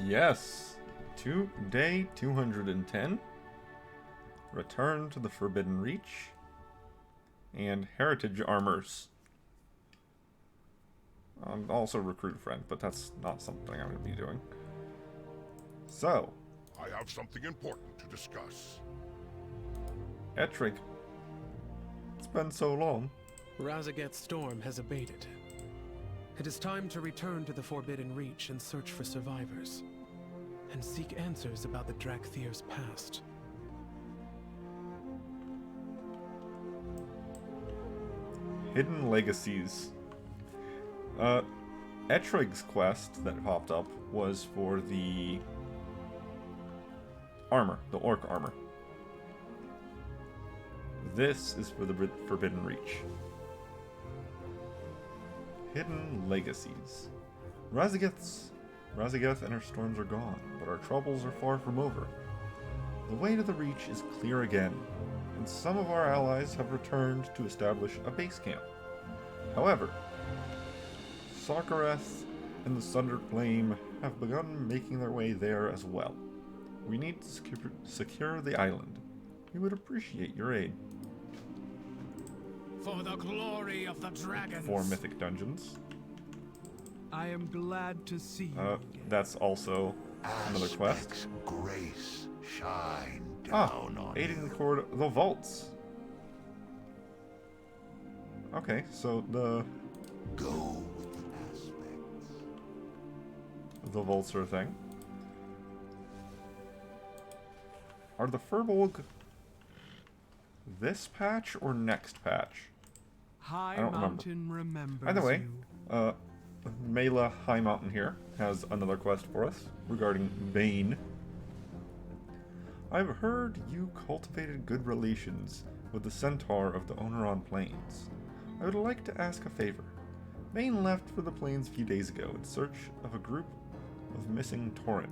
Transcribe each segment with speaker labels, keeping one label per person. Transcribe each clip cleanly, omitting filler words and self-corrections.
Speaker 1: Yes. Day 210. Return to the Forbidden Reach. And Heritage Armors. Also Recruit a Friend, but that's not something I'm going to be doing. So.
Speaker 2: I have something important to discuss.
Speaker 1: Ettrig. It's been so long.
Speaker 3: Razageth's storm has abated. It is time to return to the Forbidden Reach and search for survivors. And seek answers about the Drakthir's past.
Speaker 1: Hidden Legacies. Ettrig's quest that popped up was for the armor, the orc armor. This is for the Forbidden Reach. Hidden Legacies. Razageth and her storms are gone, but our troubles are far from over. The way to the Reach is clear again, and some of our allies have returned to establish a base camp. However, Sarkareth and the Sundered Flame have begun making their way there as well. We need to secure the island. We would appreciate your aid.
Speaker 4: For the glory of the dragons.
Speaker 1: 4 mythic dungeons.
Speaker 4: I am glad to see you again.
Speaker 1: That's also another quest.
Speaker 2: Grace shine down on
Speaker 1: aiding the vaults. Okay, so the vaults are a thing. Are the Furbolg this patch or next patch?
Speaker 4: High
Speaker 1: I don't
Speaker 4: Mountain
Speaker 1: remember.
Speaker 4: remembers
Speaker 1: Either way,
Speaker 4: you.
Speaker 1: Mela High Mountain here has another quest for us regarding Bane. I've heard you cultivated good relations with the centaur of the Oneron Plains. I would like to ask a favor. Bane left for the plains a few days ago in search of a group of missing Tauren.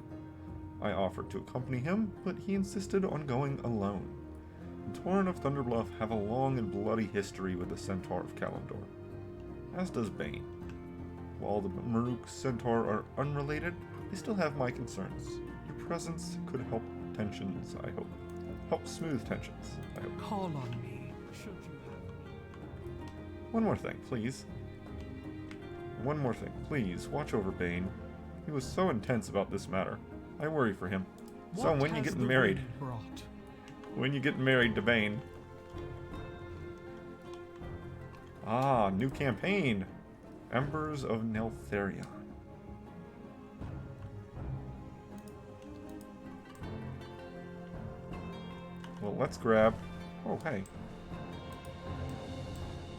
Speaker 1: I offered to accompany him, but he insisted on going alone. The Tauren of Thunderbluff have a long and bloody history with the Centaur of Kalimdor, as does Bane. While the Maruk Centaur are unrelated, they still have my concerns. Your presence could help tensions, I hope. Help smooth tensions, I hope.
Speaker 4: Call on me, should you have me.
Speaker 1: One more thing, please. One more thing, please. Watch over Bane. He was so intense about this matter. I worry for him. So
Speaker 4: What
Speaker 1: when you
Speaker 4: has
Speaker 1: get
Speaker 4: the
Speaker 1: married,
Speaker 4: wind brought?
Speaker 1: when you get married to Bane. Ah, new campaign. Embers of Neltharion. Well, let's grab... Oh, hey.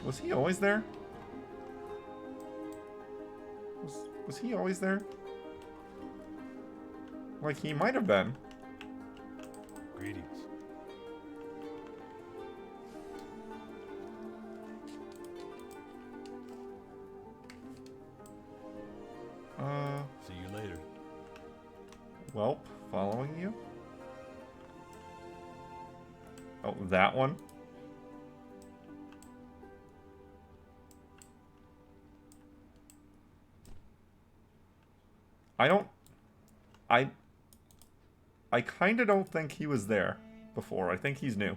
Speaker 1: Was he always there? Was he always there? Like, he might have been.
Speaker 5: Greetings. See you later.
Speaker 1: Welp, following you? Oh, that one? I kinda don't think he was there before. I think he's new.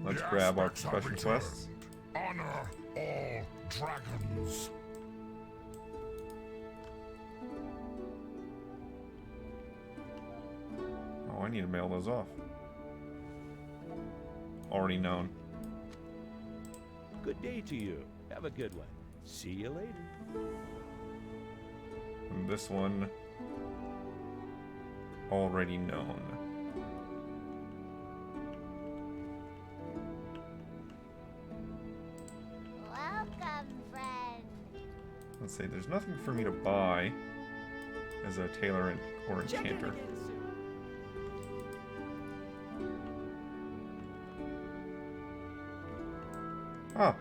Speaker 1: Let's grab our profession quests.
Speaker 2: Honor all dragons.
Speaker 1: Oh, I need to mail those off. Already known.
Speaker 5: Good day to you. Have a good one. See you later.
Speaker 1: And this one, already known.
Speaker 6: Welcome, friend.
Speaker 1: Let's see, there's nothing for me to buy as a tailor or enchanter. Ah.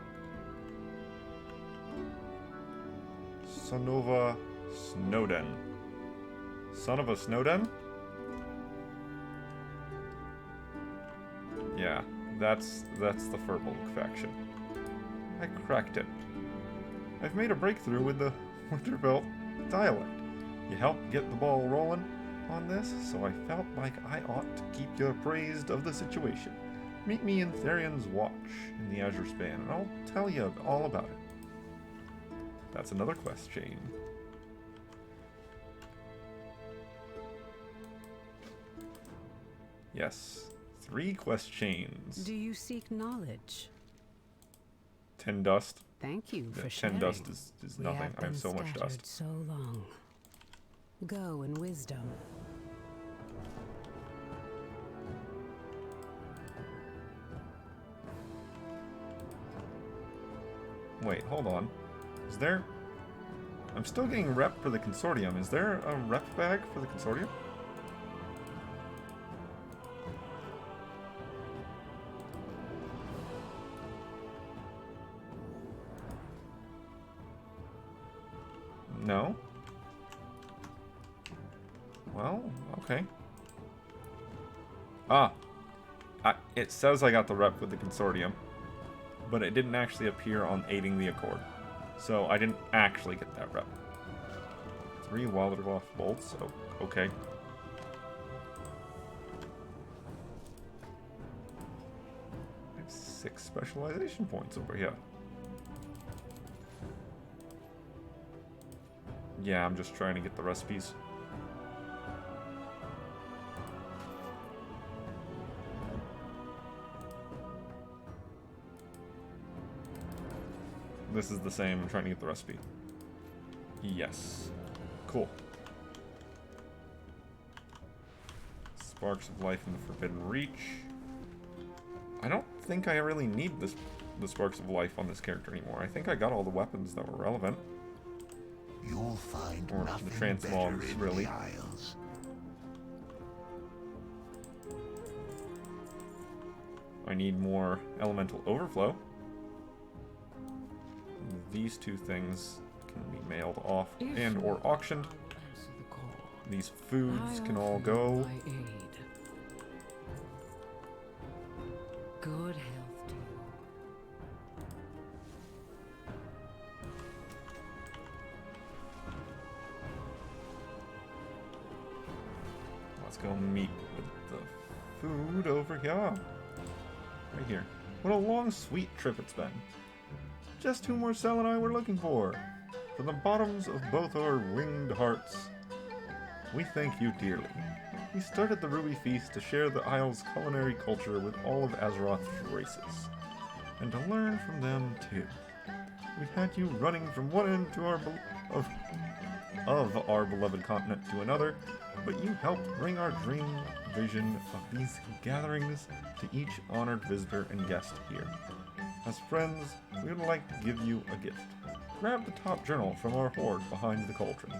Speaker 1: Sonova Snowden. Son of a Snowden? Yeah, that's the Furbolg faction. I cracked it. I've made a breakthrough with the Winterfell dialect. You helped get the ball rolling on this, so I felt like I ought to keep you appraised of the situation. Meet me in Therion's Watch in the Azure Span, and I'll tell you all about it. That's another quest chain. Yes, 3 quest chains.
Speaker 7: Do you seek knowledge?
Speaker 1: 10 dust.
Speaker 7: Thank you for
Speaker 1: 10
Speaker 7: sharing.
Speaker 1: dust is
Speaker 7: We
Speaker 1: nothing.
Speaker 7: have
Speaker 1: I have
Speaker 7: been
Speaker 1: so much
Speaker 7: scattered
Speaker 1: dust.
Speaker 7: so long. Go in wisdom.
Speaker 1: Wait, hold on. Is there... I'm still getting rep for the Consortium. Is there a rep bag for the Consortium? No? Well, okay. Ah! It says I got the rep with the Consortium, but it didn't actually appear on Aiding the Accord. So I didn't actually get that rep. 3 Wilderloft bolts, oh, okay. I have 6 specialization points over here. Yeah, I'm just trying to get the recipes. This is the same. I'm trying to get the recipe. Yes. Cool. Sparks of Life in the Forbidden Reach. I don't think I really need the Sparks of Life on this character anymore. I think I got all the weapons that were relevant.
Speaker 2: You'll find
Speaker 1: Or
Speaker 2: nothing
Speaker 1: the transmogs,
Speaker 2: better in
Speaker 1: really.
Speaker 2: the Isles.
Speaker 1: I need more elemental overflow. These 2 things can be mailed off and or auctioned.
Speaker 7: Answer the call.
Speaker 1: These foods
Speaker 7: I
Speaker 1: can all
Speaker 7: offer
Speaker 1: go.
Speaker 7: my aid. Good health to you.
Speaker 1: Let's go meet with the food over here. Right here. What a long, sweet trip it's been. Just who Marcel and I were looking for. From the bottoms of both our winged hearts, we thank you dearly. We started the Ruby Feast to share the Isle's culinary culture with all of Azeroth's races, and to learn from them too. We had you running from one end to of our beloved continent to another, but you helped bring our dream vision of these gatherings to each honored visitor and guest here. As friends, we would like to give you a gift. Grab the top journal from our hoard behind the cauldron.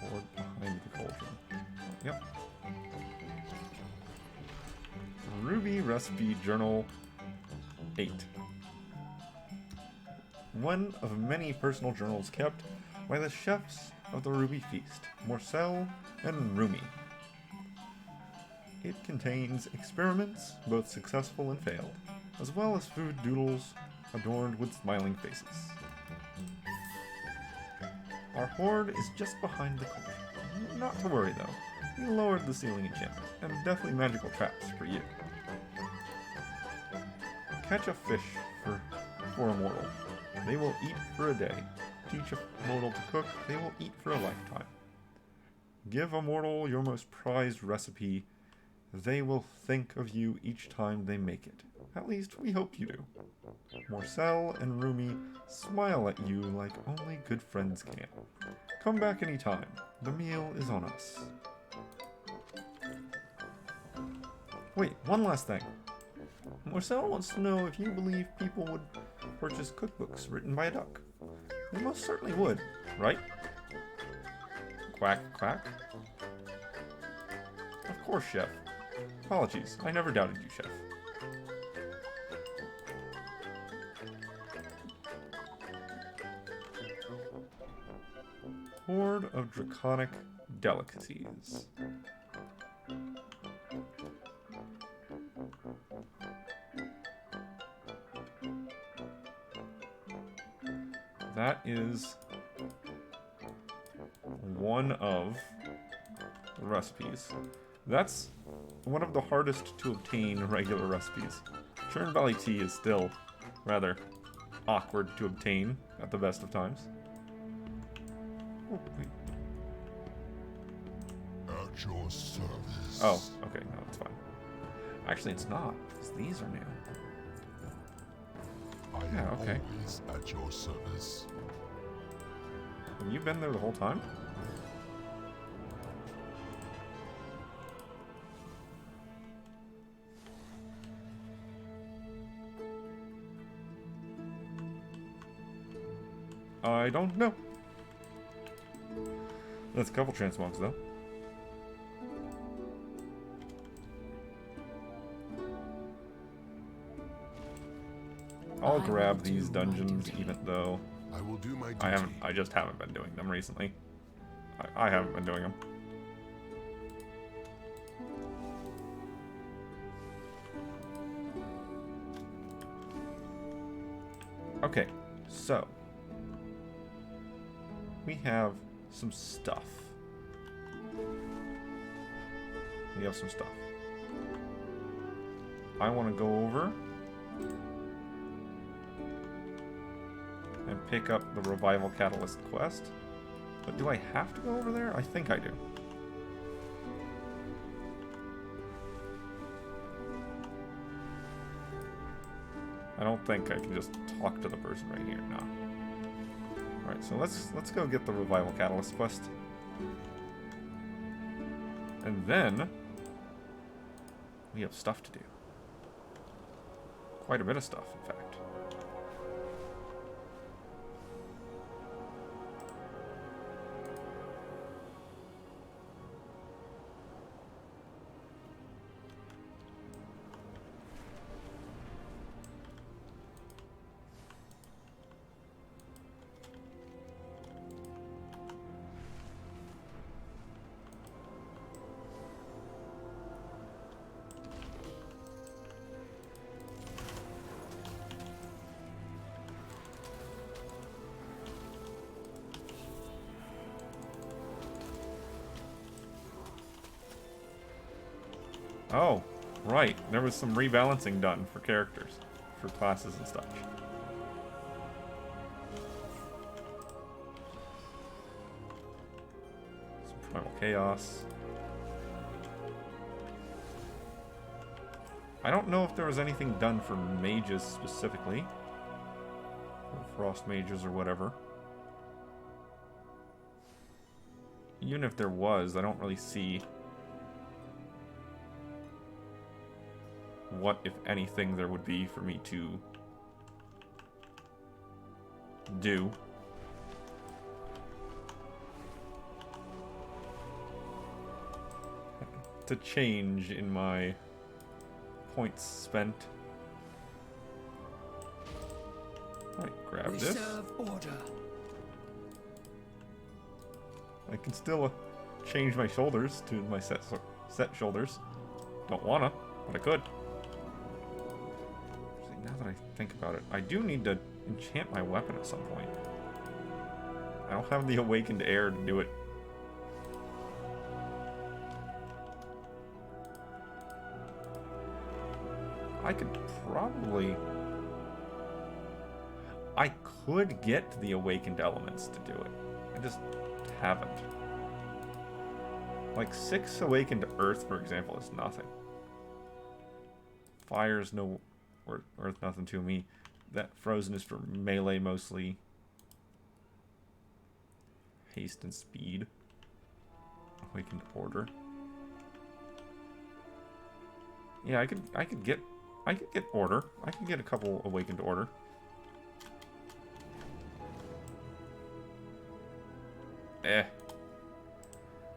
Speaker 1: Hoard behind the cauldron. Yep. Ruby Recipe Journal 8. One of many personal journals kept by the chefs of the Ruby Feast, Marcel and Rumi. It contains experiments, both successful and failed, as well as food doodles adorned with smiling faces. Our hoard is just behind the cauldron. Not to worry though, we lowered the ceiling enchantment, and deathly magical traps for you. Catch a fish for a mortal. They will eat for a day. Teach a mortal to cook, they will eat for a lifetime. Give a mortal your most prized recipe, they will think of you each time they make it. At least, we hope you do. Marcel and Rumi smile at you like only good friends can. Come back anytime. The meal is on us. Wait, one last thing. Marcel wants to know if you believe people would purchase cookbooks written by a duck. They most certainly would, right? Quack, quack. Of course, Chef. Apologies, I never doubted you, Chef. Hoard of Draconic Delicacies. that is one of the recipes. That's one of the hardest to obtain regular recipes. Churn Valley tea is still rather awkward to obtain at the best of times. Oh, wait.
Speaker 2: At your service.
Speaker 1: Oh, okay, no, it's fine. Actually, it's not, because these are new.
Speaker 2: I
Speaker 1: Yeah,
Speaker 2: am
Speaker 1: okay.
Speaker 2: always at your service.
Speaker 1: Have you been there the whole time? I don't know. That's a couple transmogs, though. I'll grab these dungeons, even though
Speaker 2: I will do my duty.
Speaker 1: I just haven't been doing them recently. I haven't been doing them. Okay, so we have some stuff. We have some stuff. I want to go over and pick up the Revival Catalyst quest. But do I have to go over there? I think I do. I don't think I can just talk to the person right here. No. Alright, so let's go get the Revival Catalyst quest. And then we have stuff to do. Quite a bit of stuff, in fact. Oh, right. There was some rebalancing done for characters, for classes and such. Some Primal Chaos. I don't know if there was anything done for mages specifically. Or frost mages or whatever. Even if there was, I don't really see what, if anything, there would be for me to do. To change in my points spent. Alright, grab this.
Speaker 4: Order.
Speaker 1: I can still change my shoulders to my set shoulders. Don't wanna, but I could. Now that I think about it, I do need to enchant my weapon at some point. I don't have the awakened air to do it. I could probably... I could get the awakened elements to do it. I just haven't. Like 6 awakened earth, for example, is nothing. Fire's no... Earth nothing to me. That frozen is for melee mostly. Haste and speed. Awakened order. Yeah, I could get order. I could get a couple awakened order.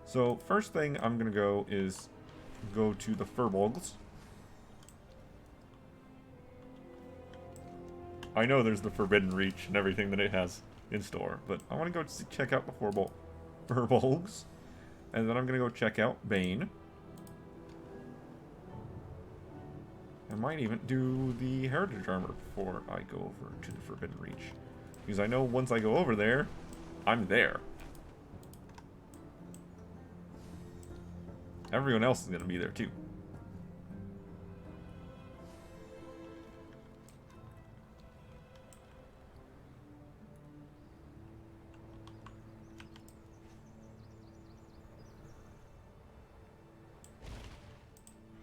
Speaker 1: So first thing I'm gonna go is go to the Furbolgs. I know there's the Forbidden Reach and everything that it has in store, but I want to go check out the Furbolgs, and then I'm going to go check out Bane. I might even do the Heritage Armor before I go over to the Forbidden Reach. Because I know once I go over there, I'm there. Everyone else is going to be there too.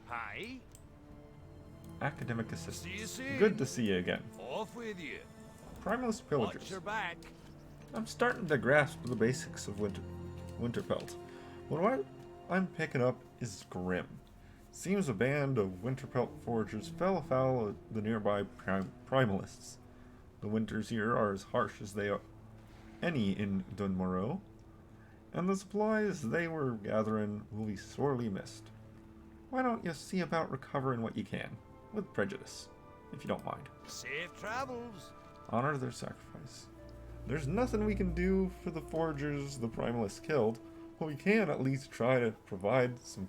Speaker 5: Hi.
Speaker 1: Academic
Speaker 5: See you
Speaker 1: assistants.
Speaker 5: soon.
Speaker 1: Good to see you again.
Speaker 5: Off with you.
Speaker 1: Primalist
Speaker 5: Watch
Speaker 1: pillagers.
Speaker 5: your back.
Speaker 1: I'm starting to grasp the basics of Winterfell. What I'm picking up is grim. Seems a band of Winterpelt foragers fell afoul of the nearby primalists. The winters here are as harsh as they are any in Dunmorrow, and the supplies they were gathering will be sorely missed. Why don't you see about recovering what you can, with prejudice, if you don't mind.
Speaker 5: Safe travels.
Speaker 1: Honor their sacrifice. There's nothing we can do for the foragers the primalists killed, but we can at least try to provide some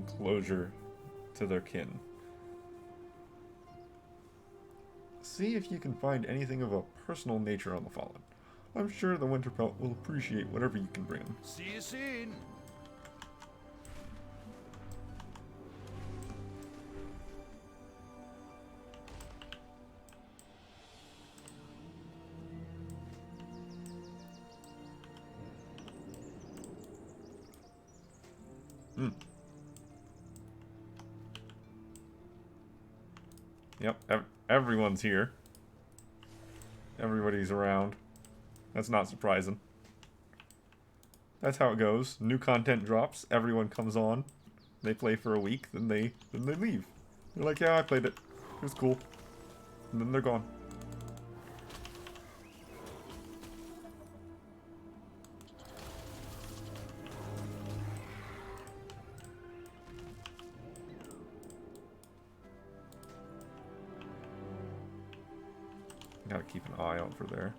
Speaker 1: closure to their kin. See if you can find anything of a personal nature on the fallen. I'm sure the Winterpelt will appreciate whatever you can bring them.
Speaker 5: See you soon.
Speaker 1: Yep, everyone's here. Everybody's around. That's not surprising. That's how it goes. New content drops, everyone comes on. They play for a week, then they leave. They're like, yeah, I played it. It was cool. And then they're gone. Gotta keep an eye out for there.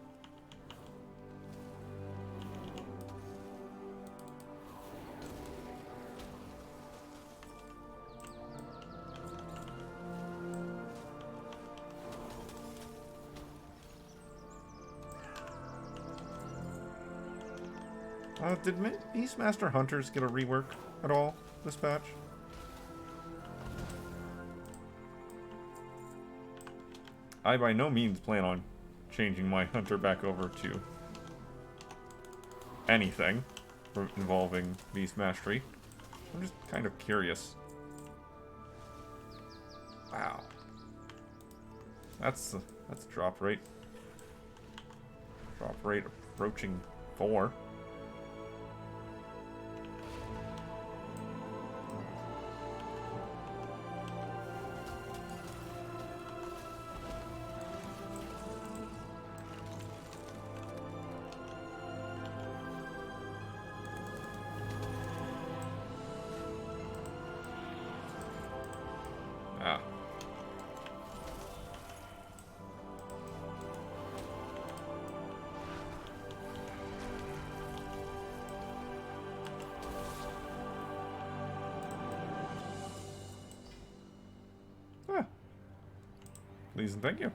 Speaker 1: Did Beastmaster Hunters get a rework at all this patch? I by no means plan on changing my hunter back over to anything involving Beast Mastery. I'm just kind of curious. Wow. That's drop rate. Drop rate approaching 4. Ah. Ah. Please and thank you.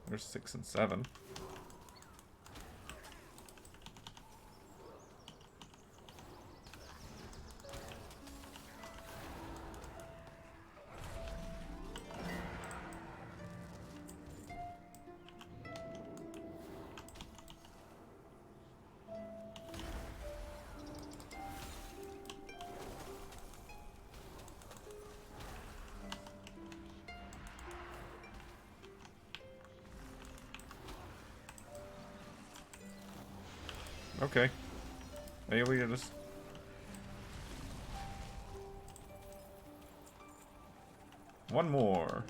Speaker 1: There's 6 and 7. Okay. Maybe we just... One more.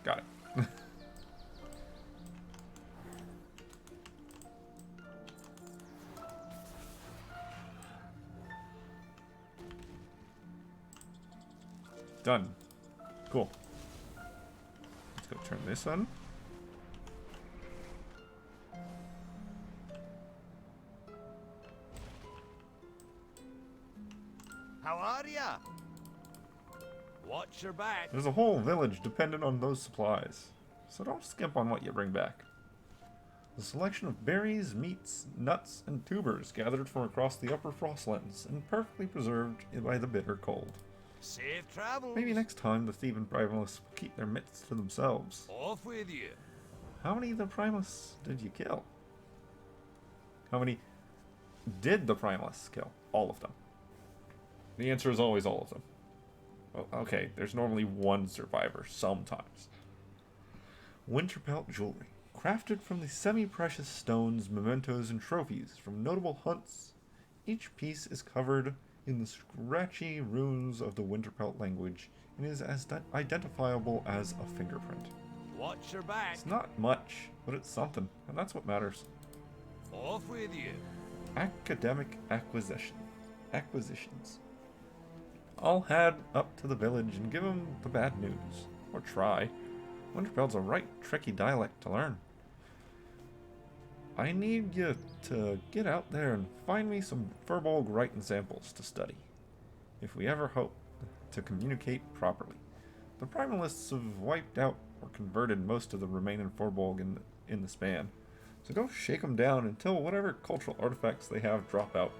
Speaker 1: Got it. Done. Cool. Let's go turn this on.
Speaker 5: How are ya? Watch your back.
Speaker 1: There's a whole village dependent on those supplies, so don't skimp on what you bring back. The selection of berries, meats, nuts, and tubers gathered from across the upper frostlands and perfectly preserved by the bitter cold.
Speaker 5: Safe travels.
Speaker 1: Maybe next time the thieving primalists will keep their mitts to themselves.
Speaker 5: Off with you.
Speaker 1: How many of the primalists did you kill? How many did the primalists kill? All of them. The answer is always all of them. Well, okay, there's normally one survivor sometimes. Winterpelt jewelry. Crafted from the semi-precious stones, mementos, and trophies from notable hunts. Each piece is covered in the scratchy runes of the Winterpelt language and is as identifiable as a fingerprint.
Speaker 5: Watch your back.
Speaker 1: It's not much, but it's something, and that's what matters.
Speaker 5: Off with you.
Speaker 1: Academic acquisitions. I'll head up to the village and give him the bad news. Or try. Winterfeld's a right tricky dialect to learn. I need you to get out there and find me some Furbolg writing samples to study, if we ever hope to communicate properly. The primalists have wiped out or converted most of the remaining Furbolg in the span, so go shake them down until whatever cultural artifacts they have drop out.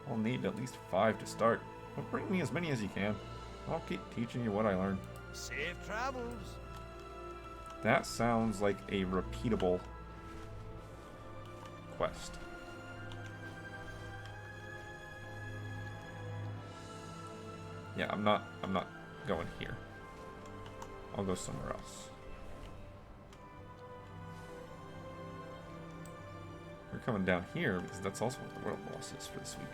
Speaker 1: I'll need at least 5 to start, but bring me as many as you can. I'll keep teaching you what I learn.
Speaker 5: Safe travels.
Speaker 1: That sounds like a repeatable quest. Yeah, I'm not going here. I'll go somewhere else. We're coming down here because that's also what the world boss is for this week.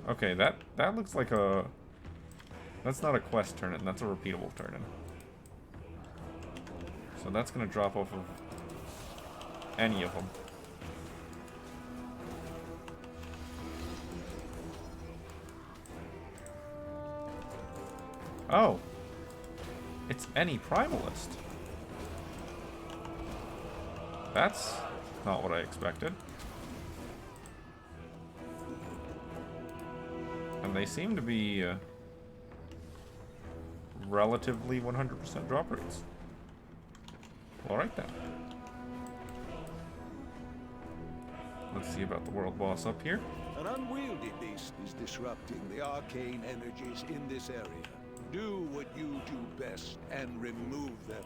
Speaker 1: Okay, that looks like a... That's not a quest turn-in, that's a repeatable turn-in. So that's gonna drop off of any of them. Oh! It's any primalist. That's not what I expected. And they seem to be relatively 100% drop rates. Alright then. Let's see about the world boss up here.
Speaker 8: An unwieldy beast is disrupting the arcane energies in this area. Do what you do best and remove them.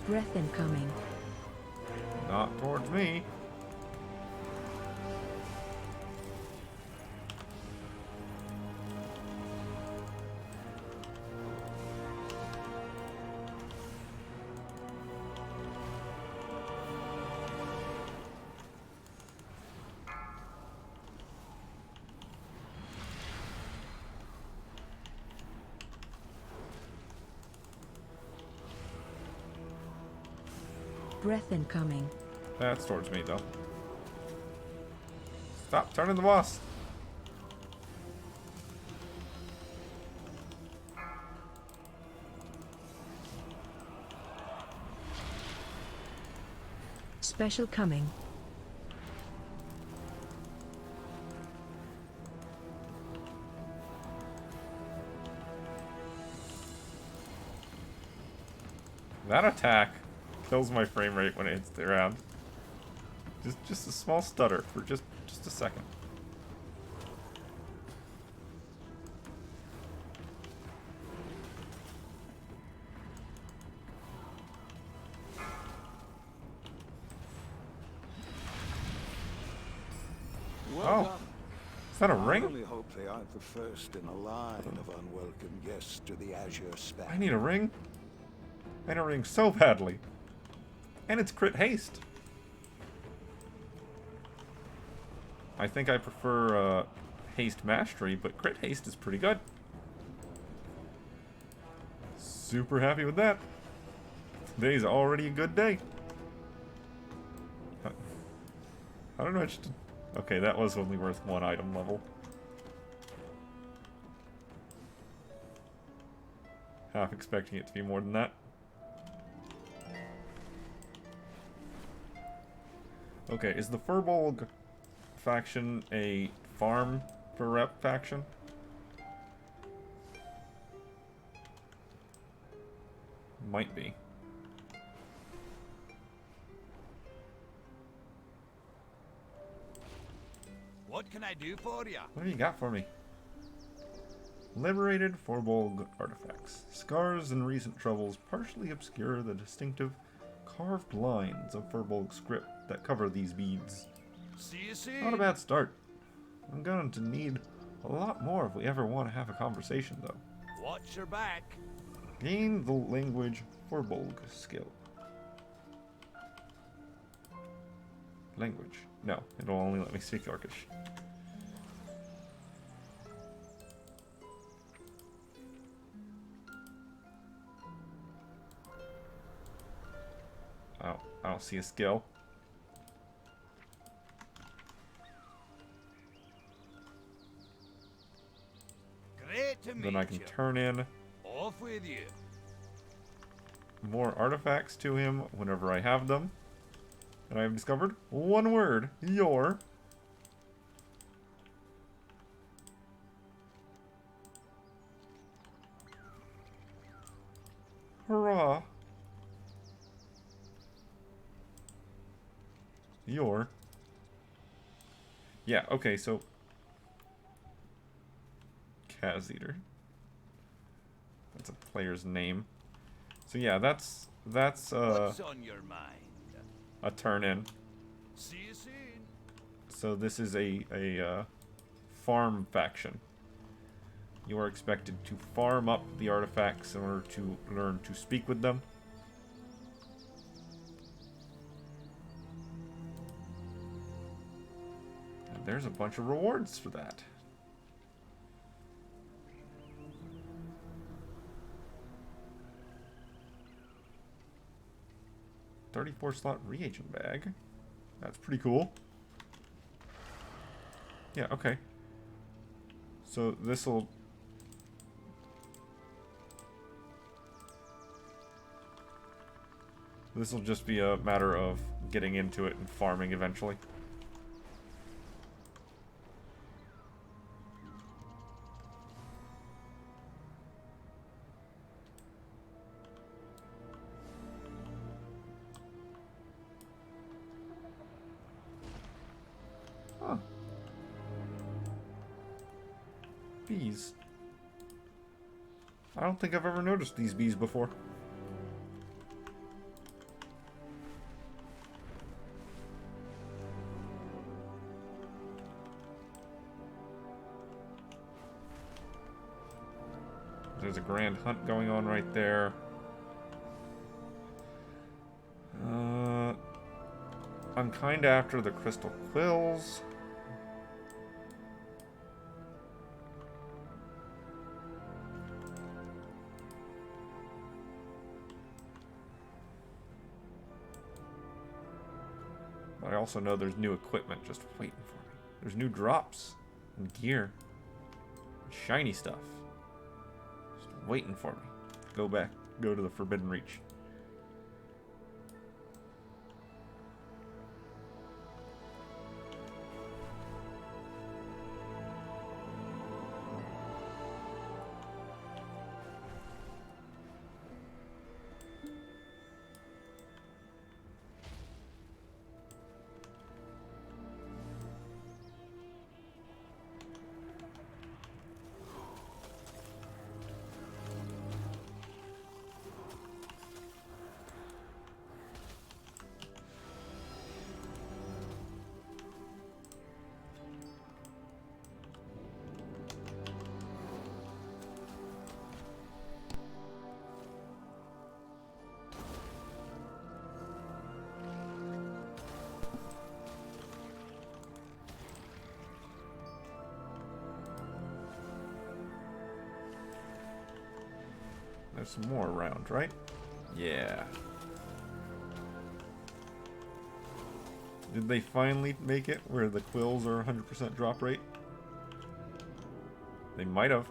Speaker 7: Breath incoming.
Speaker 1: Not towards me.
Speaker 7: Breath incoming.
Speaker 1: That's towards me, though. Stop turning the boss.
Speaker 7: Special coming.
Speaker 1: That attack kills my frame rate when it hits the ground. Just a small stutter for just a second.
Speaker 8: Well
Speaker 1: Oh.
Speaker 8: done.
Speaker 1: Is that a
Speaker 8: I
Speaker 1: ring?
Speaker 8: only hope they aren't the first in a line of unwelcome guests to the Azure Span.
Speaker 1: I need a ring. I need a ring so badly. And it's crit haste. I think I prefer haste mastery, but crit haste is pretty good. Super happy with that. Today's already a good day. I don't know. Okay, that was only worth 1 item level. Half expecting it to be more than that. Okay, is the Furbolg faction a farm for rep faction? Might be.
Speaker 8: What can I do for you?
Speaker 1: What have you got for me? Liberated Furbolg artifacts. Scars and recent troubles partially obscure the distinctive carved lines of Furbolg script that cover these beads.
Speaker 8: See you soon.
Speaker 1: Not a bad start. I'm going to need a lot more if we ever want to have a conversation, though.
Speaker 8: Watch your back.
Speaker 1: Gain the language Furbolg skill. Language. No, it'll only let me speak Orcish. Oh, I don't see a skill.
Speaker 8: Great to meet
Speaker 1: Then I can
Speaker 8: you.
Speaker 1: turn in
Speaker 8: Off with you.
Speaker 1: more artifacts to him whenever I have them. And I have discovered one word. Your. Hurrah. Your. Yeah, okay, so Kaz Eater. That's a player's name. So yeah, that's
Speaker 8: What's on your mind?
Speaker 1: a turn in.
Speaker 8: See you soon.
Speaker 1: So this is a farm faction. You are expected to farm up the artifacts in order to learn to speak with them. And there's a bunch of rewards for that. $34 slot reagent bag. That's pretty cool. Yeah, okay. So this'll just be a matter of getting into it and farming eventually. Huh. Bees. I don't think I've ever noticed these bees before. There's a grand hunt going on right there. I'm kinda after the crystal quills. But I also know there's new equipment just waiting for me. There's new drops and gear. And shiny stuff. Just waiting for me. Go to the Forbidden Reach. There's some more around, right? Yeah. Did they finally make it where the quills are 100% drop rate? They might have.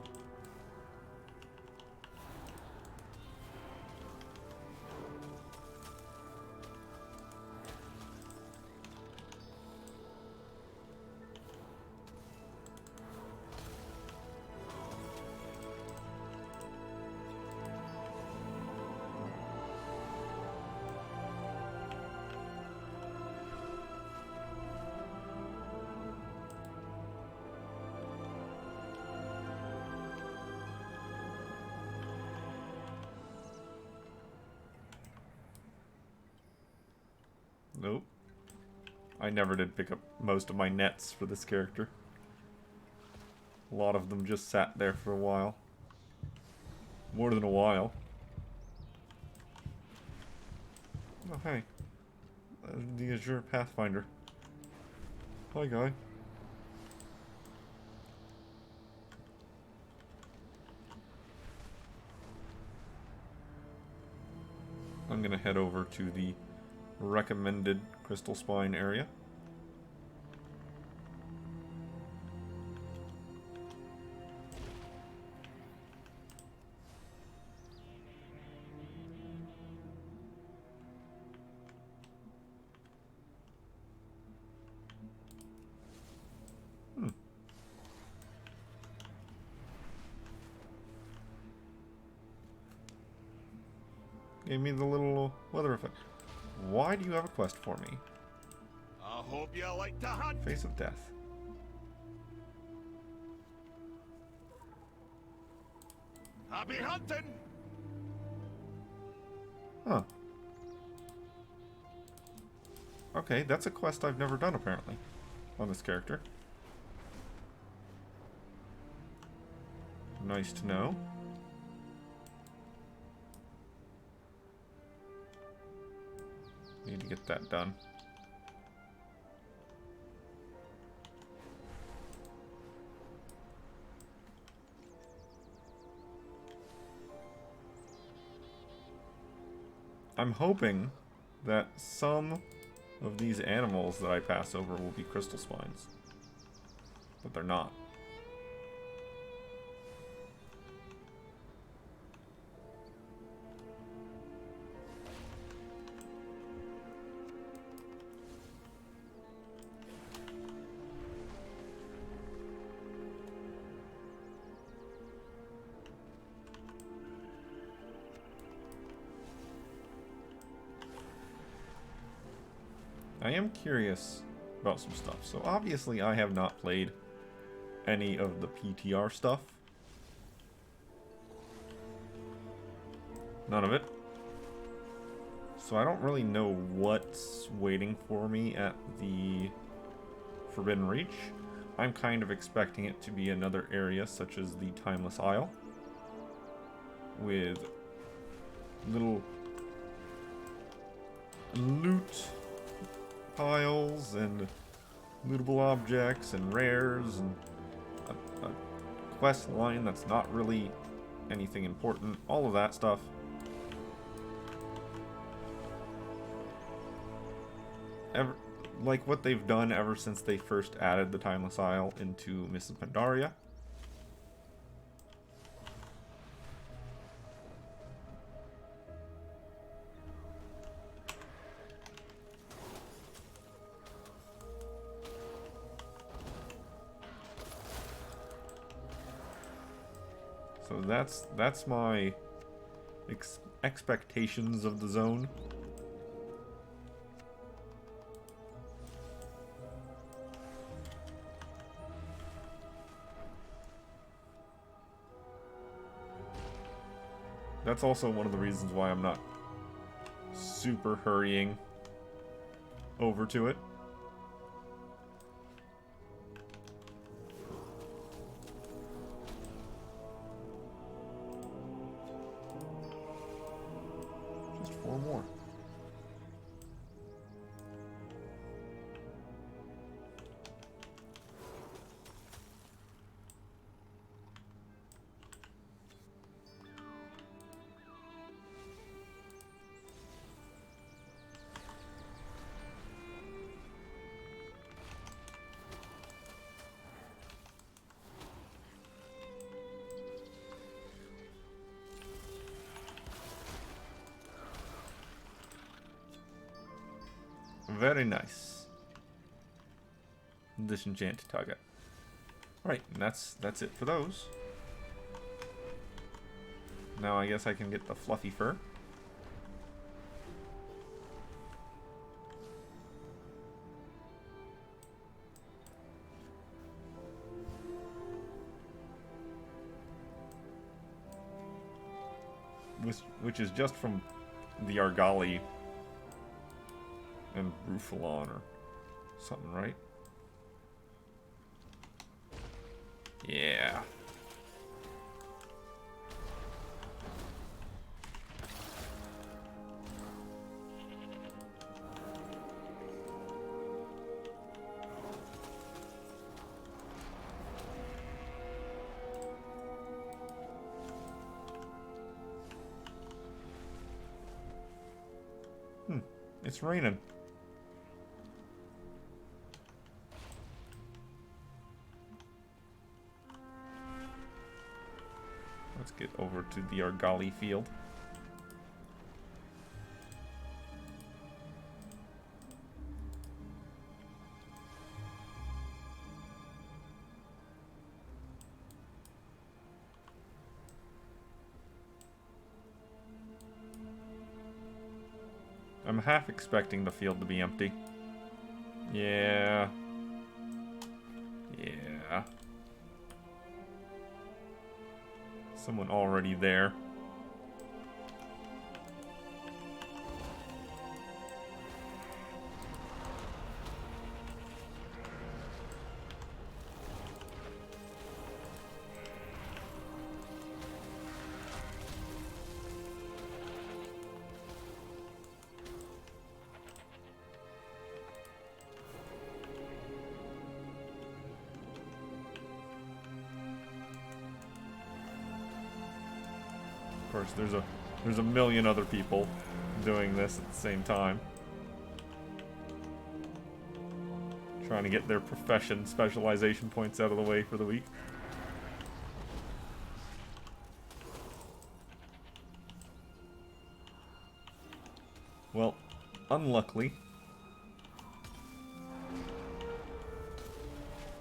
Speaker 1: Nope. I never did pick up most of my nets for this character. A lot of them just sat there for a while. More than a while. Oh, hey. The Azure Pathfinder. Hi, guy. I'm gonna head over to the recommended Crystal Spine area. Gave me the little weather effect. Why do you have a quest for me?
Speaker 8: I hope you like to hunt.
Speaker 1: Face of Death.
Speaker 8: Happy hunting.
Speaker 1: Huh. Okay, that's a quest I've never done apparently on this character. Nice to know. Need to get that done. I'm hoping that some of these animals that I pass over will be crystal spines. But they're not. I am curious about some stuff. So obviously I have not played any of the PTR stuff. None of it. So I don't really know what's waiting for me at the Forbidden Reach. I'm kind of expecting it to be another area such as the Timeless Isle, with little loot piles and lootable objects and rares and a quest line that's not really anything important, all of that stuff. Like what they've done ever since they first added the Timeless Isle into Mists of Pandaria. So that's my expectations of the zone. That's also one of the reasons why I'm not super hurrying over to it. Just 4 more. Very nice. Disenchant target. Alright, and that's it for those. Now I guess I can get the fluffy fur. Which is just from the Argali and Rufalon or something, right? Yeah. It's raining. Let's get over to the Argali field. I'm half expecting the field to be empty. Yeah. Yeah. Someone already there. Of course, there's a million other people doing this at the same time. Trying to get their profession specialization points out of the way for the week. Well, unluckily,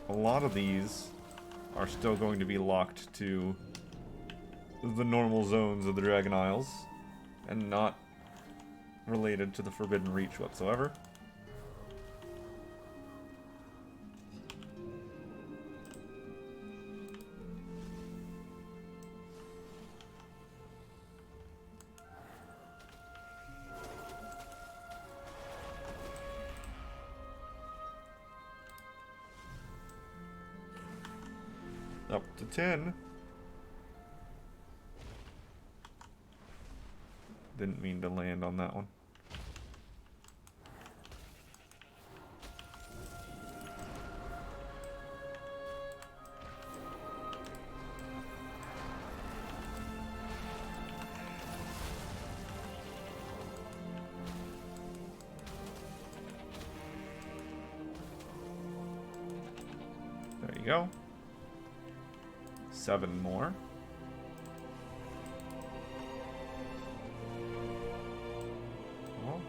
Speaker 1: a lot of these are still going to be locked to the normal zones of the Dragon Isles and not related to the Forbidden Reach whatsoever. Up to 10. Didn't mean to land on that one. There you go. 7 more. Well,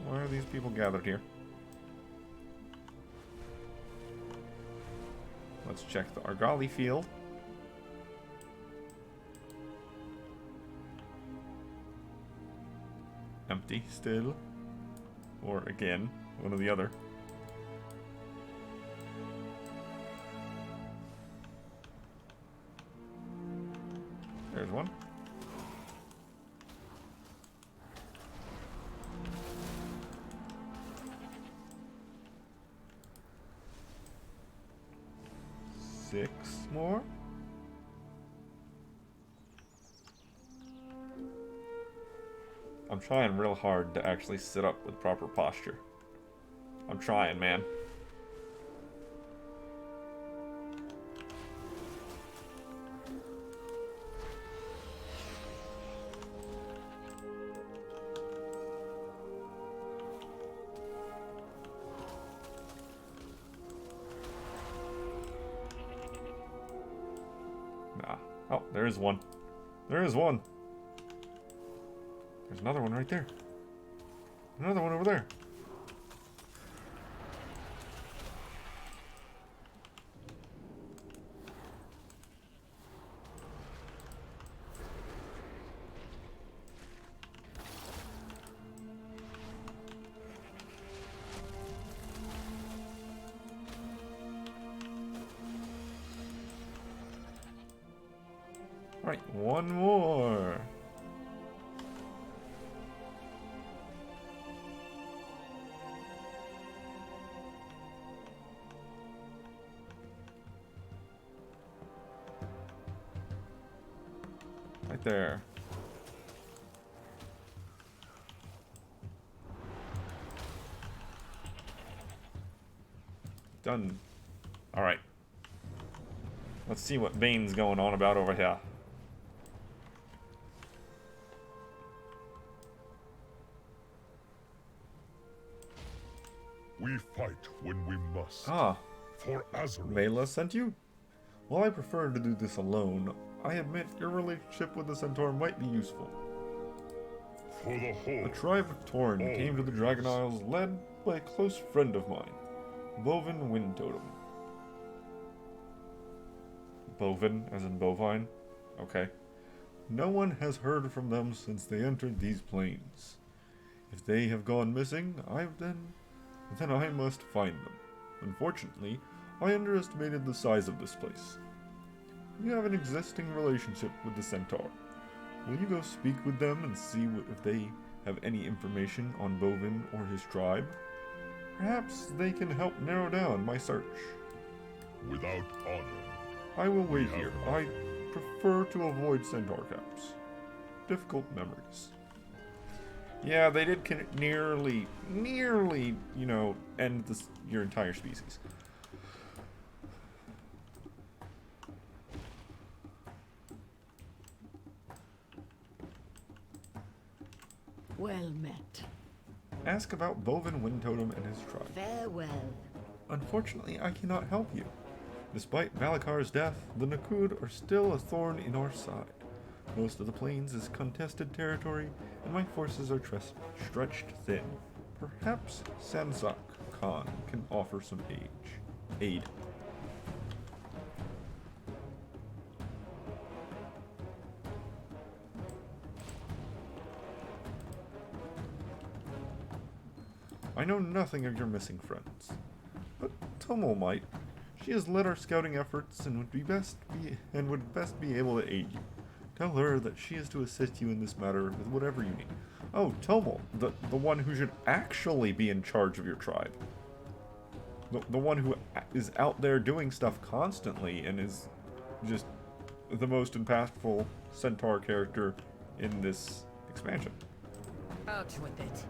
Speaker 1: why are these people gathered here? Let's check the Argali field. Empty still. Or again, one or the other. There's one. Six more. I'm trying real hard to actually sit up with proper posture. I'm trying, man. Oh, there is one. There is one. There's another one right there. Another one over there. Alright, one more. Right there. Done. Alright. Let's see what Bane's going on about over here.
Speaker 2: We fight when we must.
Speaker 1: Ah,
Speaker 2: For Azeroth.
Speaker 1: Mela sent you? While I prefer to do this alone, I admit your relationship with the Centaur might be useful.
Speaker 2: For the whole.
Speaker 1: The tribe of Torn came to the Dragon Isles led by a close friend of mine, Bovin Wind Totem. Bovin, as in bovine? Okay. No one has heard from them since they entered these plains. If they have gone missing, then I must find them. Unfortunately, I underestimated the size of this place. You have an existing relationship with the Centaur. Will you go speak with them and see if they have any information on Bovin or his tribe? Perhaps they can help narrow down my search.
Speaker 2: Without honor.
Speaker 1: I will wait here. I prefer to avoid Centaur caps. Difficult memories. Yeah, they did nearly, you know, end your entire species.
Speaker 9: Well met.
Speaker 1: Ask about Bovin Wind Totem and his tribe.
Speaker 9: Farewell.
Speaker 1: Unfortunately, I cannot help you. Despite Valakar's death, the Nakud are still a thorn in our side. Most of the plains is contested territory, and my forces are stretched thin. Perhaps Sanzak Khan can offer some aid. I know nothing of your missing friends, but Tomo might. She has led our scouting efforts and would best be able to aid you. Tell her that she is to assist you in this matter with whatever you need. Oh, Tomo, the one who should actually be in charge of your tribe. The one who is out there doing stuff constantly and is just the most impactful Centaur character in this expansion.
Speaker 9: Out with it.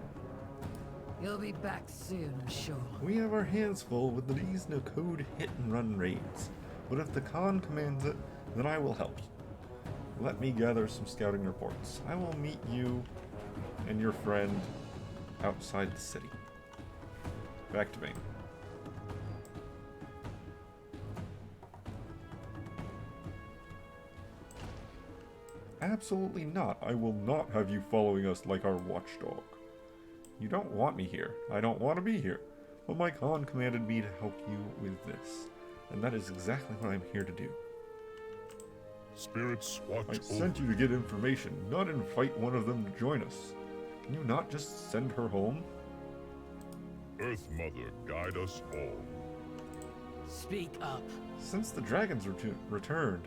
Speaker 9: You'll be back soon, I'm sure.
Speaker 1: We have our hands full with these no-code hit-and-run raids, but if the Khan commands it, then I will help you. Let me gather some scouting reports. I will meet you and your friend outside the city. Back to Bane. Absolutely not. I will not have you following us like our watchdog. You don't want me here. I don't want to be here. But my Khan commanded me to help you with this, and that is exactly what I'm here to do.
Speaker 2: Spirits watch
Speaker 1: I sent you to get information, not invite one of them to join us. Can you not just send her home?
Speaker 2: Earth Mother, guide us all.
Speaker 9: Speak up.
Speaker 1: Since the dragons returned,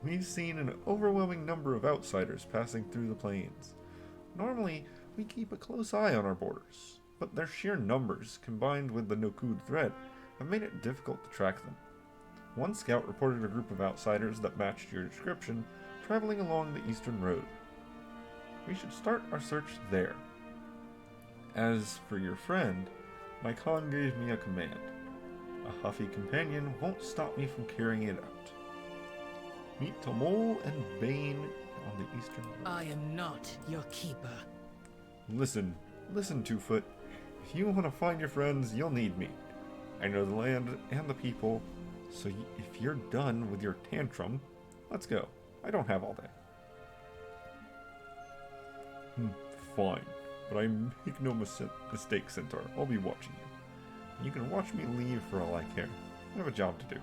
Speaker 1: we've seen an overwhelming number of outsiders passing through the plains. Normally, we keep a close eye on our borders, but their sheer numbers, combined with the Nokud threat, have made it difficult to track them. One scout reported a group of outsiders that matched your description, traveling along the eastern road. We should start our search there. As for your friend, my Khan gave me a command. A huffy companion won't stop me from carrying it out. Meet Tomol and Bane on the eastern road.
Speaker 9: I am not your keeper.
Speaker 1: Listen, Two-Foot. If you want to find your friends, you'll need me. I know the land and the people, so if you're done with your tantrum, let's go. I don't have all day. Fine, but I make no mistake, Centaur. I'll be watching you. You can watch me leave for all I care. I have a job to do.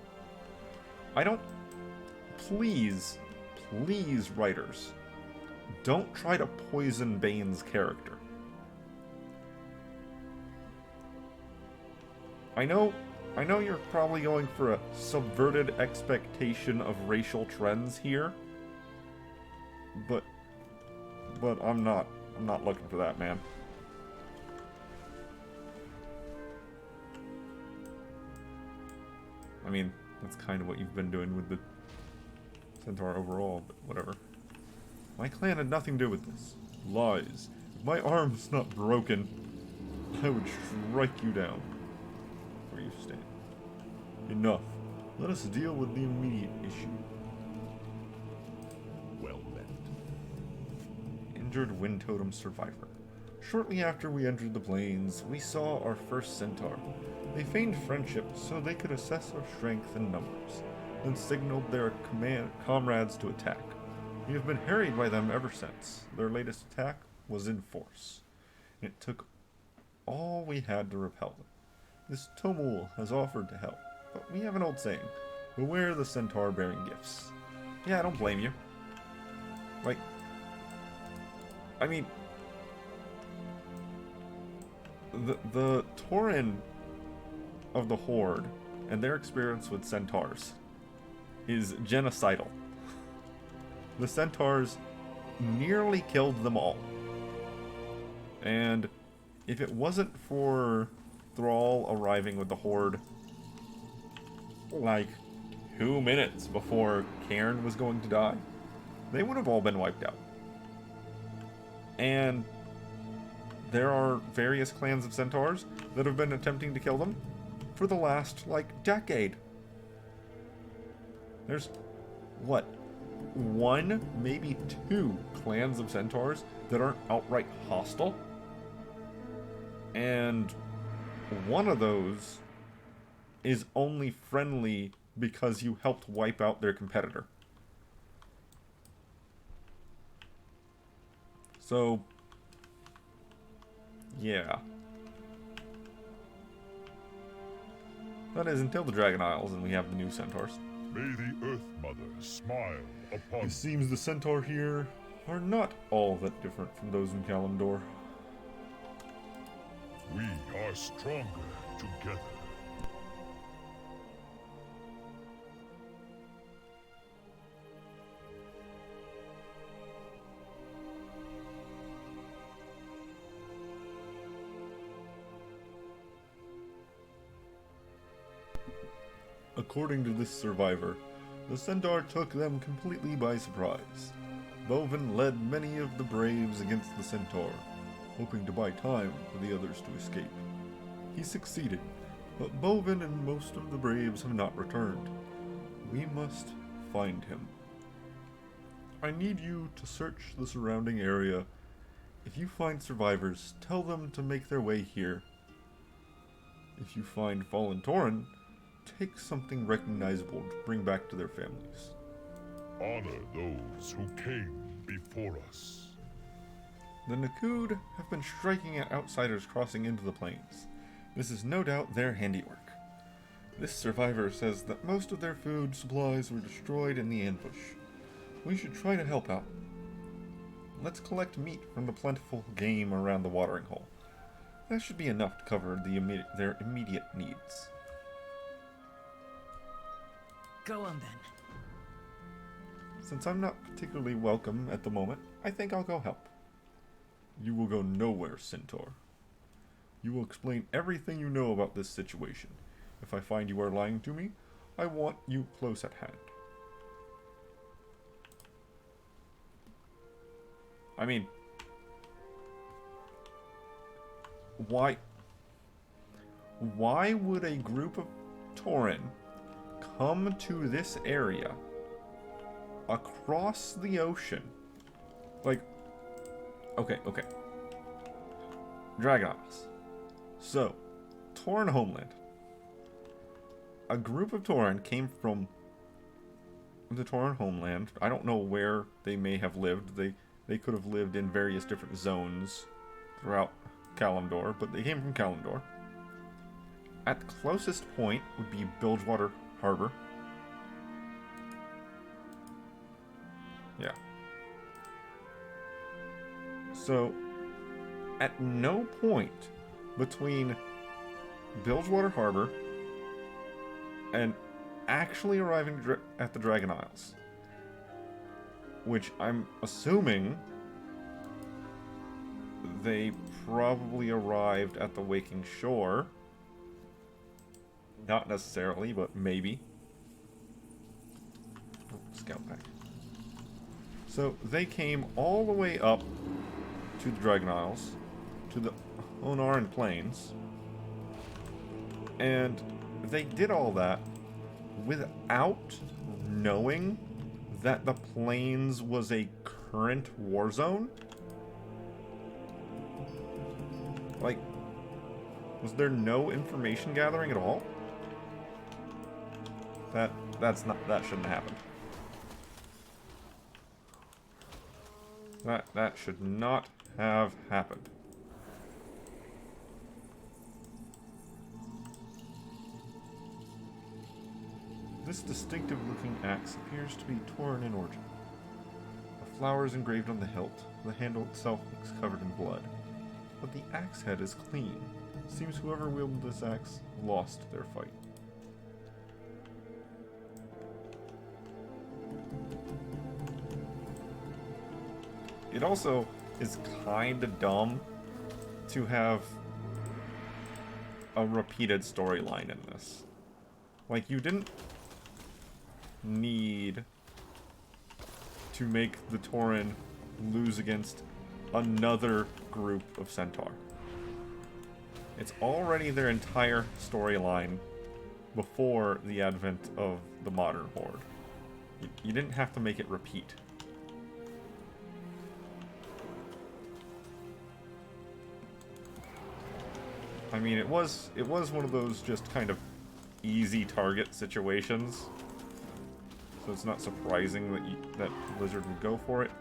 Speaker 1: Please, writers, don't try to poison Bane's character. I know you're probably going for a subverted expectation of racial trends here, But I'm not looking for that, man. I mean, that's kind of what you've been doing with the Centaur overall, but whatever. My clan had nothing to do with this. Lies. If my arm's not broken, I would strike you down where you stand. Enough. Let us deal with the immediate issue.
Speaker 2: Well met.
Speaker 1: Injured Wind Totem survivor. Shortly after we entered the plains, we saw our first centaur. They feigned friendship so they could assess our strength and numbers, then signaled their comrades to attack. We have been harried by them ever since. Their latest attack was in force. It took all we had to repel them. This Tomul has offered to help, but we have an old saying, beware the centaur bearing gifts. Yeah, I don't blame you. Like, I mean, the Tauren of the Horde and their experience with centaurs is genocidal. The centaurs nearly killed them all. And if it wasn't for Thrall arriving with the Horde like 2 minutes before Cairn was going to die, they would have all been wiped out. And there are various clans of centaurs that have been attempting to kill them for the last, like, decade. There's, what, 1, maybe 2 clans of centaurs that aren't outright hostile? And one of those is only friendly because you helped wipe out their competitor. So, yeah. That is until the Dragon Isles and we have the new centaurs.
Speaker 2: May the Earth Mother smile upon
Speaker 1: It seems the centaur here are not all that different from those in Kalimdor.
Speaker 2: We are stronger together.
Speaker 1: According to this survivor, the centaur took them completely by surprise. Bovin led many of the braves against the centaur, hoping to buy time for the others to escape. He succeeded, but Bovin and most of the braves have not returned. We must find him. I need you to search the surrounding area. If you find survivors, tell them to make their way here. If you find fallen Tauren, take something recognizable to bring back to their families.
Speaker 2: Honor those who came before us.
Speaker 1: The Nakud have been striking at outsiders crossing into the plains. This is no doubt their handiwork. This survivor says that most of their food supplies were destroyed in the ambush. We should try to help out. Let's collect meat from the plentiful game around the watering hole. That should be enough to cover their immediate needs.
Speaker 9: Go on then.
Speaker 1: Since I'm not particularly welcome at the moment, I think I'll go help. You will go nowhere, Centaur. You will explain everything you know about this situation. If I find you are lying to me, I want you close at hand. I mean, why would a group of Tauren come to this area across the ocean? Like, okay. Dragon Isles. So, Tauren homeland. A group of Tauren came from the Tauren homeland. I don't know where they may have lived. They could have lived in various different zones throughout Kalimdor, but they came from Kalimdor. At the closest point would be Bilgewater Harbor. Yeah. So, at no point between Bilgewater Harbor and actually arriving at the Dragon Isles which I'm assuming they probably arrived at the Waking Shore. Not necessarily, but maybe. Oh, scout pack. So they came all the way up to the Dragon Isles, to the Onaran Plains, and they did all that without knowing that the Plains was a current war zone? Like, was there no information gathering at all? That shouldn't happen. That should not have happened. This distinctive-looking axe appears to be Tauren in origin. A flower is engraved on the hilt. The handle itself looks covered in blood. But the axe head is clean. Seems whoever wielded this axe lost their fight. It also is kinda dumb to have a repeated storyline in this. Like, you didn't need to make the Tauren lose against another group of Centaur. It's already their entire storyline before the advent of the modern Horde. You didn't have to make it repeat. I mean, it was one of those just kind of easy target situations. So it's not surprising that Blizzard would go for it.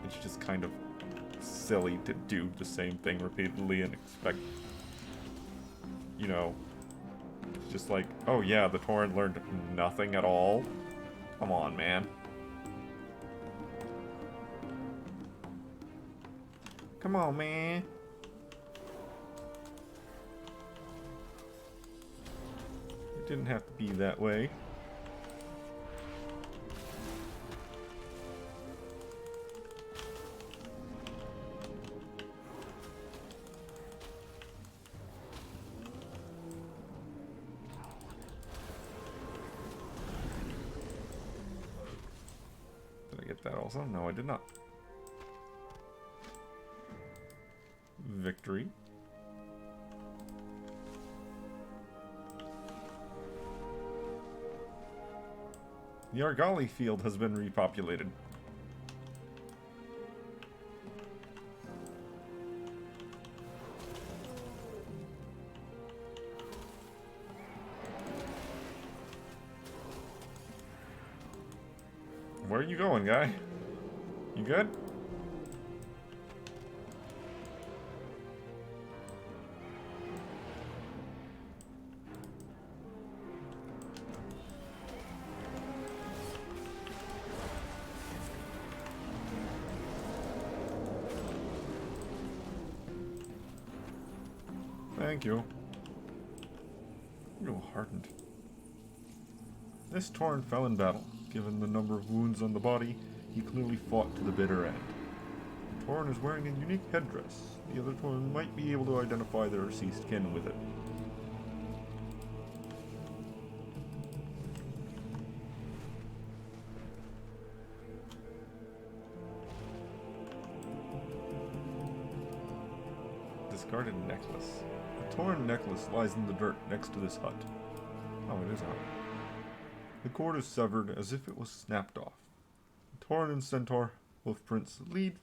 Speaker 1: It's just kind of silly to do the same thing repeatedly and expect, you know, it's just like, oh yeah, the Tauren learned nothing at all. Come on, man. Come on, man. It didn't have to be that way. Did I get that also? No, I did not. Victory. The Argali field has been repopulated. Where are you going, guy? You good? Thank you. You're hardened. This Tauren fell in battle. Given the number of wounds on the body, he clearly fought to the bitter end. The Tauren is wearing a unique headdress. The other Tauren might be able to identify their deceased kin with it. Discarded necklace. A Tauren necklace lies in the dirt next to this hut. Oh, it is a hut. The cord is severed as if it was snapped off. The Tauren and Centaur hoofprints lead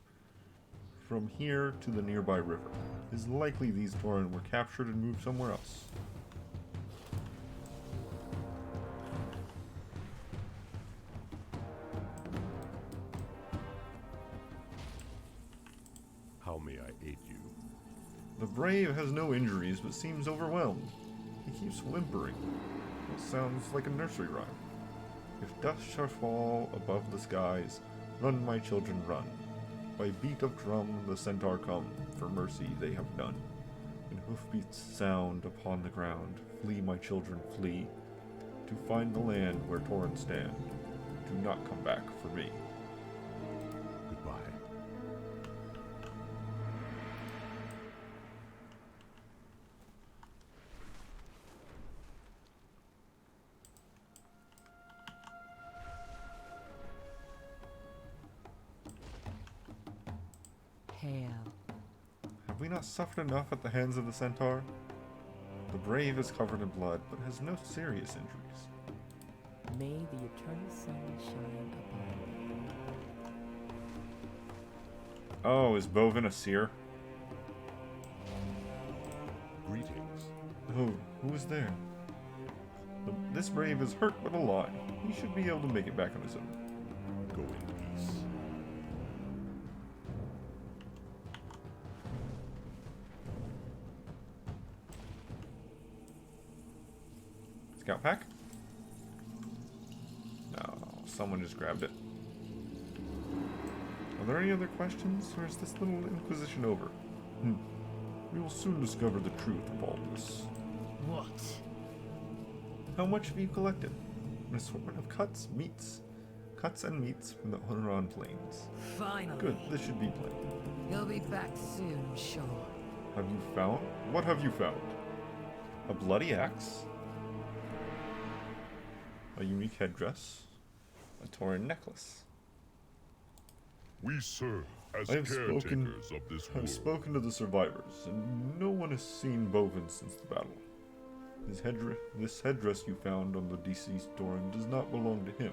Speaker 1: from here to the nearby river. It is likely these Tauren were captured and moved somewhere else.
Speaker 2: How may I aid you?
Speaker 1: The brave has no injuries but seems overwhelmed. He keeps whimpering. It sounds like a nursery rhyme. If dust shall fall above the skies, run, my children, run. By beat of drum the Centaur come, for mercy they have none. When hoofbeats sound upon the ground, flee, my children, flee, to find the land where Tauren stand. Do not come back for me. we not suffered enough at the hands of the centaur? The brave is covered in blood, but has no serious injuries.
Speaker 10: May the eternal sun shine upon you.
Speaker 1: Oh, is Bovin a seer?
Speaker 2: Greetings.
Speaker 1: Oh, who is there? This brave is hurt but alive. He should be able to make it back on his own.
Speaker 2: Go in peace.
Speaker 1: Scout pack? No, someone just grabbed it. Are there any other questions, or is this little inquisition over? We will soon discover the truth of all this.
Speaker 9: What?
Speaker 1: How much have you collected? An assortment of cuts and meats from the Oneron Plains.
Speaker 9: Finally.
Speaker 1: Good, this should be plenty.
Speaker 9: You'll be back soon, sure.
Speaker 1: Have you found? What have you found? A bloody axe? A unique headdress? A torn necklace?
Speaker 2: We serve as
Speaker 1: I have
Speaker 2: caretakers of this
Speaker 1: I've
Speaker 2: world.
Speaker 1: spoken to the survivors, and no one has seen Bovin since the battle. This headdress you found on the deceased Doran does not belong to him,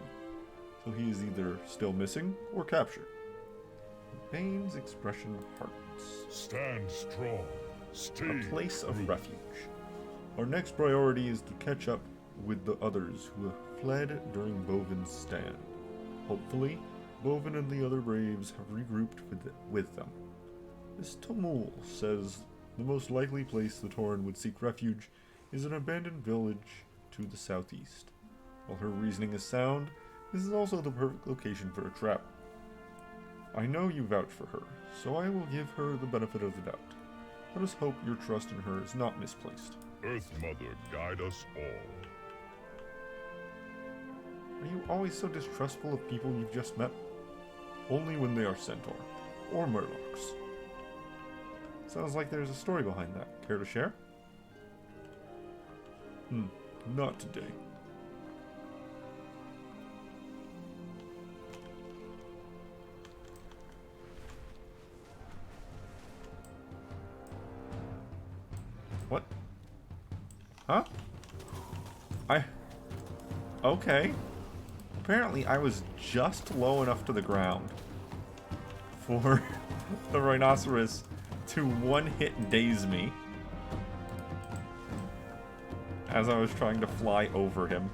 Speaker 1: so he is either still missing or captured. Bane's expression hardens.
Speaker 2: Stand strong. Stay
Speaker 1: A place of
Speaker 2: true.
Speaker 1: refuge. Our next priority is to catch up with the others who have fled during Bovin's stand. Hopefully, Bovin and the other braves have regrouped with them. Miss Tomul says the most likely place the Tauren would seek refuge is an abandoned village to the southeast. While her reasoning is sound, this is also the perfect location for a trap. I know you vouch for her, so I will give her the benefit of the doubt. Let us hope your trust in her is not misplaced.
Speaker 2: Earth Mother, guide us all.
Speaker 1: Are you always so distrustful of people you've just met? Only when they are centaur, or murlocs. Sounds like there's a story behind that. Care to share? Not today. What? Huh? Okay. Apparently I was just low enough to the ground for the rhinoceros to one-hit daze me as I was trying to fly over him.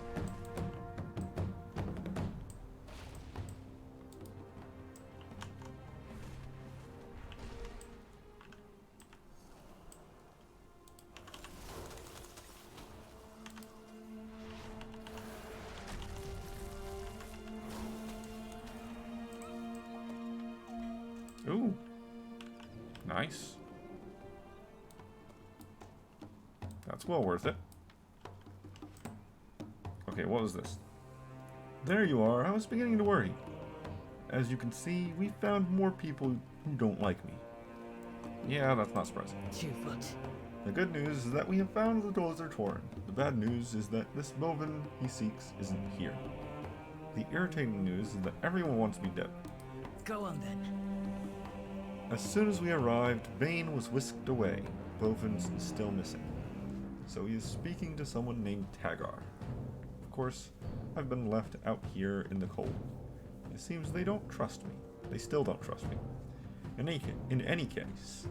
Speaker 1: Ooh. Nice. That's well worth it. Okay, what was this? There you are. I was beginning to worry. As you can see, we found more people who don't like me. Yeah, that's not surprising.
Speaker 9: 2 foot.
Speaker 1: The good news is that we have found the Dozer Tauren. The bad news is that this Bovin he seeks isn't here. The irritating news is that everyone wants me dead.
Speaker 9: Go on then.
Speaker 1: As soon as we arrived, Bane was whisked away. Bovin's is still missing. So he is speaking to someone named Tagar. Of course, I've been left out here in the cold. It seems they don't trust me. They still don't trust me. In any case,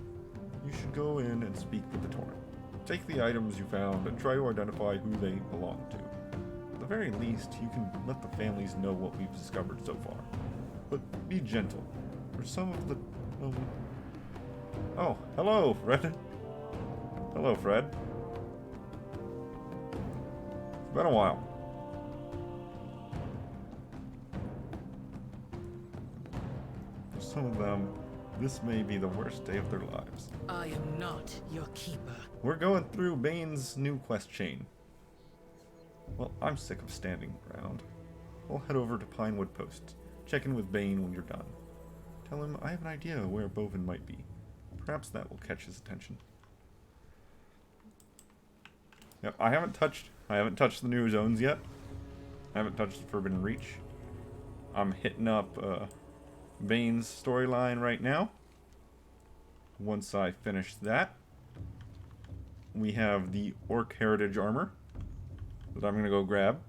Speaker 1: you should go in and speak with the Tauren. Take the items you found and try to identify who they belong to. At the very least, you can let the families know what we've discovered so far. But be gentle, for some of the... Oh, hello, Fred. Hello, Fred. It's been a while. For some of them, this may be the worst day of their lives.
Speaker 9: I am not your keeper.
Speaker 1: We're going through Bane's new quest chain. Well, I'm sick of standing around. We'll head over to Pinewood Post. Check in with Bane when you're done. Tell him I have an idea where Bovin might be. Perhaps that will catch his attention. Yep, I haven't touched the new zones yet. I haven't touched the Forbidden Reach. I'm hitting up Bane's storyline right now. once I finish that, we have the Orc Heritage Armor that I'm going to go grab.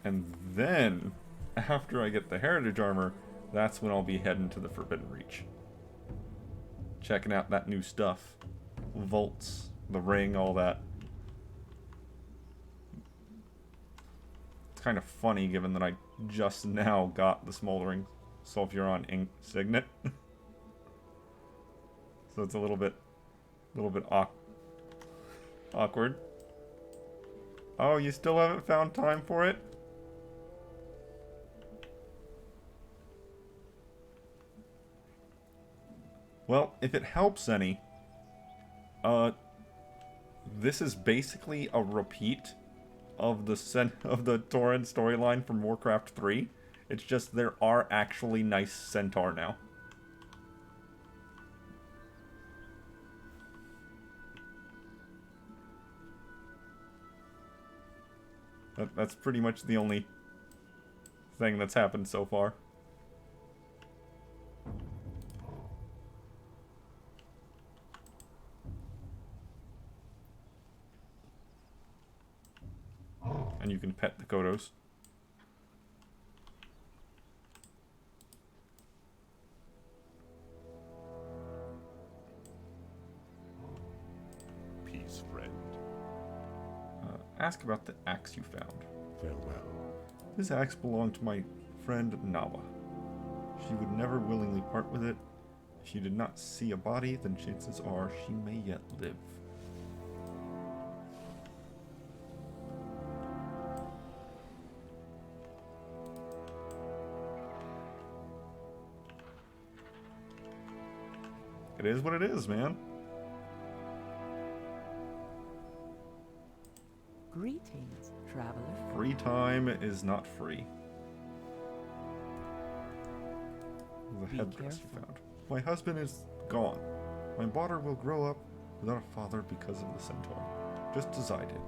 Speaker 1: And then, after I get the Heritage Armor, that's when I'll be heading to the Forbidden Reach. Checking out that new stuff. Volts, the ring, all that. It's kind of funny given that I just now got the Smoldering Sulfuron Ink Signet. So it's a little bit awkward. Oh, you still haven't found time for it? Well, if it helps any, this is basically a repeat of the Tauren storyline from Warcraft 3. It's just there are actually nice centaur now. That's pretty much the only thing that's happened so far. And you can pet the Kodos.
Speaker 2: Peace, friend.
Speaker 1: Ask about the axe you found.
Speaker 2: Farewell.
Speaker 1: This axe belonged to my friend Nawa. She would never willingly part with it. If she did not see a body, then chances are she may yet live. It is what it is, man.
Speaker 10: Greetings, traveler.
Speaker 1: Free time is not free. The
Speaker 10: Be
Speaker 1: headdress you
Speaker 10: careful.
Speaker 1: found. My husband is gone. My daughter will grow up without a father because of the centaur. Just as I did.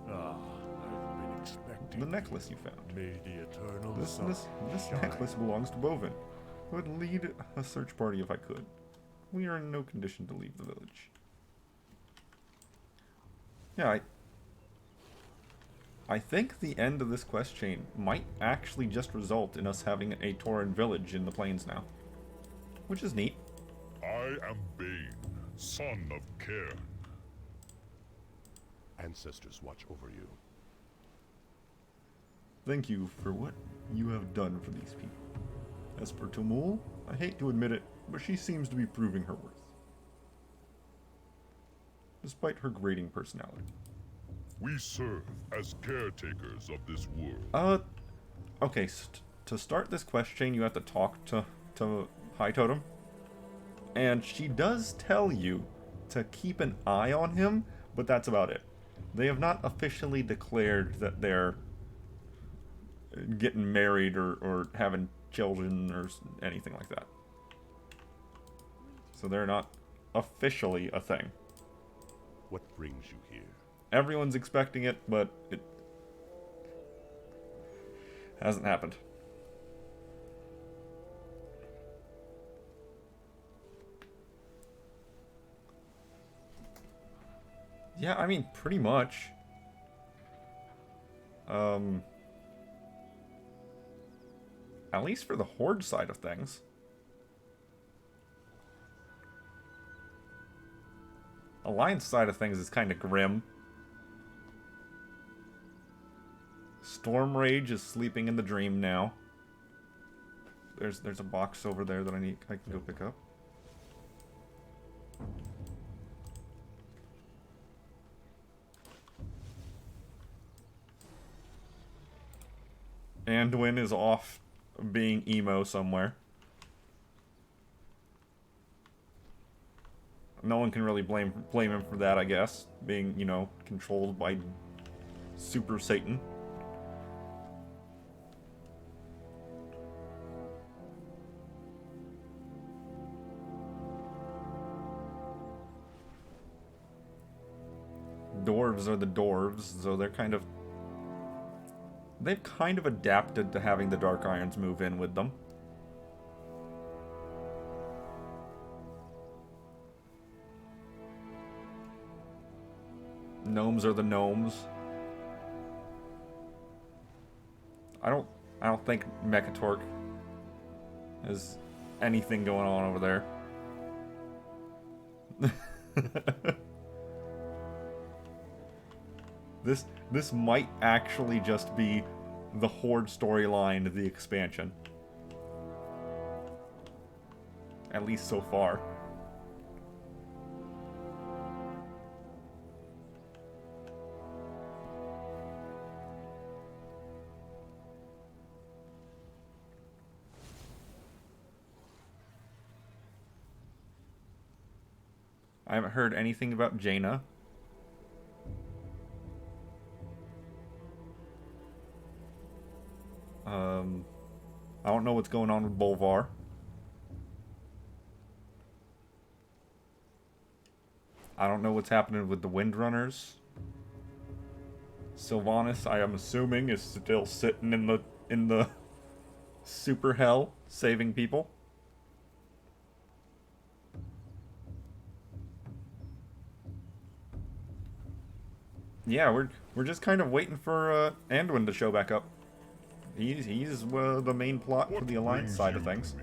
Speaker 2: I've been expecting.
Speaker 1: The necklace you found.
Speaker 2: May the eternal
Speaker 1: This
Speaker 2: sun shine.
Speaker 1: necklace belongs to Bovin. I would lead a search party if I could. We are in no condition to leave the village. Yeah, I think the end of this quest chain might actually just result in us having a Tauren village in the plains now. Which is neat.
Speaker 2: I am Bane, son of Cairn. Ancestors watch over you.
Speaker 1: Thank you for what you have done for these people. As for Tumul, I hate to admit it, but she seems to be proving her worth. Despite her grating personality.
Speaker 2: We serve as caretakers of this world.
Speaker 1: Okay, to start this quest chain, you have to talk to High Totem. And she does tell you to keep an eye on him, but that's about it. They have not officially declared that they're getting married or having children or anything like that. So they're not officially a thing.
Speaker 2: What brings you here?
Speaker 1: Everyone's expecting it, but it hasn't happened. Yeah, I mean, pretty much. At least for the Horde side of things. Alliance side of things is kind of grim. Storm Rage is sleeping in the dream now. There's a box over there that I can go pick up. Anduin is off being emo somewhere. No one can really blame him for that, I guess. Being, you know, controlled by Super Satan. Dwarves are the dwarves, so they're kind of they've kind of adapted to having the Dark Irons move in with them. Gnomes are the gnomes. I don't think Mechatork has anything going on over there. This might actually just be the Horde storyline of the expansion. At least so far. I haven't heard anything about Jaina. I don't know what's going on with Bolvar. I don't know what's happening with the Windrunners. Sylvanas, I am assuming, is still sitting in the super hell, saving people. Yeah, we're just kind of waiting for Anduin to show back up. He's the main plot for the Alliance side of things.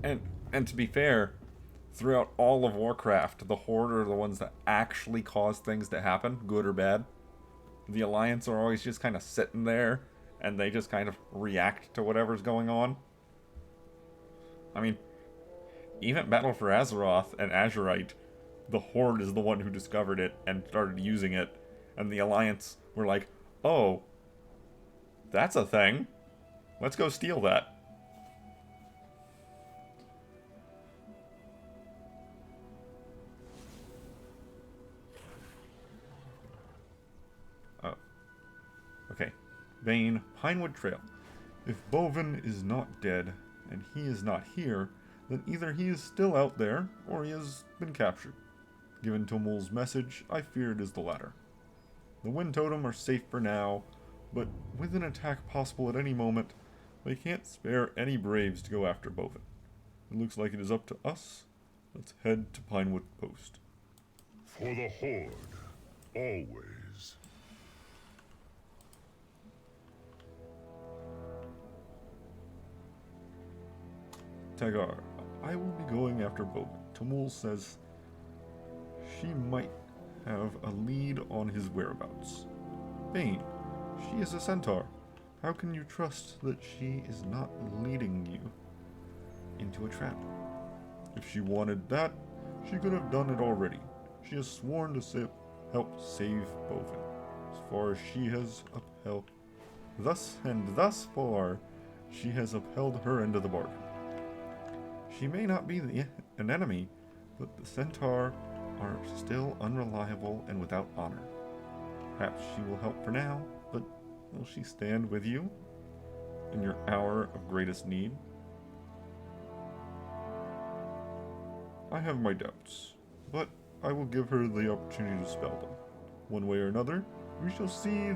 Speaker 1: And to be fair, throughout all of Warcraft, the Horde are the ones that actually cause things to happen, good or bad. The Alliance are always just kind of sitting there, and they just kind of react to whatever's going on. I mean, even Battle for Azeroth and Azurite, the Horde is the one who discovered it and started using it, and the Alliance were like, oh, that's a thing. Let's go steal that. Okay. Vane, Pinewood Trail. If Bovin is not dead, and he is not here, then either he is still out there, or he has been captured. Given Tumul's message, I fear it is the latter. The Wind Totem are safe for now, but with an attack possible at any moment, they can't spare any braves to go after Bovin. It looks like it is up to us. Let's head to Pinewood Post.
Speaker 2: For the Horde, always.
Speaker 1: Tagar, I will be going after Bovin. Tumul says she might have a lead on his whereabouts. Bane, she is a centaur. How can you trust that she is not leading you into a trap? If she wanted that, she could have done it already. She has sworn to help save Bovin, as far as she has upheld. Thus far, she has upheld her end of the bargain. She may not be an enemy, but the Centaur are still unreliable and without honor. Perhaps she will help for now, but will she stand with you in your hour of greatest need? I have my doubts, but I will give her the opportunity to spell them. One way or another, we shall see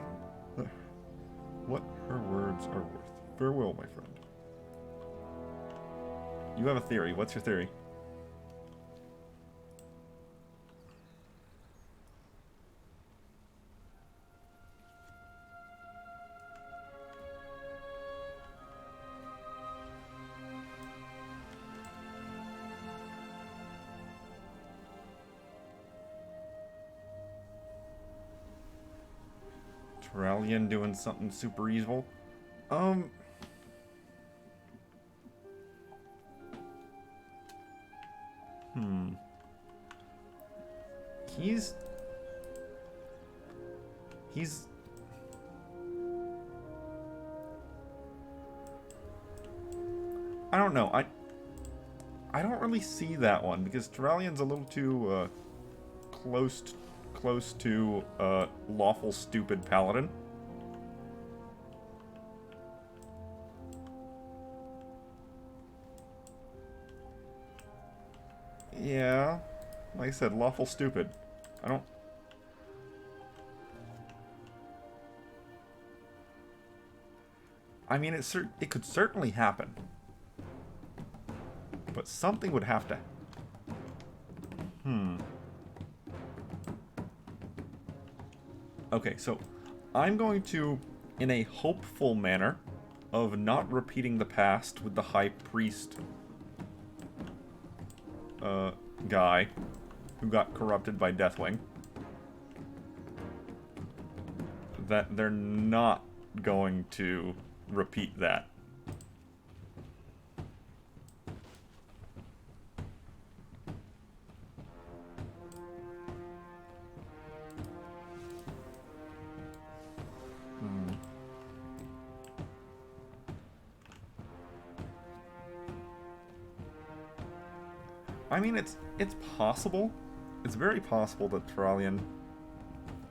Speaker 1: what her words are worth. Farewell, my friend. You have a theory. What's your theory? Terralian doing something super evil? He's I don't know. I don't really see that one because Terralian's a little too close to lawful stupid paladin. Yeah, like I said, lawful stupid. I mean, it could certainly happen. But something would have to... Okay, so I'm going to, in a hopeful manner of not repeating the past with the High Priest guy who got corrupted by Deathwing, that they're not going to repeat that. I mean, it's possible. It's very possible that Thralian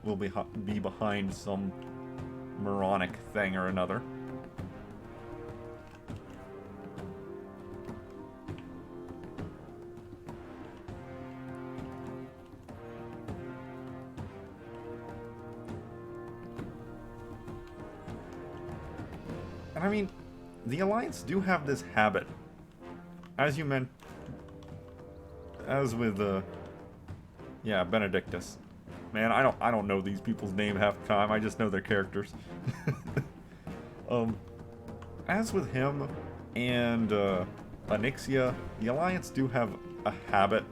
Speaker 1: will be behind some moronic thing or another. And I mean, the Alliance do have this habit, as you meant, as with yeah, Benedictus. Man, I don't know these people's name half the time. I just know their characters. As with him and Onyxia, the Alliance do have a habit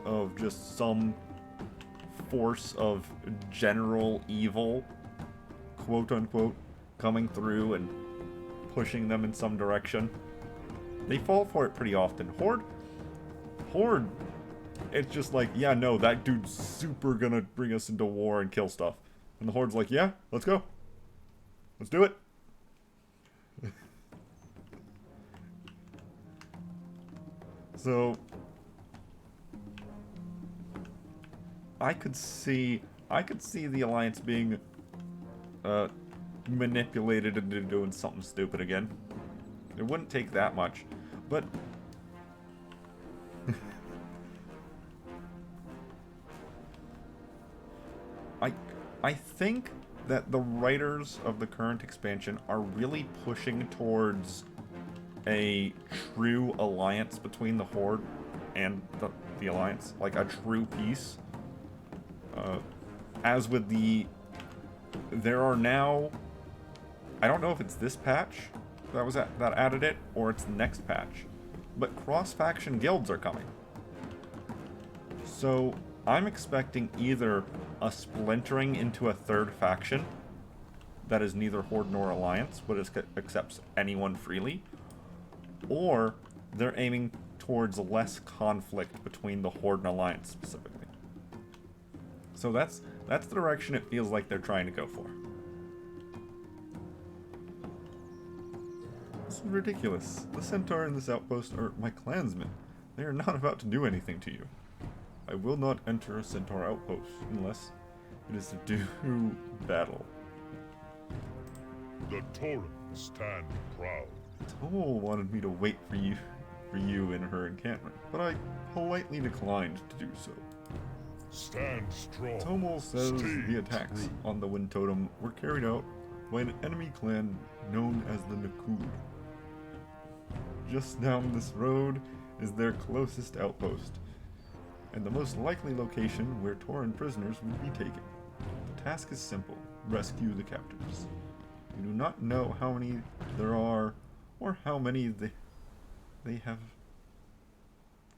Speaker 1: of just some force of general evil, quote unquote, coming through and pushing them in some direction. They fall for it pretty often. Horde, it's just like, yeah, no, that dude's super gonna bring us into war and kill stuff. And the Horde's like, yeah, let's go. Let's do it. So, I could see the Alliance being manipulated into doing something stupid again. It wouldn't take that much, but I think that the writers of the current expansion are really pushing towards a true alliance between the Horde and the Alliance, like a true peace. As with there are now, I don't know if it's this patch that added it, or it's the next patch, but cross-faction guilds are coming. So I'm expecting either a splintering into a third faction that is neither Horde nor Alliance, but accepts anyone freely, or they're aiming towards less conflict between the Horde and Alliance specifically. So that's the direction it feels like they're trying to go for. This is ridiculous. The Centaur in this outpost are my clansmen. They are not about to do anything to you. I will not enter a Centaur outpost unless it is to do battle.
Speaker 2: The Tauren stand proud.
Speaker 1: Tomo wanted me to wait for you in her encampment, but I politely declined to do so.
Speaker 2: Stand strong.
Speaker 1: Tomo says the attacks on the Wind Totem were carried out by an enemy clan known as the Nakud. Just down this road is their closest outpost, and the most likely location where Tauren prisoners would be taken. The task is simple: rescue the captives. We do not know how many there are, or how many they have,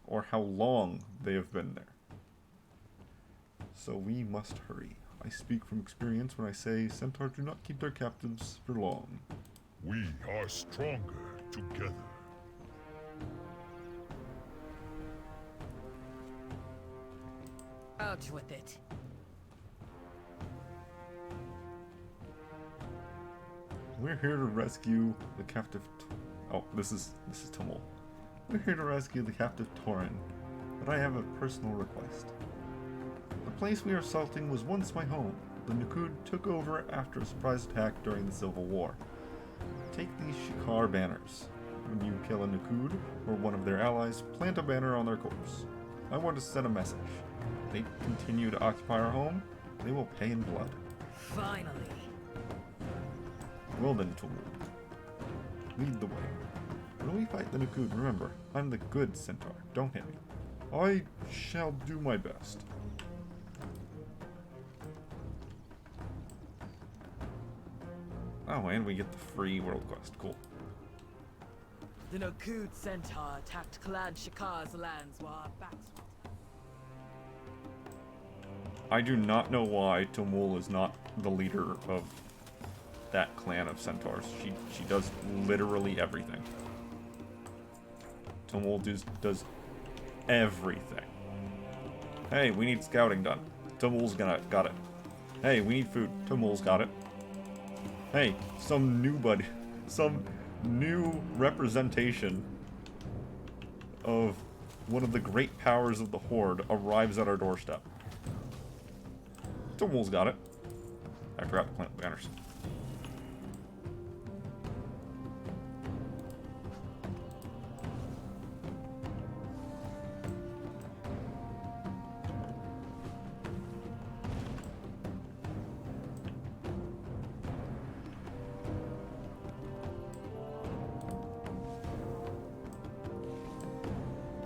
Speaker 1: or how long they have been there. So we must hurry. I speak from experience when I say Centaurs do not keep their captives for long.
Speaker 2: We are stronger together.
Speaker 9: Out with it.
Speaker 1: We're here to rescue the captive. Oh, this is Tumul. We're here to rescue the captive Tauren, but I have a personal request. The place we are assaulting was once my home. The Nakud took over after a surprise attack during the Civil War. Take these Shikar banners. When you kill a Nakud or one of their allies, plant a banner on their corpse. I want to send a message. If they continue to occupy our home, they will pay in blood.
Speaker 9: Finally.
Speaker 1: Well then, Tumul. lead the way. When we fight the Nakud, remember, I'm the good centaur. Don't hit me. I shall do my best. Oh, and we get the free world quest. Cool.
Speaker 10: The Nokud Centaur attacked Clan Shakar's lands while our backs were...
Speaker 1: I do not know why Tomul is not the leader of that clan of centaurs. She does literally everything. Tomul does everything. Hey, we need scouting done. Tomul's got it. Hey, we need food. Tomul's got it. Hey, some new representation of one of the great powers of the Horde arrives at our doorstep. Tomul's got it. I forgot to plant banners.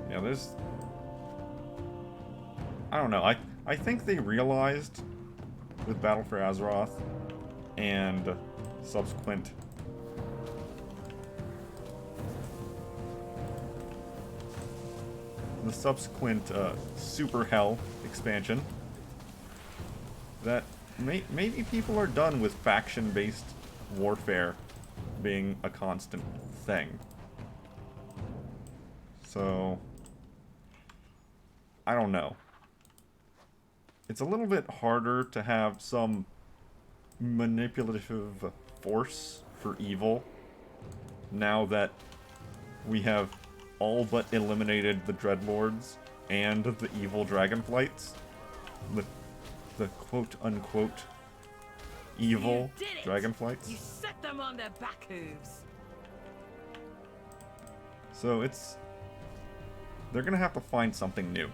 Speaker 1: Yeah, there's... I don't know. I think they realized with Battle for Azeroth and subsequent Super Hell expansion that maybe people are done with faction-based warfare being a constant thing. So I don't know. It's a little bit harder to have some manipulative force for evil now that we have all but eliminated the Dreadlords and the evil Dragonflights. The quote-unquote evil Dragonflights.
Speaker 9: You set them on their back hooves.
Speaker 1: So they're gonna have to find something new.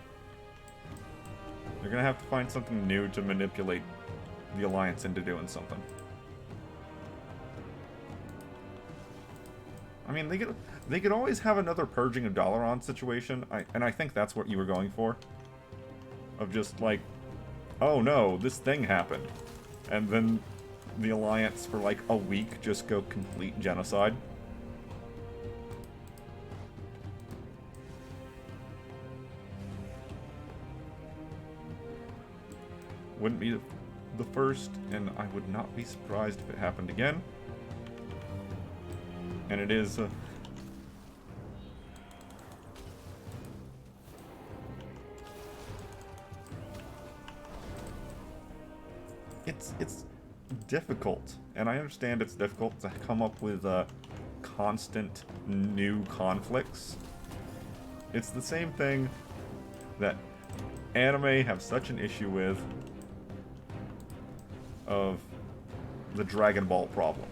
Speaker 1: They're gonna have to find something new to manipulate the Alliance into doing something. I mean, they could always have another purging of Dalaran situation, and I think that's what you were going for. Of just like, oh no, this thing happened, and then the Alliance for like a week just go complete genocide. Wouldn't be the first, and I would not be surprised if it happened again. And it is... It's difficult, and I understand it's difficult to come up with constant new conflicts. It's the same thing that anime have such an issue with of the Dragon Ball problem.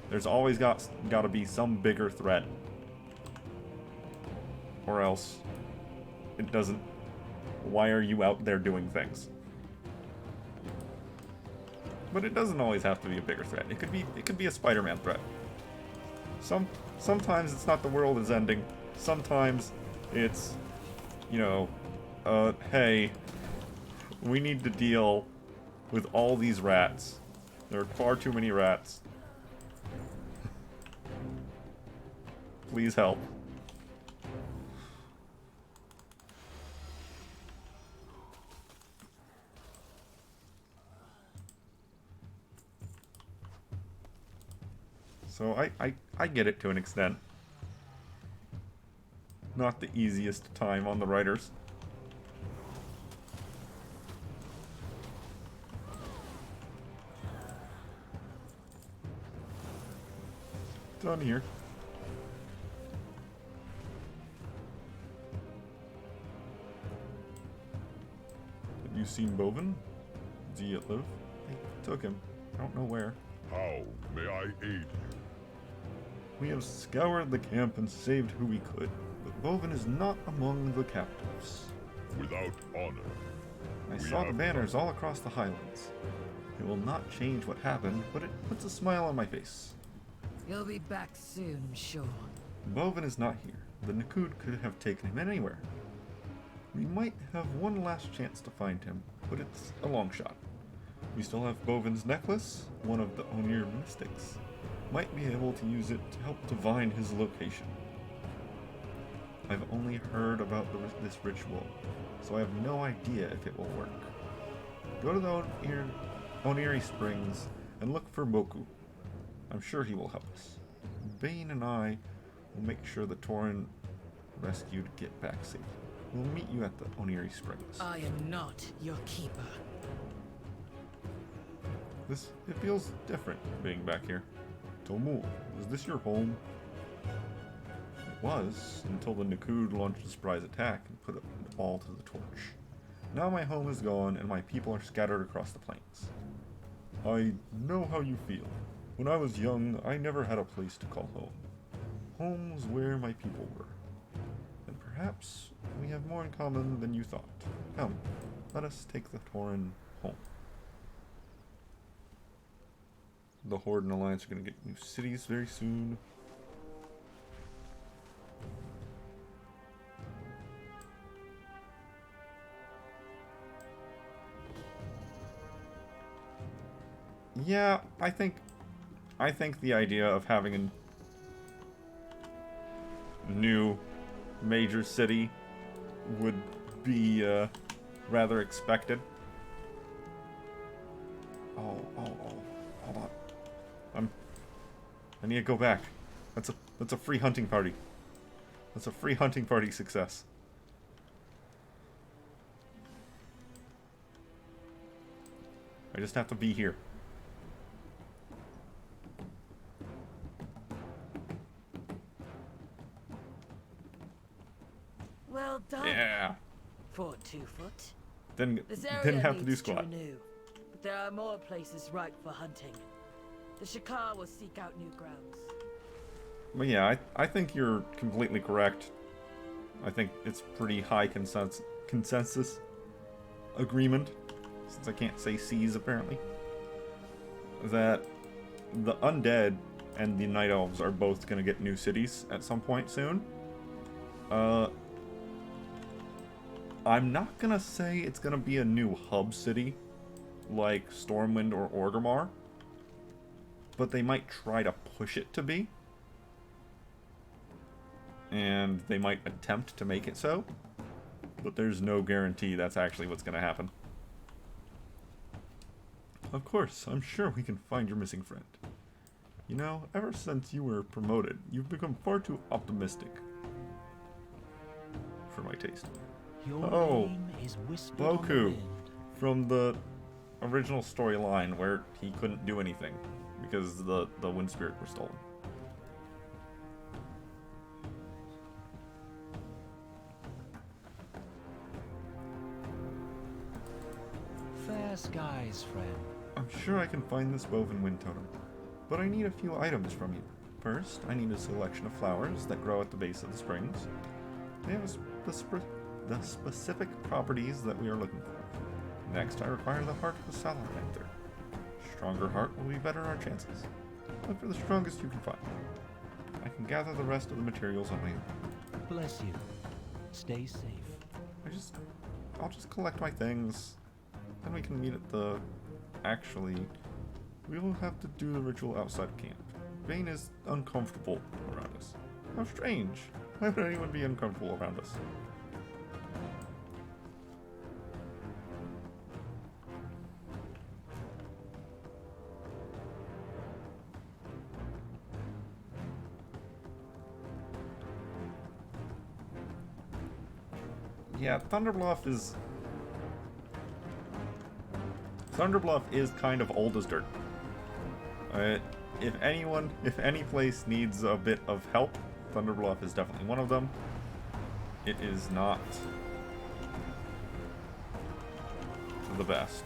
Speaker 1: There's always got to be some bigger threat, or else it doesn't. Why are you out there doing things? But it doesn't always have to be a bigger threat. It could be a Spider-Man threat. Sometimes it's not the world is ending. Sometimes it's, you know, hey, we need to deal with all these rats. There are far too many rats. Please help. So I get it to an extent. Not the easiest time on the writers. Done here. Have you seen Bovin? Does he yet live? I took him. I don't know where.
Speaker 2: How may I aid you?
Speaker 1: We have scoured the camp and saved who we could, but Bovin is not among the captives.
Speaker 2: Without honor.
Speaker 1: I saw the banners all across the Highlands. It will not change what happened, but it puts a smile on my face.
Speaker 9: You'll be back soon, I'm sure.
Speaker 1: Bovin is not here. The Nakud could have taken him anywhere. We might have one last chance to find him, but it's a long shot. We still have Bovin's necklace. One of the Onir mystics might be able to use it to help divine his location. I've only heard about this ritual, so I have no idea if it will work. Go to the Oniri Springs and look for Moku. I'm sure he will help us. Bane and I will make sure the Tauren rescued get back safe. We'll meet you at the Oniri Springs.
Speaker 9: I am not your keeper.
Speaker 1: It feels different being back here. Tomu, is this your home? It was, until the Nakud launched a surprise attack and put it all to the torch. Now my home is gone and my people are scattered across the plains. I know how you feel. When I was young, I never had a place to call home. Home was where my people were. And perhaps we have more in common than you thought. Come, let us take the Tauren home. The Horde and Alliance are going to get new cities very soon. Yeah, I think the idea of having a new major city would be rather expected. Oh, hold on. I need to go back. That's a free hunting party. That's a free hunting party success. I just have to be here.
Speaker 10: Well done.
Speaker 1: Yeah.
Speaker 10: For 2 foot.
Speaker 1: Didn't
Speaker 10: This area
Speaker 1: have to do
Speaker 10: needs
Speaker 1: squat.
Speaker 10: renew, but there are more places ripe for hunting. The Shakar will seek out new grounds.
Speaker 1: But yeah, I think you're completely correct. I think it's pretty high consensus agreement, since I can't say C's apparently, that the undead and the night elves are both going to get new cities at some point soon. I'm not going to say it's going to be a new hub city like Stormwind or Orgrimmar, but they might try to push it to be. And they might attempt to make it so, but there's no guarantee that's actually what's going to happen. Of course, I'm sure we can find your missing friend. You know, ever since you were promoted, you've become far too optimistic for my taste.
Speaker 5: Your name is whispered on the
Speaker 1: Boku
Speaker 5: wind.
Speaker 1: from the original storyline where he couldn't do anything because the wind spirit were stolen.
Speaker 5: Fair skies, friend.
Speaker 1: I'm sure I can find this woven wind totem, but I need a few items from you. First, I need a selection of flowers that grow at the base of the springs. They have the specific properties that we are looking for. Next, I require the heart of the salamander. Stronger heart will be better our chances. Look for the strongest you can find. I can gather the rest of the materials on my own.
Speaker 5: Bless you. Stay safe.
Speaker 1: I'll just collect my things. Then we can meet at the... Actually, we will have to do the ritual outside of camp. Bane is uncomfortable around us. How strange. Why would anyone be uncomfortable around us? Yeah, Thunderbluff is kind of old as dirt. If any place needs a bit of help, Thunderbluff is definitely one of them. It is not the best.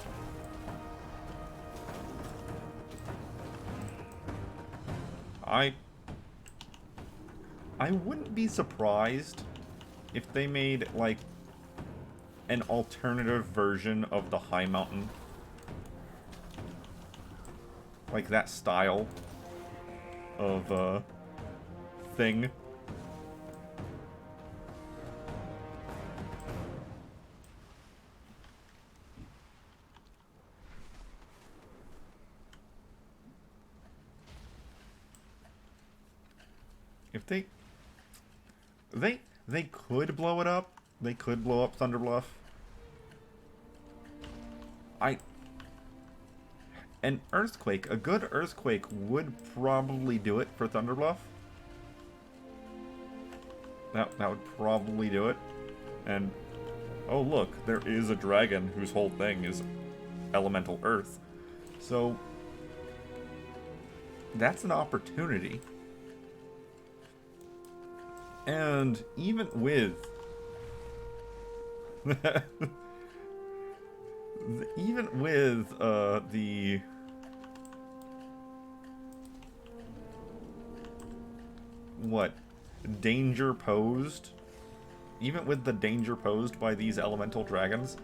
Speaker 1: I wouldn't be surprised if they made, like, an alternative version of the High Mountain. Like that style of thing. If they could blow it up. They could blow up Thunder Bluff. An earthquake, a good earthquake would probably do it for Thunder Bluff. That would probably do it. And oh look, there is a dragon whose whole thing is elemental earth. So that's an opportunity. And even with the danger posed, even with the danger posed by these elemental dragons,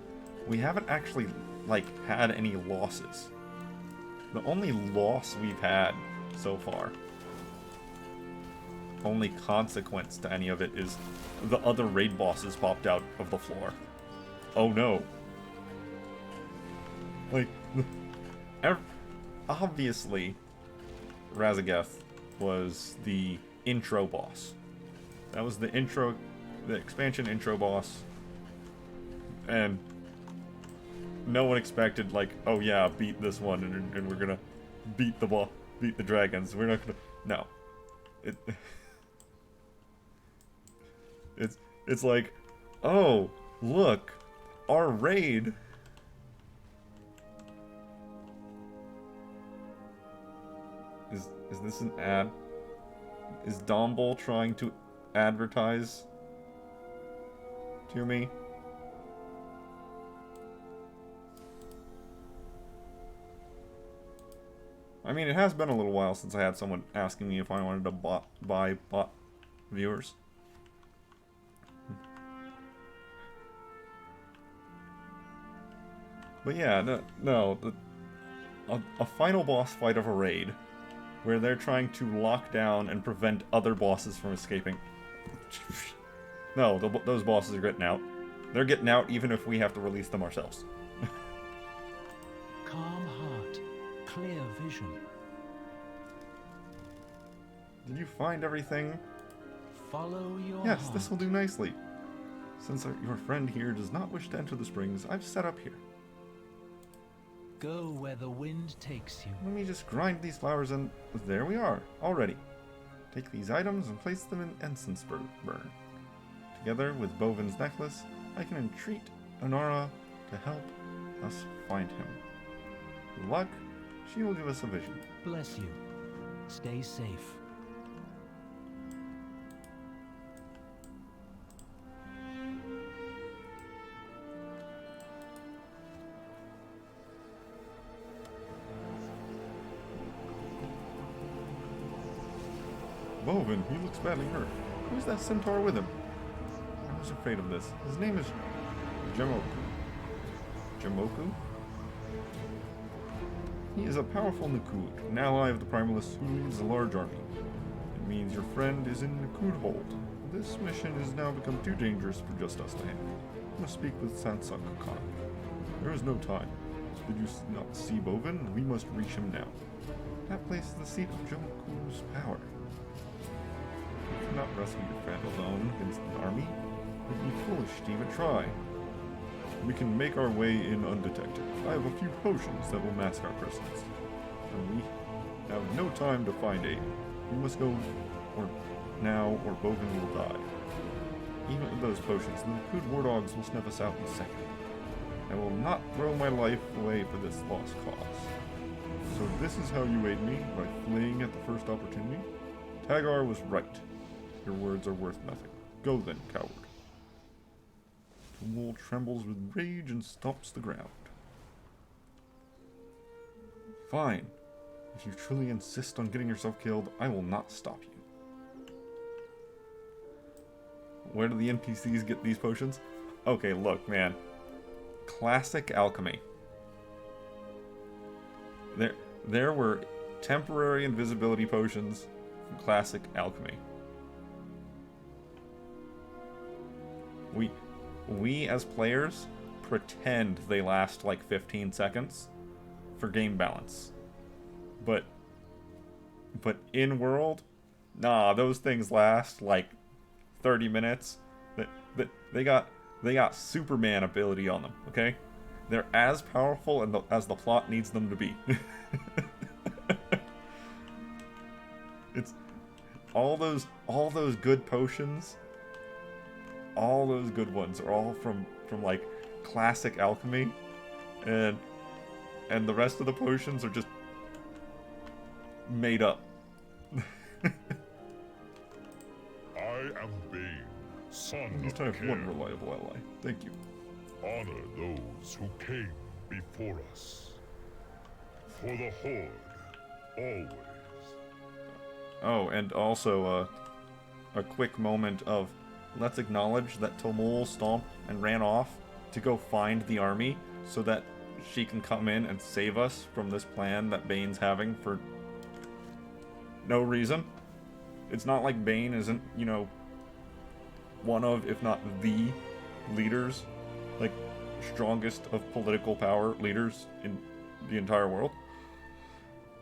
Speaker 1: we haven't actually, like, had any losses. The only loss we've had so far, only consequence to any of it, is the other raid bosses popped out of the floor. Oh no. Like, obviously, Razageth was the intro boss. That was the expansion intro boss. And no one expected, like, oh yeah, beat this one, and we're gonna beat the dragons. We're not gonna... No. It's like, oh, look, our raid... Is this an ad? Is Dombol trying to advertise to me? I mean, it has been a little while since I had someone asking me if I wanted to buy bot viewers. But yeah, a final boss fight of a raid where they're trying to lock down and prevent other bosses from escaping. No, those bosses are getting out. They're getting out even if we have to release them ourselves.
Speaker 11: Calm heart, clear vision.
Speaker 1: Did you find everything?
Speaker 11: Follow your
Speaker 1: Yes,
Speaker 11: heart.
Speaker 1: this will do nicely. Since your friend here does not wish to enter the springs, I've set up here.
Speaker 11: Go where the wind takes you.
Speaker 1: Let me just grind these flowers and there we are, all ready. Take these items and place them in incense burn. Together with Bovin's necklace, I can entreat Onara to help us find him. With luck, she will give us a vision.
Speaker 11: Bless you. Stay safe.
Speaker 1: Bovin, he looks badly hurt. Who's that centaur with him? I was afraid of this. His name is Jamoku. Jamoku? He is a powerful Nakud, an ally of the Primalists who leads a large army. It means your friend is in Nakud Hold. This mission has now become too dangerous for just us to handle. I must speak with Sansak Khan. There is no time. Did you not see Bovin? We must reach him now. That place is the seat of Jamoku's power. You cannot rescue your friend alone against an army. It would be foolish to even try. We can make our way in undetected. I have a few potions that will mask our presence. And we have no time to find aid. We must go now or Bovin will die. Even with those potions, the Nakud war dogs will sniff us out in a second. I will not throw my life away for this lost cause. So this is how you aid me, by fleeing at the first opportunity? Tagar was right. Your words are worth nothing. Go then, coward. The wolf trembles with rage and stomps the ground. Fine. If you truly insist on getting yourself killed, I will not stop you. Where do the NPCs get these potions? Okay, look, man. Classic alchemy. There were temporary invisibility potions classic alchemy. We as players pretend they last like 15 seconds for game balance. But in world, nah, those things last like 30 minutes. They got Superman ability on them, okay? They're as powerful as the plot needs them to be. It's all those good potions, all those good ones are all from like classic alchemy, and the rest of the potions are just made up.
Speaker 2: I am Bane, son
Speaker 1: Just
Speaker 2: of
Speaker 1: have
Speaker 2: Care.
Speaker 1: one reliable ally. Thank you.
Speaker 2: Honor those who came before us. For the Horde, always.
Speaker 1: Oh, and also a quick moment of let's acknowledge that Tomul stomped and ran off to go find the army so that she can come in and save us from this plan that Bane's having for no reason. It's not like Bane isn't, you know, one of, if not the leaders, like strongest of political power leaders in the entire world.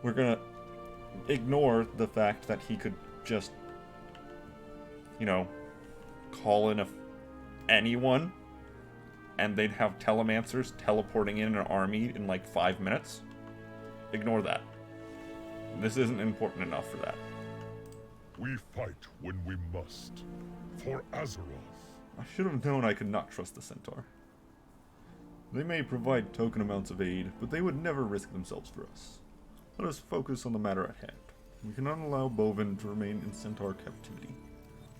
Speaker 1: We're gonna ignore the fact that he could just, you know, call in anyone and they'd have telemancers teleporting in an army in like 5 minutes. Ignore that. This isn't important enough for that.
Speaker 2: We fight when we must. For Azeroth.
Speaker 1: I should have known I could not trust the Centaur. They may provide token amounts of aid, but they would never risk themselves for us. Let us focus on the matter at hand. We cannot allow Bovin to remain in Centaur captivity.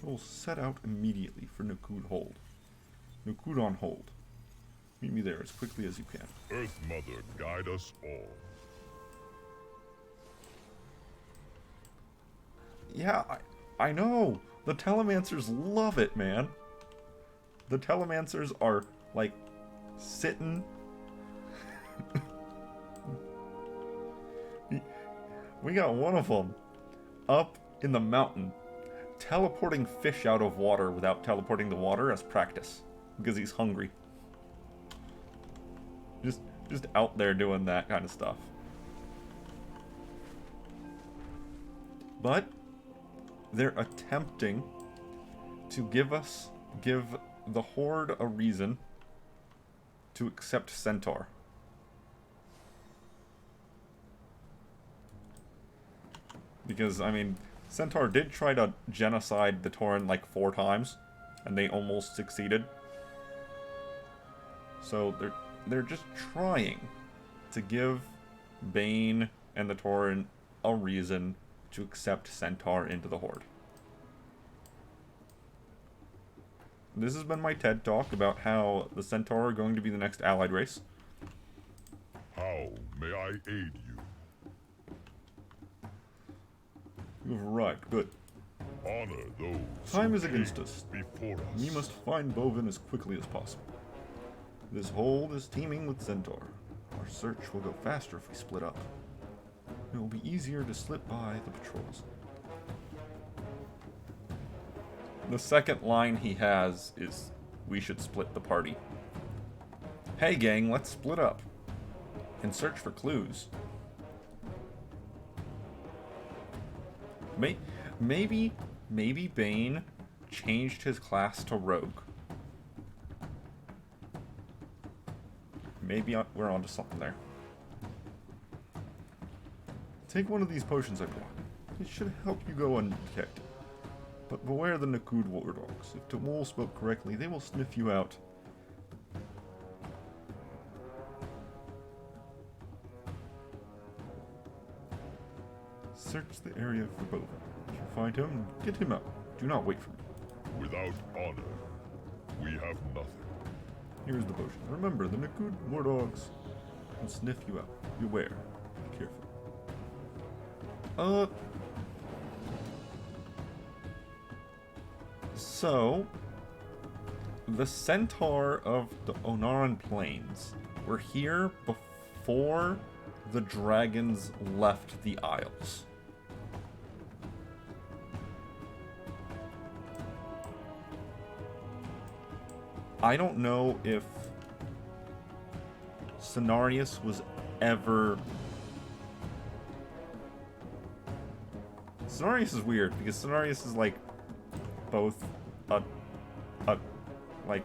Speaker 1: We will set out immediately for Nukud Hold. Nukud on hold. Meet me there as quickly as you can.
Speaker 2: Earth Mother, guide us all.
Speaker 1: Yeah, I know! The Telemancers love it, man! The Telemancers are, like, sitting... We got one of them up in the mountain, teleporting fish out of water without teleporting the water as practice, because he's hungry. Just out there doing that kind of stuff. But they're attempting to give the Horde a reason to accept Centaur. Because, I mean, Centaur did try to genocide the Tauren like 4 times, and they almost succeeded. So they're just trying to give Bane and the Tauren a reason to accept Centaur into the Horde. This has been my TED Talk about how the Centaur are going to be the next allied race.
Speaker 2: How may I aid you?
Speaker 1: You've arrived. Good.
Speaker 2: Honor those
Speaker 1: Time
Speaker 2: who
Speaker 1: is against
Speaker 2: came
Speaker 1: us.
Speaker 2: Before us.
Speaker 1: We must find Bovin as quickly as possible. This hold is teeming with Centaur. Our search will go faster if we split up. It will be easier to slip by the patrols. The second line he has is, we should split the party. Hey gang, let's split up and search for clues. Maybe Bane changed his class to Rogue. Maybe we're onto something there. Take one of these potions I brought. It should help you go undetected. But beware the Nukud war dogs. If Tomul spoke correctly, they will sniff you out. Search the area for Bovin. If you find him, get him out. Do not wait for me.
Speaker 2: Without honor, we have nothing.
Speaker 1: Here's the potion. Remember, the Nukud war dogs will sniff you out. Beware. Be careful. So, the Centaur of the Onaran Plains were here before the dragons left the Isles. I don't know if Cenarius was ever... Cenarius is weird, because Cenarius is, like, both like...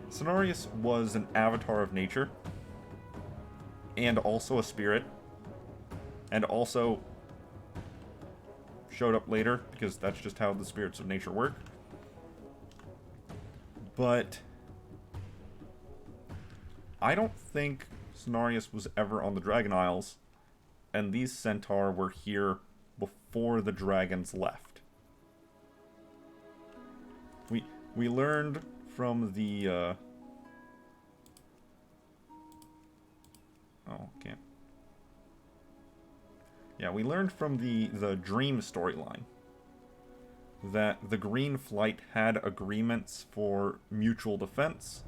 Speaker 1: Cenarius was an avatar of nature, and also a spirit, and also showed up later, because that's just how the spirits of nature work. But I don't think Cenarius was ever on the Dragon Isles, and these centaur were here before the dragons left. We learned from the Yeah, we learned from the Dream storyline that the Green Flight had agreements for mutual defense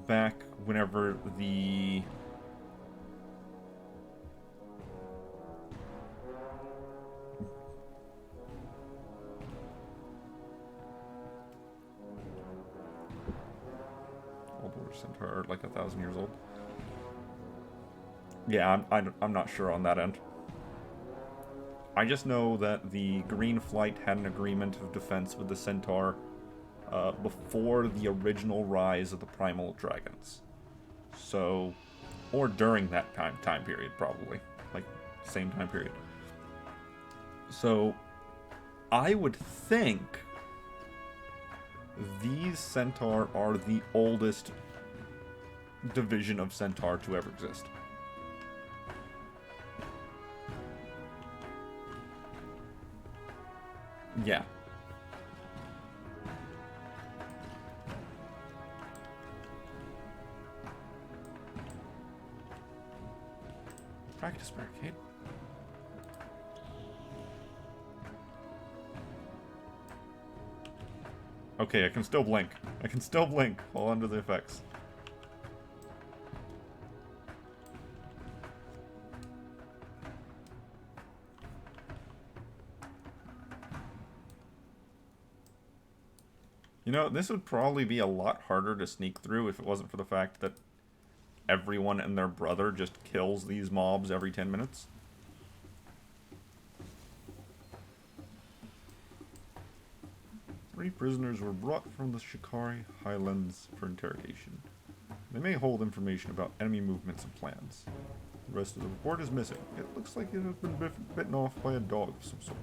Speaker 1: back whenever the... Old War Centaur are like 1,000 years old. Yeah, I'm not sure on that end. I just know that the Green Flight had an agreement of defense with the Centaur before the original rise of the Primal Dragons. So, or during that time period, probably. Like, same time period. So, I would think these Centaur are the oldest division of Centaur to ever exist. Yeah. Practice barricade. Okay, I can still blink. I can still blink while under the effects. You know, this would probably be a lot harder to sneak through if it wasn't for the fact that everyone and their brother just kills these mobs every 10 minutes. Three prisoners were brought from the Shikari Highlands for interrogation. They may hold information about enemy movements and plans. The rest of the report is missing. It looks like it has been bitten off by a dog of some sort.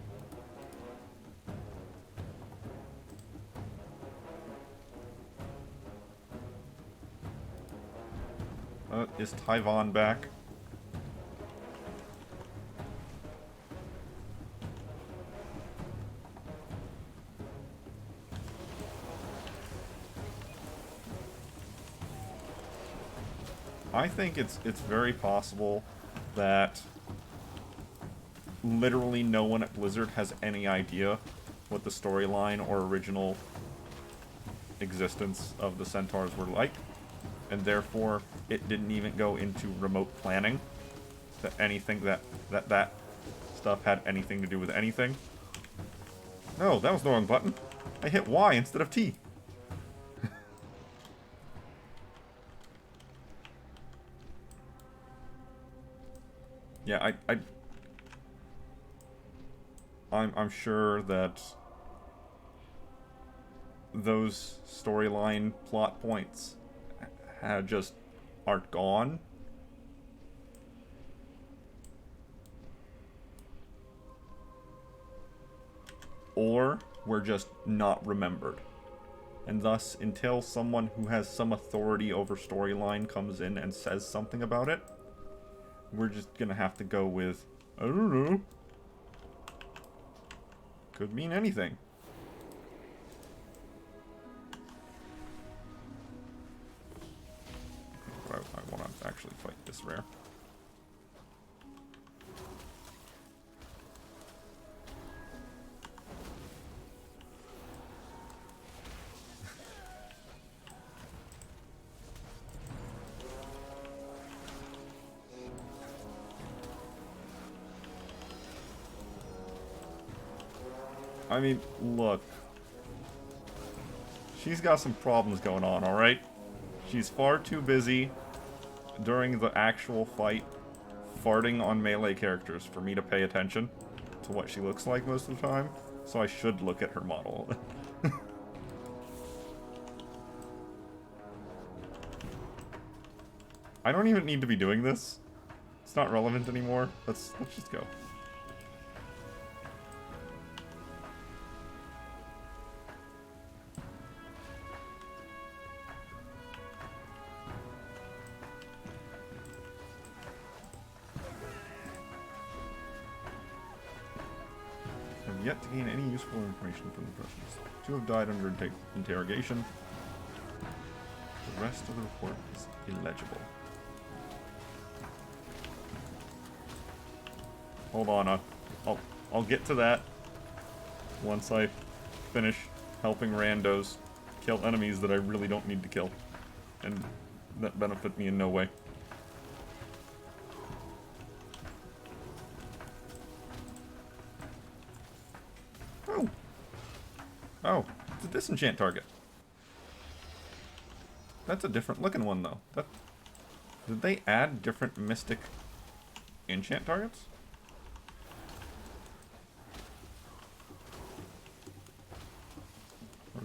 Speaker 1: Is Tyvon back? I think it's very possible that literally no one at Blizzard has any idea what the storyline or original existence of the Centaurs were like, and therefore it didn't even go into remote planning that anything that stuff had anything to do with anything. No, that was the wrong button. I hit Y instead of T. Yeah, I'm sure that those storyline plot points just aren't gone. Or were just not remembered. And thus, until someone who has some authority over storyline comes in and says something about it, we're just gonna have to go with, I don't know. Could mean anything. But I want to actually fight this rare. I mean, look. She's got some problems going on, alright? She's far too busy during the actual fight farting on melee characters for me to pay attention to what she looks like most of the time. So I should look at her model. I don't even need to be doing this. It's not relevant anymore. Let's just go. Have yet to gain any useful information from the persons. 2 have died under interrogation. The rest of the report is illegible. Hold on, I'll get to that once I finish helping randos kill enemies that I really don't need to kill, and that benefit me in no way. Oh, it's a disenchant target. That's a different looking one though. Did they add different mystic enchant targets?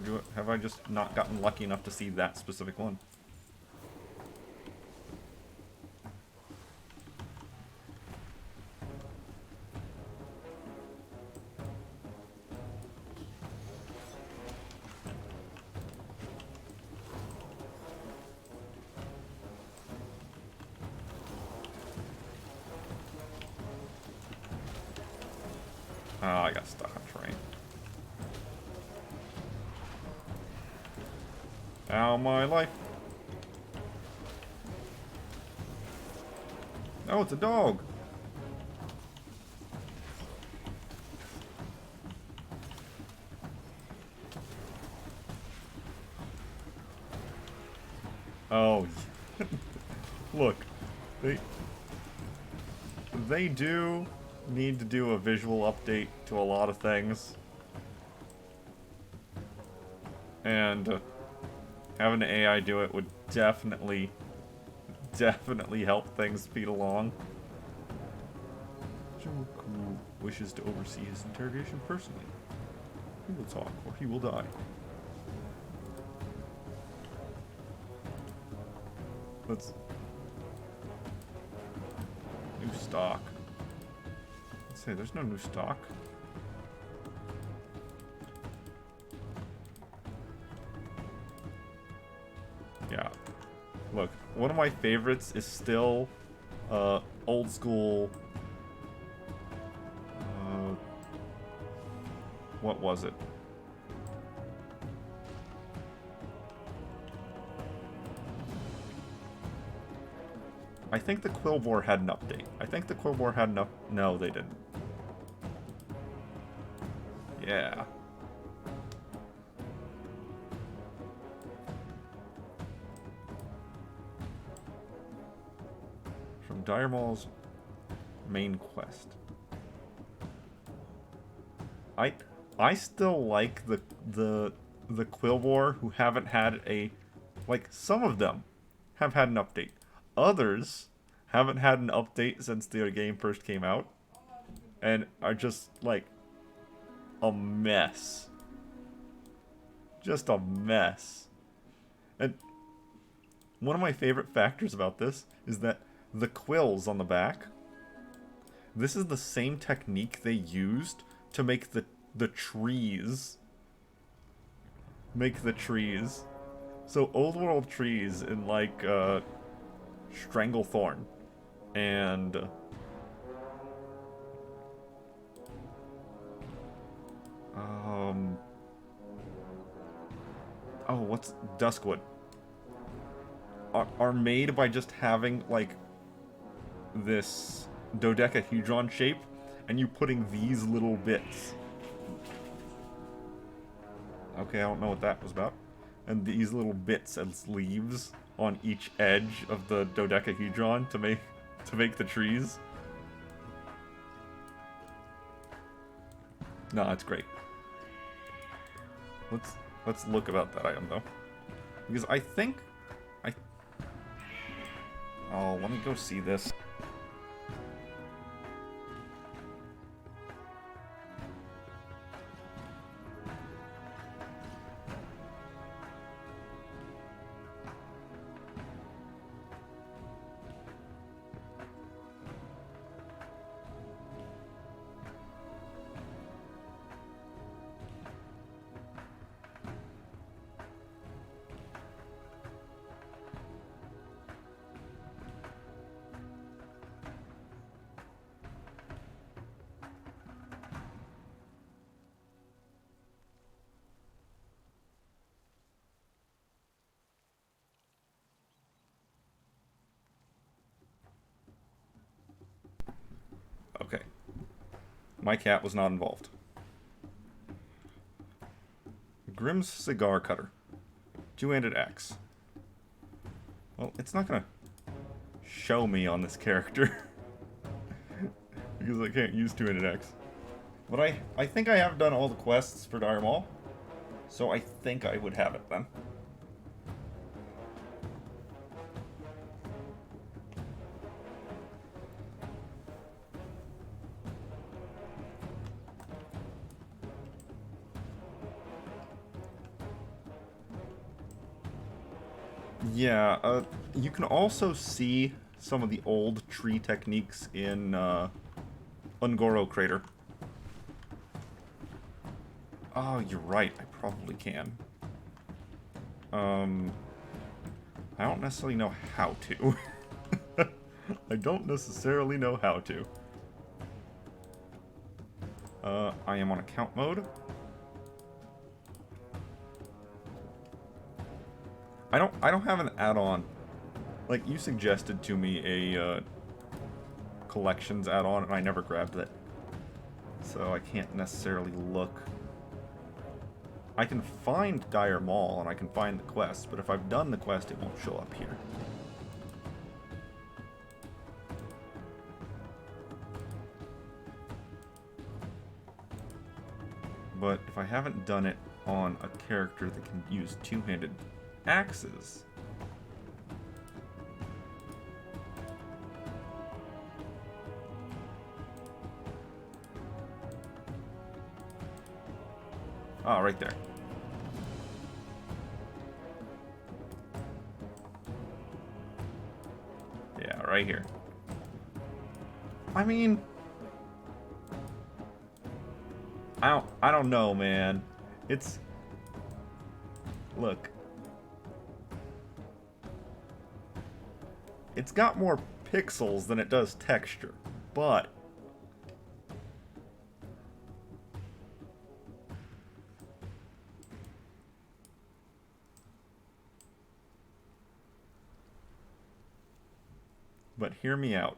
Speaker 1: Or have I just not gotten lucky enough to see that specific one? Oh, I got stuck on terrain. Ow, my life. Oh, it's a dog. Oh, look, they do need to do a visual update to a lot of things, and having the AI do it would definitely help things speed along. Joku wishes to oversee his interrogation personally. He will talk, or he will die. Let's... New stock. Let's say there's no new stock. Yeah. Look, one of my favorites is still old school. What was it? I think the Quillbore had an update. I think the Quillbore had enough. No, they didn't. Yeah. From Dire Maul's main quest. I still like the Quillbore who haven't had a, like, some of them have had an update. Others haven't had an update since the game first came out and are just like a mess. Just a mess. And one of my favorite factors about this is that the quills on the back, this is the same technique they used to make the trees. Make the trees. So old world trees in like Stranglethorn and oh, what's Duskwood are made by just having like this dodecahedron shape and you putting these little bits. Okay, I don't know what that was about. And these little bits as leaves on each edge of the dodecahedron to make the trees. No, it's great. Let's look about that item, though. Because I think... Oh, let me go see this. Okay. My cat was not involved. Grimm's cigar cutter. Two-handed axe. Well, it's not gonna show me on this character. Because I can't use two-handed axe. But I think I have done all the quests for Dire Maul. So I think I would have it then. Yeah, you can also see some of the old tree techniques in Ungoro Crater. Oh, you're right, I probably can. I don't necessarily know how to. I don't necessarily know how to. I am on account mode. I don't have an add-on. Like, you suggested to me a collections add-on, and I never grabbed it. So I can't necessarily look. I can find Dire Maul, and I can find the quest, but if I've done the quest, it won't show up here. But if I haven't done it on a character that can use two-handed axes... Oh, right there. Yeah, right here. I mean... I don't know, man. It's... Look. It's got more pixels than it does texture, but... But hear me out.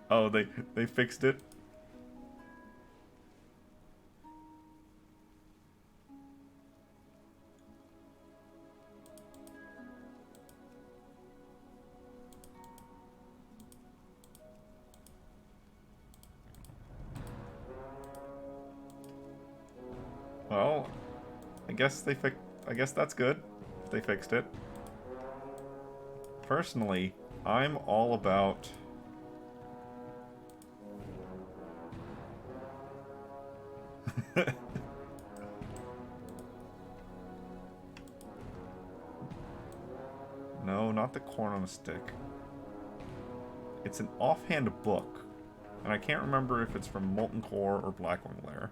Speaker 1: Oh, they fixed it? Well, I guess that's good. If they fixed it. Personally, I'm all about... No, not the corn on a stick. It's an offhand book, and I can't remember if it's from Molten Core or Blackwing Lair.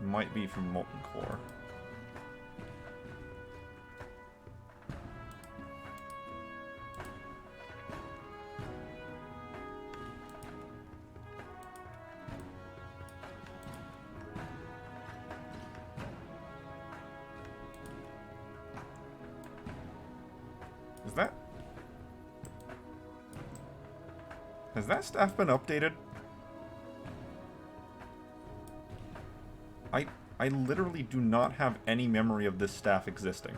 Speaker 1: Might be from Molten Core. Is that... Has that staff been updated? I literally do not have any memory of this staff existing.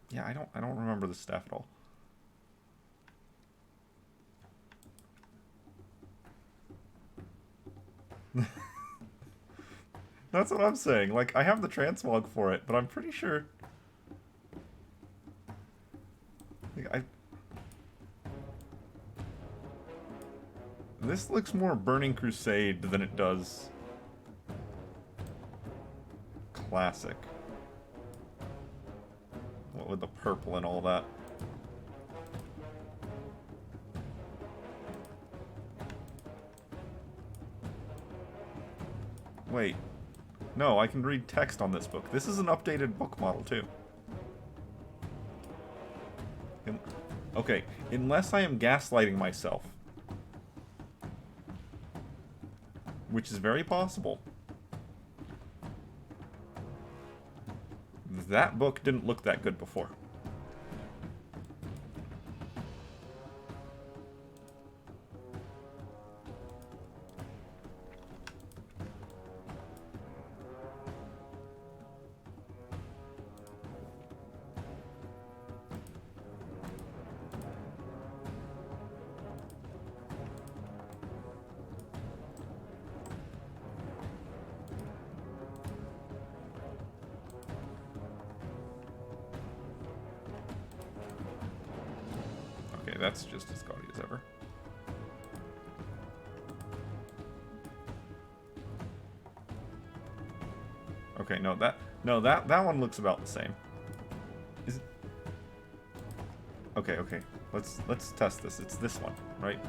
Speaker 1: Yeah, I don't remember the staff at all. That's what I'm saying. Like, I have the transmog for it, but I'm pretty sure... Like, this looks more Burning Crusade than it does... Classic. What with the purple and all that. Wait. No, I can read text on this book. This is an updated book model, too. Okay, unless I am gaslighting myself. Which is very possible. That book didn't look that good before. That's just as gaudy as ever. Okay, no, that one looks about the same. Is it? Okay, okay. Let's test this. It's this one, right?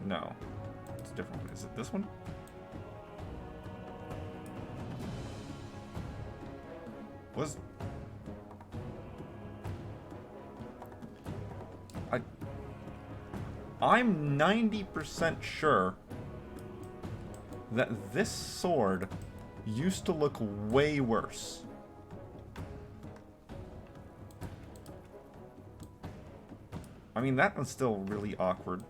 Speaker 1: No. It's a different one. Is it this one? Was I'm 90% sure that this sword used to look way worse. I mean, that one's still really awkward.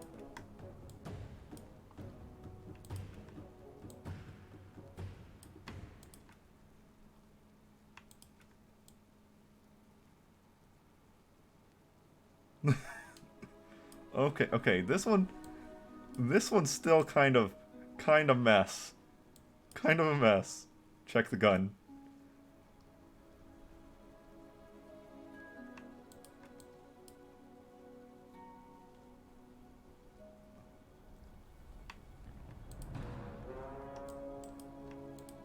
Speaker 1: Okay, this one's still kind of mess. Kind of a mess. Check the gun.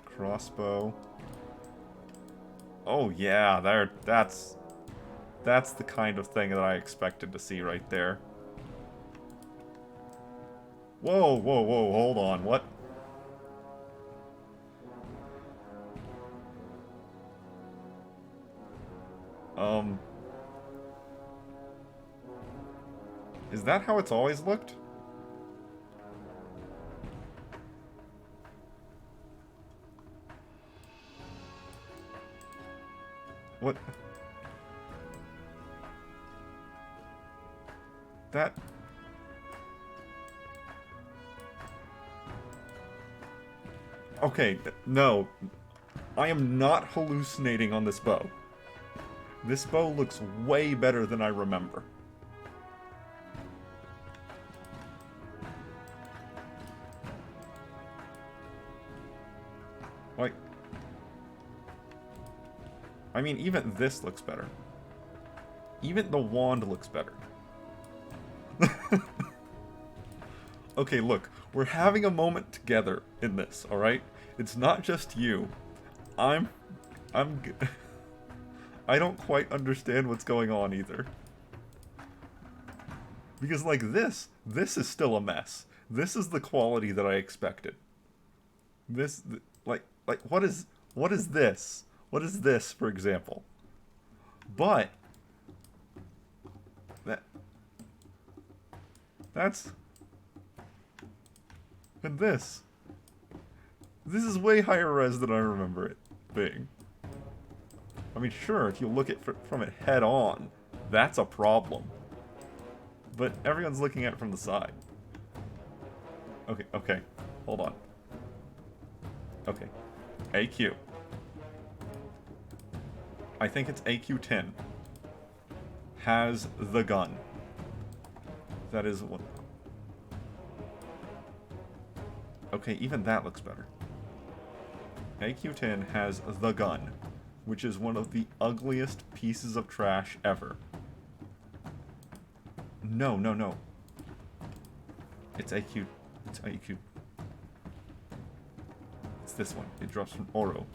Speaker 1: Crossbow. Oh yeah, that's the kind of thing that I expected to see right there. Whoa, whoa, whoa, hold on, what? Is that how it's always looked? What? That... Okay, no. I am not hallucinating on this bow. This bow looks way better than I remember. Like... I mean, even this looks better. Even the wand looks better. Okay, look, we're having a moment together in this, alright? It's not just you. I don't quite understand what's going on either. Because, like, this is still a mess. This is the quality that I expected. Like, what is this? What is this, for example? But, that's... And this is way higher res than I remember it being. I mean, sure, if you look at from it head on, that's a problem. But everyone's looking at it from the side. Okay, hold on. Okay, AQ. I think it's AQ10, has the gun. That is what... Okay, even that looks better. AQ10 has the gun, which is one of the ugliest pieces of trash ever. No, no, no. It's AQ. It's AQ. It's this one. It drops from Oro.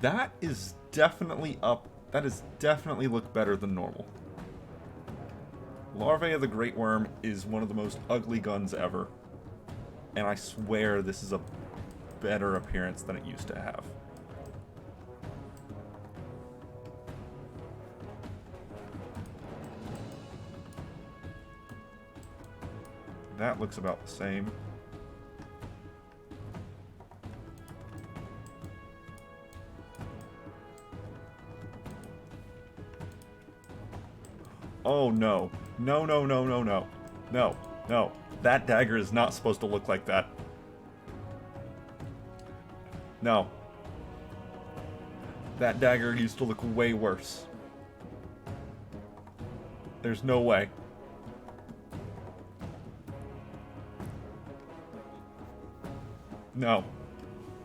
Speaker 1: That is definitely up. That is definitely look better than normal. Larvae of the Great Worm is one of the most ugly guns ever. And I swear this is a better appearance than it used to have. That looks about the same. Oh no. No, no, no, no, no. No, no. That dagger is not supposed to look like that. No. That dagger used to look way worse. There's no way. No.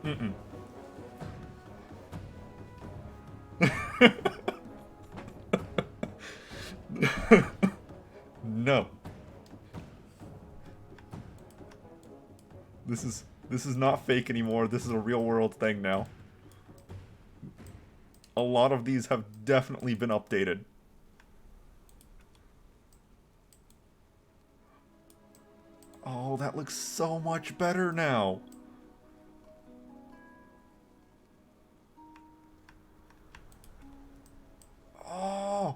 Speaker 1: Mm-mm. No. This is not fake anymore. This is a real world thing now. A lot of these have definitely been updated. Oh, that looks so much better now. Oh,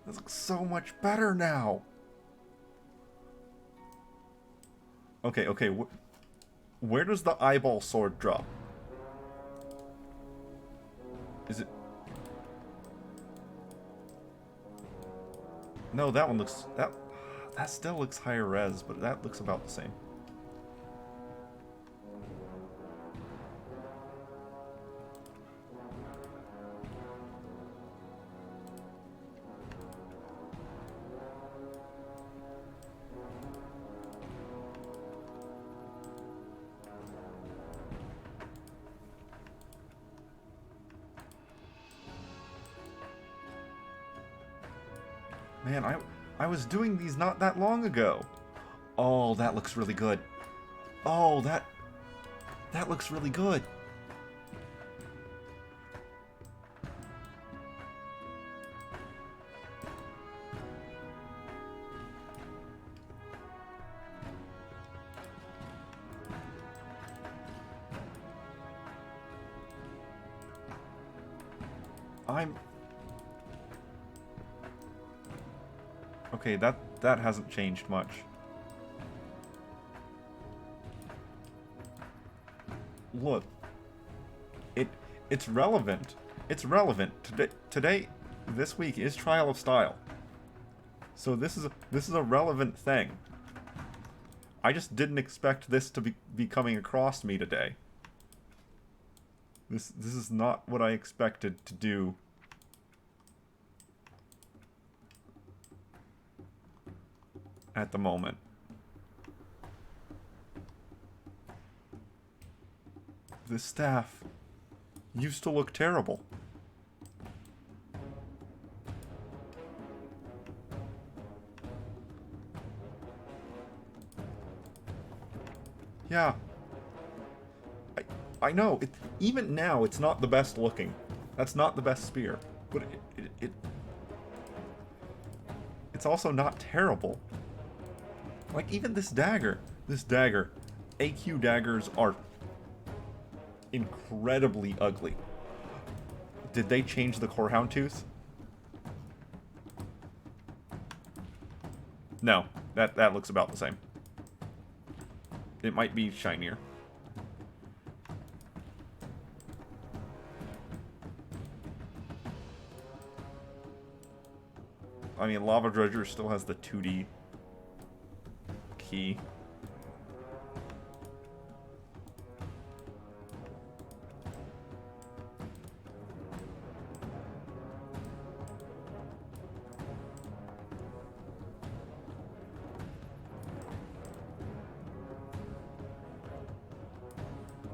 Speaker 1: this looks so much better now. Okay, okay. Where does the eyeball sword drop? Is it... No, that one looks... That still looks higher res, but that looks about the same. Man, I was doing these not that long ago. Oh, that looks really good. Oh, that looks really good. Okay, that hasn't changed much. Look. It's relevant. It's relevant. Today, this week is Trial of Style. So this is a relevant thing. I just didn't expect this to be coming across me today. This is not what I expected to do. At the moment. This staff used to look terrible. Yeah. I know. Even now, it's not the best looking. That's not the best spear. But it's also not terrible. Like, even this dagger. AQ daggers are incredibly ugly. Did they change the Corehound tooth? No. That looks about the same. It might be shinier. I mean, Lava Dredger still has the 2D. key.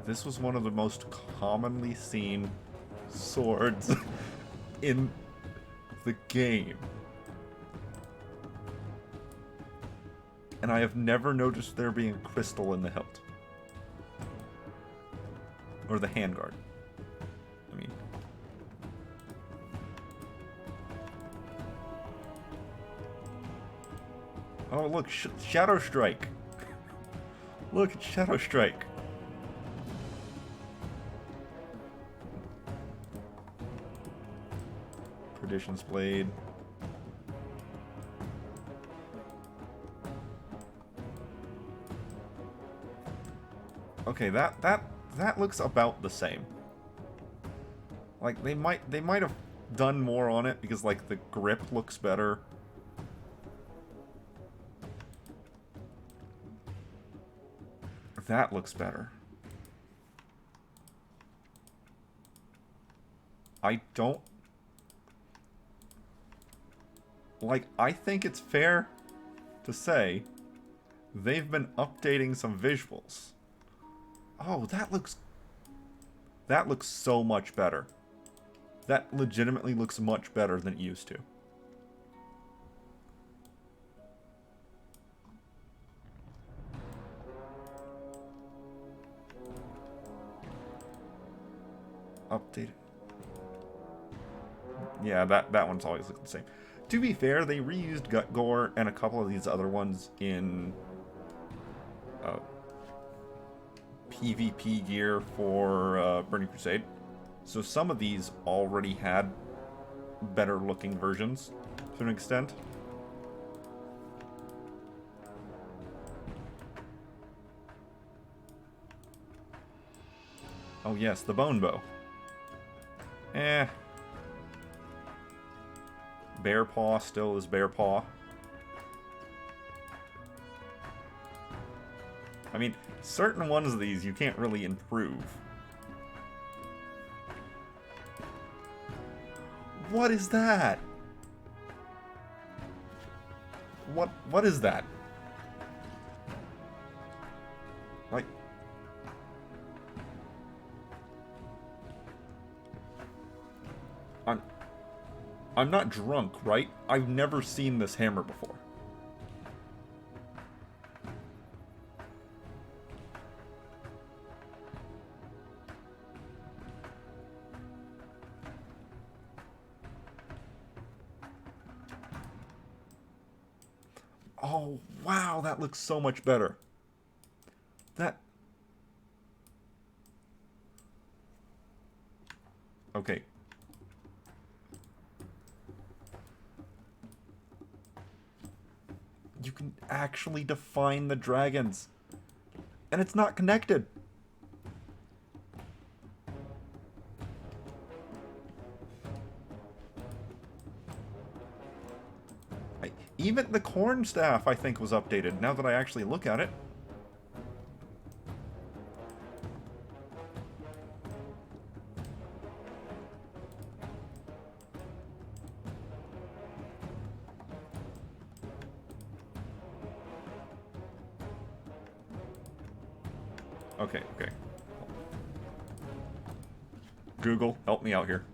Speaker 1: This was one of the most commonly seen swords in the game. And I have never noticed there being a crystal in the hilt. Or the handguard. I mean. Oh, look, Shadow Strike. Look, it's Shadow Strike. Perdition's Blade. Okay, that looks about the same. Like they might have done more on it because like the grip looks better. That looks better. I don't like, I think it's fair to say they've been updating some visuals. Oh, that looks so much better. That legitimately looks much better than it used to. Updated. Yeah, that one's always looked the same. To be fair, they reused Gut Gore and a couple of these other ones in PvP gear for Burning Crusade. So some of these already had better looking versions to an extent. Oh yes, the bone bow. Bear paw still is bear paw. I mean, certain ones of these you can't really improve. What is that? What is that? Like, I'm not drunk, right? I've never seen this hammer before. Oh, wow, that looks so much better. That... Okay. You can actually define the dragons. And it's not connected. Even the corn staff, I think, was updated, now that I actually look at it. Okay. Google, help me out here.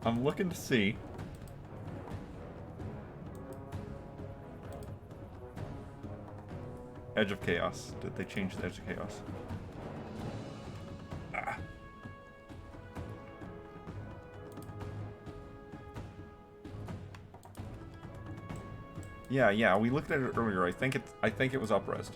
Speaker 1: I'm looking to see. Edge of Chaos. Did they change the Edge of Chaos? Ah. Yeah, we looked at it earlier. I think it was up-resed.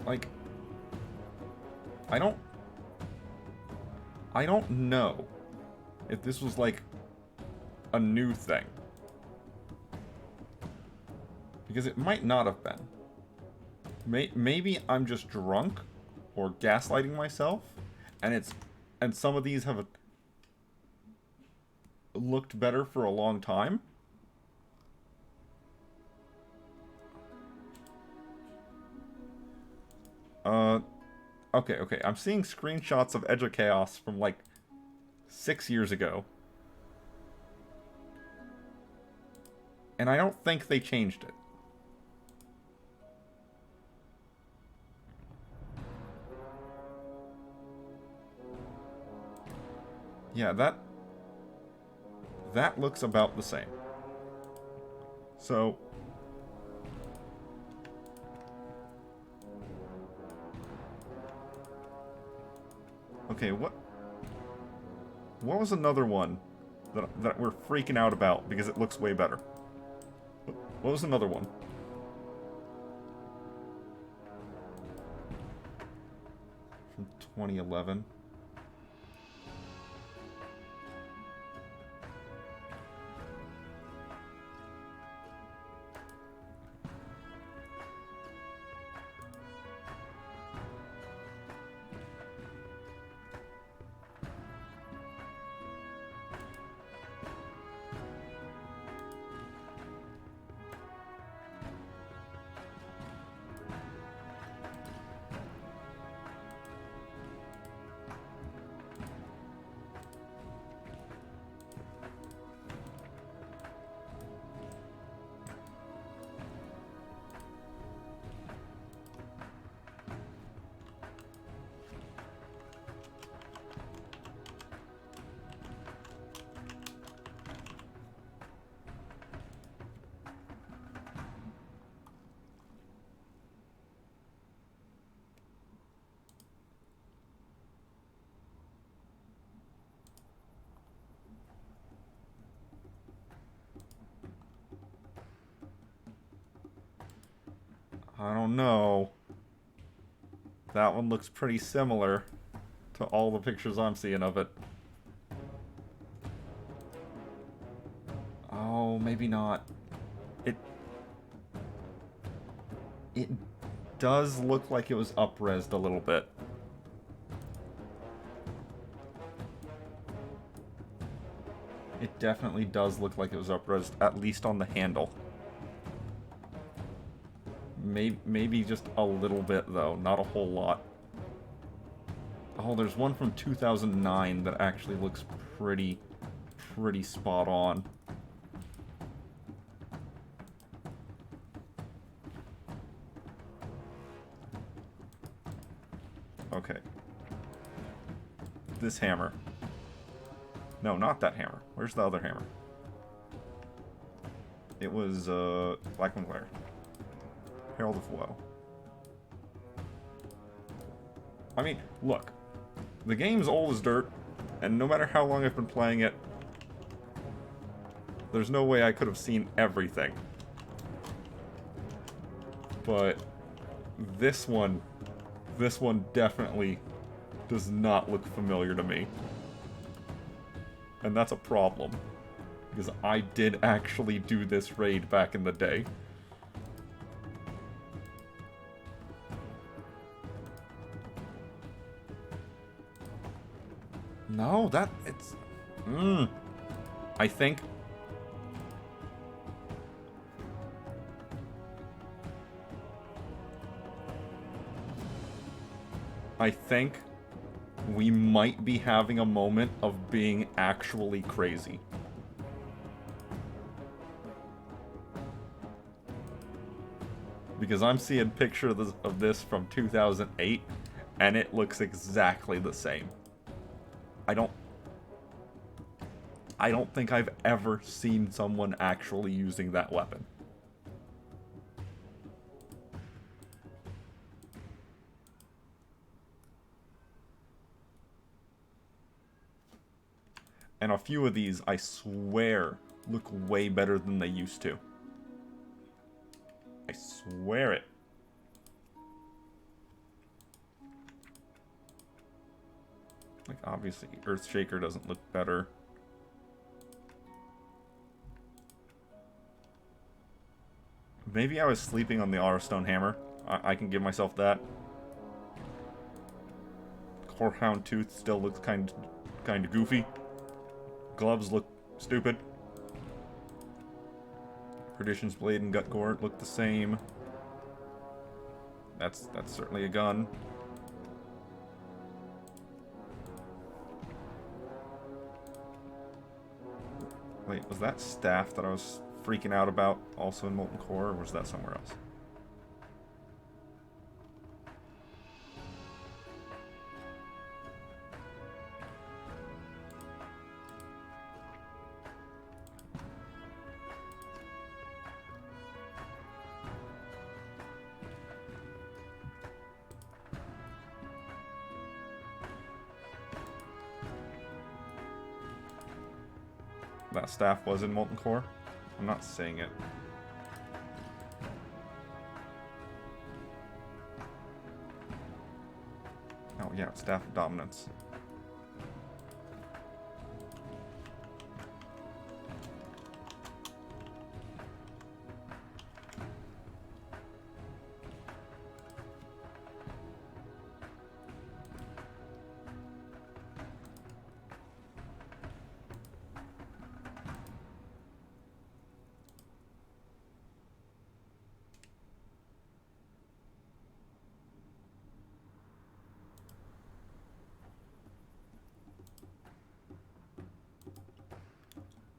Speaker 1: Like, I don't know if this was like a new thing. Because it might not have been. Maybe I'm just drunk or gaslighting myself, and some of these have looked better for a long time. Okay. I'm seeing screenshots of Edge of Chaos from, like, 6 years ago. And I don't think they changed it. Yeah, that looks about the same. So... Okay, what was another one that we're freaking out about because it looks way better? What was another one? From 2011. I don't know. That one looks pretty similar to all the pictures I'm seeing of it. Oh, maybe not. It does look like it was up-resed a little bit. It definitely does look like it was up-resed, at least on the handle. Maybe just a little bit, though. Not a whole lot. Oh, there's one from 2009 that actually looks pretty spot on. Okay. This hammer. No, not that hammer. Where's the other hammer? It was, Black Glare. Herald of Woe. I mean, look. The game's old as dirt, and no matter how long I've been playing it, there's no way I could have seen everything. But this one definitely does not look familiar to me. And that's a problem. Because I did actually do this raid back in the day. No, it's... I think... we might be having a moment of being actually crazy. Because I'm seeing pictures of this from 2008, and it looks exactly the same. I don't think I've ever seen someone actually using that weapon. And a few of these, I swear, look way better than they used to. I swear it. Like, obviously, Earthshaker doesn't look better. Maybe I was sleeping on the Aurastone Hammer. I can give myself that. Corehound Tooth still looks kind of goofy. Gloves look stupid. Perdition's Blade and Gut Gore look the same. That's certainly a gun. Wait, was that staff that I was freaking out about also in Molten Core, or was that somewhere else? That staff was in Molten Core? I'm not saying it. Oh yeah, Staff of Dominance.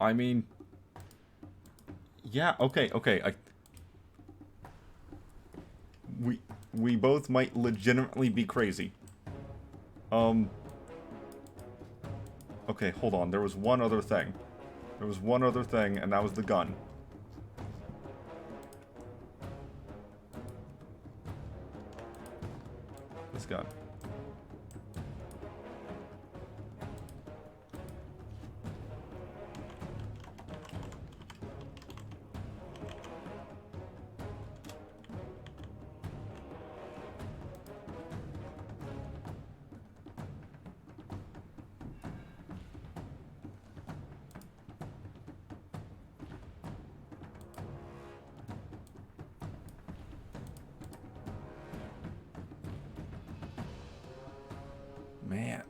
Speaker 1: I mean, yeah, okay. We both might legitimately be crazy. Okay, hold on. There was one other thing. And that was the gun. This gun. Man,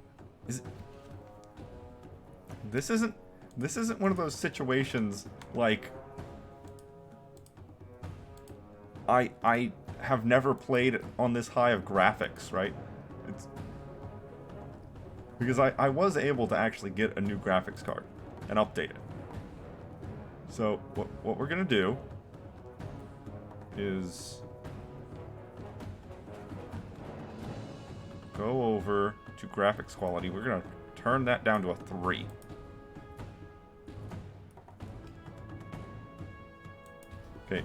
Speaker 1: this isn't one of those situations like I have never played on this high of graphics, right? It's because I was able to actually get a new graphics card and update it. So what we're gonna do is go over to graphics quality. We're gonna turn that down to a 3. Okay.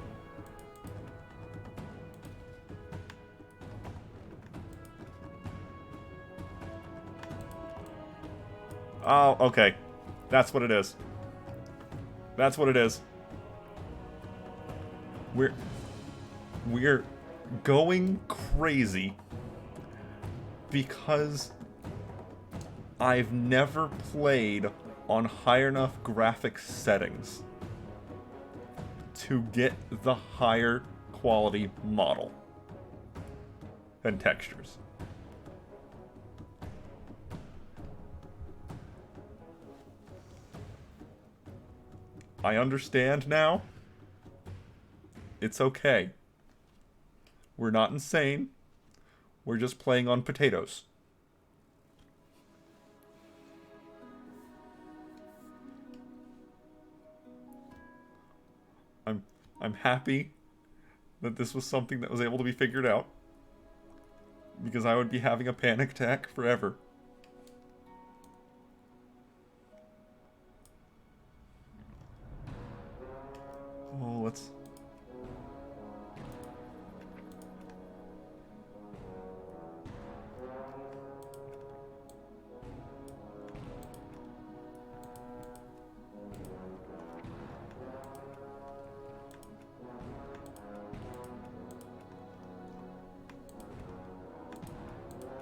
Speaker 1: Oh, okay. That's what it is. That's what it is. We're going crazy because I've never played on high enough graphics settings to get the higher quality model and textures. I understand now. It's okay. We're not insane. We're just playing on potatoes. I'm happy that this was something that was able to be figured out. Because I would be having a panic attack forever. Oh, let's...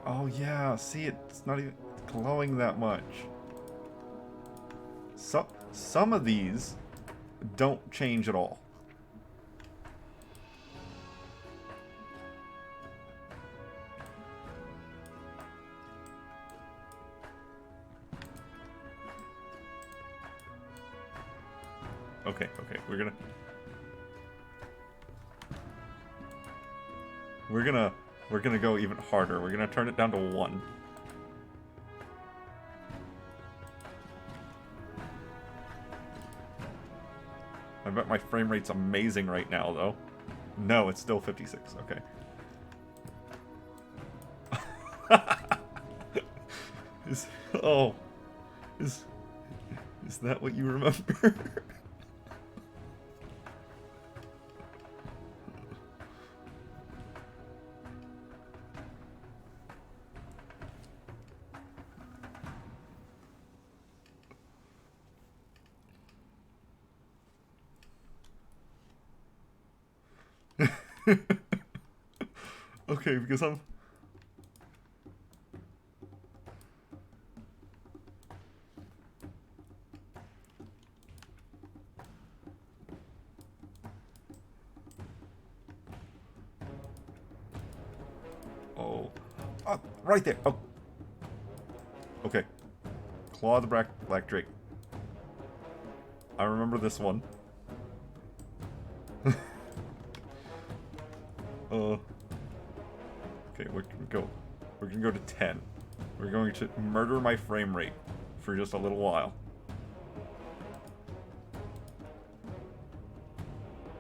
Speaker 1: Oh yeah, see, it's not even glowing that much. Some of these don't change at all. Okay, we're gonna go even harder. We're gonna turn it down to 1. I bet my frame rate's amazing right now, though. No, it's still 56. Okay. Is that what you remember? Okay, because I'm... Oh. Right there. Oh. Okay. Claw the Black Drake. I remember this one. Okay, we're gonna go to 10. We're going to murder my frame rate for just a little while.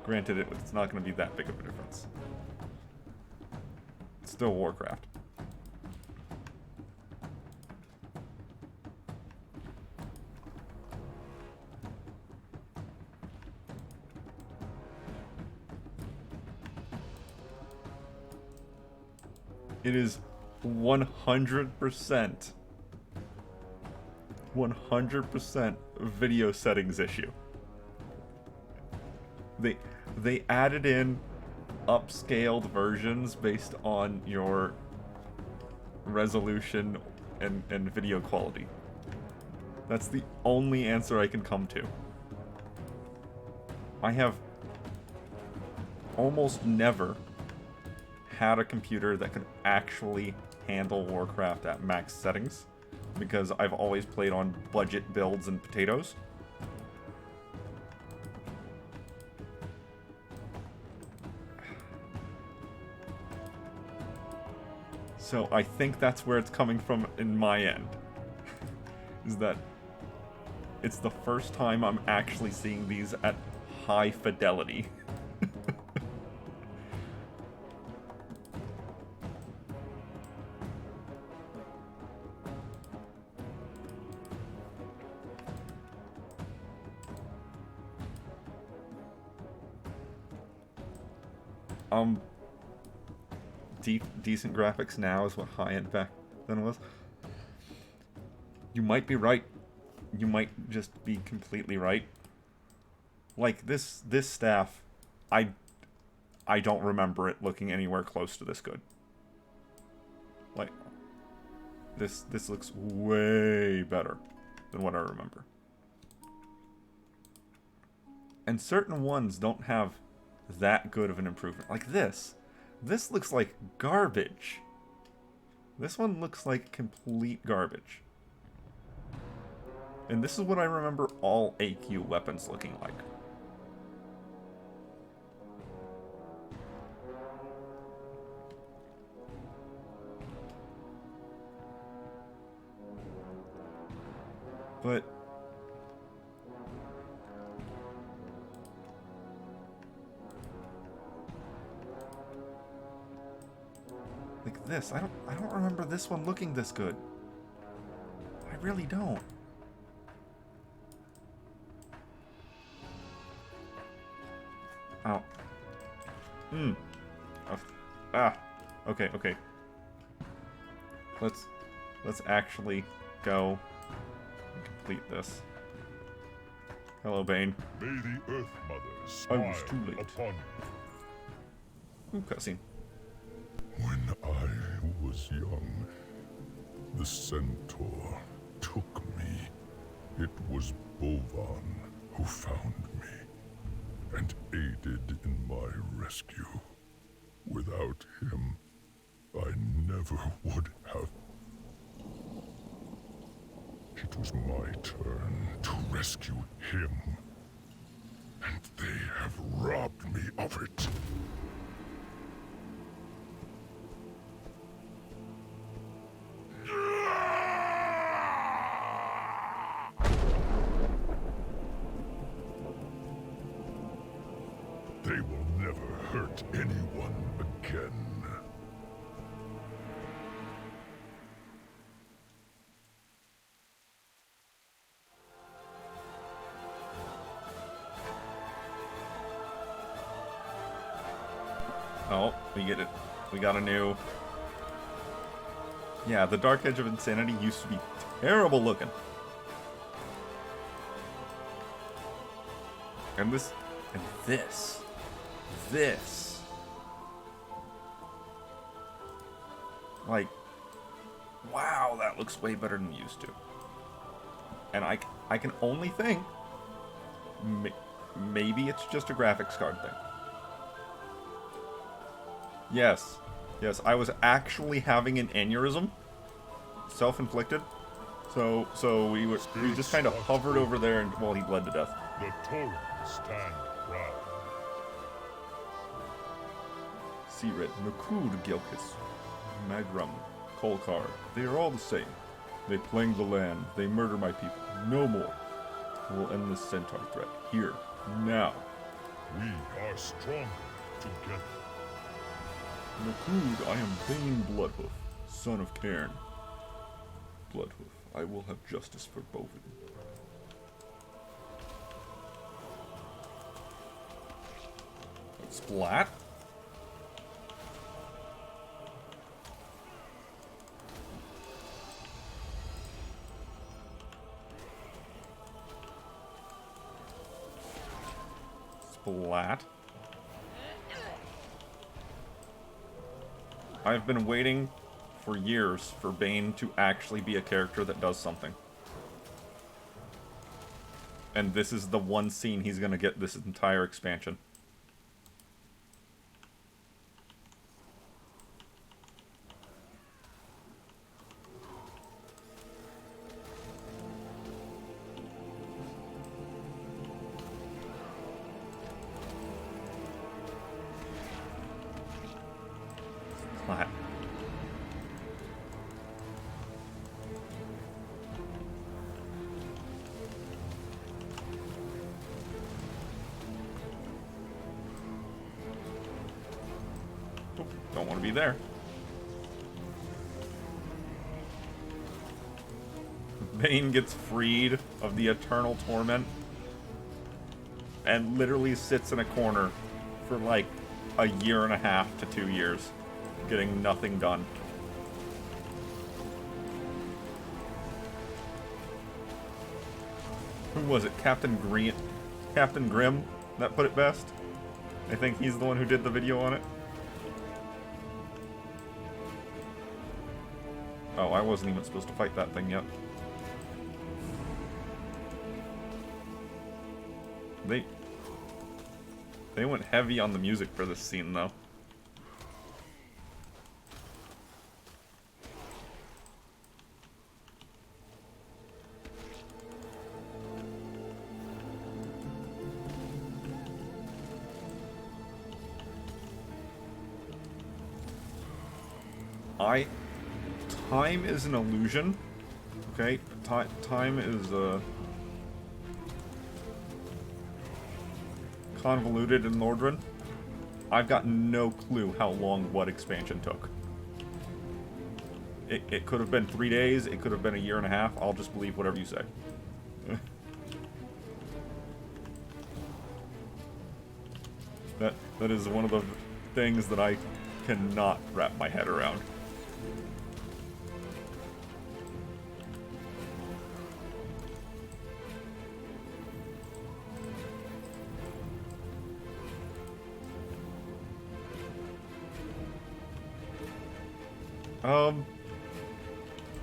Speaker 1: Granted, it's not going to be that big of a difference. It's still Warcraft. It is 100% video settings issue. They added in upscaled versions based on your resolution and video quality. That's the only answer I can come to. I have almost never had a computer that could actually handle Warcraft at max settings, because I've always played on budget builds and potatoes. So I think that's where it's coming from in my end. Is that it's the first time I'm actually seeing these at high fidelity. Decent graphics now is what high-end back then was. You might be right. You might just be completely right. Like, this staff, I don't remember it looking anywhere close to this good. Like, this looks way better than what I remember. And certain ones don't have that good of an improvement. Like this. This looks like garbage. This one looks like complete garbage. And this is what I remember all AQ weapons looking like. But like this. I don't remember this one looking this good. I really don't. Oh. Okay, okay. Let's actually go and complete this. Hello, Bane.
Speaker 2: May the Earth Mother
Speaker 1: I
Speaker 2: smile
Speaker 1: was too late.
Speaker 2: upon you.
Speaker 1: Ooh, cutscene.
Speaker 2: When I was young, the Centaur took me. It was Bovan who found me and aided in my rescue. Without him, I never would have. It was my turn to rescue him, and they have robbed me of it. They will never hurt anyone again.
Speaker 1: Oh, we get it. We got a new... Yeah, the Dark Edge of Insanity used to be terrible looking. And this... And this... This... Like... Wow, that looks way better than it used to. And I can only think... Maybe it's just a graphics card thing. Yes. Yes, I was actually having an aneurysm. Self-inflicted. So we just kind of hovered over there and, well, he bled to death.
Speaker 2: The Torrens stand proud.
Speaker 1: Seared, Nakud, Gilkis, Magrum, Kolkar. They are all the same. They plague the land. They murder my people. No more. We'll end this centaur threat. Here. Now.
Speaker 2: We are stronger together.
Speaker 1: Nakud, I am Bane Bloodhoof, son of Cairn. Bloodhoof, I will have justice for Bovin. Splat? Splat? I've been waiting for years for Bane to actually be a character that does something. And this is the one scene he's gonna get this entire expansion. Splat. Don't want to be there. Bane gets freed of the eternal torment and literally sits in a corner for like a year and a half to 2 years, getting nothing done. Who was it? Captain Grimm that put it best? I think he's the one who did the video on it. Oh, I wasn't even supposed to fight that thing yet. They went heavy on the music for this scene, though. Time is an illusion. Okay? Time is, convoluted in Lordran. I've got no clue how long what expansion took. It could have been 3 days. It could have been a year and a half. I'll just believe whatever you say. That is one of the things that I cannot wrap my head around.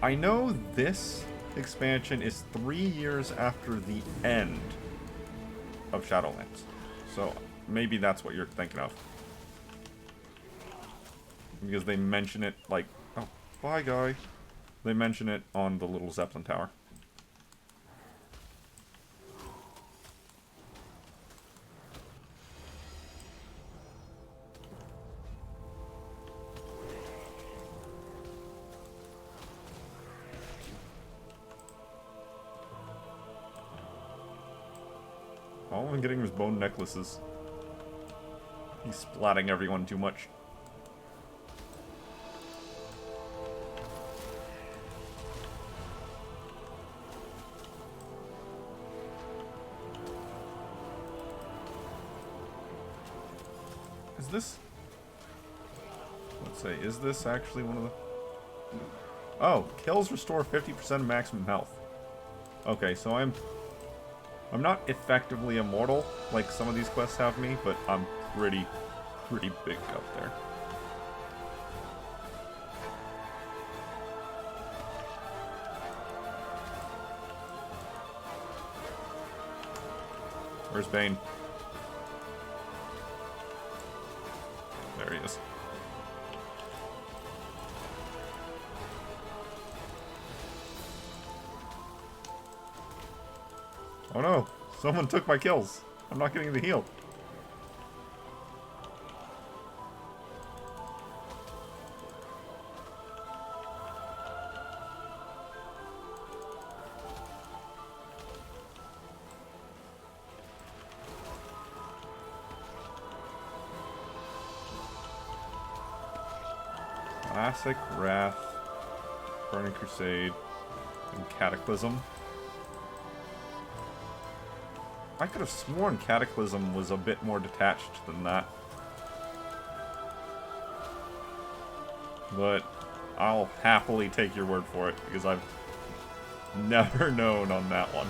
Speaker 1: I know this expansion is 3 years after the end of Shadowlands. So maybe that's what you're thinking of. Because they mention it like... Oh, bye, guy. They mention it on the little Zeppelin tower. All I'm getting is bone necklaces. He's splatting everyone too much. Is this... Let's say, is this actually one of the... Oh, kills restore 50% maximum health. Okay, so I'm not effectively immortal, like some of these quests have me, but I'm pretty big up there. Where's Bane? There he is. Oh no! Someone took my kills! I'm not getting the heal. Classic, Wrath, Burning Crusade, and Cataclysm. I could have sworn Cataclysm was a bit more detached than that. But I'll happily take your word for it, because I've never known on that one.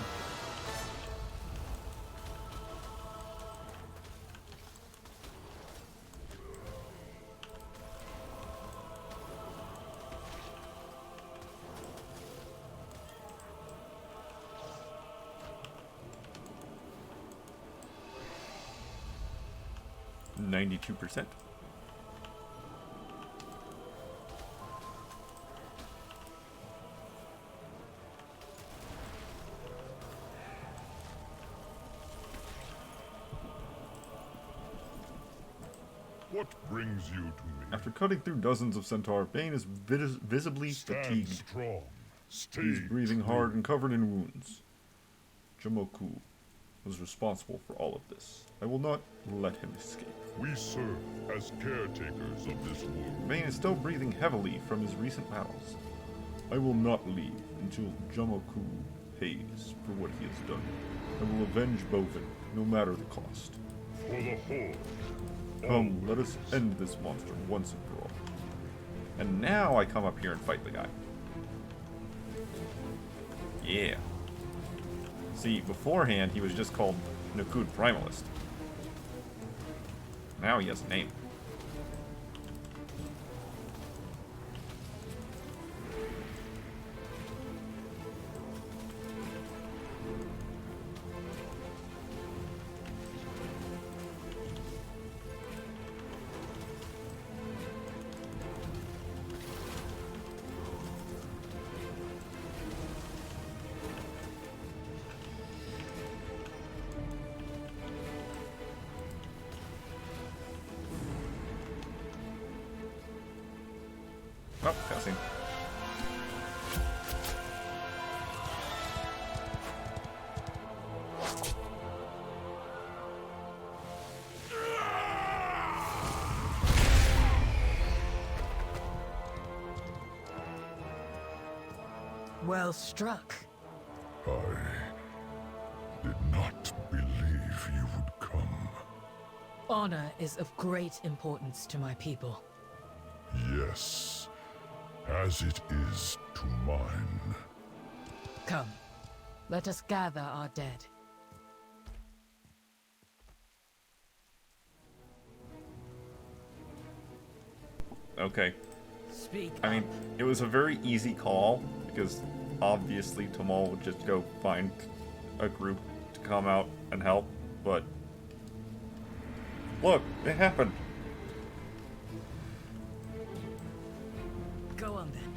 Speaker 1: %.
Speaker 2: What brings you to me?
Speaker 1: After cutting through dozens of Centaur, Bane is visibly fatigued.
Speaker 2: Strong. Stay
Speaker 1: He's breathing
Speaker 2: true.
Speaker 1: hard and covered in wounds. Jumoku was responsible for all of this. I will not let him escape.
Speaker 2: We serve as caretakers of this world.
Speaker 1: Bane is still breathing heavily from his recent battles. I will not leave until Jumoku pays for what he has done. I will avenge Bovin, no matter the cost.
Speaker 2: For the Horde.
Speaker 1: Come, let us end this monster once and for all. And now I come up here and fight the guy. Yeah. See, beforehand he was just called Nakud Primalist. Now he has a name. Oh, cutscene.
Speaker 10: Well struck.
Speaker 2: I did not believe you would come.
Speaker 10: Honor is of great importance to my people.
Speaker 2: Yes, as it is to mine.
Speaker 10: Come, let us gather our dead.
Speaker 1: Okay.
Speaker 10: Speak
Speaker 1: I mean,
Speaker 10: up.
Speaker 1: it was a very easy call, because obviously Tamal would just go find a group to come out and help, but... Look, it happened!
Speaker 10: Go on then.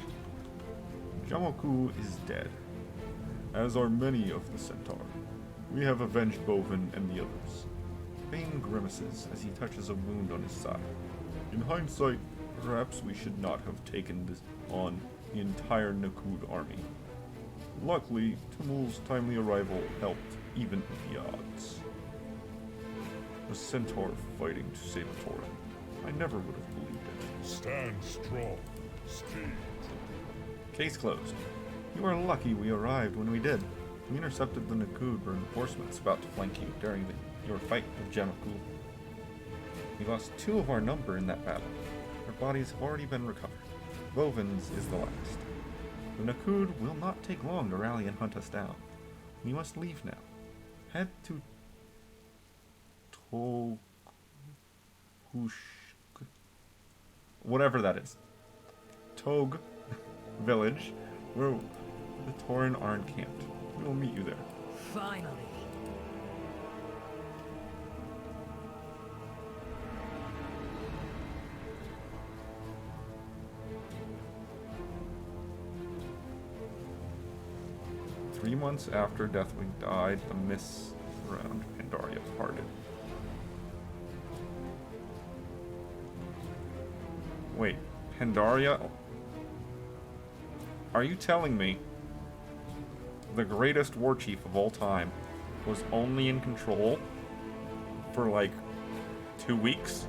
Speaker 1: Jamoku is dead, as are many of the Centaur. We have avenged Bovin and the others. Bane grimaces as he touches a wound on his side. In hindsight, perhaps we should not have taken this on the entire Nakud army. Luckily, Tumul's timely arrival helped even the odds. A Centaur fighting to save a Tauren. I never would have believed it.
Speaker 2: Stand strong. Stay true.
Speaker 1: Case closed. You are lucky we arrived when we did. We intercepted the Nakud reinforcements about to flank you during your fight with Jamakul. We lost 2 of our number in that battle. Our bodies have already been recovered. Vovin's is the last. The Nakud will not take long to rally and hunt us down. We must leave now. Head to Togush... whatever that is. Tog village, where the Tauren are encamped. We will meet you there.
Speaker 10: Finally.
Speaker 1: Three months after Deathwing died, the mists around Pandaria parted. Wait, Pandaria? Are you telling me the greatest war chief of all time was only in control for like 2 weeks?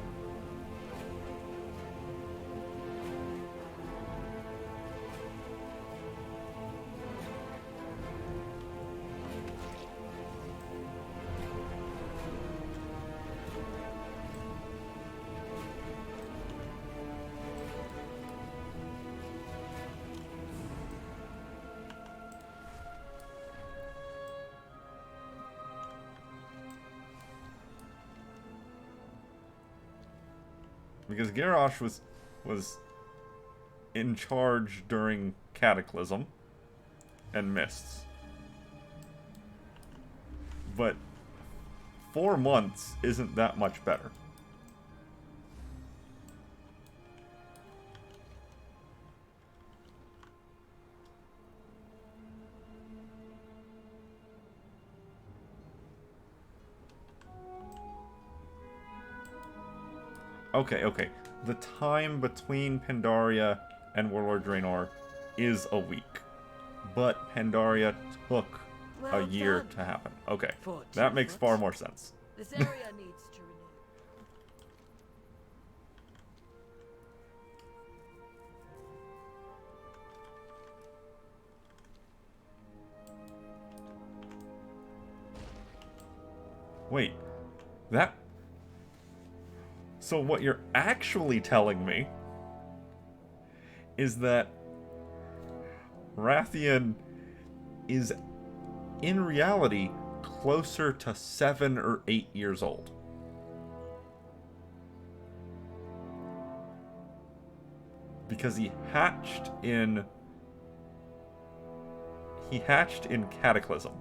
Speaker 1: Because Garrosh was in charge during Cataclysm and Mists. But 4 months isn't that much better. Okay. The time between Pandaria and Warlord Draenor is a week. But Pandaria took a year to happen. Okay. That makes far more sense.
Speaker 10: This area needs to renew.
Speaker 1: Wait. That... So what you're actually telling me is that Rathian is, in reality, closer to 7 or 8 years old. Because he hatched in Cataclysm.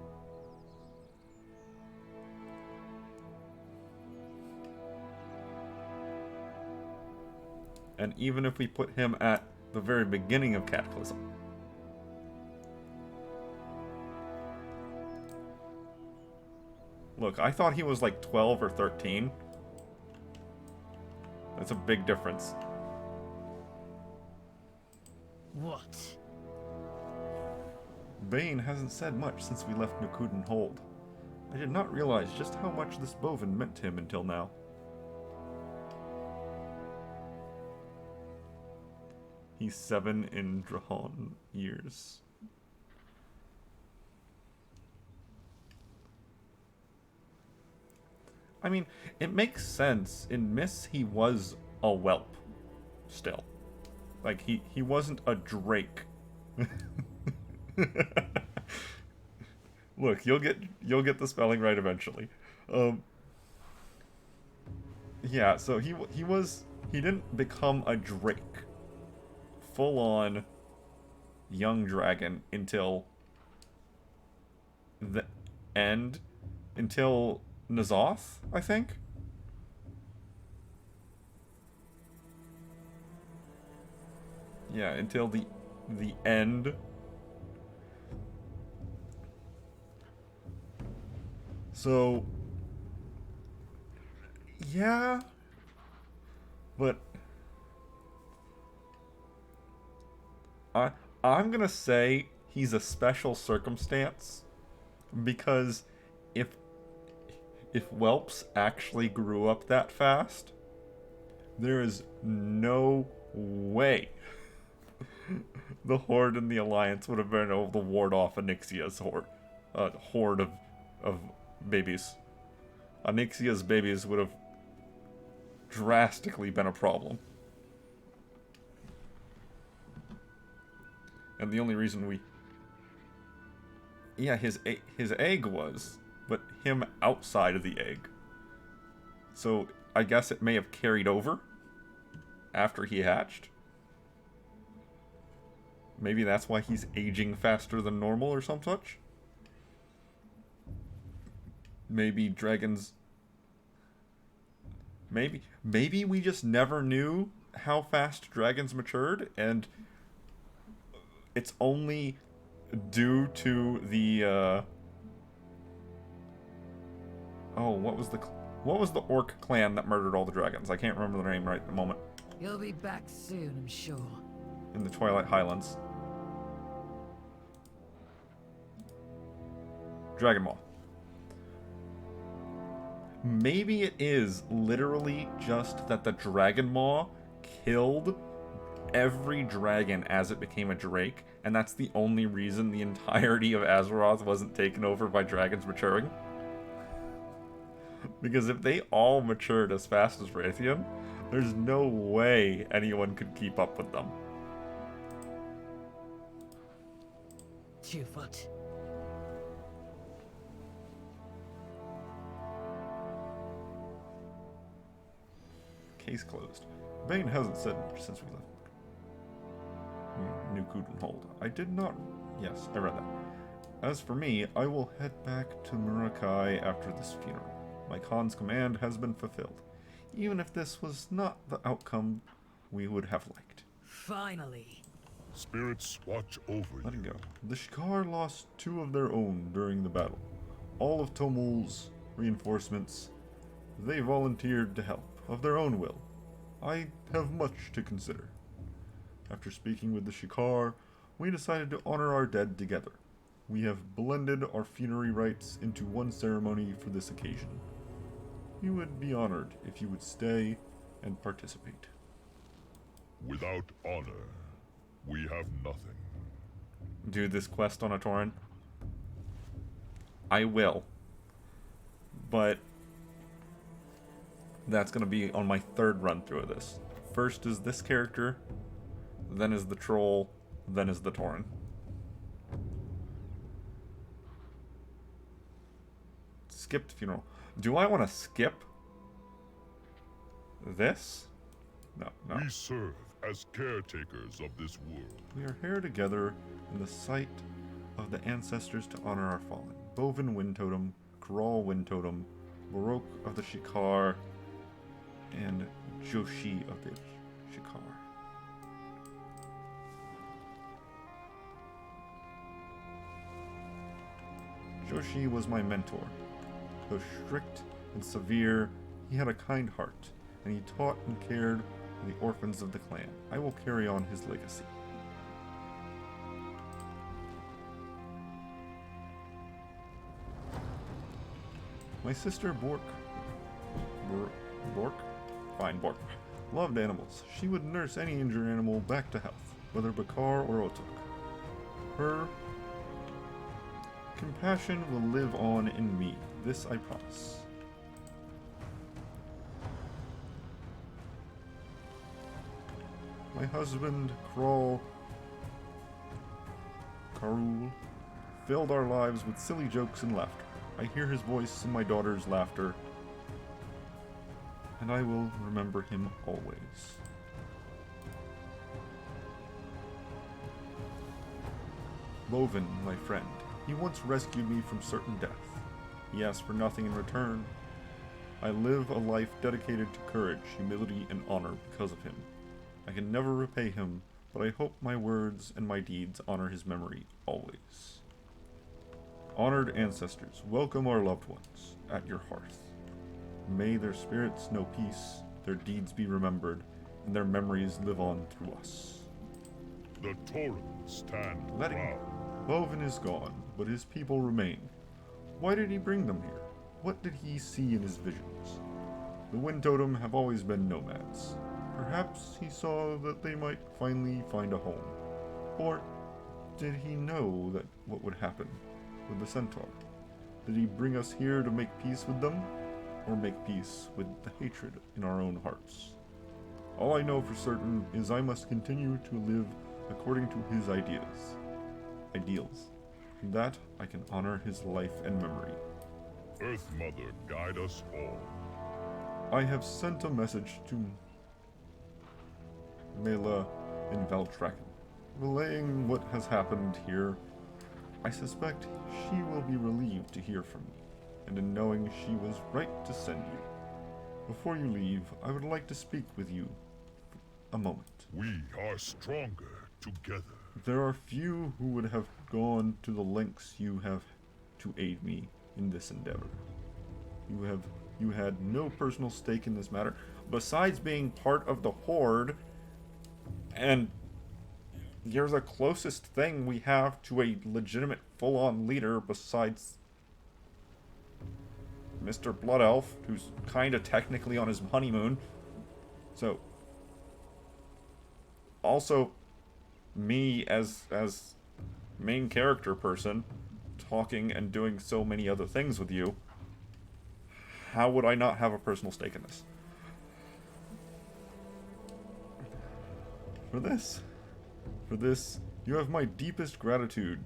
Speaker 1: And even if we put him at the very beginning of Cataclysm, look, I thought he was like 12 or 13. That's a big difference.
Speaker 10: What?
Speaker 1: Bane hasn't said much since we left Nakuden Hold. I did not realize just how much this Bovin meant to him until now. He's 7 in Drahan years. I mean, it makes sense. In Myths, he was a whelp. Still. Like, he wasn't a drake. Look, you'll get the spelling right eventually. Yeah, so he didn't become a drake. Full on young dragon until the end, until N'Zoth, I think. Yeah, until the end. So yeah, but I'm gonna say he's a special circumstance, because if whelps actually grew up that fast, there is no way the Horde and the Alliance would have been able to ward off Onyxia's horde of babies. Onyxia's babies would have drastically been a problem. And the only reason yeah, his egg was, but him outside of the egg. So I guess it may have carried over after he hatched. Maybe that's why he's aging faster than normal or some such. Maybe dragons... Maybe we just never knew how fast dragons matured, and it's only due to the, oh, what was the orc clan that murdered all the dragons? I can't remember the name right at the moment.
Speaker 9: You'll be back soon, I'm sure.
Speaker 1: In the Twilight Highlands. Dragon Maw. Maybe it is literally just that the Dragon Maw killed every dragon as it became a drake, and that's the only reason the entirety of Azeroth wasn't taken over by dragons maturing. Because if they all matured as fast as Raytheon, there's no way anyone could keep up with them.
Speaker 9: What?
Speaker 1: Case closed. Vane hasn't said much since we left New Coudenhold. I did not... Yes, I read that. As for me, I will head back to Murakai after this funeral. My Khan's command has been fulfilled, even if this was not the outcome we would have liked.
Speaker 9: Finally.
Speaker 2: Spirits watch over
Speaker 1: Let
Speaker 2: you.
Speaker 1: it go. The Shikar lost 2 of their own during the battle. All of Tomul's reinforcements, they volunteered to help, of their own will. I have much to consider. After speaking with the Shikar, we decided to honor our dead together. We have blended our funerary rites into one ceremony for this occasion. We would be honored if you would stay and participate.
Speaker 2: Without honor, we have nothing.
Speaker 1: Do this quest on a torrent? I will. But that's going to be on my 3rd run through of this. First is this character, then is the troll, then is the Tauren. Skipped funeral. Do I want to skip this? No.
Speaker 2: We serve as caretakers of this world.
Speaker 1: We are here together in the sight of the ancestors to honor our fallen. Bovin Wind Totem, Kral Wind Totem, Morok of the Shikar, and Joshi of the Shikar. Joshi was my mentor. Though strict and severe, he had a kind heart, and he taught and cared for the orphans of the clan. I will carry on his legacy. My sister Bork. Fine, Bork. Loved animals. She would nurse any injured animal back to health, whether Bakar or Otuk. Her compassion will live on in me. This I promise. My husband, Karul, filled our lives with silly jokes and laughter. I hear his voice and my daughter's laughter, and I will remember him always. Loven, my friend, he once rescued me from certain death. He asked for nothing in return. I live a life dedicated to courage, humility, and honor because of him. I can never repay him, but I hope my words and my deeds honor his memory always. Honored ancestors, welcome our loved ones at your hearth. May their spirits know peace, their deeds be remembered, and their memories live on through us.
Speaker 2: The Torrens stand
Speaker 1: Letting
Speaker 2: proud.
Speaker 1: Loven is gone, but his people remain. Why did he bring them here? What did he see in his visions? The Wind Totem have always been nomads. Perhaps he saw that they might finally find a home. Or did he know that what would happen with the Centaur? Did he bring us here to make peace with them? Or make peace with the hatred in our own hearts? All I know for certain is I must continue to live according to his ideals. In that I can honor his life and memory.
Speaker 2: Earth Mother, guide us all.
Speaker 1: I have sent a message to Mela in Valtraken, relaying what has happened here. I suspect she will be relieved to hear from me, and in knowing she was right to send you. Before you leave, I would like to speak with you for a moment.
Speaker 2: We are stronger together.
Speaker 1: There are few who would have gone to the lengths you have to aid me in this endeavor. You had no personal stake in this matter, besides being part of the Horde, and you're the closest thing we have to a legitimate full-on leader besides Mr. Blood Elf, who's kinda technically on his honeymoon. So, also, me as main character person, talking and doing so many other things with you, how would I not have a personal stake in this? For this, you have my deepest gratitude,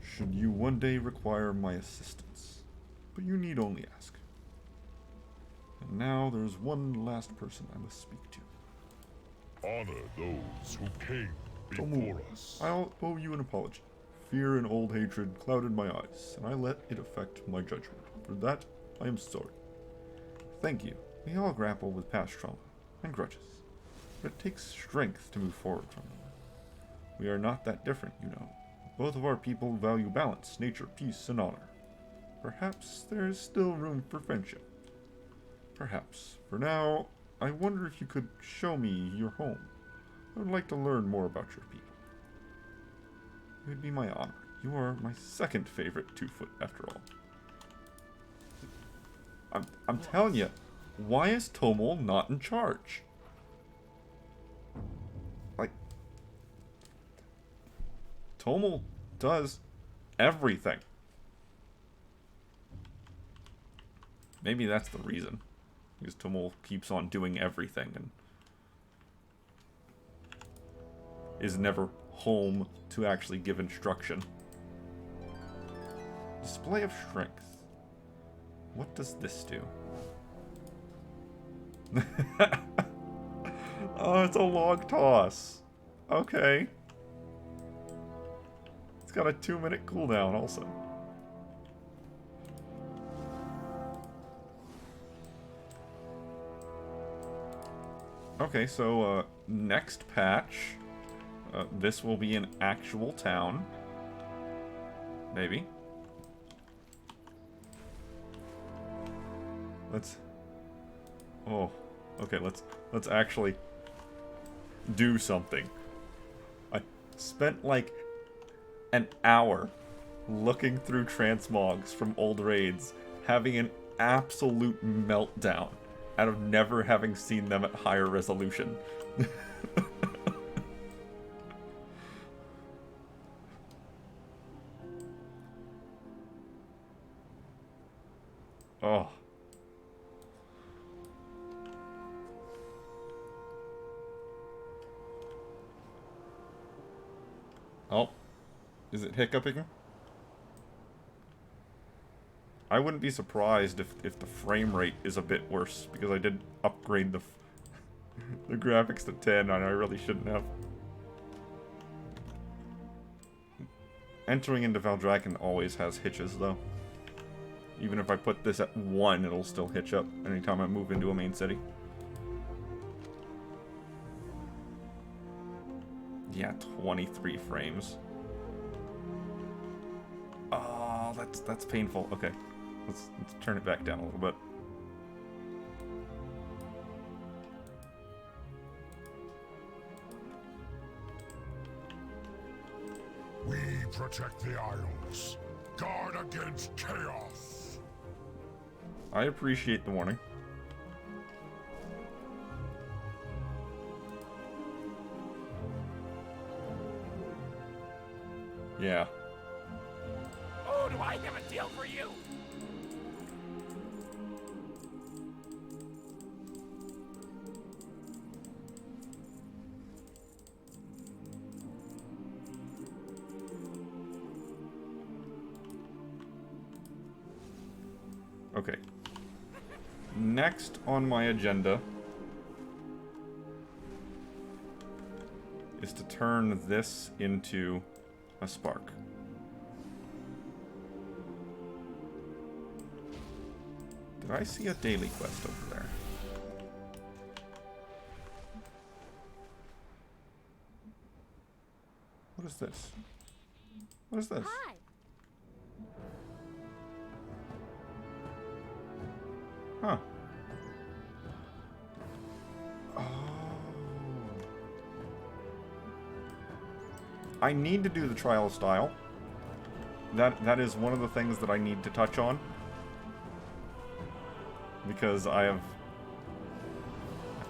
Speaker 1: should you one day require my assistance. But you need only ask. And now there's one last person I must speak to.
Speaker 2: Honor those who came before us.
Speaker 1: I owe you an apology. Fear and old hatred clouded my eyes, and I let it affect my judgment. For that, I am sorry. Thank you. We all grapple with past trauma and grudges, but it takes strength to move forward from them. We are not that different, you know. Both of our people value balance, nature, peace, and honor. Perhaps there is still room for friendship. Perhaps. For now, I wonder if you could show me your home. I would like to learn more about your people. It would be my honor. You are my second favorite 2-foot, after all. I'm telling you, why is Tomol not in charge? Like, Tomol does everything. Maybe that's the reason. Because Tomol keeps on doing everything and is never home to actually give instruction. Display of strength. What does this do? Oh, it's a log toss. Okay. It's got a 2-minute cooldown also. Okay, so next patch, this will be an actual town. Maybe. Let's actually do something. I spent like an hour looking through transmogs from old raids, having an absolute meltdown out of never having seen them at higher resolution. Oh. Is it hiccuping? I wouldn't be surprised if the frame rate is a bit worse, because I did upgrade the the graphics to 10, and I really shouldn't have. Entering into Valdrakken always has hitches, though. Even if I put this at 1, it'll still hitch up anytime I move into a main city. Yeah, 23 frames. Oh, that's painful. Okay, let's turn it back down a little bit.
Speaker 2: We protect the Isles. Guard against chaos.
Speaker 1: I appreciate the warning. Yeah.
Speaker 5: Oh, do I have a deal for you?
Speaker 1: Okay. Next on my agenda is to turn this into a spark. Did I see a daily quest over there? What is this? What is this?
Speaker 6: Hi.
Speaker 1: Huh. Oh. I need to do the trial style. That is one of the things that I need to touch on. Because I've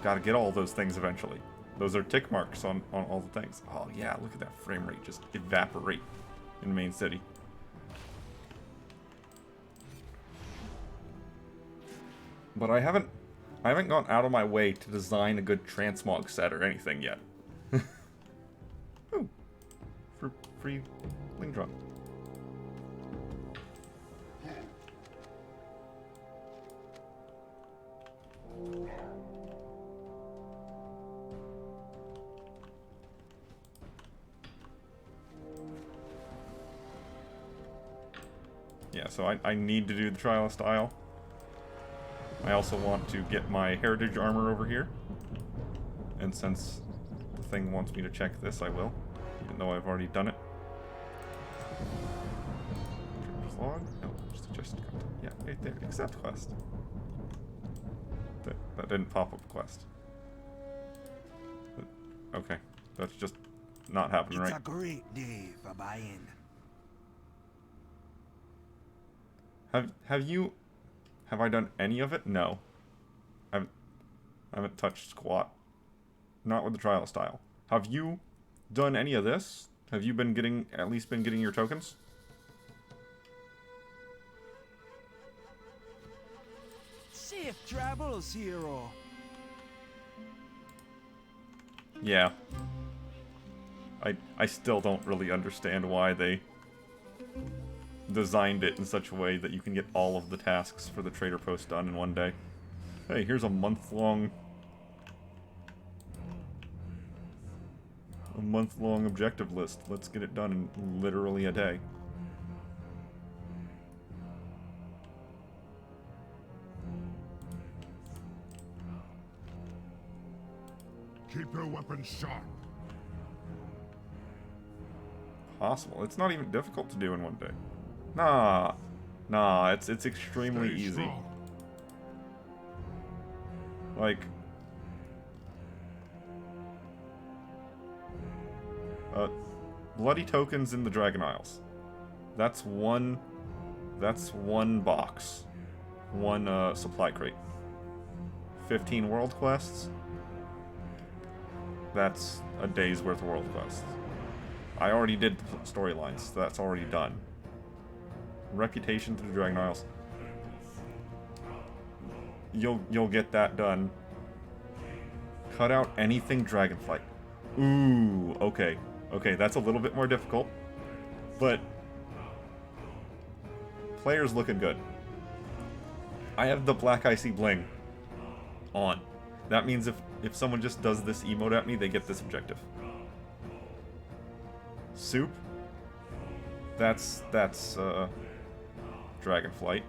Speaker 1: got to get all those things eventually. Those are tick marks on all the things. Oh yeah, look at that frame rate just evaporate in main city. But I haven't gone out of my way to design a good transmog set or anything yet. Ooh. For free link drop. Yeah, so I need to do the trial style. I also want to get my heritage armor over here. And since the thing wants me to check this, I will. Even though I've already done it. Log? No, suggested content. Yeah, right there. Accept quest. That didn't pop up quest. But, okay. That's just not happening right.
Speaker 12: It's a great day for buying.
Speaker 1: Have I done any of it? No. I haven't touched squat. Not with the trial style. Have you done any of this? Have you been getting, at least been getting your tokens?
Speaker 12: Safe travels, hero.
Speaker 1: Yeah. I still don't really understand why they designed it in such a way that you can get all of the tasks for the trader post done in one day. Hey, here's a month-long objective list. Let's get it done in literally a day.
Speaker 2: Keep your weapons sharp.
Speaker 1: Possible. It's not even difficult to do in one day. Nah, it's extremely
Speaker 2: Stay
Speaker 1: easy.
Speaker 2: strong.
Speaker 1: Like, bloody tokens in the Dragon Isles. That's one box. One supply crate. 15 world quests. That's a day's worth of world quests. I already did the storylines, so that's already done. Reputation to the Dragon Isles. You'll get that done. Cut out anything Dragonflight. Ooh, okay. Okay, that's a little bit more difficult. But player's looking good. I have the Black Icy Bling on. That means if someone just does this emote at me, they get this objective. Soup. That's Dragonflight.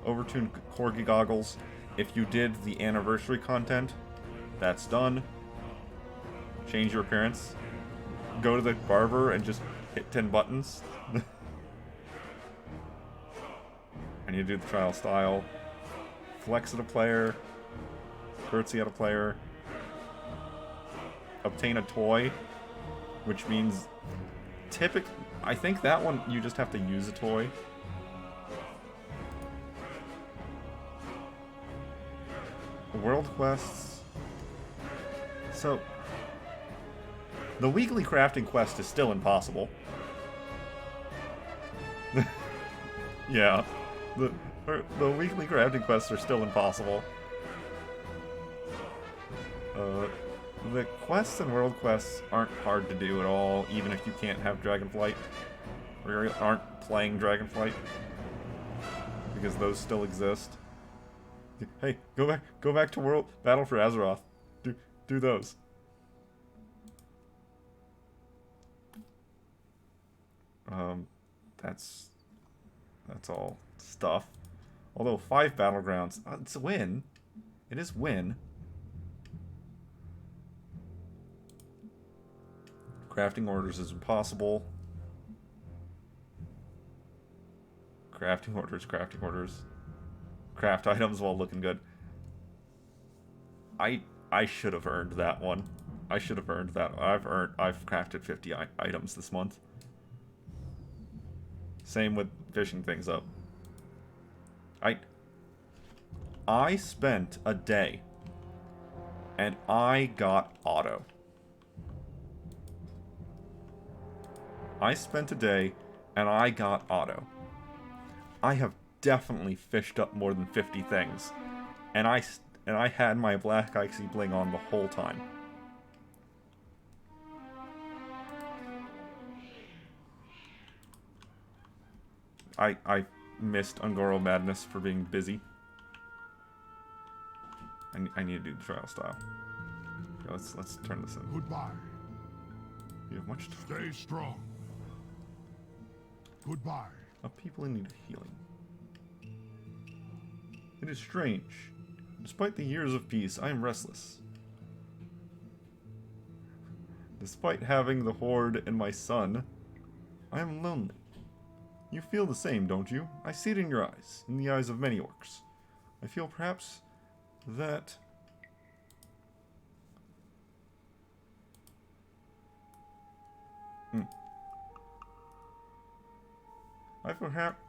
Speaker 1: Overtuned Corgi Goggles. If you did the anniversary content, that's done. Change your appearance. Go to the barber and just hit 10 buttons. I need to do the trial style. Flex at a player. Curtsy at a player. Obtain a toy. Which means typically, I think that one you just have to use a toy. World quests. So the weekly crafting quest is still impossible. Yeah, the weekly crafting quests are still impossible. The quests and world quests aren't hard to do at all, even if you can't have Dragonflight, or aren't playing Dragonflight, because those still exist. Hey, go back to World Battle for Azeroth. Do those. That's all stuff. Although 5 battlegrounds, it's a win. It is win. Crafting orders is impossible. Crafting orders. Craft items while looking good. I should have earned that one. I should have earned that. I've crafted 50 items this month. Same with fishing things up. I spent a day and I got auto. I spent a day and I got auto. I have definitely fished up more than 50 things, and I had my Black Icy Bling on the whole time. I missed Ungoro Madness for being busy. I need to do the trial style. Okay, let's turn this in.
Speaker 2: Goodbye.
Speaker 1: You have much time.
Speaker 2: Stay strong. Goodbye.
Speaker 1: People in need of healing. It is strange. Despite the years of peace, I am restless. Despite having the Horde and my son, I am lonely. You feel the same, don't you? I see it in your eyes, in the eyes of many orcs. I feel perhaps that...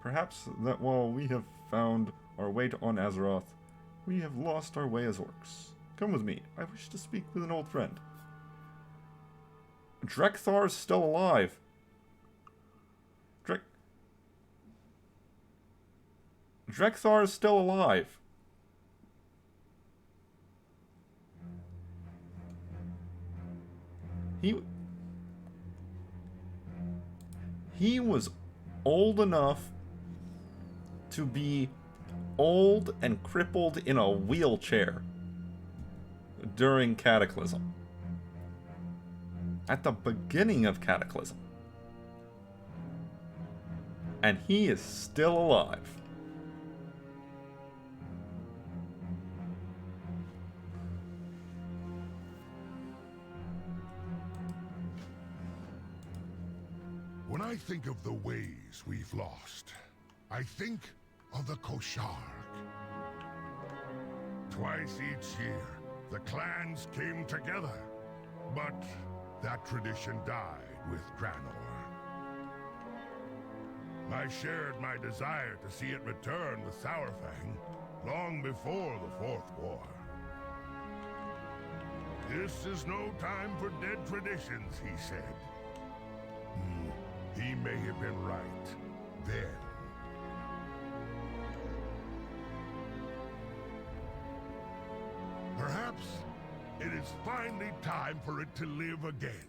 Speaker 1: perhaps that while we have found our way on Azeroth, we have lost our way as orcs. Come with me. I wish to speak with an old friend. Drekthar is still alive. Drekthar is still alive. He was old enough to be old and crippled in a wheelchair during Cataclysm. At the beginning of Cataclysm. And he is still alive.
Speaker 2: When I think of the ways we've lost, I think of the Koshark. Twice each year, the clans came together, but that tradition died with Draenor. I shared my desire to see it return with Sourfang long before the Fourth War. This is no time for dead traditions, he said. He may have been right then. Perhaps it is finally time for it to live again.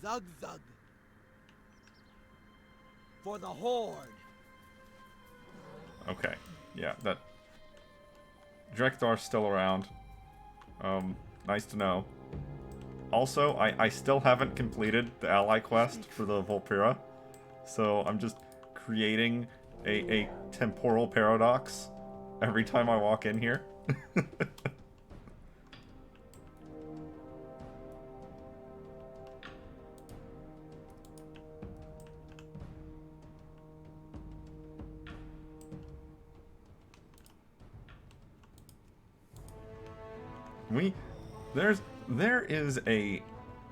Speaker 12: Zug zug. For the Horde.
Speaker 1: Okay. Yeah, that... Drek'Thar's still around. Nice to know. Also, I still haven't completed the ally quest for the Volpira. So I'm just creating a temporal paradox every time I walk in here. There is a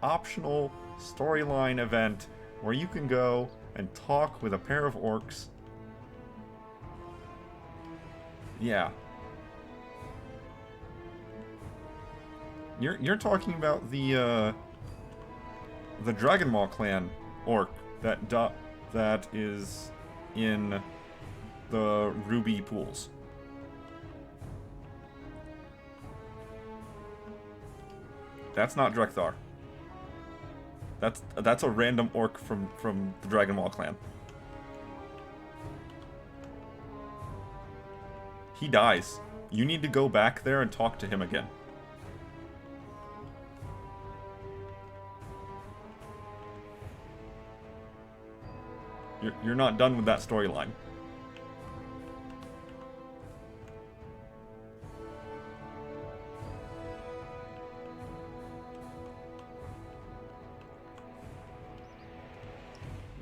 Speaker 1: optional storyline event where you can go and talk with a pair of orcs. Yeah. You're talking about the Dragon Maw clan orc that is in the Ruby pools. That's not Drek'Thar. That's a random orc from the Dragon Maw clan. He dies. You need to go back there and talk to him again. You're not done with that storyline.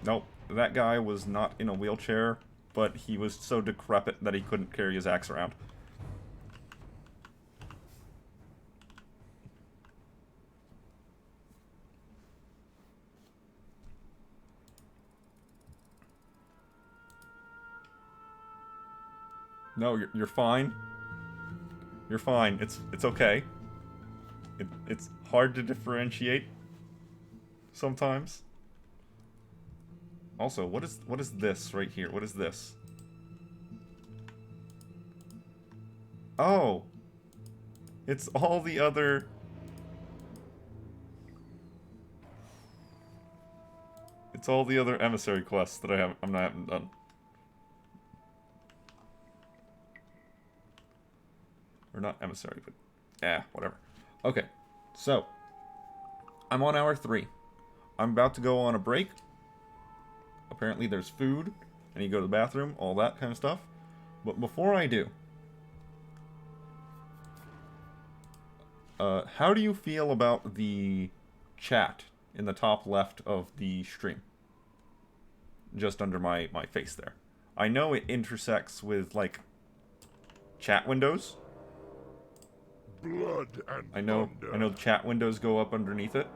Speaker 1: Nope, that guy was not in a wheelchair, but he was so decrepit that he couldn't carry his axe around. No, you're fine. You're fine. It's okay. It's hard to differentiate sometimes. Also, what is this right here? What is this? Oh! It's all the other... It's all the other emissary quests that I haven't done. Or not emissary, but... whatever. Okay, so... I'm on hour 3. I'm about to go on a break. Apparently there's food. I need to go to the bathroom, all that kind of stuff. But before I do... how do you feel about the chat in the top left of the stream? Just under my face there. I know it intersects with, like, chat windows.
Speaker 2: Blood and
Speaker 1: I know the chat windows go up underneath it.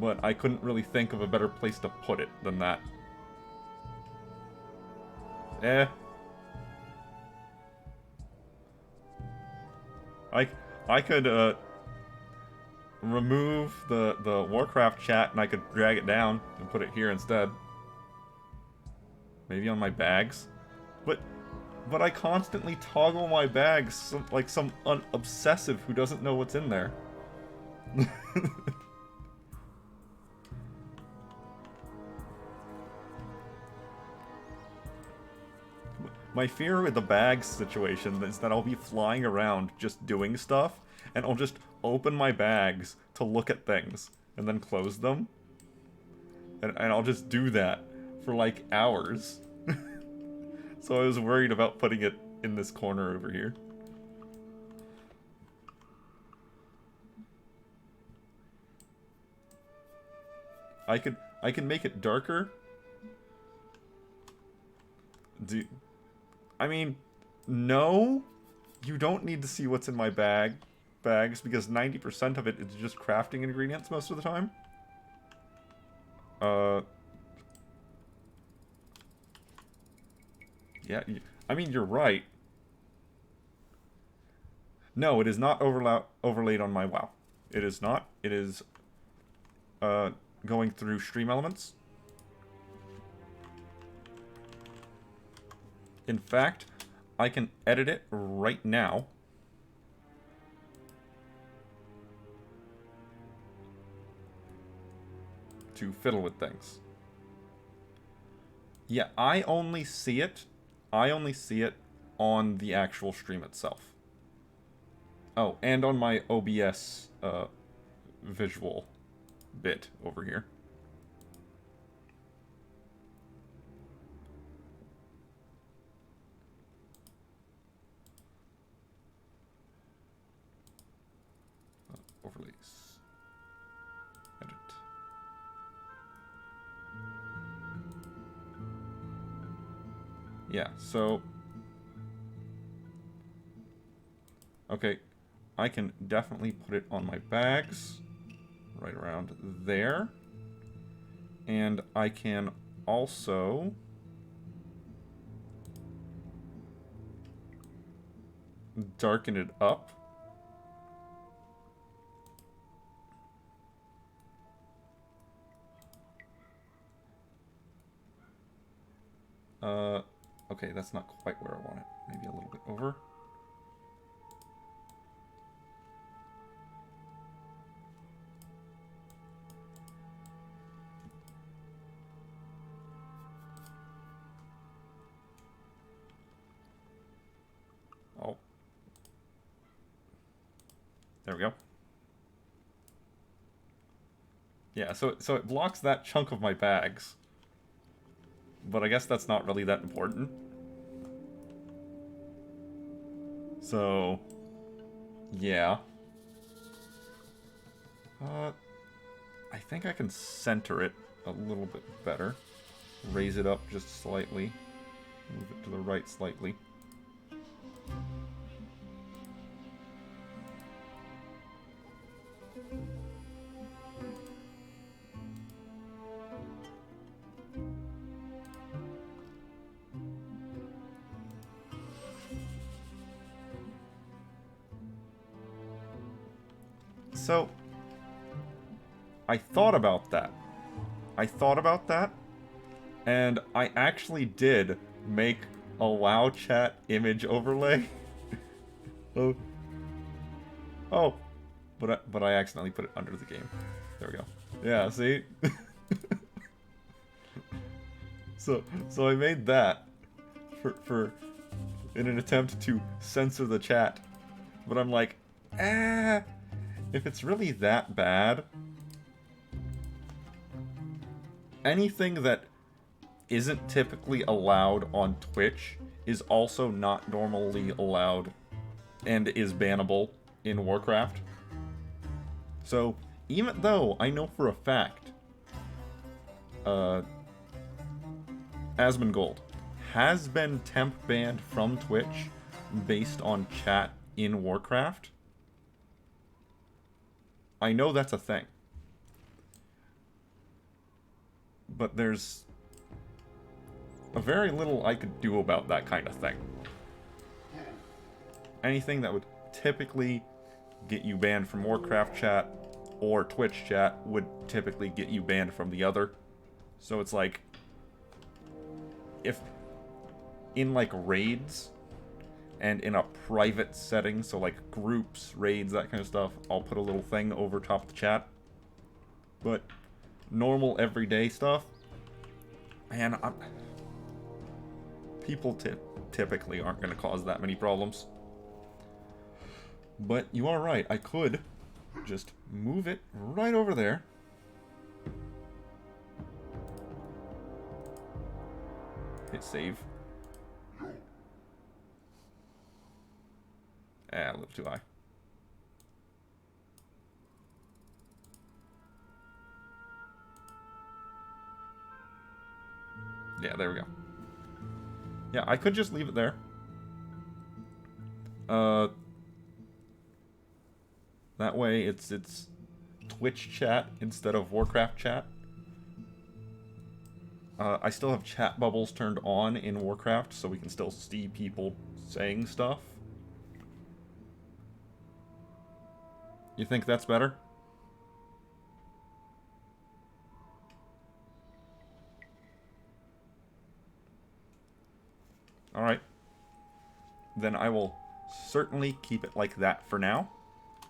Speaker 1: But I couldn't really think of a better place to put it than that. I could remove the Warcraft chat and I could drag it down and put it here instead. Maybe on my bags. But I constantly toggle my bags like some obsessive who doesn't know what's in there. My fear with the bags situation is that I'll be flying around just doing stuff, and I'll just open my bags to look at things, and then close them. And I'll just do that for like hours. So I was worried about putting it in this corner over here. I can make it darker. I mean, no, you don't need to see what's in my bags because 90% of it is just crafting ingredients most of the time. Yeah, I mean, you're right. No, it is not overlaid on my WoW. It is not. It is going through stream elements. In fact, I can edit it right now. to fiddle with things. Yeah, I only see it on the actual stream itself. Oh, and on my OBS visual bit over here. Overlays. Edit. Yeah, so... Okay, I can definitely put it on my bags. Right around there. And I can also... darken it up. Okay, that's not quite where I want it. Maybe a little bit over. Oh. There we go. Yeah, so it blocks that chunk of my bags. But I guess that's not really that important. So, yeah. I think I can center it a little bit better. Raise it up just slightly. Move it to the right slightly. So, I thought about that. And I actually did make a WoW chat image overlay. Oh. But I accidentally put it under the game. There we go. Yeah, see? So I made that for in an attempt to censor the chat. But I'm like, if it's really that bad, anything that isn't typically allowed on Twitch is also not normally allowed and is bannable in Warcraft. So, even though I know for a fact Asmongold has been temp banned from Twitch based on chat in Warcraft, I know that's a thing. But there's a very little I could do about that kind of thing. Anything that would typically get you banned from Warcraft chat or Twitch chat would typically get you banned from the other. So it's like, if in like raids and in a private setting, so like groups, raids, that kind of stuff, I'll put a little thing over top of the chat. But normal everyday stuff, man, people typically aren't going to cause that many problems. But you are right, I could just move it right over there. Hit save. A little too high. Yeah, there we go. Yeah, I could just leave it there. That way it's Twitch chat instead of Warcraft chat. I still have chat bubbles turned on in Warcraft, so we can still see people saying stuff. You think that's better? Alright. Then I will certainly keep it like that for now.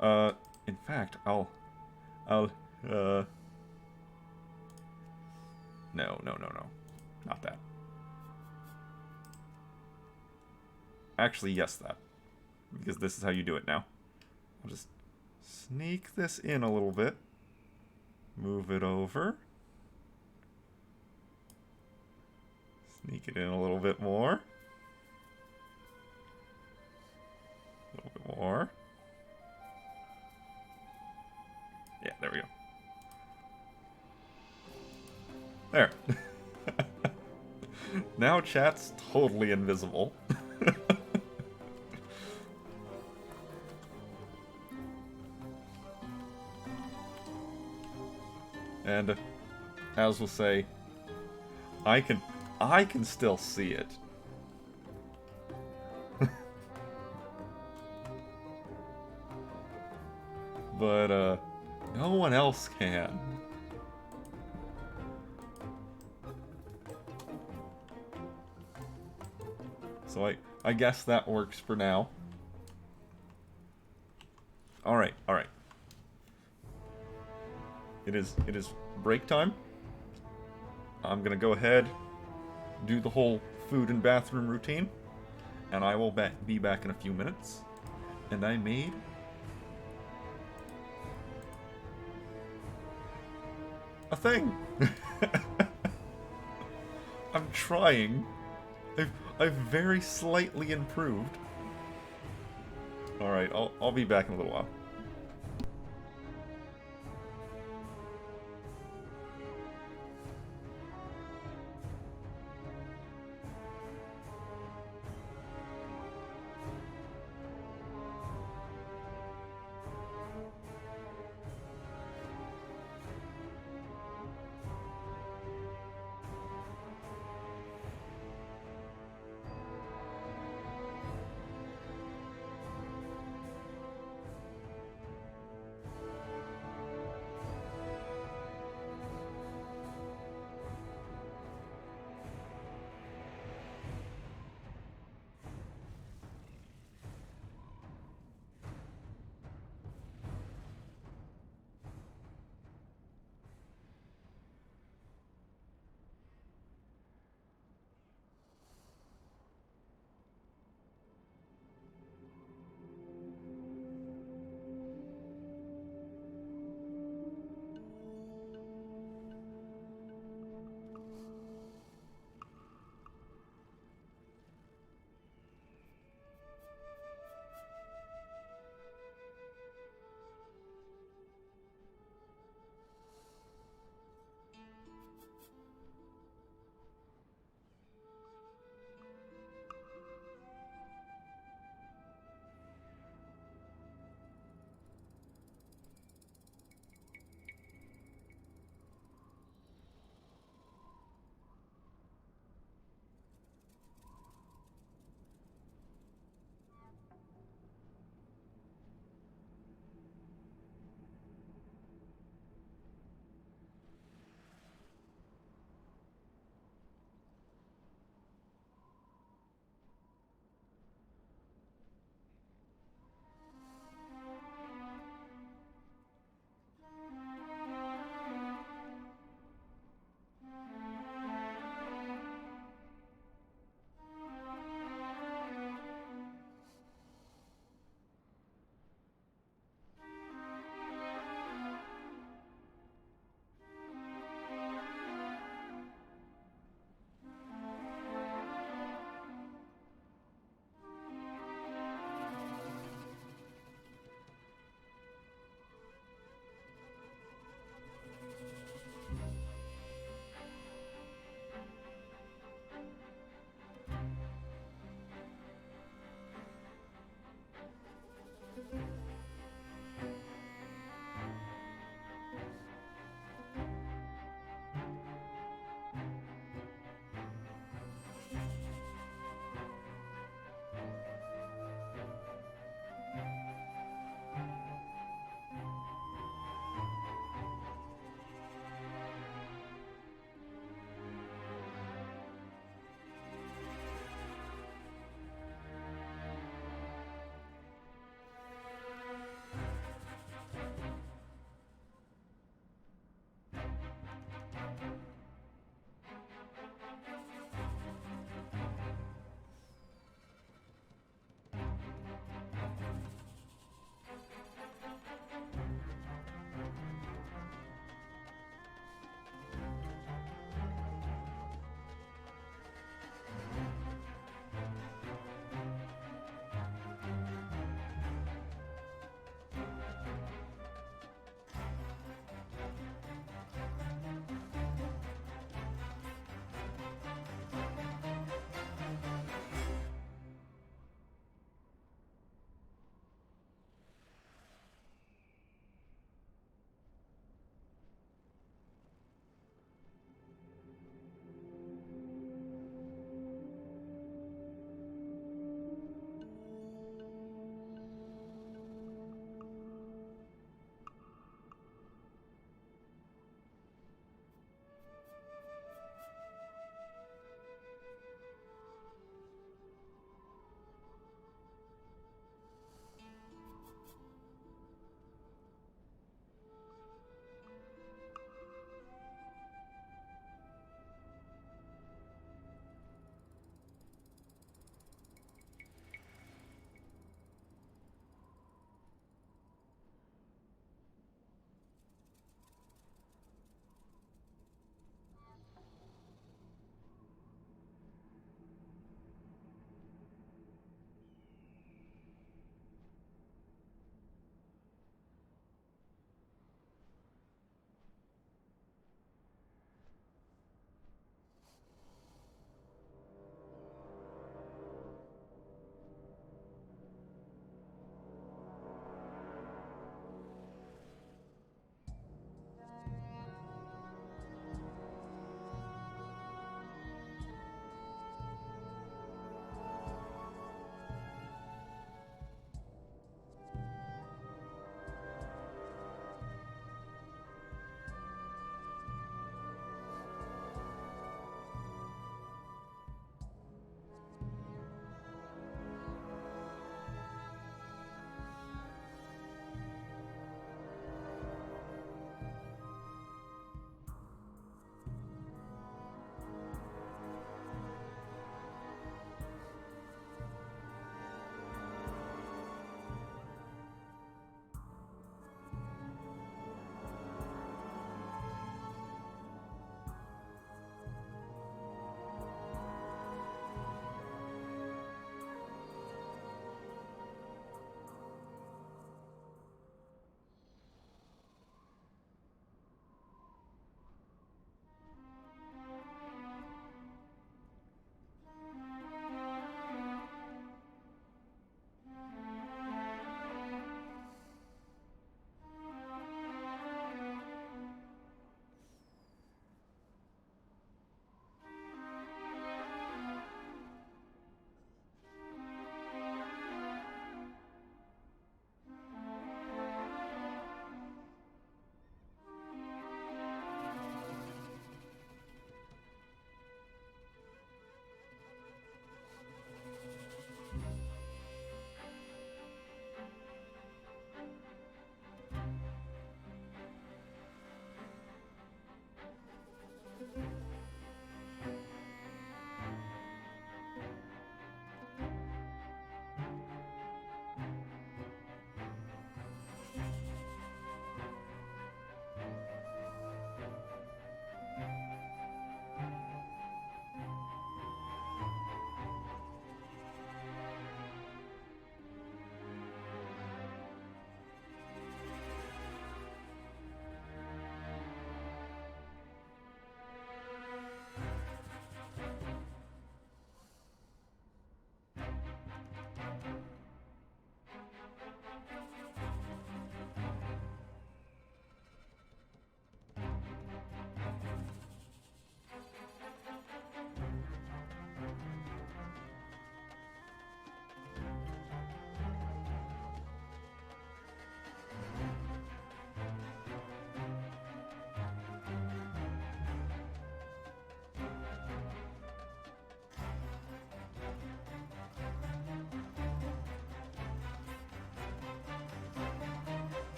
Speaker 1: In fact, I'll No. Not that. Actually, yes, that. Because this is how you do it now. I'll just sneak this in a little bit. Move it over. Sneak it in a little bit more. A little bit more. Yeah, there we go. There. Now chat's totally invisible. And as we'll say, I can still see it. But no one else can. So I guess that works for now. Alright. It is break time. I'm gonna go ahead, do the whole food and bathroom routine, and I will be back in a few minutes. And I made a thing. I'm trying. I've very slightly improved. Alright, I'll be back in a little while.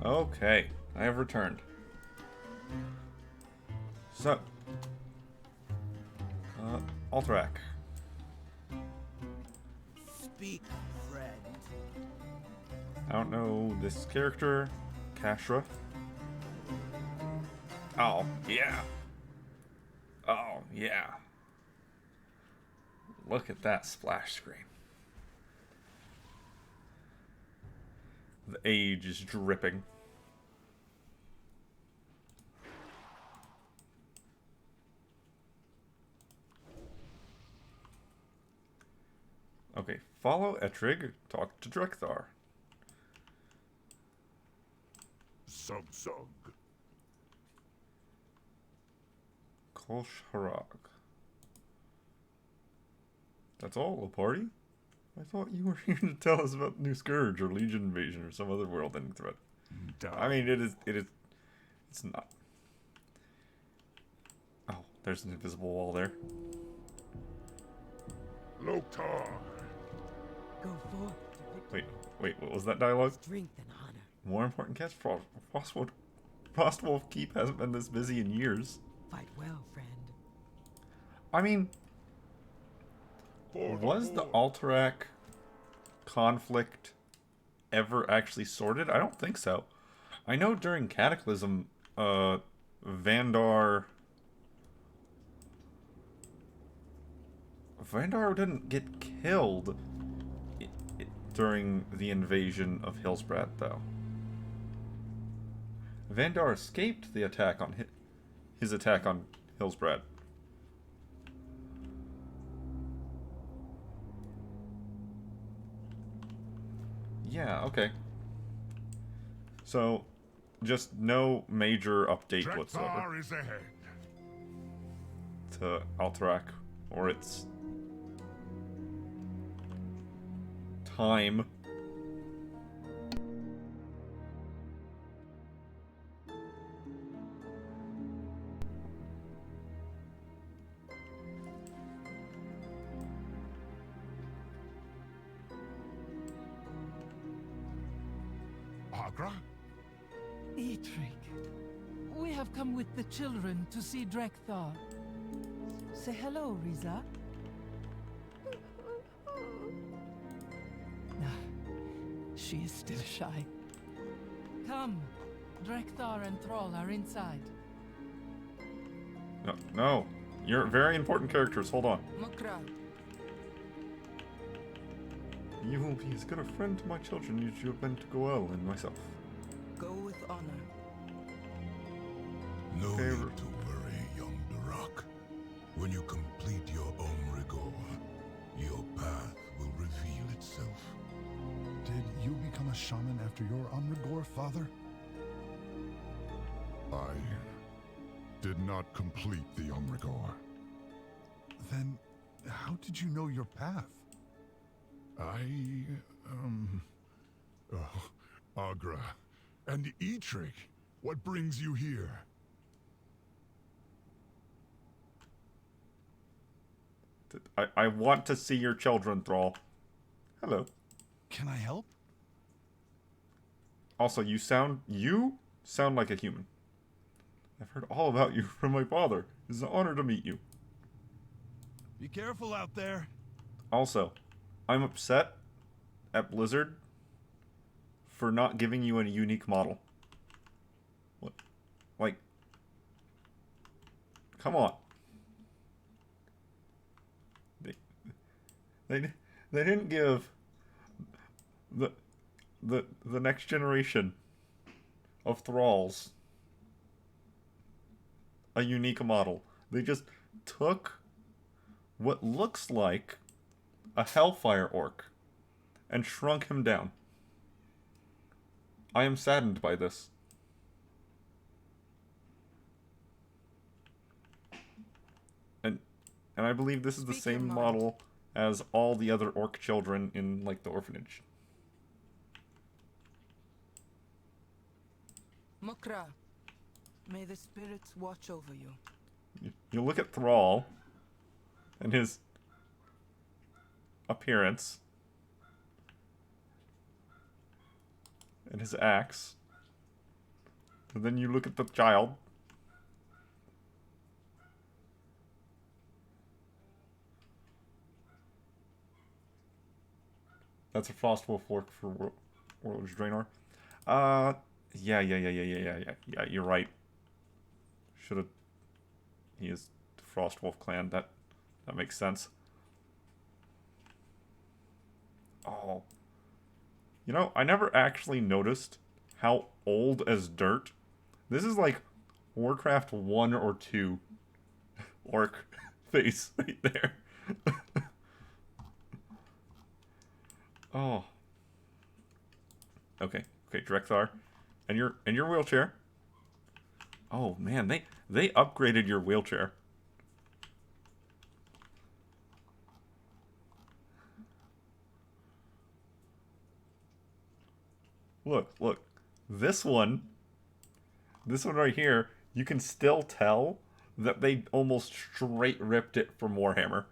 Speaker 1: Okay, I have returned. So, Alterac.
Speaker 12: Speak, friend.
Speaker 1: I don't know this character. Kashra. Oh, yeah. Oh, yeah. Look at that splash screen. The age is dripping. Okay, follow Etrig, talk to Drekthar.
Speaker 2: Sug Sug.
Speaker 1: Kolsh Harag. That's all, a party? I thought you were here to tell us about New Scourge or Legion Invasion or some other world-ending threat. I mean, it's not. Oh, there's an invisible wall there.
Speaker 2: Loktar.
Speaker 9: Go forth.
Speaker 1: Wait, what was that dialogue?
Speaker 9: Strength and honor.
Speaker 1: More important catch, Frostwolf Keep hasn't been this busy in years.
Speaker 9: Fight well, friend.
Speaker 1: I mean, was the Alterac conflict ever actually sorted? I don't think so. I know during Cataclysm, Vandar didn't get killed during the invasion of Hillsbrad, though. Vandar escaped the attack on his attack on Hillsbrad. Yeah, okay. So, just no major update whatsoever
Speaker 2: is ahead.
Speaker 1: to Alterac or its time.
Speaker 2: Agra?
Speaker 10: Etrik, we have come with the children to see Drekthar. Say hello, Riza. She is still shy. Come, Drekthar and Thrall are inside.
Speaker 1: No. You're very important characters. Hold on.
Speaker 10: Mokra,
Speaker 1: You will be as good a friend to my children as you have been to Goel and myself.
Speaker 10: go with honor.
Speaker 2: No
Speaker 1: Okay,
Speaker 2: need to worry, young Durak. When you complete your Omrigor, your path will reveal itself.
Speaker 13: Did you become a shaman after your Omrigor, father?
Speaker 2: I did not complete the Omrigor.
Speaker 13: Then, how did you know your path?
Speaker 2: Agra. And Etrik, what brings you here?
Speaker 1: I want to see your children, Thrall. Hello.
Speaker 13: Can I help?
Speaker 1: Also, you sound like a human. I've heard all about you from my father. It's an honor to meet you.
Speaker 12: Be careful out there.
Speaker 1: Also, I'm upset at Blizzard for not giving you a unique model. What? Like, come on. They didn't give the next generation of Thralls a unique model. They just took what looks like a Hellfire Orc and shrunk him down. I am saddened by this. And I believe this is the same model as all the other orc children in, like, the orphanage.
Speaker 10: Mokra, may the spirits watch over you.
Speaker 1: You look at Thrall and his appearance and his axe And then you look at the child. That's a Frostwolf work for Warlord's Draenor. Yeah, you're right. Should've... He is the Frostwolf clan. That makes sense. Oh. You know, I never actually noticed how old as dirt. This is like Warcraft 1 or 2 orc face right there. Oh. Okay, Drexar. And your wheelchair. Oh man, they upgraded your wheelchair. Look. This one right here, you can still tell that they almost straight ripped it from Warhammer.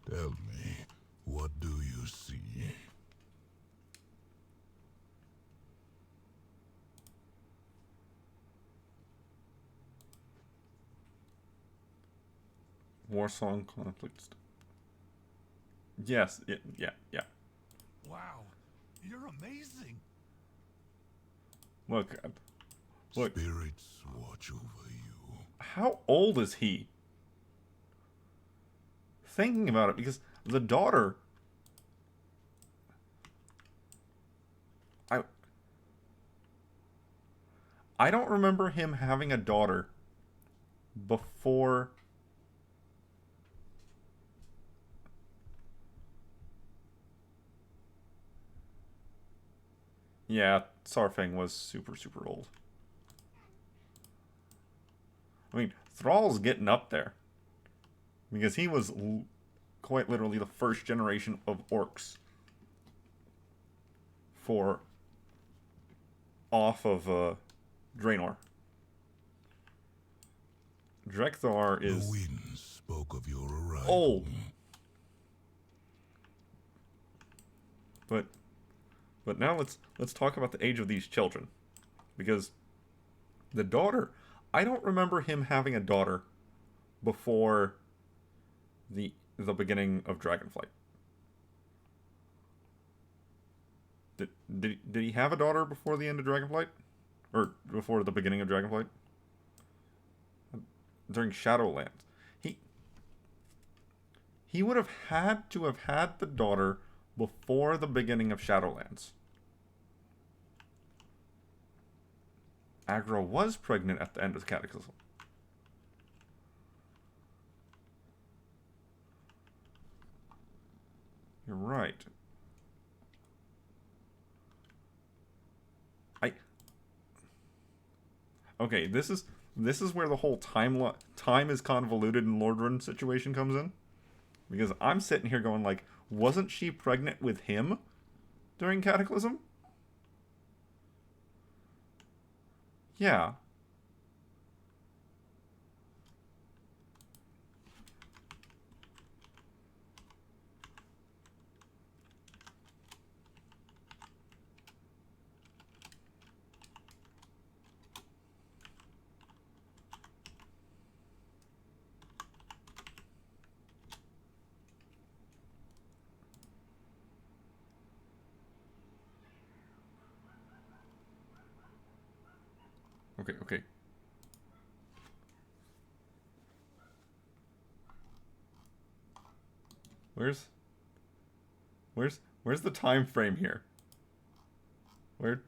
Speaker 2: Tell me, what do you see?
Speaker 1: Warsong conflict. Yes, yeah.
Speaker 12: Wow, you're amazing.
Speaker 1: Look.
Speaker 2: Spirits watch over you.
Speaker 1: How old is he? Thinking about it, because the daughter... I don't remember him having a daughter before... Yeah, Sarfang was super old. I mean, Thrall's getting up there. Because he was quite literally the first generation of orcs off of Draenor. Drexar is
Speaker 2: the wind spoke of your arrival.
Speaker 1: old. But now let's talk about the age of these children. Because the daughter, I don't remember him having a daughter before the beginning of Dragonflight. Did he have a daughter before the end of Dragonflight? Or before the beginning of Dragonflight? During Shadowlands. He would have had to have had the daughter before the beginning of Shadowlands. Agra was pregnant at the end of the Cataclysm. You're right. Okay, this is where the whole time is convoluted in Lordran situation comes in. Because I'm sitting here going like, wasn't she pregnant with him during Cataclysm? Yeah. Okay. Where's the time frame here? Where?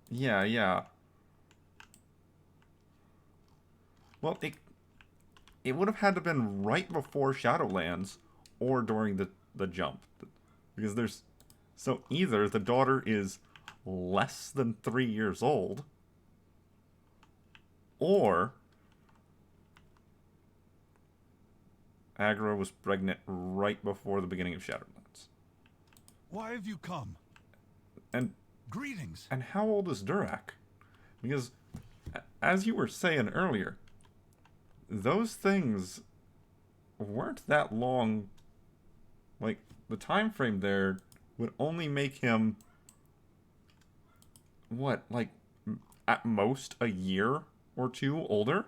Speaker 1: Yeah. Well, it would have had to have been right before Shadowlands or during the jump. Because there's... So either the daughter is less than 3 years old, or Agra was pregnant right before the beginning of Shadowlands.
Speaker 12: Why have you come?
Speaker 1: And
Speaker 12: greetings.
Speaker 1: And how old is Durak? Because as you were saying earlier, those things weren't that long. Like, the time frame there would only make him, what, like, at most a year or two older?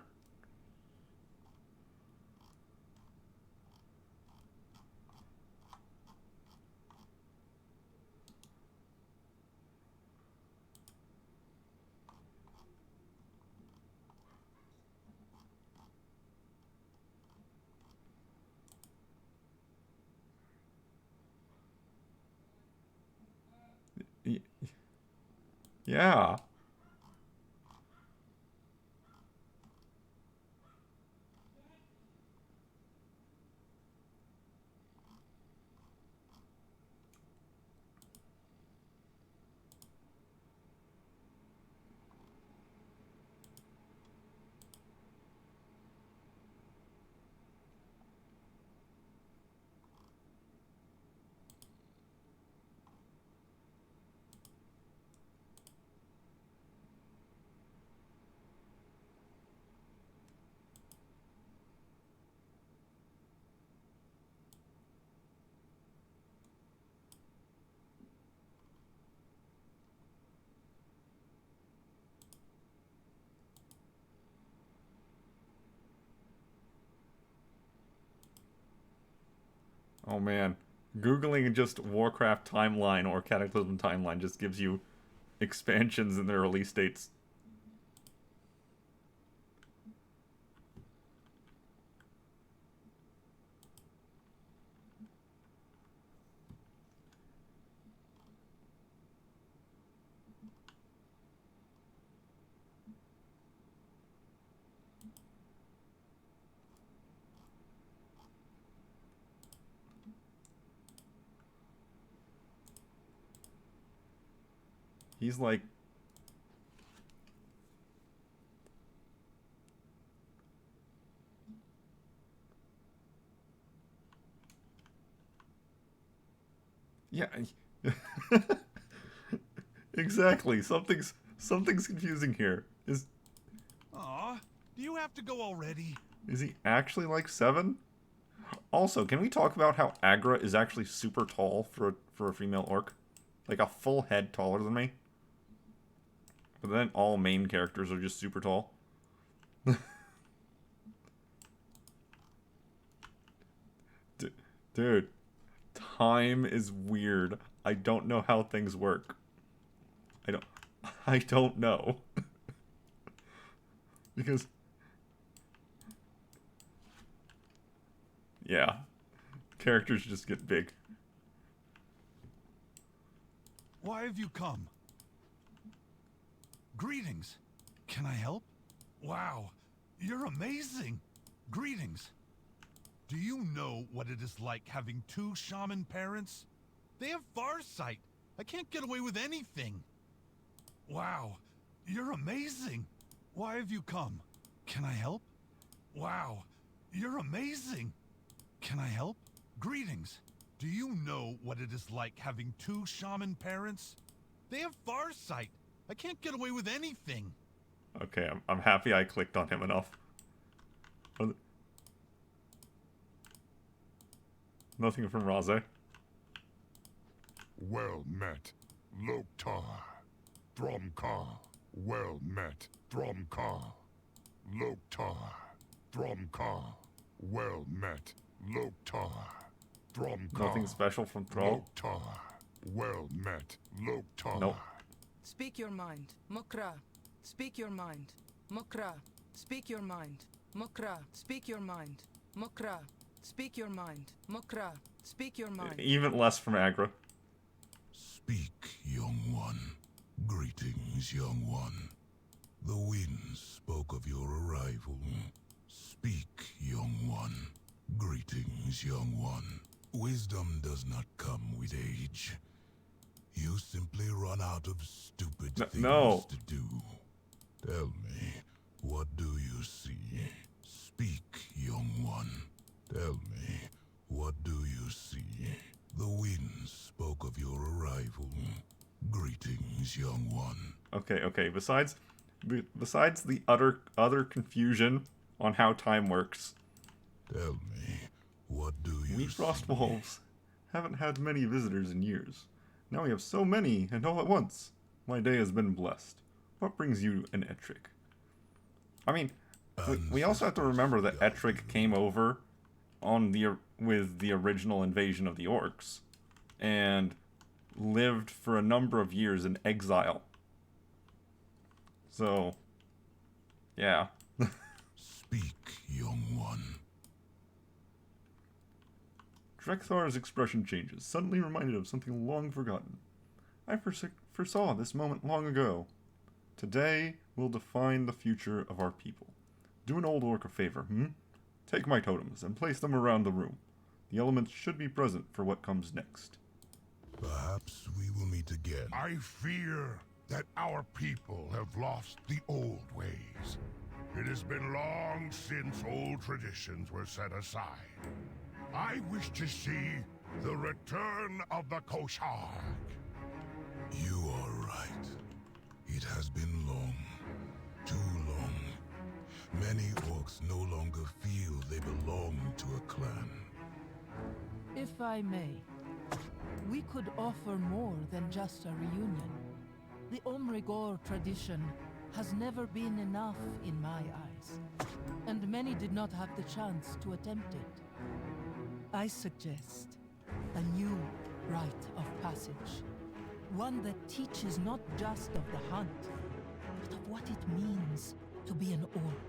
Speaker 1: Yeah. Oh man. Googling just Warcraft timeline or Cataclysm timeline just gives you expansions and their release dates. He's like... Yeah. Exactly. Something's confusing here.
Speaker 12: Aw, do you have to go already?
Speaker 1: Is he actually like 7? Also, can we talk about how Agra is actually super tall for a female orc? Like a full head taller than me? But then all main characters are just super tall. Dude, time is weird. I don't know how things work. I don't know. Because... yeah. Characters just get big.
Speaker 12: Why have you come? Greetings. Can I help? Wow, you're amazing. Greetings. Do you know what it is like having 2 shaman parents? They have farsight. I can't get away with anything. Wow, you're amazing. Why have you come? Can I help? Wow, you're amazing. Can I help? Greetings. Do you know what it is like having 2 shaman parents? They have farsight. I can't get away with anything.
Speaker 1: Okay, I'm happy I clicked on him enough. Nothing from Raze.
Speaker 2: Well met, Loktar. Thromkar. Well met, Thromkar. Loktar. Thromkar. Well met, Loktar. Thromkar.
Speaker 1: Nothing special from Thrall?
Speaker 2: Loktar. Well met, Loktar.
Speaker 1: Nope.
Speaker 9: Speak your mind, Mokra. Speak your mind, Mokra. Speak your mind, Mokra. Speak your mind, Mokra. Speak your mind, Mokra. Speak your mind.
Speaker 1: Even less from Agra.
Speaker 2: Speak, young one. Greetings, young one. The winds spoke of your arrival. Speak, young one. Greetings, young one. Wisdom does not come with age. You simply run out of stupid things to do. Tell me, what do you see? Speak, young one. Tell me, what do you see? The winds spoke of your arrival. Greetings, young one.
Speaker 1: Okay. Besides besides the other confusion on how time works.
Speaker 2: Tell me, what do you
Speaker 1: We frost wolves haven't had many visitors in years. Now we have so many, and all at once. My day has been blessed. What brings you an Ettrick? I mean, we also have to remember that Ettrick came over with the original invasion of the orcs, and lived for a number of years in exile. So, yeah.
Speaker 2: Speak, young one.
Speaker 1: Drekthar's expression changes, suddenly reminded of something long forgotten. I foresaw this moment long ago. Today will define the future of our people. Do an old orc a favor, Take my totems and place them around the room. The elements should be present for what comes next.
Speaker 2: Perhaps we will meet again.
Speaker 14: I fear that our people have lost the old ways. It has been long since old traditions were set aside. I wish to see the return of the Koshar.
Speaker 2: You are right. It has been long. Too long. Many orcs no longer feel they belong to a clan.
Speaker 10: If I may, we could offer more than just a reunion. The Omrigor tradition has never been enough in my eyes, and many did not have the chance to attempt it. I suggest a new rite of passage. One that teaches not just of the hunt, but of what it means to be an orc.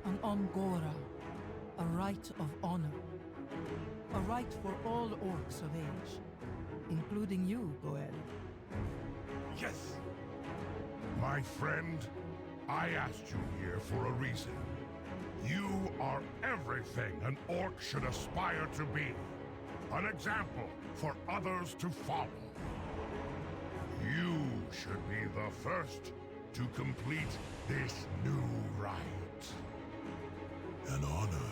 Speaker 10: An Omgora, a rite of honor. A rite for all orcs of age, including you, Goel.
Speaker 14: Yes! My friend, I asked you here for a reason. You are everything an orc should aspire to be. An example for others to follow. You should be the first to complete this new rite.
Speaker 2: An honor,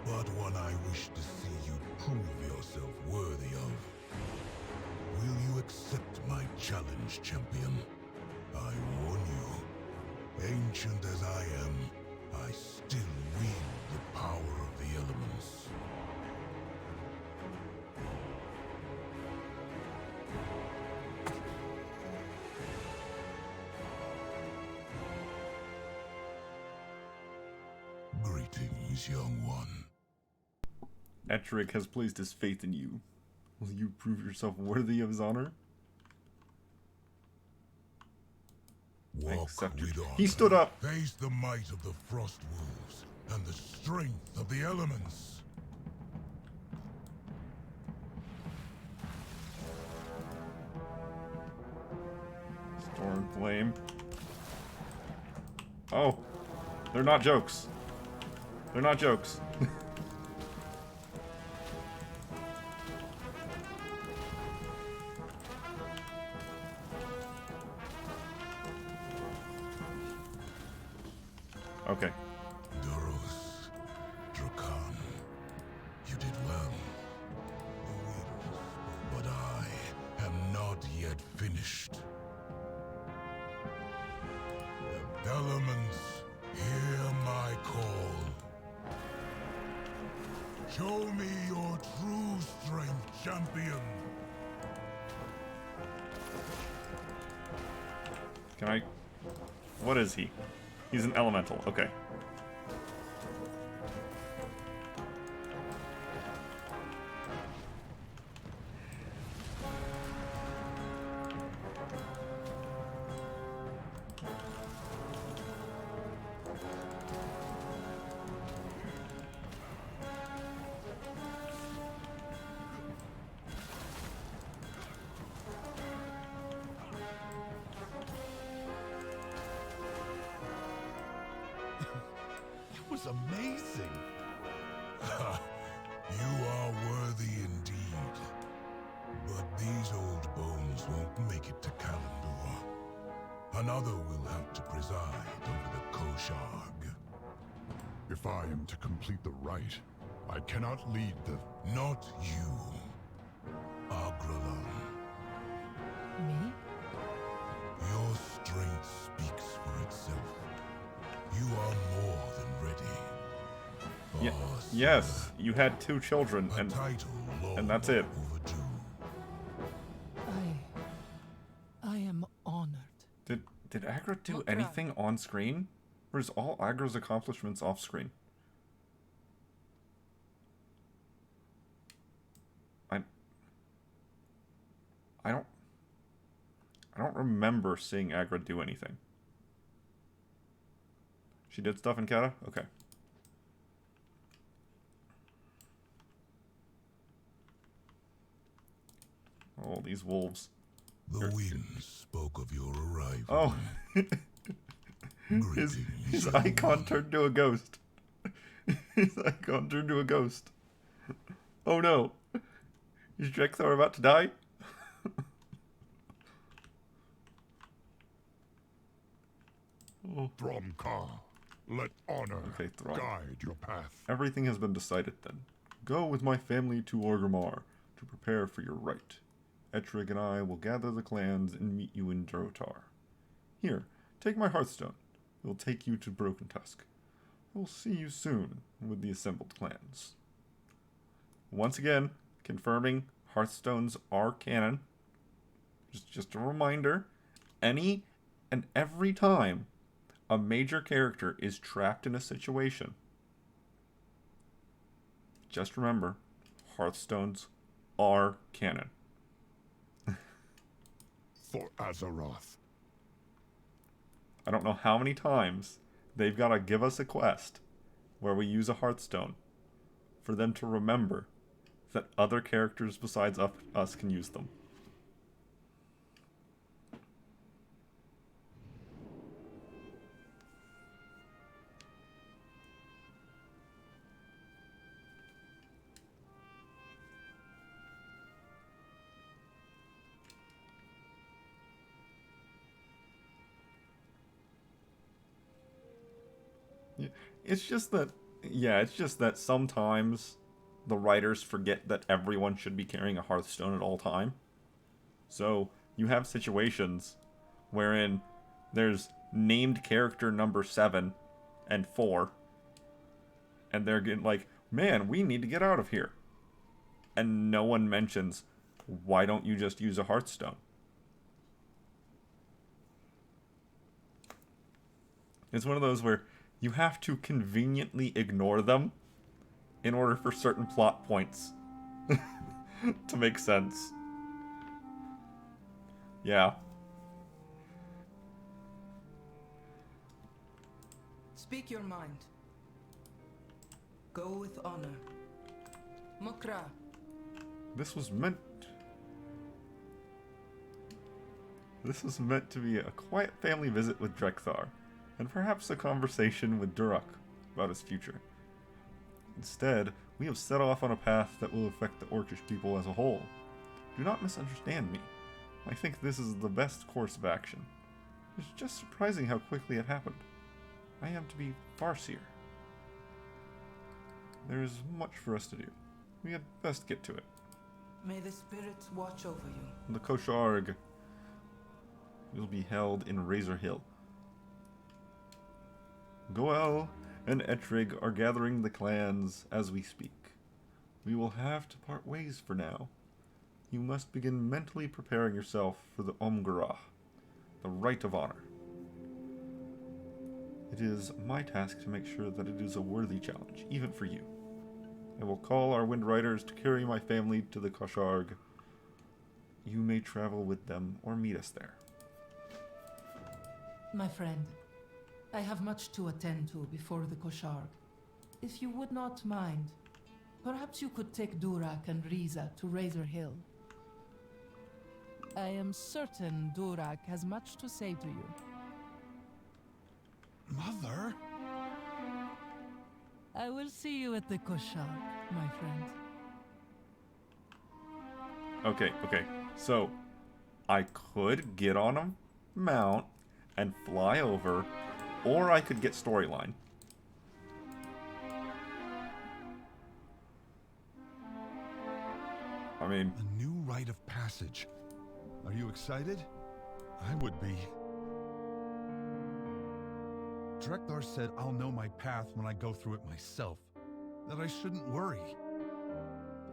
Speaker 2: but one I wish to see you prove yourself worthy of. Will you accept my challenge, champion? I warn you, ancient as I am, I still wield the power of the elements. Greetings, young one.
Speaker 1: Ettrick has placed his faith in you. Will you prove yourself worthy of his honor?
Speaker 2: Walk with honor.
Speaker 1: He stood up.
Speaker 2: Face the might of the frost wolves and the strength of the elements.
Speaker 1: Storm flame. Oh, they're not jokes. They're not jokes. Okay.
Speaker 2: Duros, Drakan, you did well. The winds, but I am not yet finished. The elements, hear my call. Show me your true strength, champion.
Speaker 1: Can I... What is he? He's an elemental. Okay.
Speaker 12: Was amazing.
Speaker 2: You are worthy indeed. But these old bones won't make it to Kalimdor. Another will have to preside over the Kosharg.
Speaker 13: If I am to complete the rite, I cannot lead the...
Speaker 2: Not you, Agralan.
Speaker 10: Me?
Speaker 2: Your strength speaks for itself. You are more than ready.
Speaker 1: Yes, you had 2 children, and that's it.
Speaker 10: I am honored.
Speaker 1: Did Agra do anything on screen? Or is all Agra's accomplishments off screen? I don't remember seeing Agra do anything. She did stuff in Kata? Okay. Oh, these wolves.
Speaker 2: The winds spoke of your arrival.
Speaker 1: Oh. his icon turned to a ghost. His icon turned to a ghost. Oh no. Is Drexar about to die?
Speaker 14: Thromkar, let honor guide your path.
Speaker 1: Everything has been decided then. Go with my family to Orgrimmar to prepare for your rite. Ettrig and I will gather the clans and meet you in Drotar. Here, take my Hearthstone. It will take you to Broken Tusk. I will see you soon with the assembled clans. Once again, confirming Hearthstones are canon. Just a reminder, any and every time a major character is trapped in a situation, just remember, Hearthstones are canon.
Speaker 14: For Azeroth.
Speaker 1: I don't know how many times they've got to give us a quest where we use a Hearthstone for them to remember that other characters besides us can use them. It's just that sometimes the writers forget that everyone should be carrying a Hearthstone at all time. So you have situations wherein there's named character number 7 and 4, and they're getting like, man, we need to get out of here. And no one mentions, why don't you just use a Hearthstone? It's one of those where you have to conveniently ignore them in order for certain plot points to make sense. Yeah.
Speaker 9: Speak your mind. Go with honor. Mokra.
Speaker 1: This was meant to be a quiet family visit with Drexar, and perhaps a conversation with Durak about his future. Instead, we have set off on a path that will affect the Orcish people as a whole. Do not misunderstand me. I think this is the best course of action. It's just surprising how quickly it happened. I am to be Farseer. There is much for us to do. We had best get to it.
Speaker 9: May the spirits watch over you.
Speaker 1: The Kosharg will be held in Razor Hill. Goel and Ettrig are gathering the clans as we speak. We will have to part ways for now. You must begin mentally preparing yourself for the Omgarah, the Rite of Honor. It is my task to make sure that it is a worthy challenge, even for you. I will call our Wind Riders to carry my family to the Kosharg. You may travel with them or meet us there.
Speaker 10: My friend, I have much to attend to before the Kosharg. If you would not mind, perhaps you could take Durak and Riza to Razor Hill. I am certain Durak has much to say to you.
Speaker 12: Mother?
Speaker 10: I will see you at the Kosharg, my friend.
Speaker 1: Okay. So, I could get on a mount and fly over, or I could get storyline. I mean...
Speaker 12: A new rite of passage. Are you excited? I would be. Drekthar said I'll know my path when I go through it myself. That I shouldn't worry.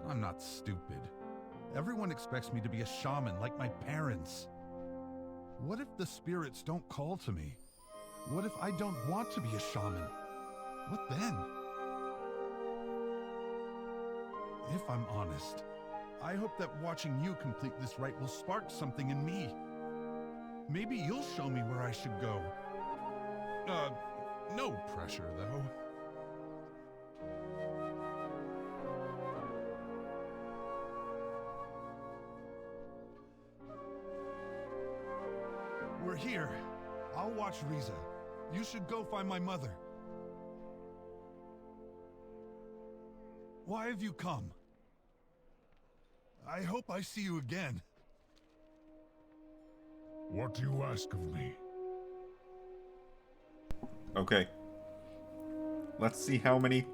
Speaker 12: But I'm not stupid. Everyone expects me to be a shaman like my parents. What if the spirits don't call to me? What if I don't want to be a shaman? What then? If I'm honest, I hope that watching you complete this rite will spark something in me. Maybe you'll show me where I should go. No pressure, though. We're here. I'll watch Riza. You should go find my mother. Why have you come? I hope I see you again.
Speaker 14: What do you ask of me?
Speaker 1: Okay. Let's see how many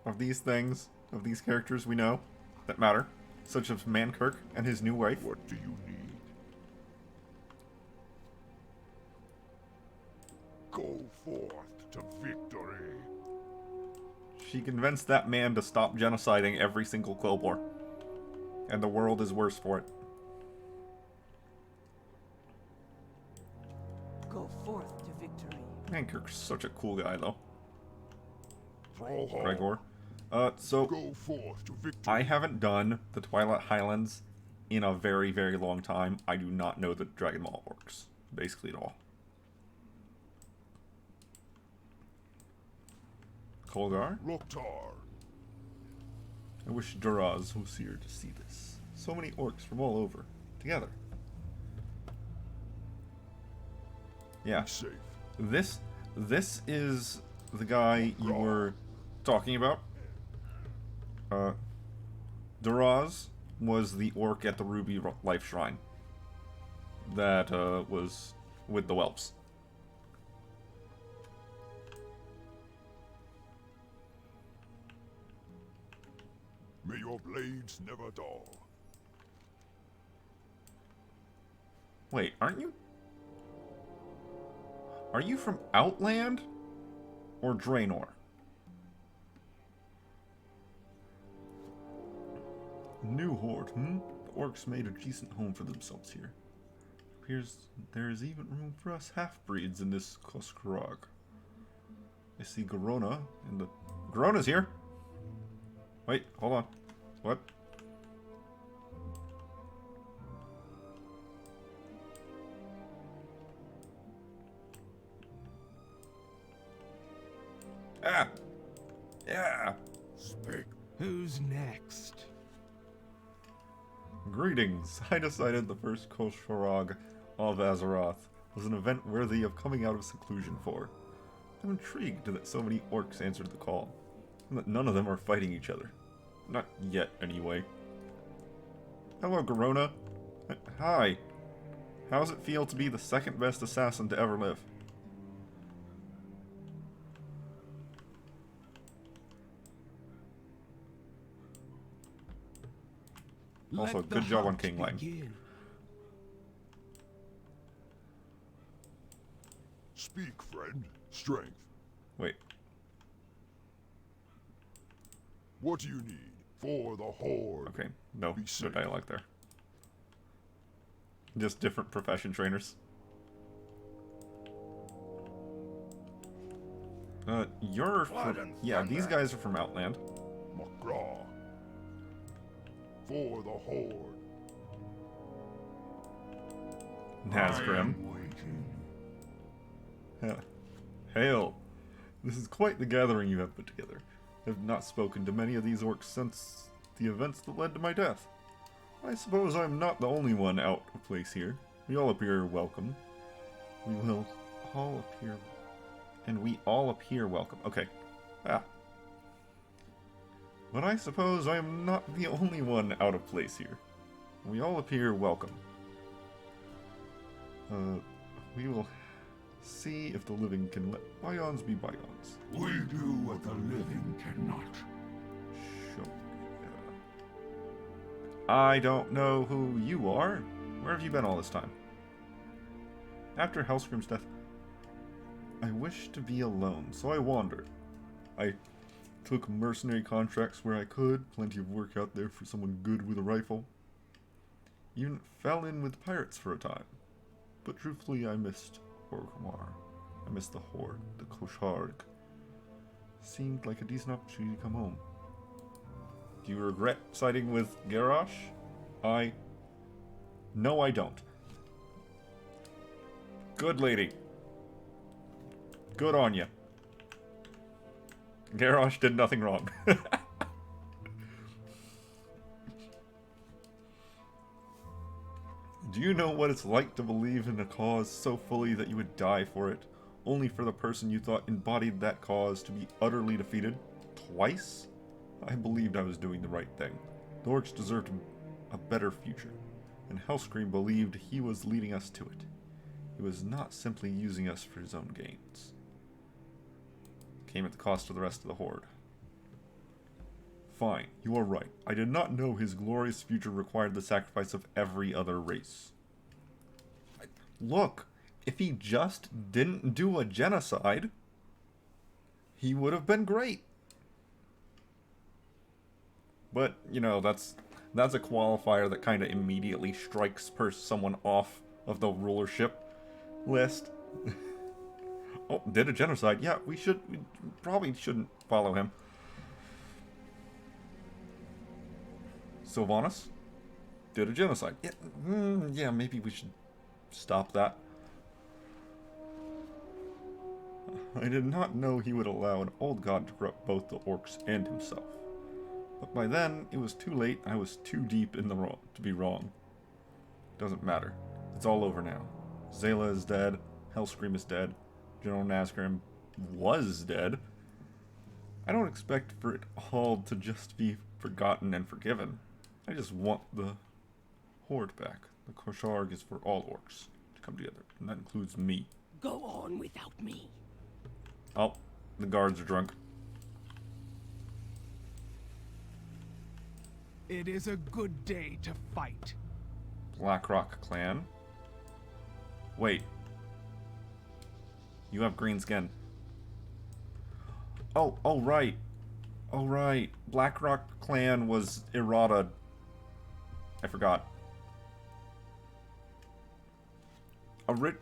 Speaker 1: of these things, of these characters we know that matter, such as Mankirk and his new wife.
Speaker 14: What do you need? Go forth to victory.
Speaker 1: She convinced that man to stop genociding every single Quillbor. And the world is worse for it.
Speaker 10: Go forth to victory.
Speaker 1: Mankirk's such a cool guy, though.
Speaker 14: Thrallhall.
Speaker 1: Gregor. So
Speaker 14: Go forth to victory.
Speaker 1: I haven't done the Twilight Highlands in a very, very long time. I do not know the Dragon Ball orcs, basically at all. Kolgar?
Speaker 14: Loktar.
Speaker 1: I wish Duraz was here to see this. So many orcs from all over, together. Yeah.
Speaker 14: Safe.
Speaker 1: This is the guy you were talking about. Duraz was the orc at the Ruby Life Shrine. That was with the whelps.
Speaker 14: May your blades never dull.
Speaker 1: Wait, aren't you? Are you from Outland? Or Draenor? New Horde, The orcs made a decent home for themselves here. Appears there is even room for us half-breeds in this Koskrog. I see Garona and the... Garona's here! Wait, hold on. What? Ah! Yeah!
Speaker 14: Speak.
Speaker 4: Who's next?
Speaker 1: Greetings. I decided the first Koshrog of Azeroth was an event worthy of coming out of seclusion for. I'm intrigued that so many orcs answered the call, and that none of them are fighting each other. Not yet, anyway. Hello, Garona. Hi. How's it feel to be the second best assassin to ever live? Also,
Speaker 4: Let the
Speaker 1: good job on
Speaker 4: hunt
Speaker 1: King Lang.
Speaker 4: begin.
Speaker 14: Speak, friend. Strength.
Speaker 1: Wait.
Speaker 14: What do you need for the Horde?
Speaker 1: Okay, no dialogue there. Just different profession trainers. You're from... Yeah, these guys are from Outland.
Speaker 14: McGraw. For the Horde.
Speaker 1: Nazgrim. Hail. This is quite the gathering you have put together. I have not spoken to many of these orcs since the events that led to my death. I suppose I'm not the only one out of place here. We all appear welcome. We will all appear... And we all appear welcome. Okay. Ah. But I suppose I am not the only one out of place here. We all appear welcome. We will see if the living can let bygones be bygones.
Speaker 14: We do what the living cannot.
Speaker 1: Sure. I don't know who you are. Where have you been all this time? After Hellscream's death, I wished to be alone, so I wandered. I took mercenary contracts where I could, plenty of work out there for someone good with a rifle. Even fell in with pirates for a time. But truthfully, I missed Orgrimmar. I missed the Horde, the Kosharg. Seemed like a decent opportunity to come home. Do you regret siding with Garrosh? No, I don't. Good lady. Good on you. Garrosh did nothing wrong. Do you know what it's like to believe in a cause so fully that you would die for it, only for the person you thought embodied that cause to be utterly defeated? Twice? I believed I was doing the right thing. The orcs deserved a better future, and Hellscream believed he was leading us to it. He was not simply using us for his own gains. Came at the cost of the rest of the Horde. Fine, you are right. I did not know his glorious future required the sacrifice of every other race. Look, if he just didn't do a genocide, he would have been great. But, you know, that's a qualifier that kind of immediately strikes someone off of the rulership list. Oh, did a genocide. Yeah, we probably shouldn't follow him. Sylvanas did a genocide. Yeah, yeah, maybe we should stop that. I did not know he would allow an old god to corrupt both the orcs and himself. But by then, it was too late. I was too deep in the wrong to be wrong. Doesn't matter. It's all over now. Zayla is dead. Hellscream is dead. General Nazgrim was dead. I don't expect for it all to just be forgotten and forgiven. I just want the Horde back. The Kosharg is for all orcs to come together, and that includes me.
Speaker 15: Go on without me.
Speaker 1: Oh, the guards are drunk.
Speaker 4: It is a good day to fight.
Speaker 1: Blackrock clan. Wait. You have green skin. Oh, right. Oh, right. Blackrock clan was errata. I forgot.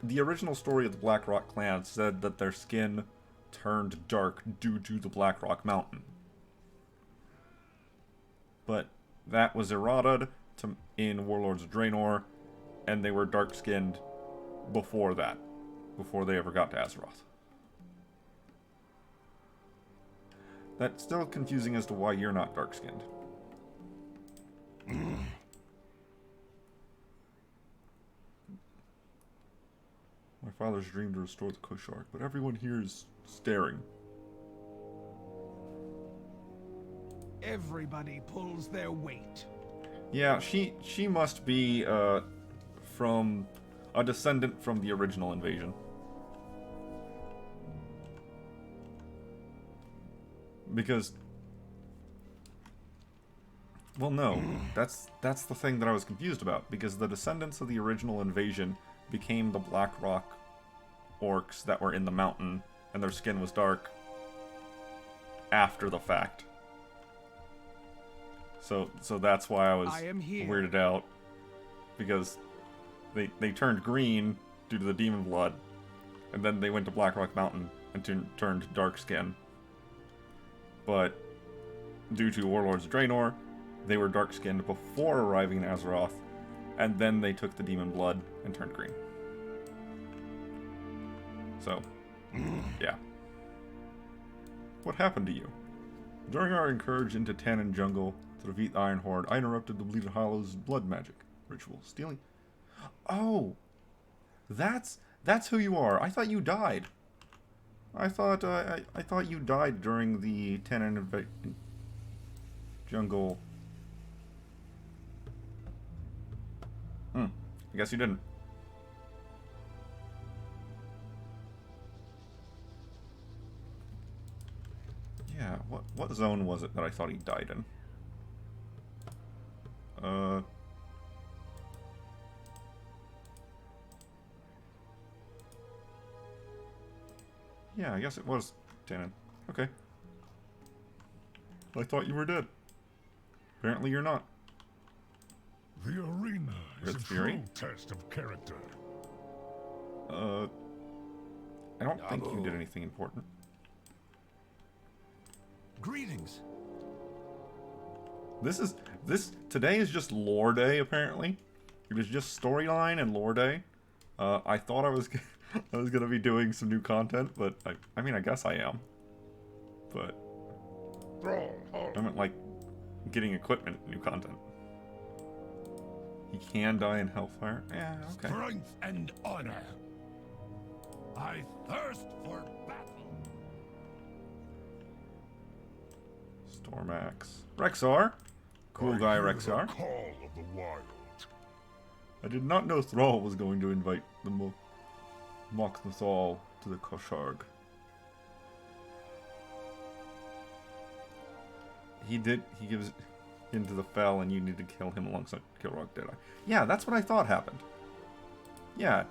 Speaker 1: The original story of the Blackrock clan said that their skin turned dark due to the Blackrock Mountain. But that was errata in Warlords of Draenor, and they were dark-skinned before that. Before they ever got to Azeroth. That's still confusing as to why you're not dark-skinned. My father's dream to restore the Koshark, but everyone here is staring.
Speaker 4: Everybody pulls their weight.
Speaker 1: Yeah, she must be from a descendant from the original invasion. Because, well, no, that's the thing that I was confused about, because the descendants of the original invasion became the Blackrock orcs that were in the mountain, and their skin was dark after the fact. So that's why I was weirded out, because they turned green due to the demon blood, and then they went to Blackrock Mountain and turned dark skin. But due to Warlords of Draenor, they were dark-skinned before arriving in Azeroth, and then they took the demon blood and turned green. So, yeah. What happened to you? During our incursion into Tannin Jungle to defeat the Iron Horde, I interrupted the Bleeding Hollow's blood magic ritual, stealing... Oh! That's who you are. I thought you died. I thought you died during the Tannin Jungle. I guess you didn't. Yeah, what zone was it that I thought he died in? Yeah, I guess it was Tannen. Okay. I thought you were dead. Apparently you're not.
Speaker 14: The arena is a
Speaker 1: Fury?
Speaker 14: true test of character.
Speaker 1: I don't think you did anything important.
Speaker 12: Greetings.
Speaker 1: Today is just lore day, apparently. It is just storyline and lore day. I thought I was gonna be doing some new content, but I mean, I guess I am. But I meant like getting equipment, new content. He can die in Hellfire. Yeah, okay.
Speaker 14: Strength and honor. I thirst for battle.
Speaker 1: Stormax. Rexar. Cool guy, Rexar.
Speaker 14: Call of the wild.
Speaker 1: I did not know Thrall was going to invite the Mok'Nathal to the Kosharg. He gives into the Fel and you need to kill him alongside Kilrock Deadeye. Yeah, that's what I thought happened. Yeah.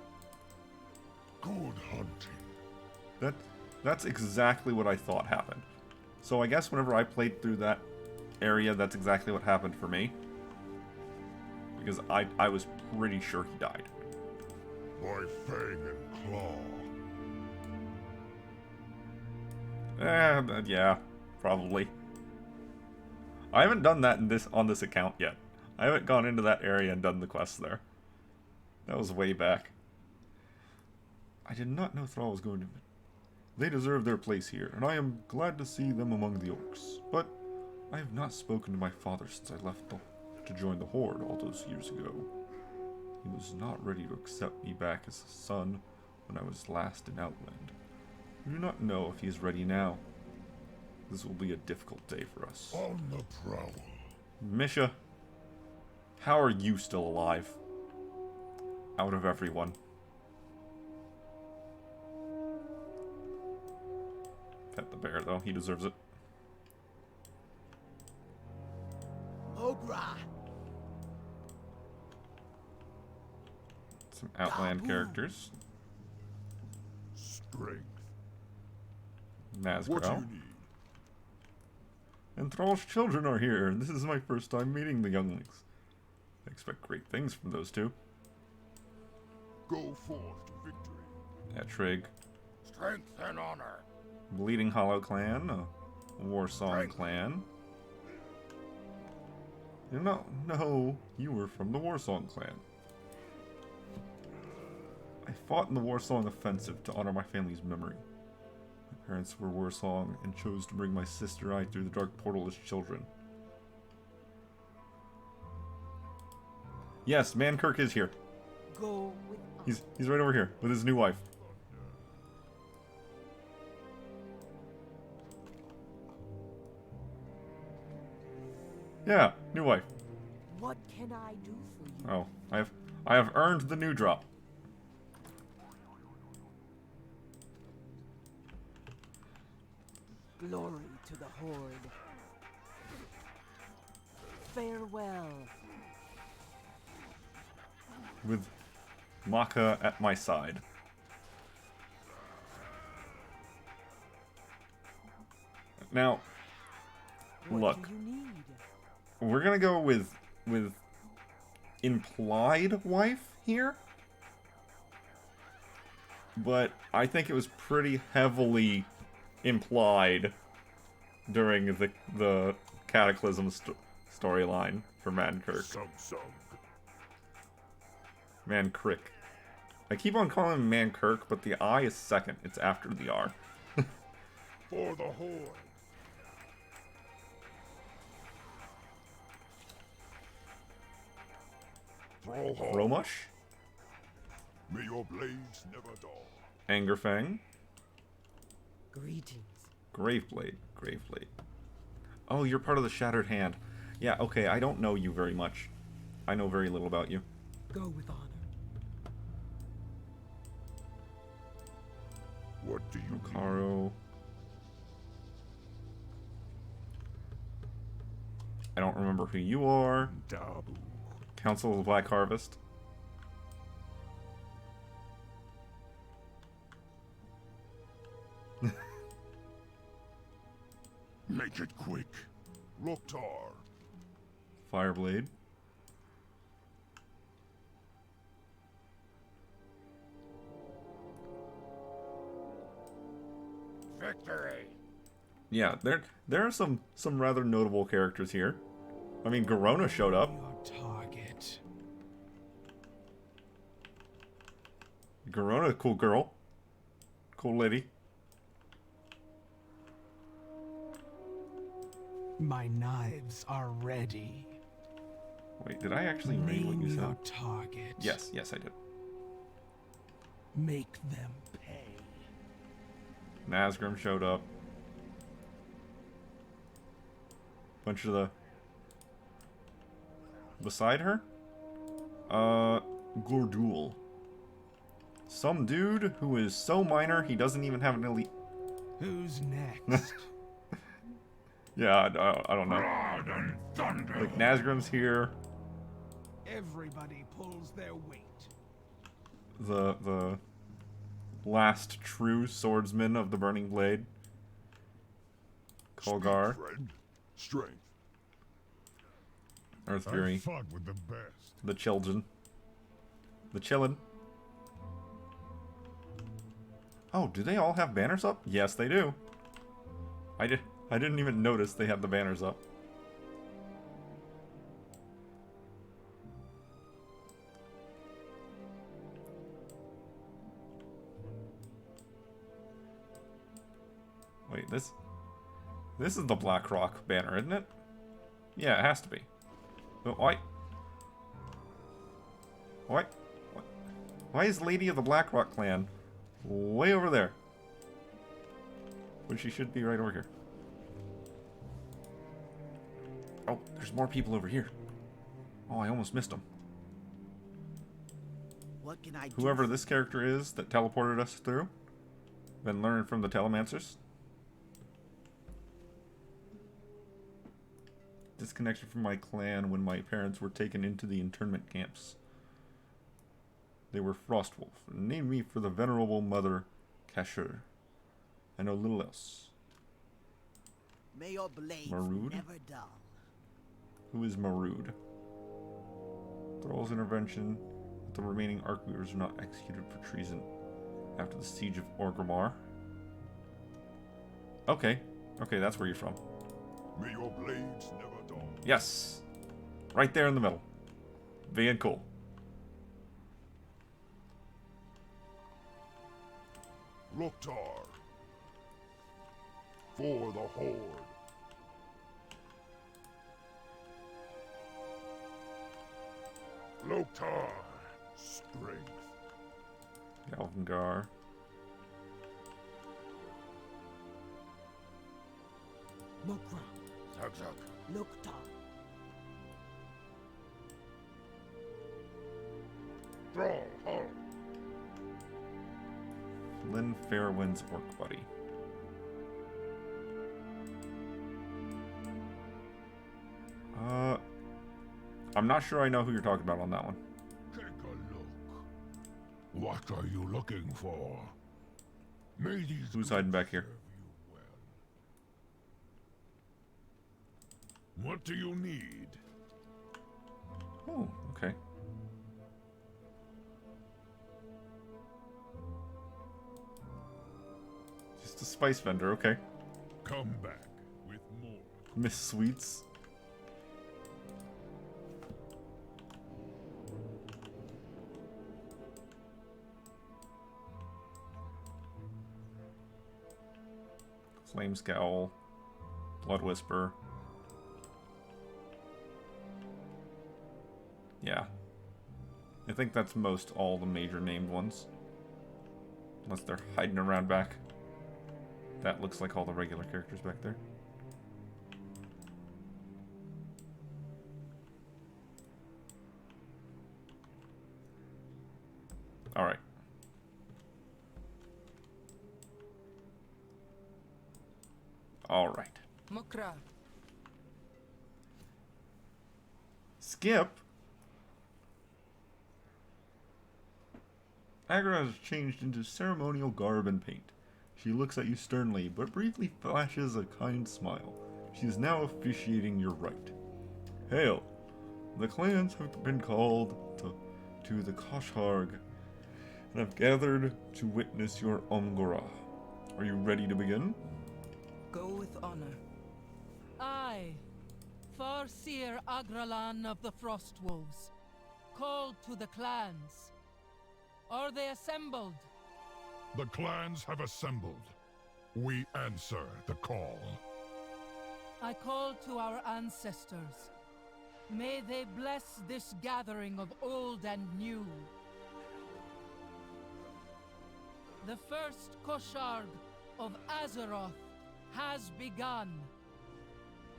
Speaker 14: Good hunting.
Speaker 1: That's exactly what I thought happened. So I guess whenever I played through that area, that's exactly what happened for me. Because I was pretty sure he died.
Speaker 14: By fang and claw.
Speaker 1: Yeah, probably. I haven't done that on this account yet. I haven't gone into that area and done the quests there. That was way back. I did not know Thrall was going to... They deserve their place here, and I am glad to see them among the orcs. But I have not spoken to my father since I left to join the Horde all those years ago. He was not ready to accept me back as a son when I was last in Outland. I do not know if he is ready now. This will be a difficult day for us.
Speaker 14: On the prowl.
Speaker 1: Misha, how are you still alive? Out of everyone. Pet the bear, though. He deserves it.
Speaker 15: Obra.
Speaker 1: Some Outland characters.
Speaker 14: Strength.
Speaker 1: Nazgul.
Speaker 14: What do you need?
Speaker 1: And Thrall's children are here, and this is my first time meeting the younglings. I expect great things from those two.
Speaker 14: Go forth to victory.
Speaker 1: Etrig.
Speaker 14: Strength and honor.
Speaker 1: Bleeding Hollow clan. A Warsong clan. No, you were from the Warsong clan. I fought in the Warsong offensive to honor my family's memory. My parents were Warsong and chose to bring my sister I through the dark portal as children. Yes, Mankirk is here.
Speaker 15: Go with
Speaker 1: He's right over here with his new wife. Yeah, new wife.
Speaker 15: What can I do for you?
Speaker 1: Oh, I have earned the new drop.
Speaker 15: Glory to the Horde. Farewell.
Speaker 1: With Maka at my side. Now, look.
Speaker 15: What do you need?
Speaker 1: We're gonna go with implied wife here. But I think it was pretty heavily implied during the Cataclysm storyline for Mankirk. Mankirk. I keep on calling him Mankirk, but the I is second. It's after the R.
Speaker 14: For the Horde.
Speaker 1: Romush.
Speaker 14: May your blades never dull.
Speaker 1: Angerfang.
Speaker 15: Greetings.
Speaker 1: Graveblade. Graveblade. Oh, you're part of the Shattered Hand. Yeah, okay, I don't know you very much. I know very little about you.
Speaker 15: Go with honor.
Speaker 14: What do you
Speaker 1: Caro. I don't remember who you are.
Speaker 14: Dabu.
Speaker 1: Council of the Black Harvest.
Speaker 14: Make it quick. Loktar.
Speaker 1: Fireblade.
Speaker 14: Victory.
Speaker 1: Yeah, there are some rather notable characters here. I mean, Garona showed up.
Speaker 4: Target.
Speaker 1: Garona, cool girl. Cool lady.
Speaker 4: My knives are ready.
Speaker 1: Wait, did I actually read what you
Speaker 4: Name
Speaker 1: said?
Speaker 4: your target.
Speaker 1: Yes, I did.
Speaker 4: Make them pay.
Speaker 1: Nazgrim showed up. Bunch of the... Beside her? Gordul. Some dude who is so minor he doesn't even have an elite...
Speaker 4: Who's next?
Speaker 1: Yeah, I don't know. Like, Nazgrim's here.
Speaker 4: Everybody pulls their weight.
Speaker 1: The last true swordsman of the Burning Blade. Kolgar.
Speaker 14: Strength.
Speaker 1: Earth Fury.
Speaker 14: I fought with the best.
Speaker 1: The Children. The Chillin. Oh, do they all have banners up? Yes, they do. I didn't even notice they had the banners up. Wait, this is the Blackrock banner, isn't it? Yeah, it has to be. But why? Why is Lady of the Blackrock clan way over there? When she should be right over here. Oh, there's more people over here. Oh, I almost missed them.
Speaker 15: What can I do?
Speaker 1: Whoever this character is that teleported us through, been learning from the Telemancers. Disconnected from my clan when my parents were taken into the internment camps. They were Frostwolf and named me for the venerable mother, Kashur. I know little else.
Speaker 15: May your blades
Speaker 1: Marud?
Speaker 15: never dull.
Speaker 1: Who is Marud? Thrall's intervention that the remaining Archweavers are not executed for treason after the siege of Orgrimmar. Okay, that's where you're from.
Speaker 14: May your blades never dull.
Speaker 1: Yes, right there in the middle. Being cool.
Speaker 14: Loktar. For the Horde. Loktar. Strength.
Speaker 1: Galvangar.
Speaker 15: Mokra.
Speaker 14: Zug.
Speaker 15: Loktar.
Speaker 14: Thrall. Hull.
Speaker 1: Lynn Fairwind's Orc Buddy. I'm not sure I know who you're talking about on that one.
Speaker 14: Take a look. What are you looking for? May these
Speaker 1: Who's hiding back here?
Speaker 14: serve you well. What do you need?
Speaker 1: Oh, okay. Just a spice vendor, okay.
Speaker 14: Come back with more.
Speaker 1: Miss Sweets. Flame Scowl. Blood Whisper. Yeah. I think that's most all the major named ones. Unless they're hiding around back. That looks like all the regular characters back there. Alright. Alright.
Speaker 9: Mokra.
Speaker 1: Skip? Agra has changed into ceremonial garb and paint. She looks at you sternly, but briefly flashes a kind smile. She is now officiating your rite. Hail! The clans have been called to the Kosharg and have gathered to witness your Umgora. Are you ready to begin?
Speaker 9: Go with honor.
Speaker 10: I, Farseer Agralan of the Frostwolves, called to the clans. Are they assembled?
Speaker 13: The clans have assembled. We answer the call.
Speaker 10: I call to our ancestors. May they bless this gathering of old and new. The first Kosharg of Azeroth has begun.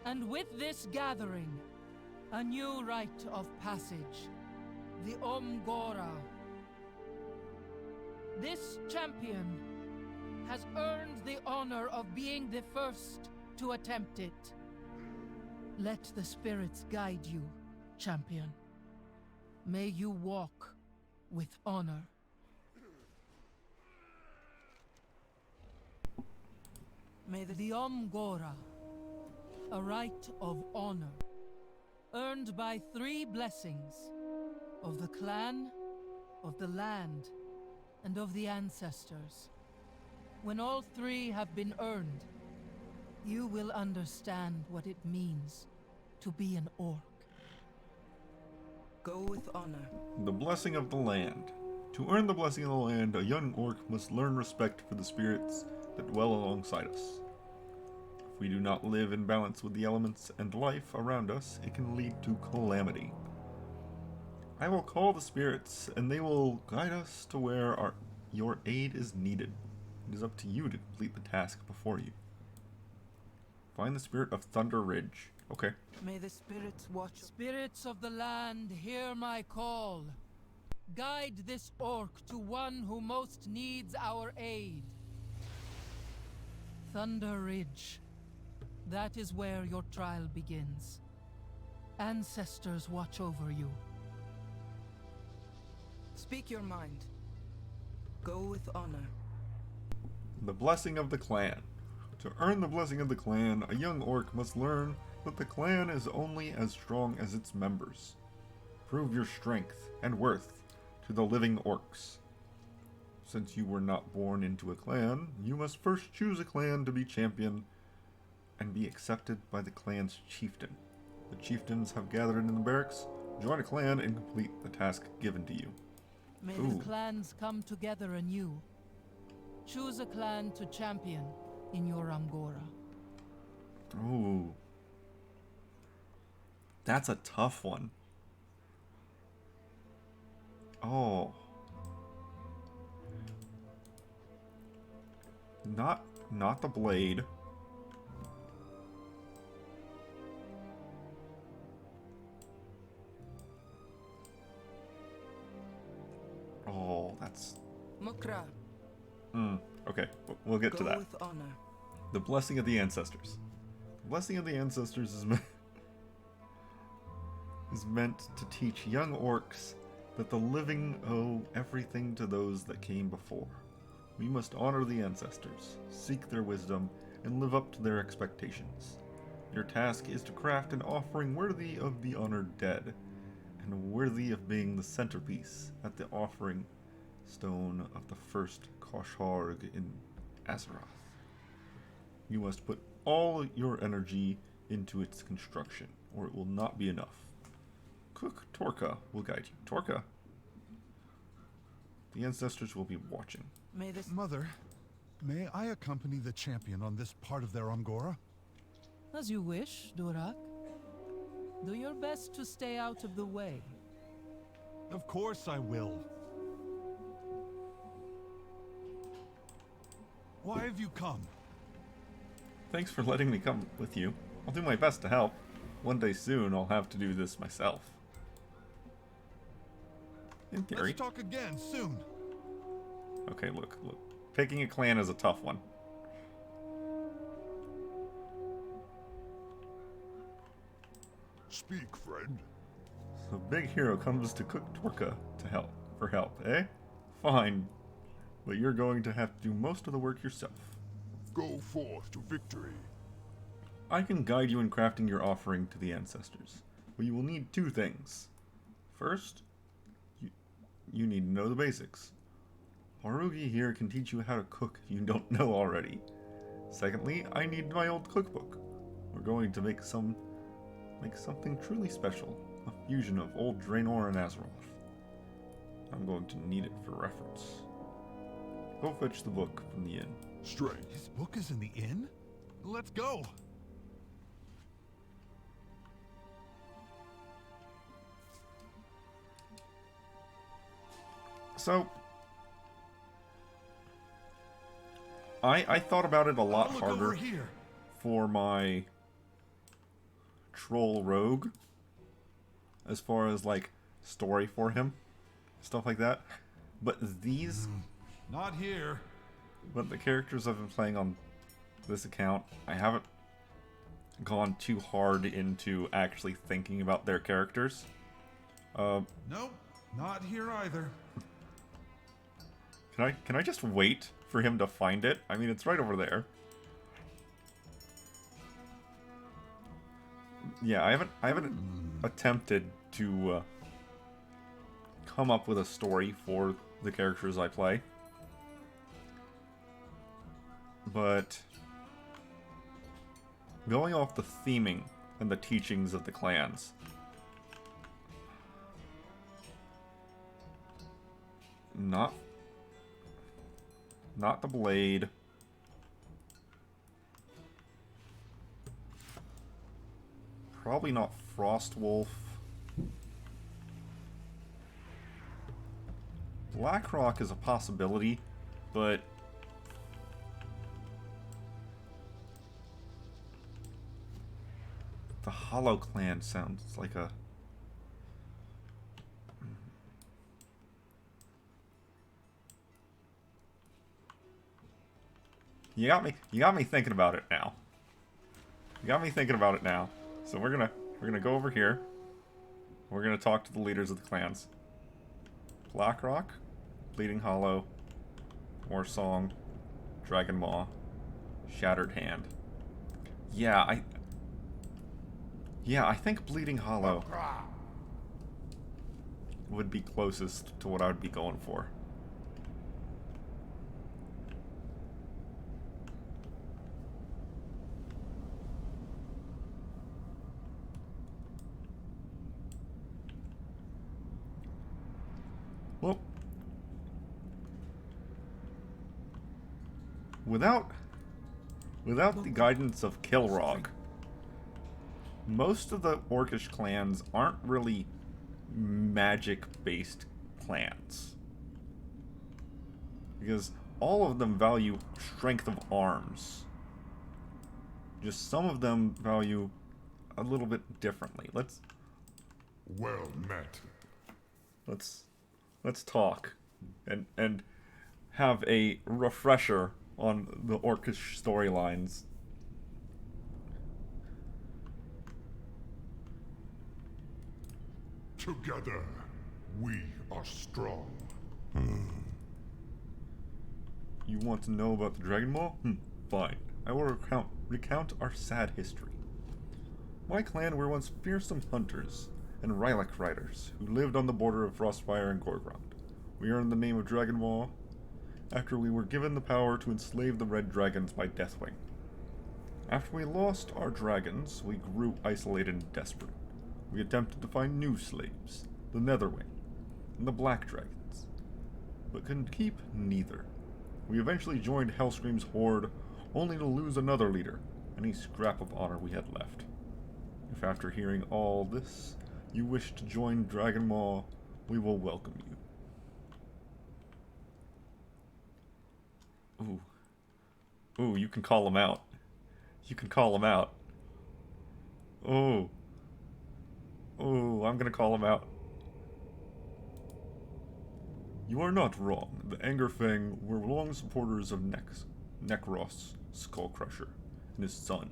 Speaker 10: And with this gathering, a new rite of passage, the Umgora. This champion has earned the honor of being the first to attempt it. Let the spirits guide you, champion. May you walk with honor. May the Umgora, a rite of honor, earned by 3 blessings of the clan, of the land, and of the ancestors. When all 3 have been earned, you will understand what it means to be an orc.
Speaker 9: Go with honor.
Speaker 1: The blessing of the land. To earn the blessing of the land, a young orc must learn respect for the spirits that dwell alongside us. If we do not live in balance with the elements and life around us, it can lead to calamity. I will call the spirits, and they will guide us to where your aid is needed. It is up to you to complete the task before you. Find the spirit of Thunder Ridge. Okay.
Speaker 9: May the spirits watch.
Speaker 10: Spirits of the land, hear my call. Guide this orc to one who most needs our aid. Thunder Ridge. That is where your trial begins. Ancestors watch over you.
Speaker 9: Speak your mind. Go with honor.
Speaker 1: The blessing of the clan. To earn the blessing of the clan, a young orc must learn that the clan is only as strong as its members. Prove your strength and worth to the living orcs. Since you were not born into a clan, you must first choose a clan to be champion and be accepted by the clan's chieftain. The chieftains have gathered in the barracks. Join a clan and complete the task given to you.
Speaker 10: May the clans come together anew. Choose a clan to champion in your Umgora.
Speaker 1: Ooh. That's a tough one. Oh. Not the blade. Oh, that's...
Speaker 9: Mukra.
Speaker 1: Okay, we'll get to that.
Speaker 9: With honor.
Speaker 1: The blessing of the ancestors. The blessing of the ancestors is meant to teach young orcs that the living owe everything to those that came before. We must honor the ancestors, seek their wisdom, and live up to their expectations. Your task is to craft an offering worthy of the honored dead, and worthy of being the centerpiece at the offering stone of the first Kosharg in Azeroth. You must put all your energy into its construction, or it will not be enough. Cook Torka will guide you. Torka. The ancestors will be watching.
Speaker 12: Mother, may I accompany the champion on this part of their Umgora?
Speaker 10: As you wish, Durak. Do your best to stay out of the way.
Speaker 12: Of course I will. Why have you come?
Speaker 1: Thanks for letting me come with you. I'll do my best to help. One day soon, I'll have to do this myself. In theory.
Speaker 12: Let's talk again soon.
Speaker 1: Okay, look. Picking a clan is a tough one.
Speaker 13: Speak, friend.
Speaker 1: So Big Hero comes to Cook Torka for help, eh? Fine. But you're going to have to do most of the work yourself.
Speaker 13: Go forth to victory.
Speaker 1: I can guide you in crafting your offering to the ancestors, but you will need 2 things. First, you need to know the basics. Harugi here can teach you how to cook if you don't know already. Secondly, I need my old cookbook. We're going to make something truly special, a fusion of old Draenor and Azeroth. I'm going to need it for reference. Go fetch the book from the inn.
Speaker 12: Straight. His book is in the inn? Let's go!
Speaker 1: So, I thought about it a lot harder for my troll rogue, as far as like story for him, stuff like that. But these,
Speaker 12: not here.
Speaker 1: But the characters I've been playing on this account, I haven't gone too hard into actually thinking about their characters.
Speaker 12: Nope, not here either.
Speaker 1: Can I just wait for him to find it? I mean, it's right over there. Yeah, I haven't attempted to come up with a story for the characters I play. But going off the theming and the teachings of the clans, not the blade. Probably not Frostwolf. Blackrock is a possibility, but the Hollow Clan sounds like a... You got me thinking about it now. So we're gonna go over here. We're gonna talk to the leaders of the clans. Blackrock, Bleeding Hollow, Warsong, Dragon Maw, Shattered Hand. Yeah, I think Bleeding Hollow would be closest to what I would be going for. Well, without the guidance of Kilrog, most of the Orcish clans aren't really magic-based clans. Because all of them value strength of arms. Just some of them value a little bit differently.
Speaker 14: Well met.
Speaker 1: Let's talk and have a refresher on the Orcish storylines.
Speaker 14: Together, we are strong.
Speaker 1: You want to know about the Dragon Maw? Fine. I will recount our sad history. My clan were once fearsome hunters and Rylak riders who lived on the border of Frostfire and Gorgrond. We earned the name of Dragon Maw after we were given the power to enslave the Red Dragons by Deathwing. After we lost our dragons, we grew isolated and desperate. We attempted to find new slaves, the Netherwing and the Black Dragons, but couldn't keep neither. We eventually joined Hellscream's horde, only to lose another leader, any scrap of honor we had left. If after hearing all this, you wish to join Dragon Maw, we will welcome you. Ooh, you can call him out. Ooh, I'm gonna call him out. You are not wrong. The Angerfang were long supporters of Nekros, Skullcrusher, and his son.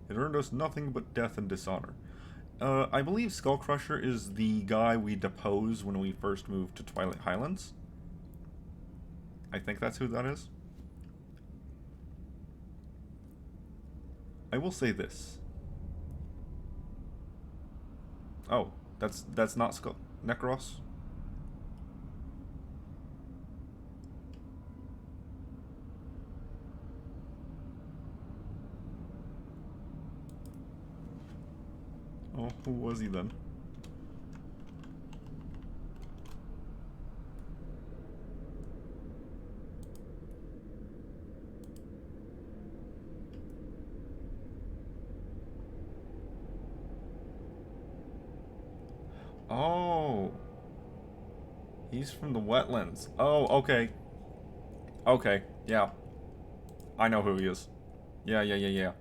Speaker 1: It earned us nothing but death and dishonor. I believe Skullcrusher is the guy we depose when we first moved to Twilight Highlands. I think that's who that is. I will say this. Oh, that's not Necros? Oh, who was he then? Oh. He's from the wetlands. Oh, okay. Okay, yeah. I know who he is. Yeah.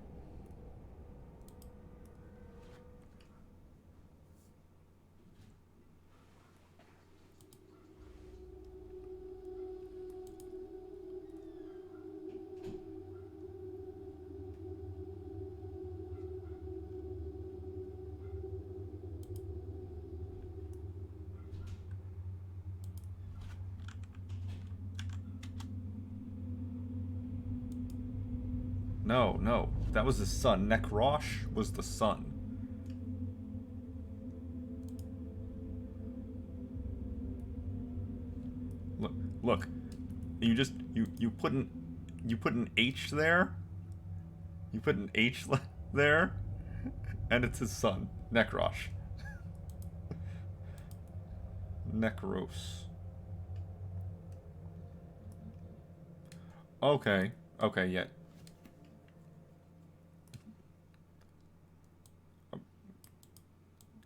Speaker 1: No. That was his son. Nekrosh was the son. Look. You put an H there. You put an H there, and it's his son, Nekrosh. Nekros. Okay, yeah.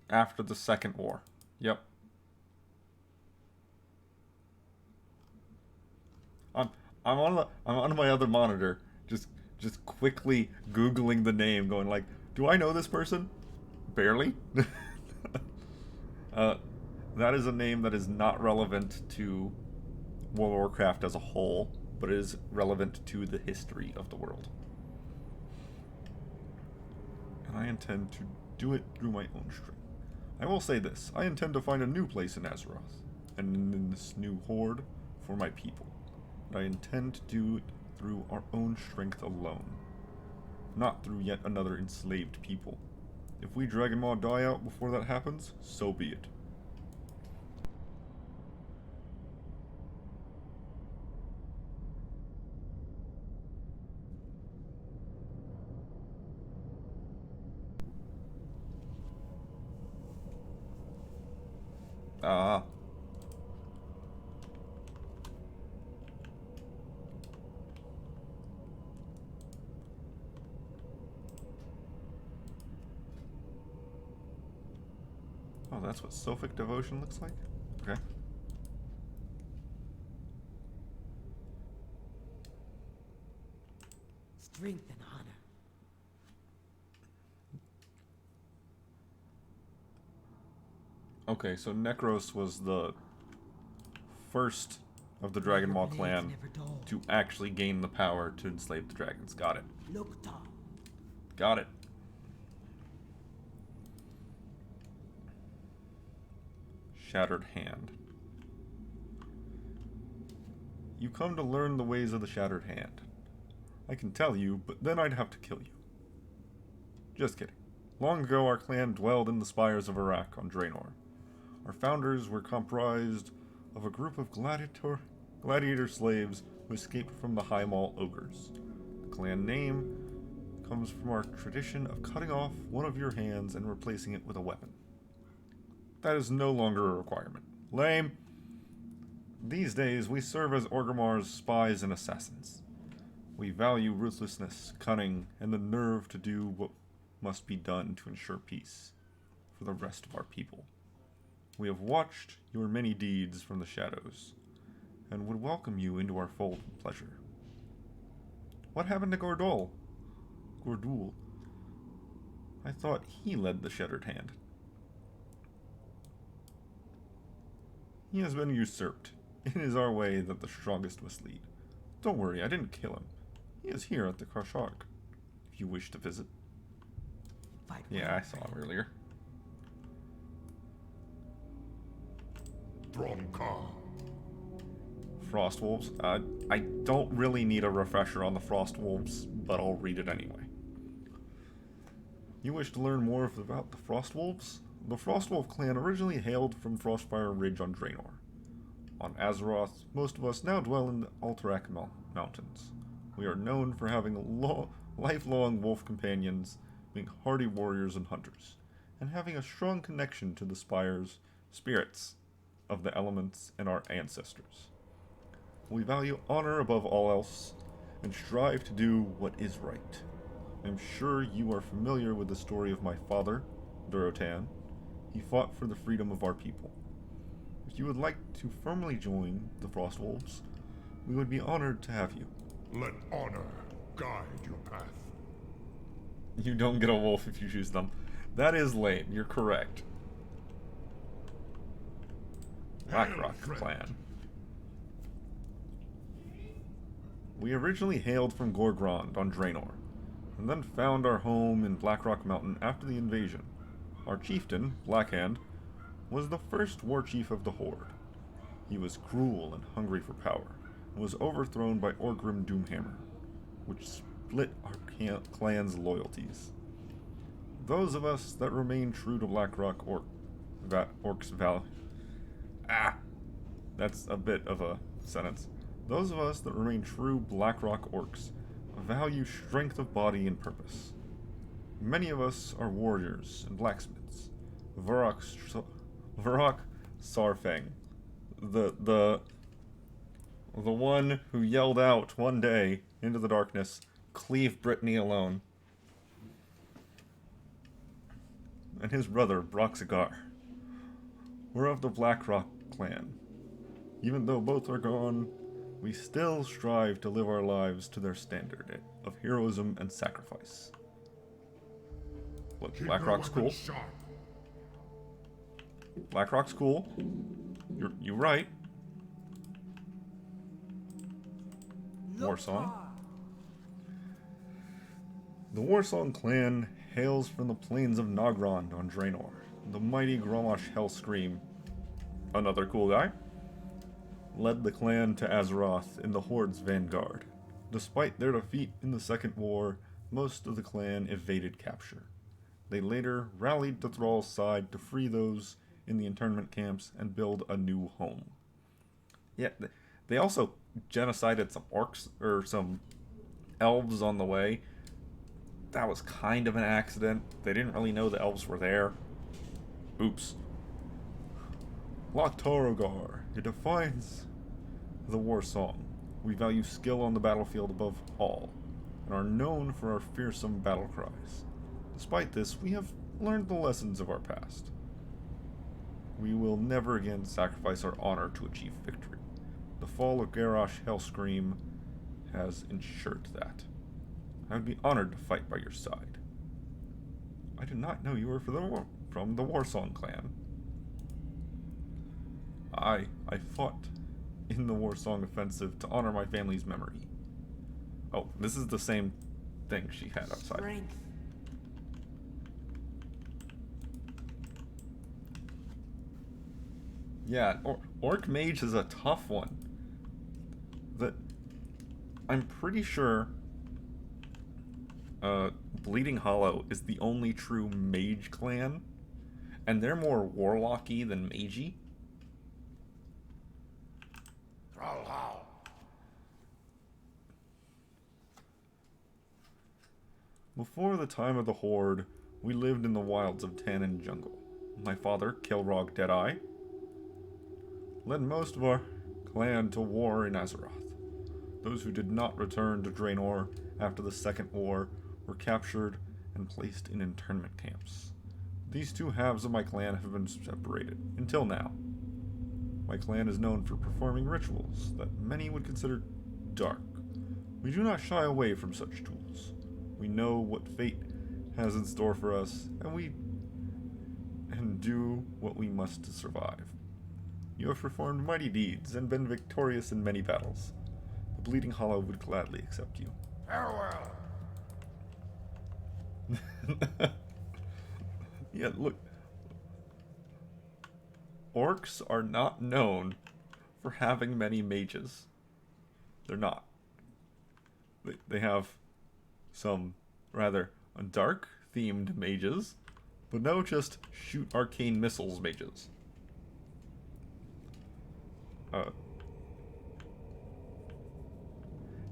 Speaker 1: After the Second War. Yep. I'm on my other monitor, just quickly Googling the name, going like, do I know this person? Barely. That is a name that is not relevant to World of Warcraft as a whole, but is relevant to the history of the world. And I intend to do it through my own strength. I will say this, I intend to find a new place in Azeroth, and in this new horde, for my people. But I intend to do it through our own strength alone, not through yet another enslaved people. If we Dragon Maw die out before that happens, so be it. Ah. Oh, that's what Sophic Devotion looks like? Okay.
Speaker 15: Strength and honor.
Speaker 1: Okay, so Nekros was the first of the Dragon Maw clan to actually gain the power to enslave the dragons. Got it. Got it. Shattered Hand. You come to learn the ways of the Shattered Hand. I can tell you, but then I'd have to kill you. Just kidding. Long ago, our clan dwelled in the spires of Iraq on Draenor. Our founders were comprised of a group of gladiator slaves who escaped from the High Mall ogres. The clan name comes from our tradition of cutting off one of your hands and replacing it with a weapon. That is no longer a requirement. Lame. These days, we serve as Orgrimmar's spies and assassins. We value ruthlessness, cunning, and the nerve to do what must be done to ensure peace for the rest of our people. We have watched your many deeds from the shadows, and would welcome you into our fold with pleasure. What happened to Gordul? I thought he led the Shattered Hand. He has been usurped. It is our way that the strongest must lead. Don't worry, I didn't kill him. He is here at the Krashak, if you wish to visit. Yeah, I saw him earlier. Frostwolves. I don't really need a refresher on the Frostwolves, but I'll read it anyway. You wish to learn more about the Frostwolves? The Frostwolf clan originally hailed from Frostfire Ridge on Draenor. On Azeroth, most of us now dwell in the Alterac Mountains. We are known for having lifelong wolf companions, being hardy warriors and hunters, and having a strong connection to the spirits of the elements and our ancestors. We value honor above all else, and strive to do what is right. I'm sure you are familiar with the story of my father, Durotan. He fought for the freedom of our people. If you would like to firmly join the Frostwolves, we would be honored to have you.
Speaker 14: Let honor guide your path.
Speaker 1: You don't get a wolf if you choose them. That is lame, you're correct. Blackrock clan. We originally hailed from Gorgrond on Draenor, and then found our home in Blackrock Mountain after the invasion. Our chieftain, Blackhand, was the first war chief of the Horde. He was cruel and hungry for power, and was overthrown by Orgrim Doomhammer, which split our clan's loyalties. Those of us that remain true to Blackrock Orcs Valley... That's a bit of a sentence. Those of us that remain true Blackrock Orcs value strength of body and purpose. Many of us are warriors and blacksmiths. Varrock Sarfang, the one who yelled out one day into the darkness, "Cleave Brittany alone," and his brother Broxigar were of the Blackrock clan. Even though both are gone, we still strive to live our lives to their standard of heroism and sacrifice. Look, Blackrock's cool. Blackrock's cool. You're right. Warsong. The Warsong clan hails from the plains of Nogrond on Draenor. The mighty Grommash Hellscream, another cool guy, led the clan to Azeroth in the Horde's vanguard. Despite their defeat in the Second War, most of the clan evaded capture. They later rallied to Thrall's side to free those in the internment camps and build a new home. Yeah, they also genocided some orcs, or some elves on the way. That was kind of an accident. They didn't really know the elves were there. Oops. Loch Torogar. It defines the war song. We value skill on the battlefield above all, and are known for our fearsome battle cries. Despite this, we have learned the lessons of our past. We will never again sacrifice our honor to achieve victory. The fall of Garrosh Hellscream has ensured that. I would be honored to fight by your side. I did not know you were from the Warsong clan. I fought in the Warsong offensive to honor my family's memory. Oh, this is the same thing she had outside.
Speaker 15: Strength.
Speaker 1: Yeah, Orc Mage is a tough one. I'm pretty sure Bleeding Hollow is the only true mage clan, and they're more warlocky than magey. Before the time of the Horde, we lived in the wilds of Tannin Jungle. My father, Kilrog Deadeye, led most of our clan to war in Azeroth. Those who did not return to Draenor after the Second War were captured and placed in internment camps. These two halves of my clan have been separated, until now. My clan is known for performing rituals that many would consider dark. We do not shy away from such tools. We know what fate has in store for us, and do what we must to survive. You have performed mighty deeds and been victorious in many battles. The Bleeding Hollow would gladly accept you.
Speaker 14: Farewell.
Speaker 1: Yeah, look. Orcs are not known for having many mages. They're not. They have some rather dark themed mages, but no just shoot arcane missiles mages.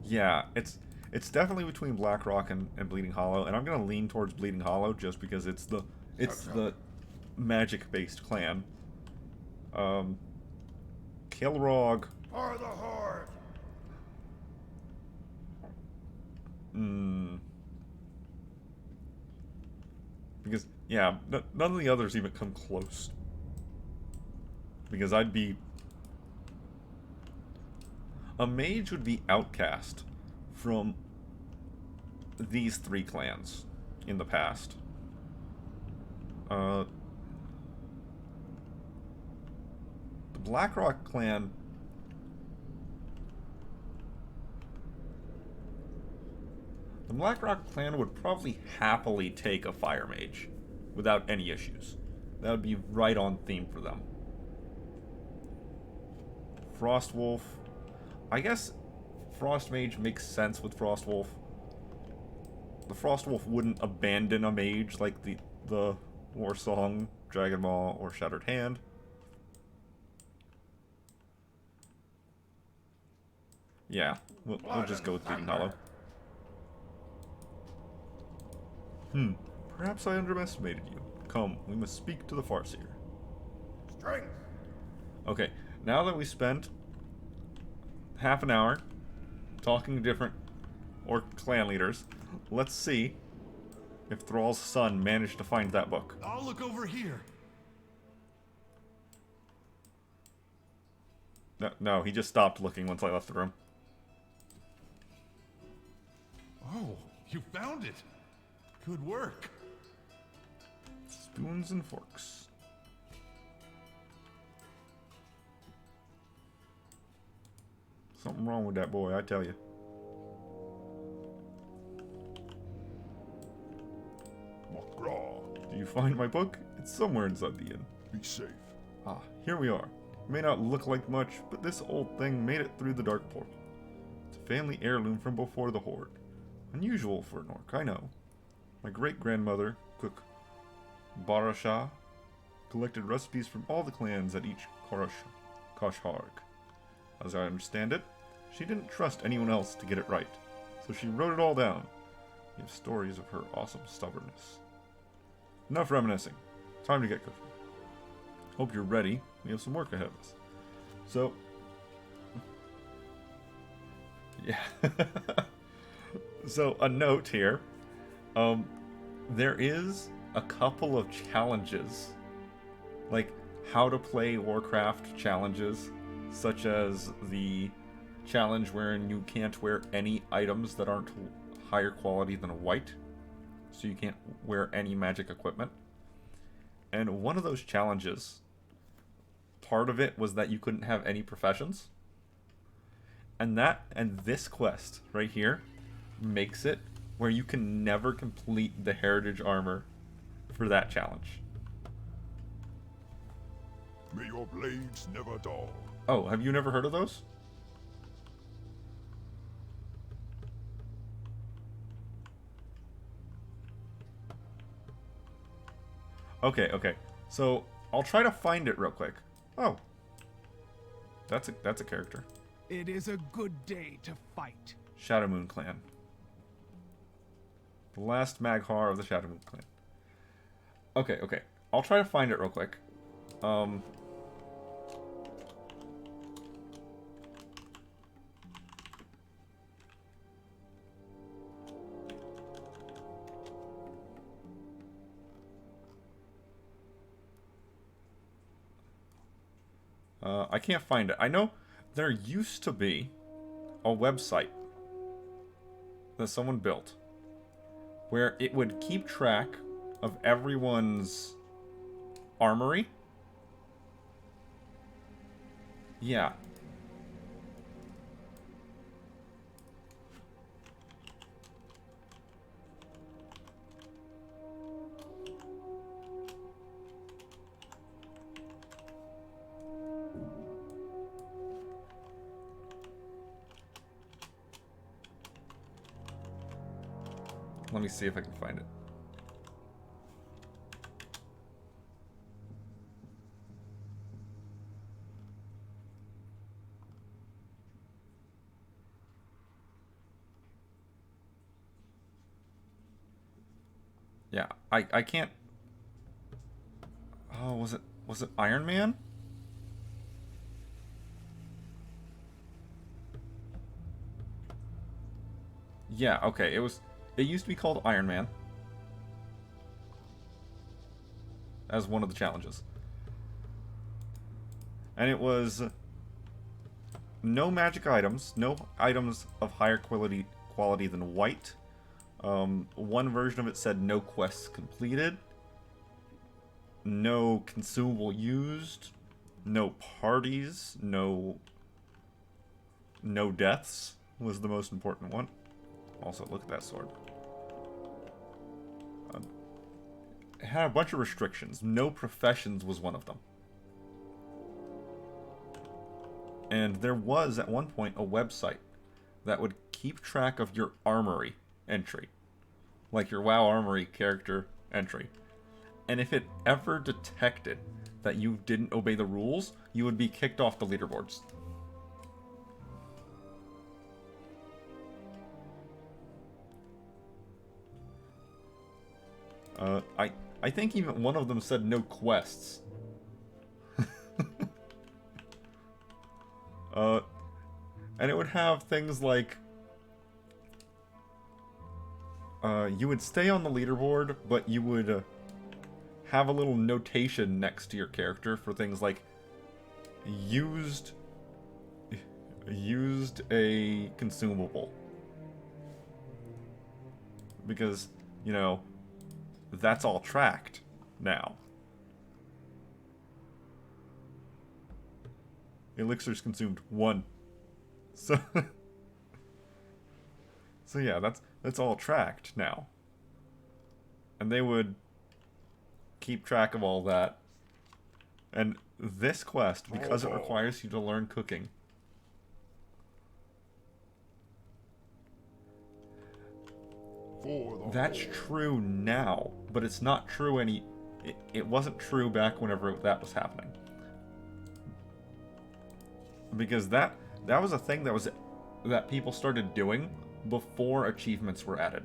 Speaker 1: Yeah, it's definitely between Blackrock and Bleeding Hollow, and I'm gonna lean towards Bleeding Hollow just because it's the magic-based clan. Kilrog.
Speaker 14: For the Horde!
Speaker 1: Because, yeah, none of the others even come close. Because I'd be... A mage would be outcast from these three clans in the past. The Blackrock clan... The Blackrock clan would probably happily take a fire mage without any issues. That would be right on theme for them. Frostwolf. I guess Frost Mage makes sense with Frostwolf. The Frostwolf wouldn't abandon a mage like the Warsong, Dragon Maw, or Shattered Hand. Yeah, we'll just go with Bleeding Hollow. Perhaps I underestimated you. Come, we must speak to the Farseer.
Speaker 14: Strength!
Speaker 1: Okay, now that we spent half an hour talking to different orc clan leaders, let's see if Thrall's son managed to find that book.
Speaker 12: I'll look over here.
Speaker 1: No, he just stopped looking once I left the room.
Speaker 12: Oh, you found it. Good work.
Speaker 1: Spoons and forks. Something wrong with that boy, I tell you. Do you find my book? It's somewhere inside the inn.
Speaker 13: Be safe.
Speaker 1: Ah, here we are. It may not look like much, but this old thing made it through the dark portal. It's a family heirloom from before the Horde. Unusual for an orc, I know. My great-grandmother, Cook Barasha, collected recipes from all the clans at each Koshharg. As I understand it, she didn't trust anyone else to get it right, so she wrote it all down. We have stories of her awesome stubbornness. Enough reminiscing. Time to get cooking. Hope you're ready. We have some work ahead of us. So... yeah. So, a note here. There is a couple of challenges. Like, how to play Warcraft challenges. Such as the challenge wherein you can't wear any items that aren't higher quality than a white. So you can't wear any magic equipment. And one of those challenges, part of it was that you couldn't have any professions. And this quest right here makes it where you can never complete the heritage armor for that challenge.
Speaker 13: May your blades never dull.
Speaker 1: Oh, have you never heard of those? Okay. So, I'll try to find it real quick. Oh. That's a character.
Speaker 4: It is a good day to fight.
Speaker 1: Shadowmoon Clan. The last Maghar of the Shadowmoon Clan. Okay. I'll try to find it real quick. I can't find it. I know there used to be a website that someone built where it would keep track of everyone's armory. Yeah. Let me see if I can find it. Yeah, I can't... Oh, was it Iron Man? Yeah, okay, it used to be called Iron Man as one of the challenges. And it was no magic items, no items of higher quality than white. One version of it said no quests completed, no consumable used, no parties, no deaths was the most important one. Also, look at that sword. It had a bunch of restrictions. No professions was one of them. And there was, at one point, a website that would keep track of your armory entry. Like your WoW Armory character entry. And if it ever detected that you didn't obey the rules, you would be kicked off the leaderboards. I think even one of them said no quests. And it would have things like you would stay on the leaderboard, but you would have a little notation next to your character for things like used a consumable. Because, you know, that's all tracked now. Elixirs consumed 1. So yeah, that's all tracked now. And they would keep track of all that. And this quest, because it requires you to learn cooking, that's true now, but it's not true it wasn't true back whenever that was happening. Because that was a thing that people started doing before achievements were added.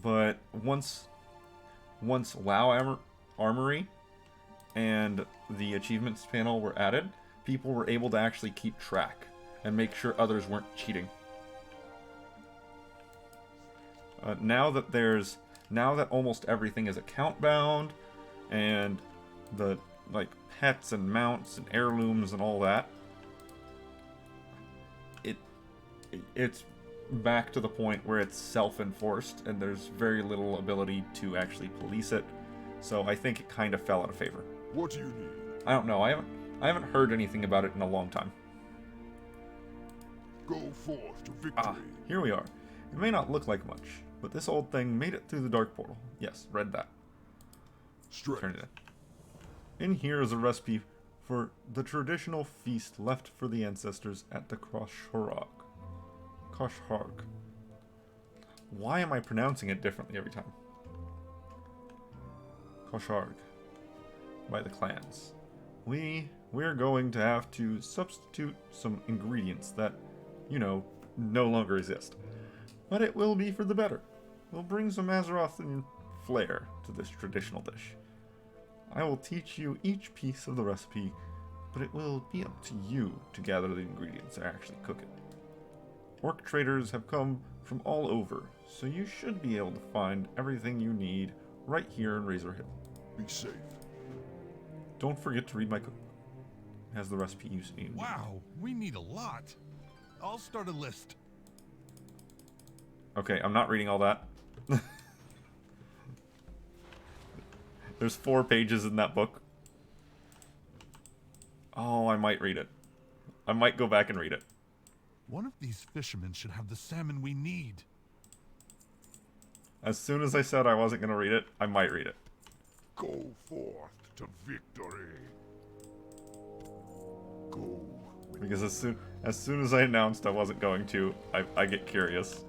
Speaker 1: But once WoW Armory and the achievements panel were added, people were able to actually keep track and make sure others weren't cheating. Now that almost everything is account bound, and the like pets and mounts and heirlooms and all that, it's back to the point where it's self-enforced and there's very little ability to actually police it. So I think it kind of fell out of favor.
Speaker 14: What do you need?
Speaker 1: I don't know. I haven't heard anything about it in a long time.
Speaker 14: Go forth to victory.
Speaker 1: Ah, here we are. It may not look like much, but this old thing made it through the dark portal. Yes, read that. Turn it in. In here is a recipe for the traditional feast left for the ancestors at the Koshorog. Why am I pronouncing it differently every time? Koshorg. By the clans. We're going to have to substitute some ingredients that, you know, no longer exist. But it will be for the better. We'll bring some Azerothian flair to this traditional dish. I will teach you each piece of the recipe, but it will be up to you to gather the ingredients and actually cook it. Orc traders have come from all over, so you should be able to find everything you need right here in Razor Hill.
Speaker 14: Be safe.
Speaker 1: Don't forget to read my cookbook. It has the recipe you need.
Speaker 12: Wow, we need a lot. I'll start a list.
Speaker 1: Okay, I'm not reading all that. There's 4 pages in that book. Oh, I might read it. I might go back and read it.
Speaker 12: One of these fishermen should have the salmon we need.
Speaker 1: As soon as I said I wasn't going to read it, I might read it.
Speaker 14: Go forth to victory. Go.
Speaker 1: Because as soon as I announced I wasn't going to, I get curious.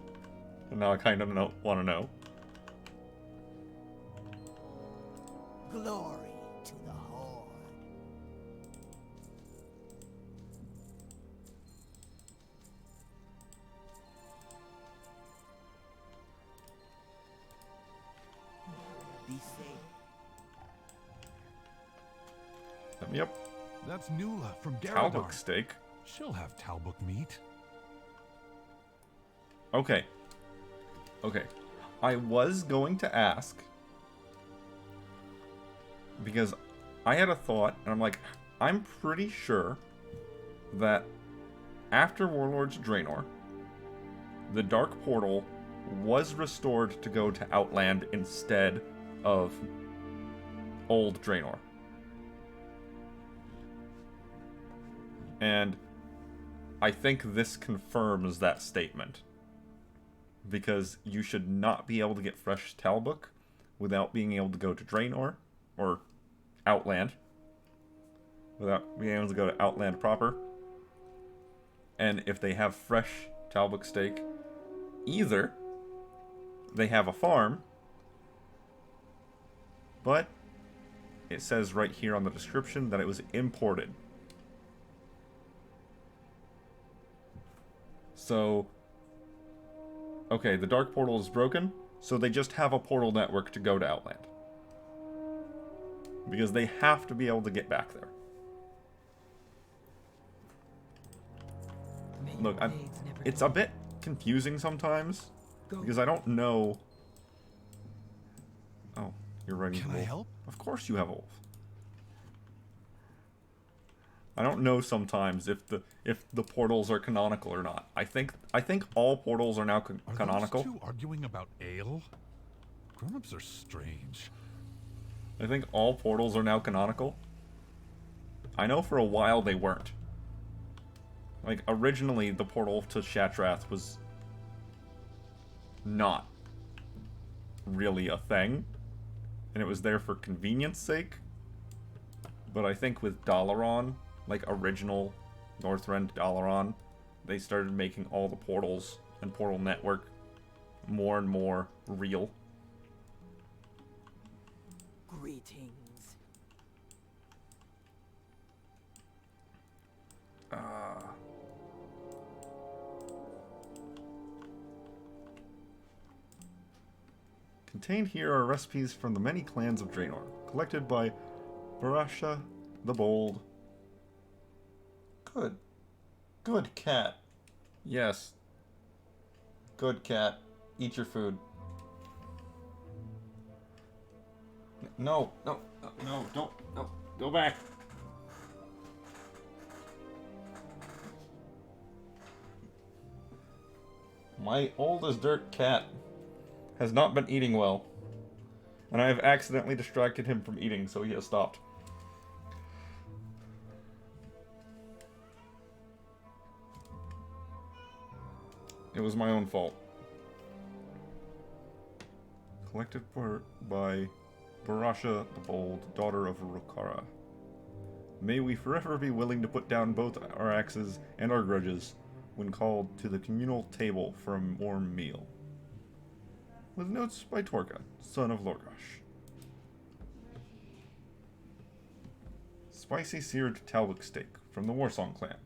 Speaker 1: And now I kind of want to know.
Speaker 15: Glory to the Horde. Be safe.
Speaker 1: Yep.
Speaker 12: That's Nula from
Speaker 1: Talbuk
Speaker 12: Daradar.
Speaker 1: steak.
Speaker 12: She'll have Talbuk meat.
Speaker 1: Okay. Okay. I was going to ask, because I had a thought, and I'm like, I'm pretty sure that after Warlords of Draenor, the Dark Portal was restored to go to Outland instead of Old Draenor. And I think this confirms that statement. Because you should not be able to get fresh Talbuk without being able to go to Draenor, or Outland. Without being able to go to Outland proper. And if they have fresh Talbuk steak, either they have a farm, but it says right here on the description that it was imported. So, okay, the Dark Portal is broken, so they just have a portal network to go to Outland. Because they have to be able to get back there. Look, it's a bit confusing sometimes, because I don't know... Oh, you're ready.
Speaker 12: Can I help?
Speaker 1: Of course you have a wolf. I don't know sometimes if the portals are canonical or not. I think all portals are now canonical.
Speaker 12: Are those two arguing about ale? Grown-ups are strange.
Speaker 1: I think all portals are now canonical. I know for a while they weren't. Like, originally the portal to Shatrath was not really a thing. And it was there for convenience sake. But I think with Dalaran, like original Northrend Dalaran, they started making all the portals and portal network more and more real.
Speaker 15: Greetings.
Speaker 1: Contained here are recipes from the many clans of Draenor, collected by Barasha the Bold. Good. Good cat. Yes. Good cat. Eat your food. No, no, no, don't, no, go back. My old as dirt cat has not been eating well, and I have accidentally distracted him from eating, so he has stopped. It was my own fault. Collected by Barasha the Bold, daughter of Rukara. May we forever be willing to put down both our axes and our grudges when called to the communal table for a warm meal. With notes by Torka, son of Lorgosh. Spicy seared Talbuk steak from the Warsong clan.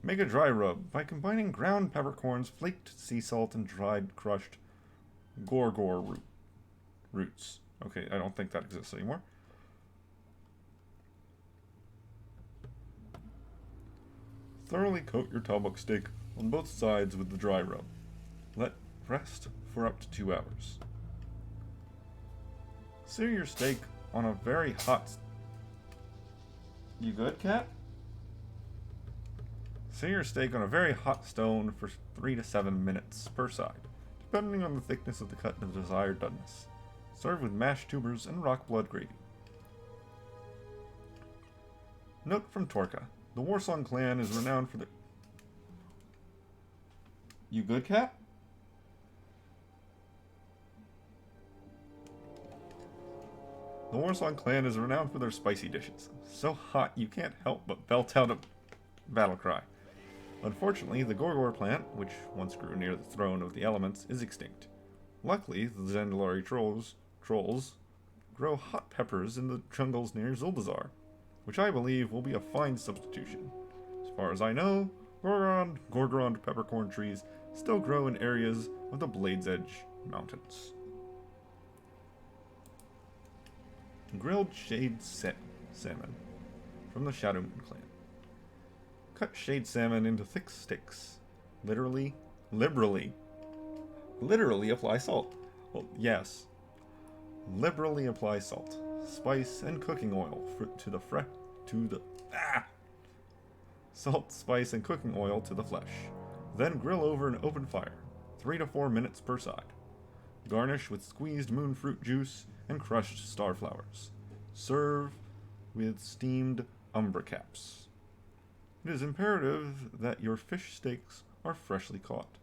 Speaker 1: Make a dry rub by combining ground peppercorns, flaked sea salt, and dried crushed gorgor roots. Okay, I don't think that exists anymore. Thoroughly coat your Talbuk steak on both sides with the dry rub. Let rest for up to 2 hours. Sear your steak on a very hot... You good, cat? Sear your steak on a very hot stone for 3 to 7 minutes per side, depending on the thickness of the cut and the desired doneness. Serve with mashed tubers and rock blood gravy. Note from Torka. The Warsong clan is renowned for their... You good, cat? The Warsong clan is renowned for their spicy dishes. So hot you can't help but belt out a battle cry. Unfortunately, the Gorgor plant, which once grew near the throne of the elements, is extinct. Luckily, the Zandalari trolls grow hot peppers in the jungles near Zuldazar, which I believe will be a fine substitution. As far as I know, Gorgorond peppercorn trees still grow in areas of the Blade's Edge Mountains. grilled shade salmon from the Shadow Moon clan. Cut shade salmon into thick sticks. Liberally apply salt. Well, yes. Liberally apply salt, spice, and cooking oil salt, spice, and cooking oil to the flesh. Then grill over an open fire, 3 to 4 minutes per side. Garnish with squeezed moon fruit juice and crushed star flowers. Serve with steamed umbra caps. It is imperative that your fish steaks are freshly caught.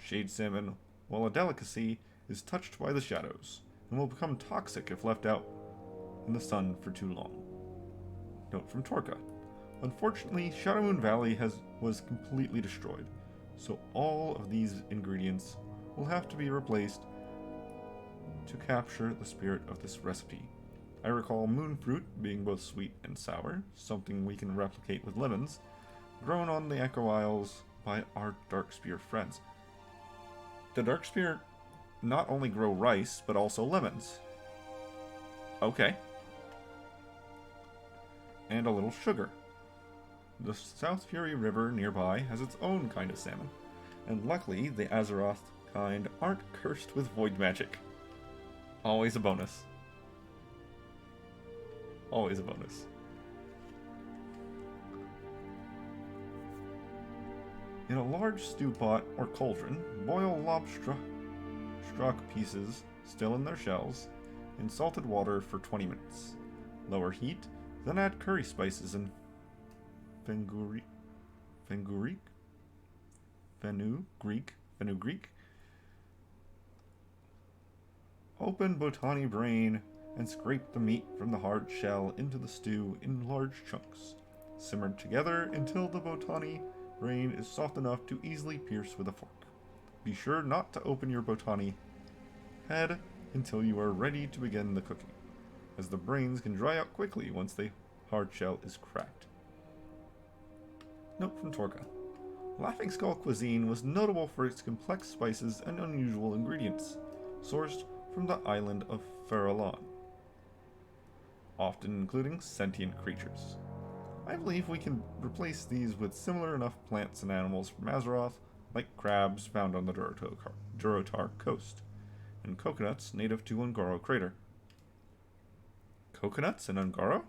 Speaker 1: Shade salmon, while a delicacy, is touched by the shadows and will become toxic if left out in the sun for too long. Note from Torka. Unfortunately, Shadow Moon Valley was completely destroyed, so all of these ingredients will have to be replaced to capture the spirit of this recipe. I recall moon fruit being both sweet and sour, something we can replicate with lemons, grown on the Echo Isles by our Darkspear friends. The Darkspear not only grow rice, but also lemons. Okay. And a little sugar. The South Fury River nearby has its own kind of salmon, and luckily the Azeroth kind aren't cursed with void magic. Always a bonus. Always a bonus. In a large stew pot or cauldron, boil lobster pieces, still in their shells, in salted water for 20 minutes. Lower heat, then add curry spices and fenugreek. Open botany brain and scrape the meat from the hard shell into the stew in large chunks. Simmer together until the botany brain is soft enough to easily pierce with a fork. Be sure not to open your botany head until you are ready to begin the cooking, as the brains can dry out quickly once the hard shell is cracked. Note from Torka. Laughing Skull cuisine was notable for its complex spices and unusual ingredients, sourced from the island of Farallon, often including sentient creatures. I believe we can replace these with similar enough plants and animals from Azeroth, like crabs found on the Durotar coast, and coconuts native to Ungaro Crater. Coconuts in Ungaro?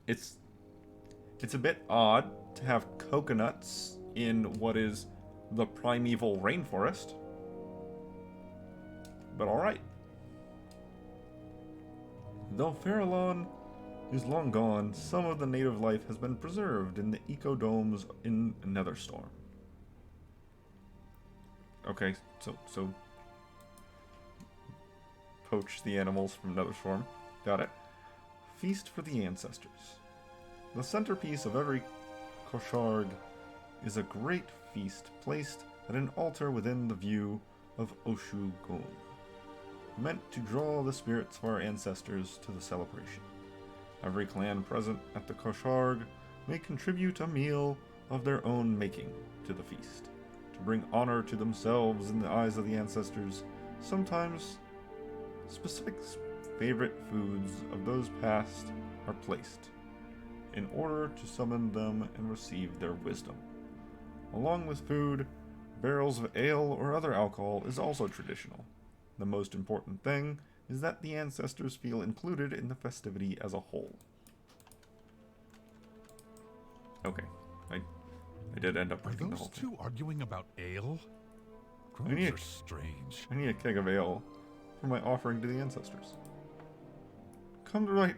Speaker 1: It's a bit odd to have coconuts in what is the primeval rainforest. But alright. Though Farallon is long gone, some of the native life has been preserved in the ecodomes in Netherstorm. Okay, so poach the animals from Netherstorm. Got it. Feast for the ancestors. The centerpiece of every Kosharg is a great feast placed at an altar within the view of Oshu Gun, meant to draw the spirits of our ancestors to the celebration. Every clan present at the Kosharg may contribute a meal of their own making to the feast, to bring honor to themselves in the eyes of the ancestors. Sometimes specific favorite foods of those past are placed, in order to summon them and receive their wisdom. Along with food, barrels of ale or other alcohol is also traditional. The most important thing is that the ancestors feel included in the festivity as a whole. Okay, I did end up drinking the whole thing.
Speaker 12: Are those two arguing about ale? Gnomes are strange.
Speaker 1: I need a keg of ale for my offering to the ancestors. Come to right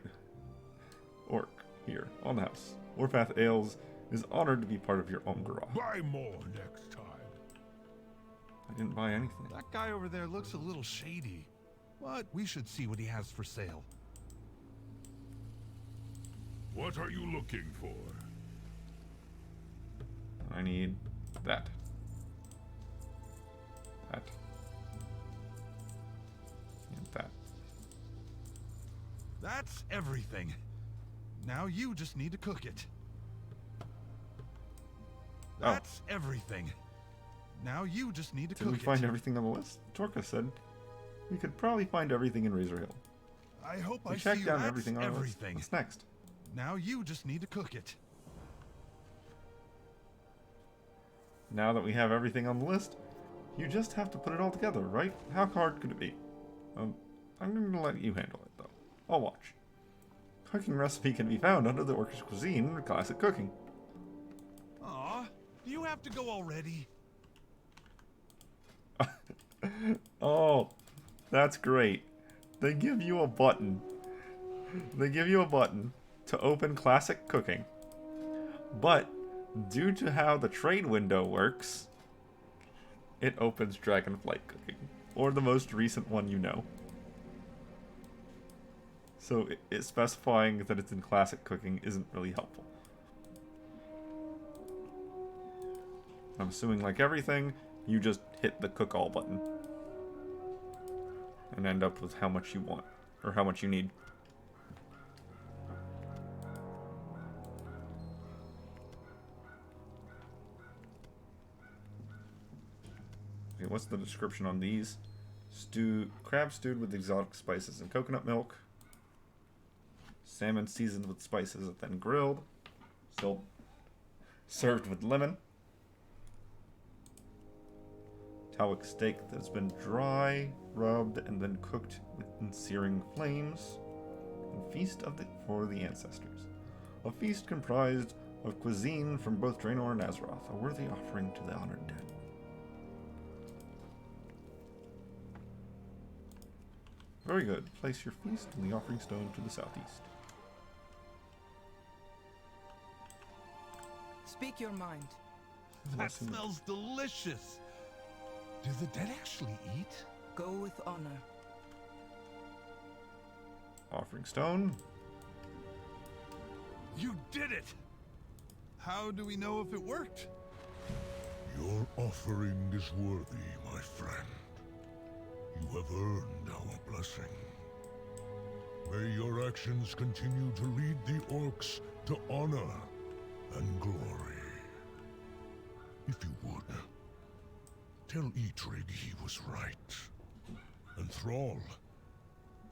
Speaker 1: orc here on the house. Warpath Ales is honored to be part of your Omgarah.
Speaker 14: Buy more next time.
Speaker 1: I didn't buy anything.
Speaker 12: That guy over there looks a little shady. What? We should see what he has for sale.
Speaker 14: What are you looking for?
Speaker 1: I need that. That. And that.
Speaker 12: That's everything. Now you just need to cook it. That's everything. Now you just need to
Speaker 1: Did
Speaker 12: cook
Speaker 1: we find everything on the list? Torka said we could probably find everything in Razor Hill.
Speaker 12: I hope
Speaker 1: We
Speaker 12: I see
Speaker 1: checked down
Speaker 12: that's
Speaker 1: everything on our list.
Speaker 12: everything.
Speaker 1: What's next?
Speaker 12: Now you just need to cook it.
Speaker 1: Now that we have everything on the list, you just have to put it all together, right? How hard could it be? I'm going to let you handle it, though. I'll watch. Cooking recipe can be found under the Orcish cuisine in classic cooking.
Speaker 12: Aw, do you have to go already?
Speaker 1: Oh, that's great. They give you a button. They give you a button to open classic cooking. But due to how the trade window works, it opens Dragonflight cooking, or the most recent one you know. So it specifying that it's in classic cooking isn't really helpful. I'm assuming, like everything, you just hit the cook all button and end up with how much you want, or how much you need. Okay, what's the description on these? Crab stewed with exotic spices and coconut milk. Salmon seasoned with spices and then grilled. Still served with lemon. Talwick steak that's been dry, rubbed, and then cooked in searing flames. And feast for the ancestors. A feast comprised of cuisine from both Draenor and Azeroth, a worthy offering to the honored dead. Very good. Place your feast in the offering stone to the southeast.
Speaker 9: Speak your mind.
Speaker 12: That smells delicious. Do the dead actually eat?
Speaker 9: Go with honor.
Speaker 1: Offering stone.
Speaker 12: You did it! How do we know if it worked?
Speaker 2: Your offering is worthy, my friend. You have earned our blessing. May your actions continue to lead the orcs to honor and glory. If you would, tell Eitrig he was right. And Thrall,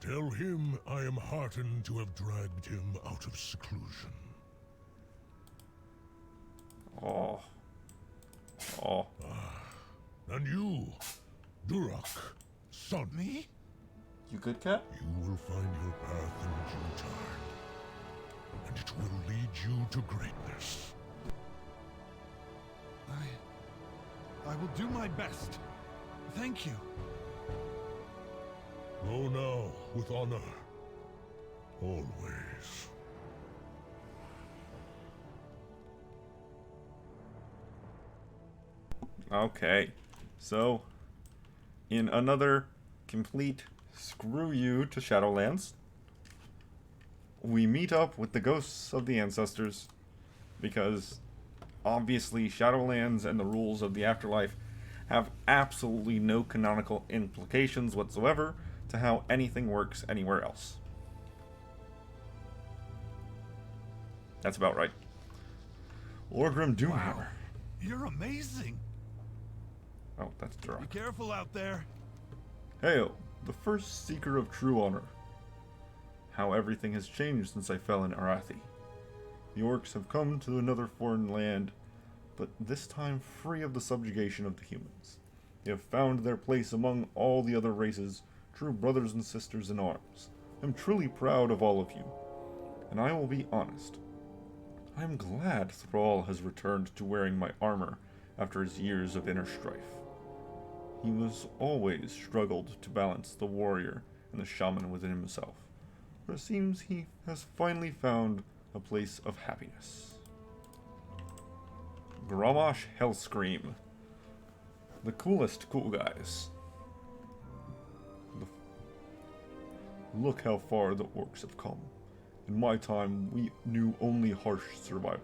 Speaker 2: tell him I am heartened to have dragged him out of seclusion.
Speaker 1: Oh.
Speaker 2: And you, Durak, son.
Speaker 12: Me?
Speaker 1: You good, Cat?
Speaker 2: You will find your path in due time. And it will lead you to greatness.
Speaker 12: I will do my best. Thank you.
Speaker 2: Go now with honor. Always.
Speaker 1: Okay. So, in another complete screw you to Shadowlands, we meet up with the ghosts of the ancestors, because obviously Shadowlands and the rules of the afterlife have absolutely no canonical implications whatsoever to how anything works anywhere else. That's about right. Orgrim Doomhammer.
Speaker 12: Wow. You're amazing.
Speaker 1: Oh, that's
Speaker 12: Be
Speaker 1: Durak.
Speaker 12: careful out there.
Speaker 1: Hail, the first seeker of true honor. How everything has changed since I fell in Arathi. The orcs have come to another foreign land, but this time free of the subjugation of the humans. They have found their place among all the other races, true brothers and sisters in arms. I'm truly proud of all of you, and I will be honest. I am glad Thrall has returned to wearing my armor after his years of inner strife. He was always struggled to balance the warrior and the shaman within himself, but it seems he has finally found a place of happiness. Grommash Hellscream. The coolest cool guys. Look how far the orcs have come. In my time, we knew only harsh survival,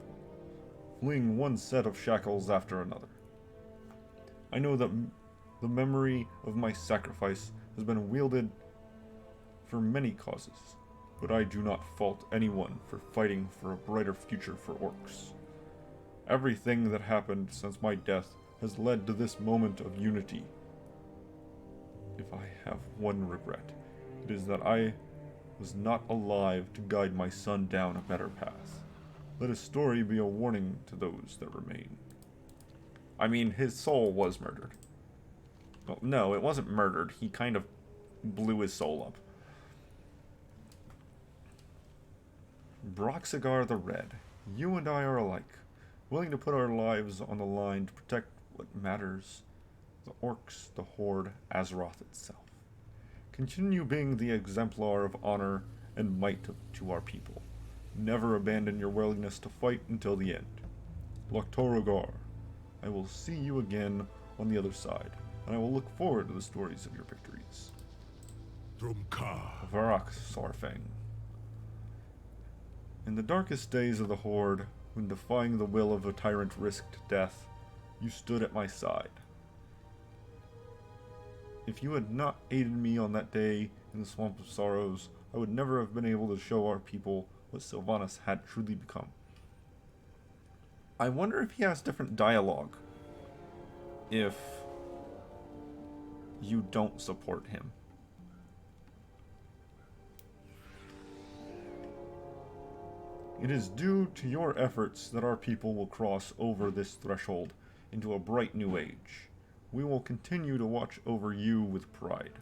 Speaker 1: fleeing one set of shackles after another. I know that the memory of my sacrifice has been wielded for many causes, but I do not fault anyone for fighting for a brighter future for orcs. Everything that happened since my death has led to this moment of unity. If I have one regret, it is that I was not alive to guide my son down a better path. Let his story be a warning to those that remain. I mean, his soul was murdered. Well, no, it wasn't murdered. He kind of blew his soul up. Broxigar the Red, you and I are alike, willing to put our lives on the line to protect what matters. The orcs, the Horde, Azeroth itself. Continue being the exemplar of honor and might to our people. Never abandon your willingness to fight until the end. Loktorogar, I will see you again on the other side, and I will look forward to the stories of your victories.
Speaker 14: Drumka.
Speaker 1: Varak Sarfang. In the darkest days of the Horde, when defying the will of a tyrant risked death, you stood at my side. If you had not aided me on that day in the Swamp of Sorrows, I would never have been able to show our people what Sylvanas had truly become. I wonder if he has different dialogue if you don't support him. It is due to your efforts that our people will cross over this threshold into a bright new age. We will continue to watch over you with pride.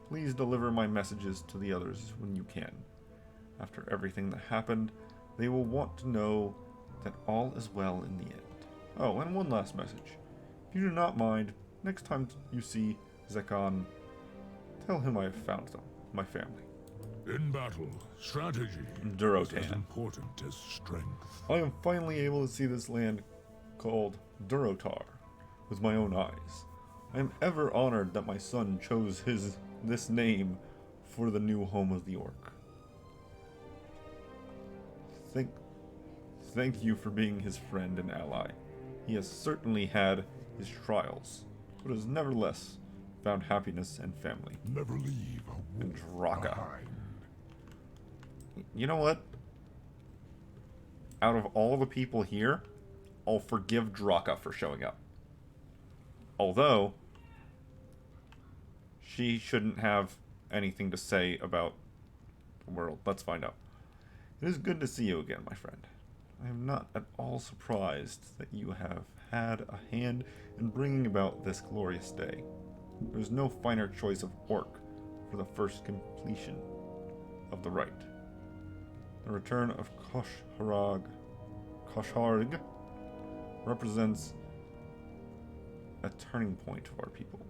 Speaker 1: Please deliver my messages to the others when you can. After everything that happened, they will want to know that all is well in the end. Oh, and one last message. If you do not mind, next time you see Zekon, tell him I have found them, my family.
Speaker 14: In battle, strategy
Speaker 1: Durotan.
Speaker 14: is as important as strength.
Speaker 1: I am finally able to see this land called Durotar with my own eyes. I am ever honored that my son chose this name for the new home of the orc. Thank you for being his friend and ally. He has certainly had his trials, but has nevertheless found happiness and family.
Speaker 14: Never leave a
Speaker 1: And Draka.
Speaker 14: behind.
Speaker 1: You know what? Out of all the people here, I'll forgive Draka for showing up. Although, she shouldn't have anything to say about the world. Let's find out. It is good to see you again, my friend. I am not at all surprised that you have had a hand in bringing about this glorious day. There is no finer choice of orc for the first completion of the rite. The return of Kosharg represents a turning point of our people.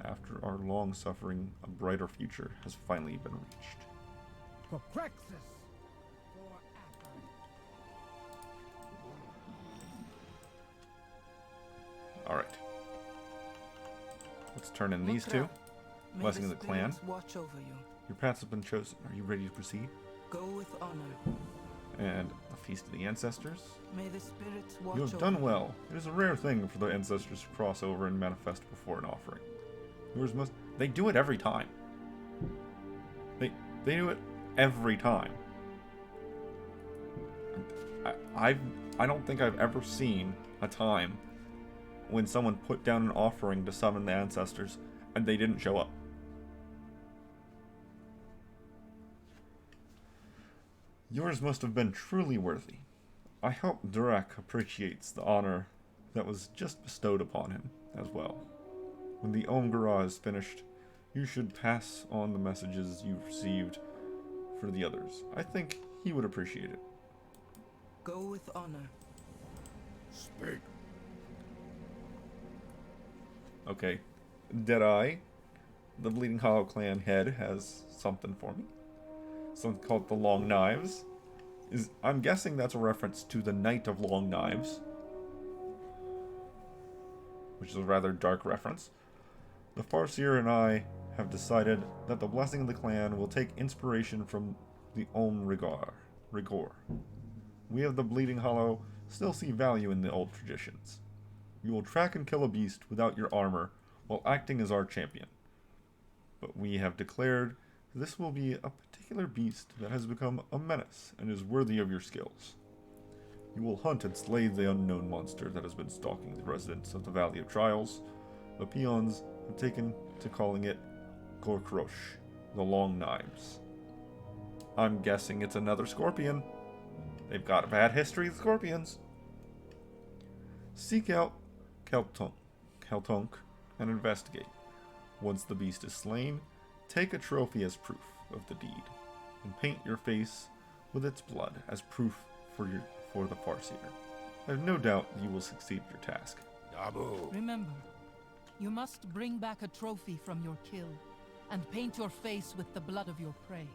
Speaker 1: After our long suffering, a brighter future has finally been reached.
Speaker 4: For Praxis.
Speaker 1: Alright. Let's turn in these two. Blessing of the clan.
Speaker 9: Watch over you.
Speaker 1: Your paths have been chosen. Are you ready to proceed?
Speaker 9: Go with honor.
Speaker 1: And a feast of the ancestors.
Speaker 9: May the spirits watch
Speaker 1: You have
Speaker 9: over
Speaker 1: done well. It is a rare thing for the ancestors to cross over and manifest before an offering. Yours must. They do it every time. They do it every time. I don't think I've ever seen a time when someone put down an offering to summon the ancestors and they didn't show up. Yours must have been truly worthy. I hope Durak appreciates the honor that was just bestowed upon him as well. When the Omgara is finished, you should pass on the messages you've received for the others. I think he would appreciate it.
Speaker 9: Go with honor.
Speaker 14: Speak.
Speaker 1: Okay. Deadeye, the Bleeding Hollow clan head, has something for me. Something called the Long Knives. I'm guessing that's a reference to the Knight of Long Knives, which is a rather dark reference. The Farseer and I have decided that the Blessing of the Clan will take inspiration from the Rigor. We of the Bleeding Hollow still see value in the old traditions. You will track and kill a beast without your armor while acting as our champion. But we have declared this will be a particular beast that has become a menace and is worthy of your skills. You will hunt and slay the unknown monster that has been stalking the residents of the Valley of Trials. The peons have taken to calling it Gorkrosh, the Long Knives. I'm guessing it's another scorpion. They've got a bad history of scorpions. Seek out Keltunk and investigate. Once the beast is slain, take a trophy as proof of the deed, and paint your face with its blood as proof for the Farseer. I have no doubt you will succeed in your task.
Speaker 10: Remember, you must bring back a trophy from your kill, and paint your face with the blood of your prey.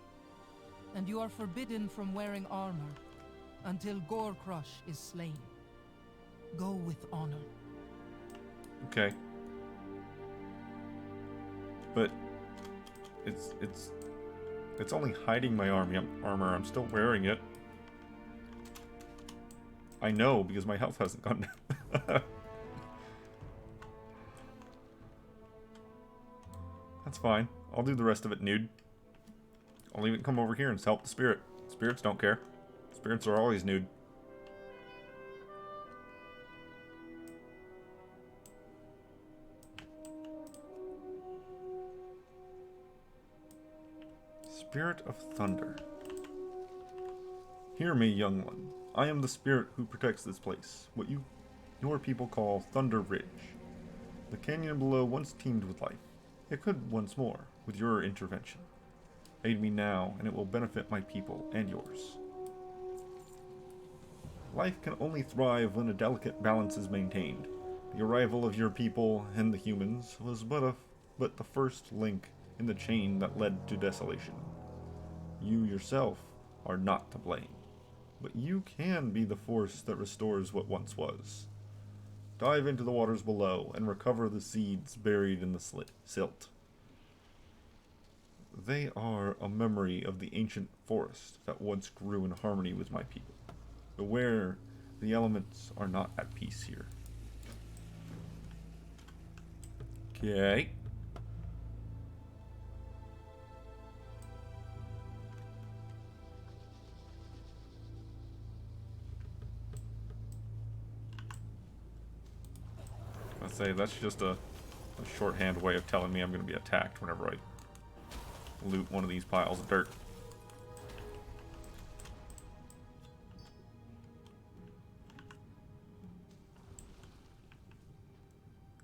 Speaker 10: And you are forbidden from wearing armor until Gorkrush is slain. Go with honor.
Speaker 1: Okay. But it's only hiding my armor. I'm still wearing it. I know, because my health hasn't gone down. That's fine. I'll do the rest of it nude. I'll even come over here and help the spirit. Spirits don't care. Spirits are always nude. Spirit of Thunder. Hear me, young one. I am the spirit who protects this place, what your people call Thunder Ridge. The canyon below once teemed with life. It could once more, with your intervention. Aid me now, and it will benefit my people and yours. Life can only thrive when a delicate balance is maintained. The arrival of your people and the humans was but the first link in the chain that led to desolation. You yourself are not to blame, but you can be the force that restores what once was. Dive into the waters below and recover the seeds buried in the silt. They are a memory of the ancient forest that once grew in harmony with my people. Beware, the elements are not at peace here. Okay. I'd say that's just a shorthand way of telling me I'm going to be attacked whenever I loot one of these piles of dirt.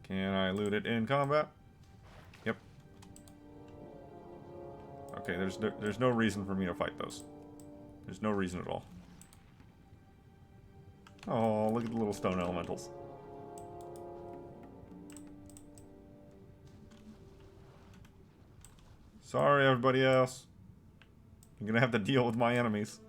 Speaker 1: Can I loot it in combat? Yep. Okay, there's no reason for me to fight those. There's no reason at all. Oh, look at the little stone elementals. Sorry, everybody else. You're gonna have to deal with my enemies.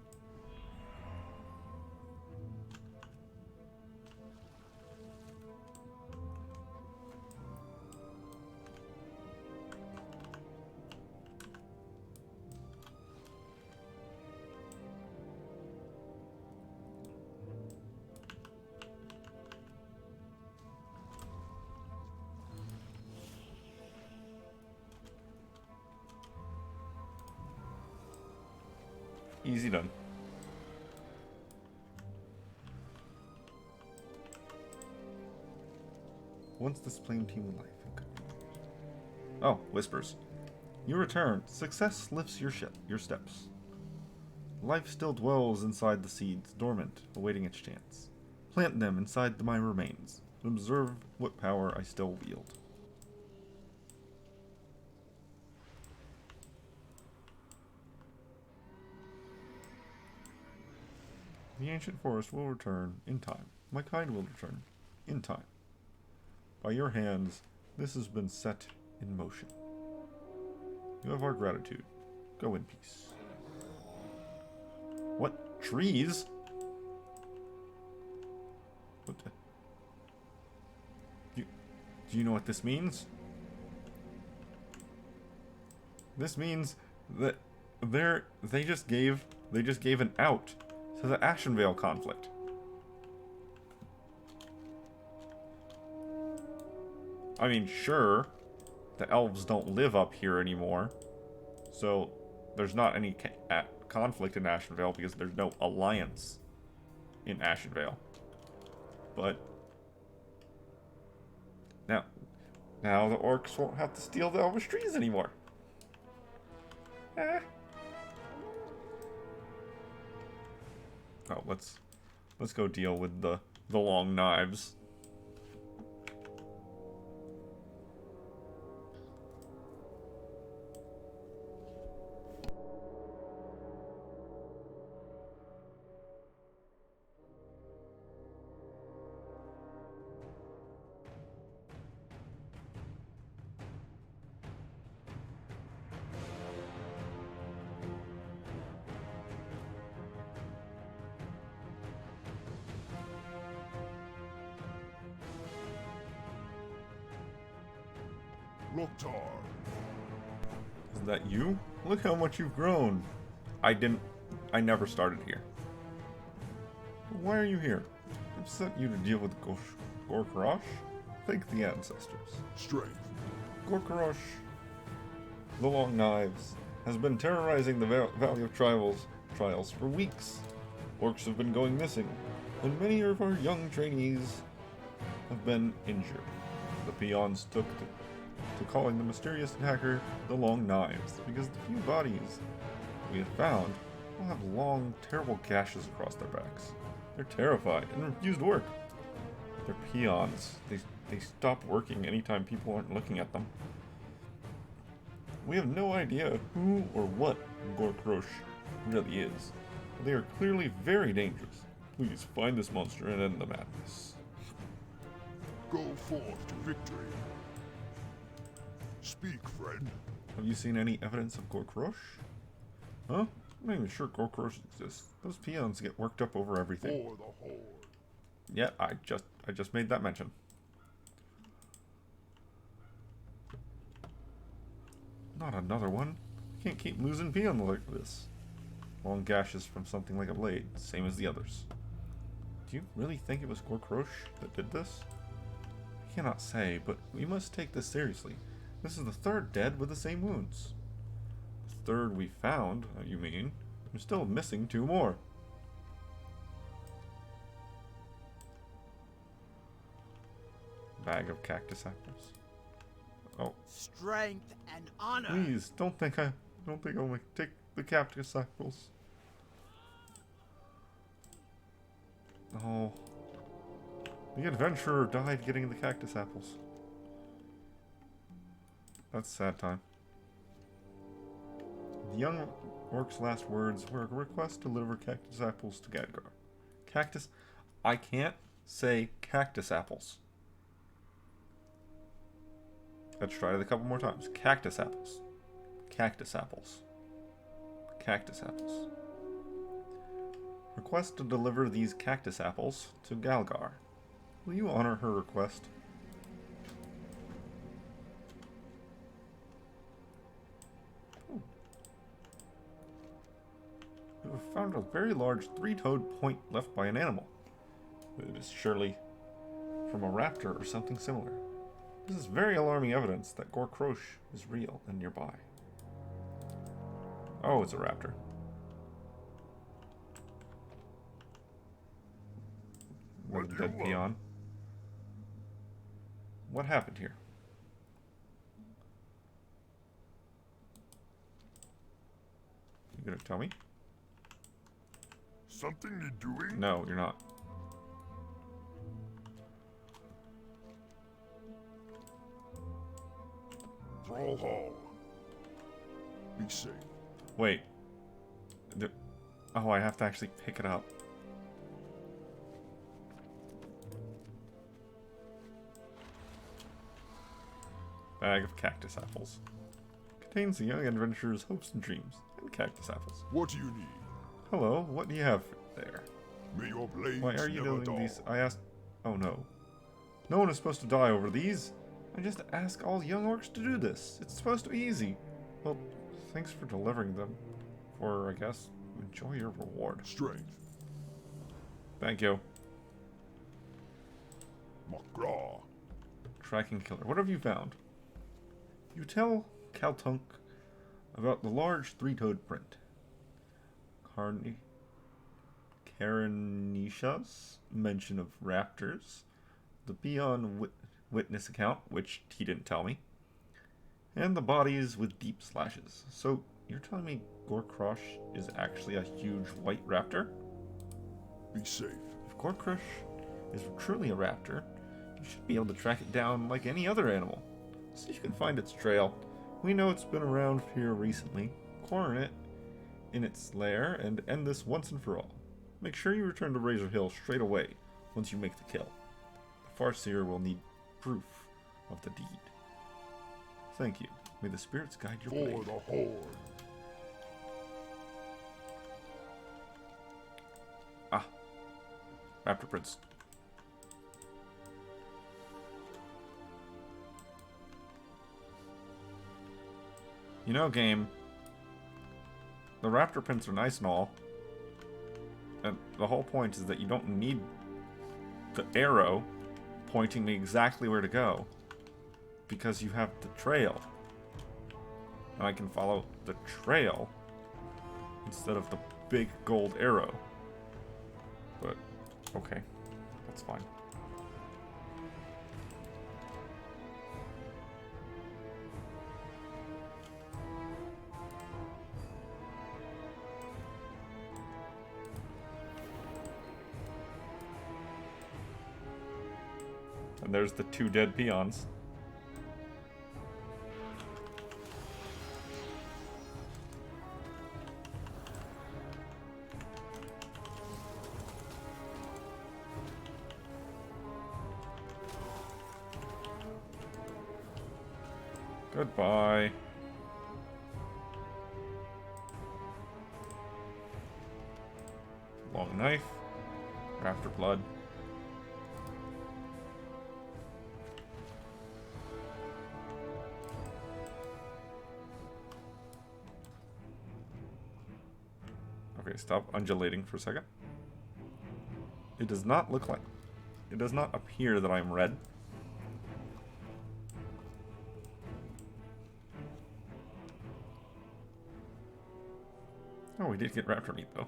Speaker 1: Easy done. Once this plane team with life. Oh, whispers. You return. Success lifts your steps. Life still dwells inside the seeds, dormant, awaiting its chance. Plant them inside my remains, and observe what power I still wield. The ancient forest will return in time. My kind will return in time. By your hands, this has been set in motion. You have our gratitude. Go in peace. What? Trees? What the? Do you know what this means? This means that they just gave an out to the Ashenvale conflict. I mean, sure, the elves don't live up here anymore, so there's not any conflict in Ashenvale because there's no alliance. in Ashenvale. But now the orcs won't have to steal the elvish trees anymore. Oh, let's go deal with the long knives.
Speaker 14: Loktar.
Speaker 1: Is that you? Look how much you've grown. I never started here. Why are you here? I've sent you to deal with Gorkrosh? Thank the ancestors.
Speaker 14: Strength.
Speaker 1: Gorkrosh, the Long Knives, has been terrorizing the Valley of Trials for weeks. Orcs have been going missing, and many of our young trainees have been injured. The peons took to calling the mysterious attacker the Long Knives, because the few bodies we have found will have long, terrible gashes across their backs. They're terrified and refuse to work. They're peons. They stop working anytime people aren't looking at them. We have no idea who or what Gorkrosh really is, but they are clearly very dangerous. Please find this monster and end the madness.
Speaker 14: Go forth to victory. Speak, friend.
Speaker 1: Have you seen any evidence of Gorkrosh? Huh? I'm not even sure Gorkrosh exists. Those peons get worked up over everything.
Speaker 14: For the Horde.
Speaker 1: Yeah, I just made that mention. Not another one. I can't keep losing peons like this. Long gashes from something like a blade, same as the others. Do you really think it was Gorkrosh that did this? I cannot say, but we must take this seriously. This is the third dead with the same wounds. The third we found, you mean? I'm still missing 2 more. Bag of cactus apples. Oh.
Speaker 15: Strength and honor.
Speaker 1: Please, don't think I'll take the cactus apples. Oh. The adventurer died getting the cactus apples. That's a sad time. The young orc's last words were a request to deliver cactus apples to Gadgar. Cactus? I can't say cactus apples. Let's try it a couple more times. Cactus apples. Cactus apples. Cactus apples. Request to deliver these cactus apples to Galgar. Will you honor her request? Ooh. We have found a very large 3-toed point left by an animal. It is surely from a raptor or something similar. This is very alarming evidence that Gorkrosh is real and nearby. Oh, it's a raptor. With a dead peon. What happened here? You gonna tell me?
Speaker 14: Something you're doing?
Speaker 1: No, you're not.
Speaker 14: Thrall Hall. Be safe.
Speaker 1: Wait. Oh, I have to actually pick it up. Bag of cactus apples. Contains the young adventurer's hopes and dreams, and cactus apples.
Speaker 14: What do you need?
Speaker 1: Hello, what do you have there?
Speaker 14: May your blades
Speaker 1: Why are you
Speaker 14: never
Speaker 1: doing
Speaker 14: dull.
Speaker 1: these? I asked. Oh no. No one is supposed to die over these. I just ask all young orcs to do this. It's supposed to be easy. Well, thanks for delivering them. Or, I guess, enjoy your reward.
Speaker 14: Strength.
Speaker 1: Thank you.
Speaker 14: Magraw.
Speaker 1: Tracking killer. What have you found? You tell Kaltunk about the large 3-toed print. Karanisha's mention of raptors, the Beyond Witness account, which he didn't tell me, and the bodies with deep slashes. So you're telling me Gorkrush is actually a huge white raptor?
Speaker 14: Be safe.
Speaker 1: If Gorkrush is truly a raptor, you should be able to track it down like any other animal. See if you can find its trail. We know it's been around here recently. Corner it in its lair and end this once and for all. Make sure you return to Razor Hill straight away once you make the kill. The Farseer will need proof of the deed. Thank you. May the spirits guide your blade.
Speaker 14: For the Horde.
Speaker 1: Ah. Raptor Prince. You know, game, the Raptor Prints are nice and all, and the whole point is that you don't need the arrow pointing me exactly where to go, because you have the trail, and I can follow the trail instead of the big gold arrow. But, okay, that's fine. And there's the 2 dead peons. Goodbye. Long knife. Raptor blood. Okay, stop undulating for a second. It does not look like... It does not appear that I am red. Oh, we did get raptor meat, though.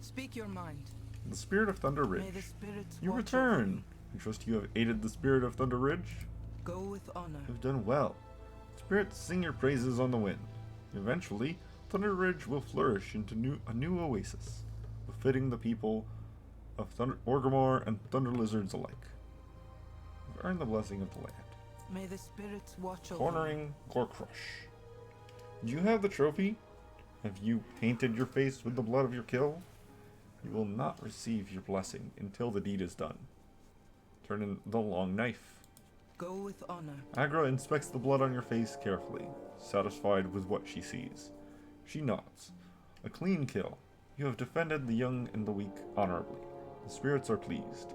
Speaker 9: Speak your mind.
Speaker 1: The Spirit of Thunder Ridge.
Speaker 9: May the spirits
Speaker 1: You
Speaker 9: watch
Speaker 1: return! I trust you have aided the Spirit of Thunder Ridge.
Speaker 9: Go with honor.
Speaker 1: You've done well. Spirits sing your praises on the wind. Eventually, Thunder Ridge will flourish into a new oasis, befitting the people of Orgrimmar and Thunder Lizards alike. You've earned the blessing of the land.
Speaker 9: May the spirits watch over.
Speaker 1: Cornering Gorkrush. Do you have the trophy? Have you painted your face with the blood of your kill? You will not receive your blessing until the deed is done. Turn in the long knife.
Speaker 9: Go with honor.
Speaker 1: Agra inspects the blood on your face carefully, satisfied with what she sees. She nods. A clean kill. You have defended the young and the weak honorably. The spirits are pleased.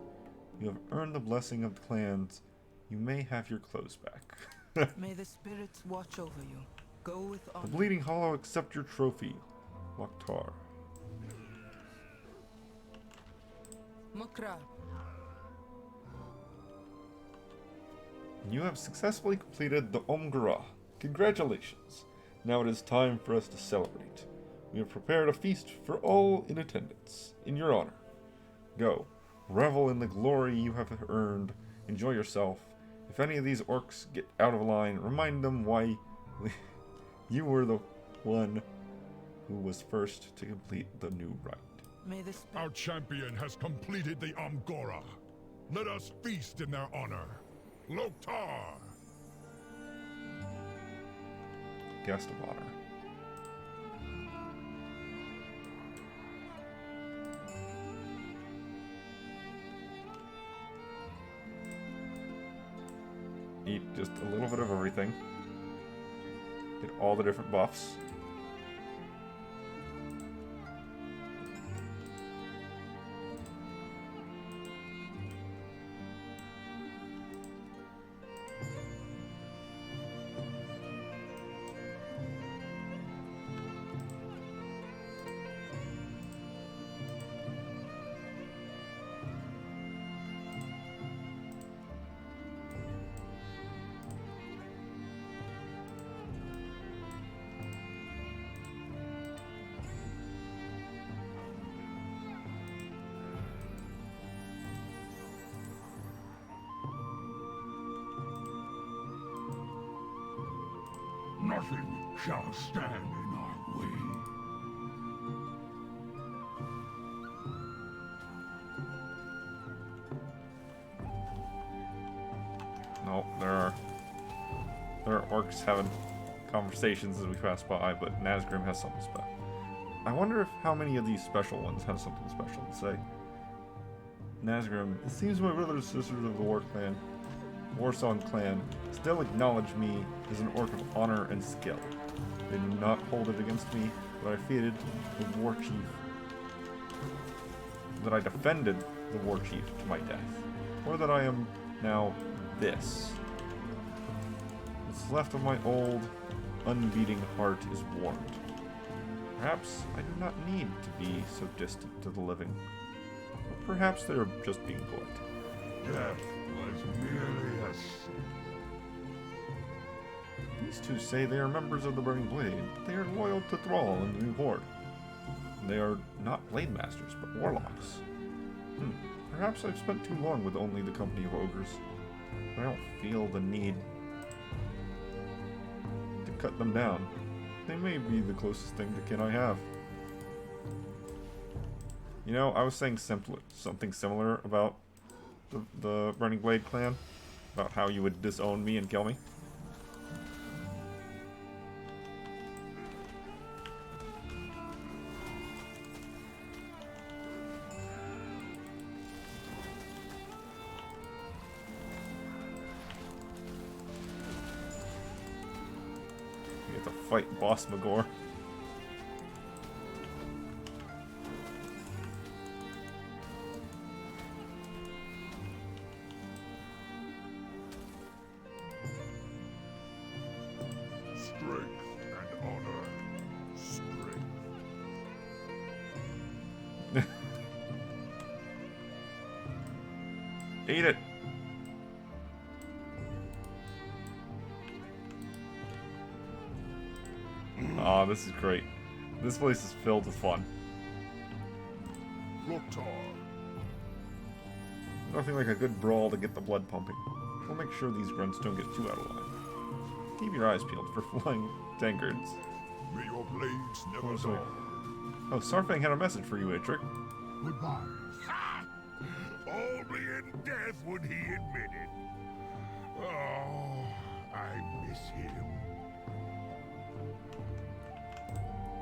Speaker 1: You have earned the blessing of the clans. You may have your clothes back.
Speaker 9: May the spirits watch over you. Go with honor.
Speaker 1: The Bleeding Hollow accept your trophy, Loktar.
Speaker 9: Mukra.
Speaker 1: You have successfully completed the Omgara. Congratulations. Now it is time for us to celebrate. We have prepared a feast for all in attendance, in your honor. Go, revel in the glory you have earned, enjoy yourself. If any of these orcs get out of line, remind them why you were the one who was first to complete the new rite.
Speaker 9: May the
Speaker 14: Our champion has completed the Omgora. Let us feast in their honor. Loktar!
Speaker 1: Guest of honor. Eat just a little bit of everything. Get all the different buffs.
Speaker 14: Nothing shall stand in our way.
Speaker 1: No, there are orcs having conversations as we pass by, but Nazgrim has something special. I wonder if how many of these special ones have something special to say. Nazgrim, it seems my brothers and sisters of the Warsong clan still acknowledge me as an orc of honor and skill. They do not hold it against me that I defeated the war chief, that I defended the war chief to my death, or that I am now this. What's left of my old, unbeating heart is warmed. Perhaps I do not need to be so distant to the living. Or perhaps they are just being polite.
Speaker 14: Death was merely a sin.
Speaker 1: These two say they are members of the Burning Blade, but they are loyal to Thrall and the New Horde. They are not Blade Masters, but Warlocks. Perhaps I've spent too long with only the company of ogres. I don't feel the need to cut them down. They may be the closest thing to kin I have. You know, I was saying something similar about the Burning Blade clan, about how you would disown me and kill me. You have to fight Boss Magor. Eat it. Aw, this is great. This place is filled with fun. Nothing like a good brawl to get the blood pumping. We'll make sure these grunts don't get too out of line. Keep your eyes peeled for flying tankards.
Speaker 14: May your blades never dull.
Speaker 1: Oh, Sarfang had a message for you, Atric.
Speaker 14: Goodbye. Only in death would he admit it. Oh, I miss him.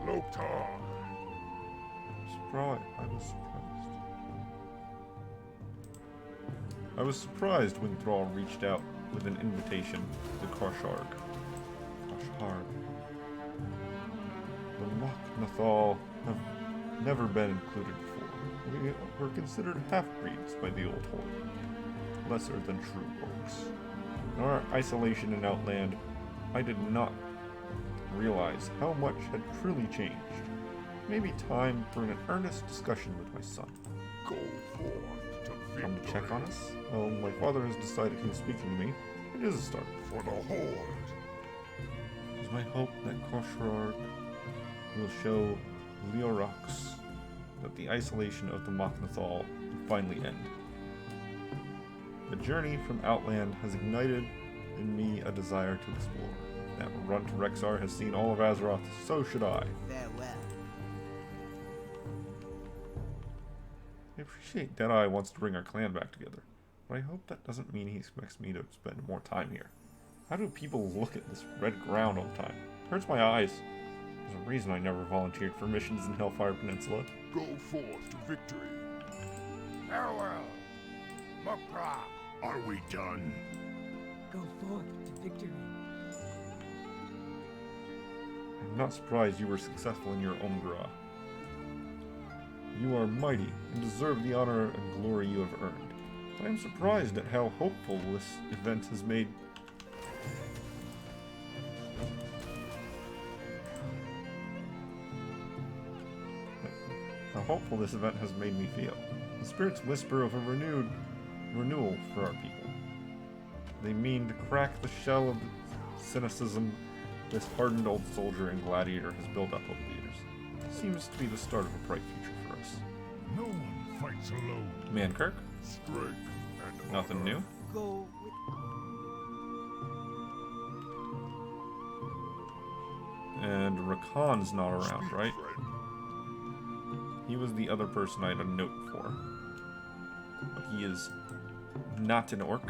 Speaker 14: Loktar.
Speaker 1: I was surprised when Thrall reached out with an invitation to Korsharg. The Mok'Nathal have never been included before. We were considered half-breeds by the old Horde, lesser than true orcs. In our isolation in Outland, I did not realize how much had truly changed. Maybe time for an earnest discussion with my son.
Speaker 14: Go forth to victory.
Speaker 1: Come to check on us? Well, my father has decided he is speaking to me. It is a start.
Speaker 14: For the Horde.
Speaker 1: It is my hope that Korsharg will show Leorox that the isolation of the Mok'Nathal will finally end. The journey from Outland has ignited in me a desire to explore. That Runt Rexar has seen all of Azeroth, so should I.
Speaker 15: Farewell.
Speaker 1: I appreciate Deadeye wants to bring our clan back together, but I hope that doesn't mean he expects me to spend more time here. How do people look at this red ground all the time? It hurts my eyes. There's a reason I never volunteered for missions in Hellfire Peninsula.
Speaker 14: Go forth to victory. Farewell. Makra. Are we done?
Speaker 16: Go forth to victory.
Speaker 1: I'm not surprised you were successful in your Omgra. You are mighty and deserve the honor and glory you have earned. But I am surprised at how hopeful this event has made. How hopeful this event has made me feel. The spirits whisper of a renewal for our people. They mean to crack the shell of cynicism this hardened old soldier and gladiator has built up over the years. It seems to be the start of a bright future for us.
Speaker 14: No one fights alone.
Speaker 1: Mankirk?
Speaker 14: Strength and
Speaker 1: Nothing new?
Speaker 15: Go with...
Speaker 1: And Rakan's not around, right? He was the other person I had a note for. But he is not an orc.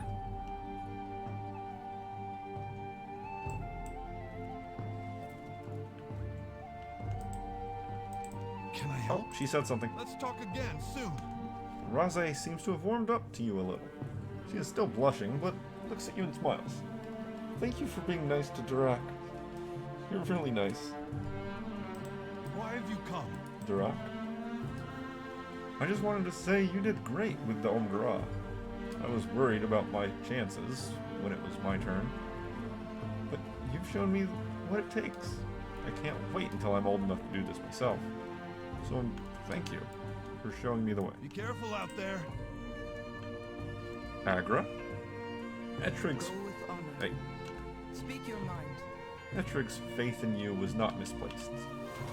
Speaker 12: Can I help?
Speaker 1: Oh, she said something.
Speaker 12: Let's talk again soon.
Speaker 1: Raze seems to have warmed up to you a little. She is still blushing, but looks at you and smiles. Thank you for being nice to Durak. You're really nice.
Speaker 12: Why have you come?
Speaker 1: Durak. I just wanted to say you did great with the Omgara. I was worried about my chances when it was my turn. But you've shown me what it takes. I can't wait until I'm old enough to do this myself. So thank you for showing me the way.
Speaker 12: Be careful out there.
Speaker 1: Agra? Etrig's... Hey.
Speaker 9: Speak your mind.
Speaker 1: Etrig's faith in you was not misplaced.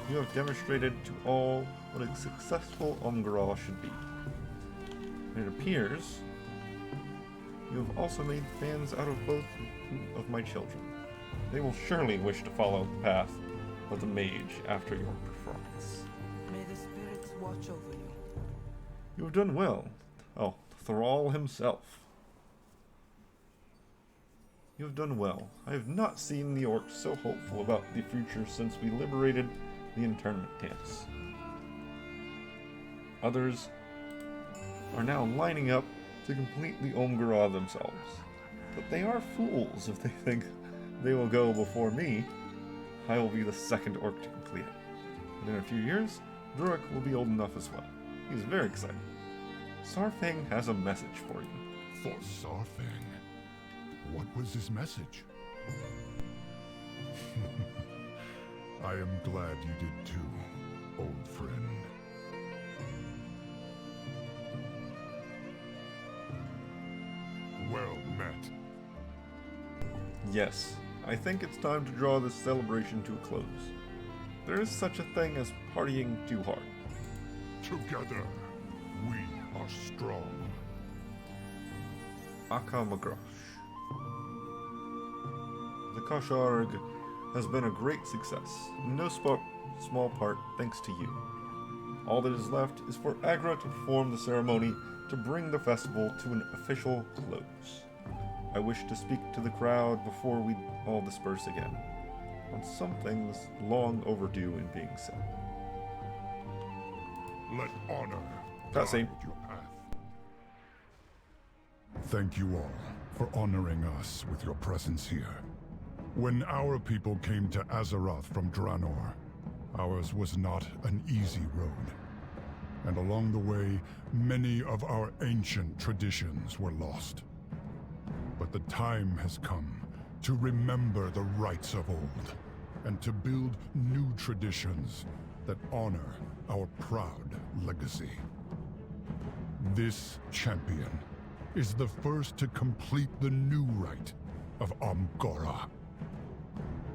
Speaker 1: You have demonstrated to all what a successful Omgara should be. And it appears you have also made fans out of both of my children. They will surely wish to follow the path of the mage after your performance.
Speaker 9: May the spirits watch over you.
Speaker 1: You have done well. Oh, Thrall himself. You have done well. I have not seen the orcs so hopeful about the future since we liberated the internment camps. Others are now lining up to complete the Omgara themselves. But they are fools if they think they will go before me. I will be the second orc to complete it. And in a few years, Durak will be old enough as well. He is very excited. Sarfang has a message for you.
Speaker 13: For Sarfang? What was his message? I am glad you did too, old friend. Well met.
Speaker 1: Yes, I think it's time to draw this celebration to a close. There is such a thing as partying too hard.
Speaker 13: Together, we are strong.
Speaker 1: Akamagrosh. The Kasharg has been a great success, in no small part thanks to you. All that is left is for Agra to perform the ceremony to bring the festival to an official close. I wish to speak to the crowd before we all disperse again, on something that's long overdue in being said.
Speaker 13: Let honor
Speaker 1: Cutscene.
Speaker 13: guide your path. Thank you all for honoring us with your presence here. When our people came to Azeroth from Draenor, ours was not an easy road. And along the way, many of our ancient traditions were lost. But the time has come to remember the rites of old, and to build new traditions that honor our proud legacy. This champion is the first to complete the new rite of Omgara.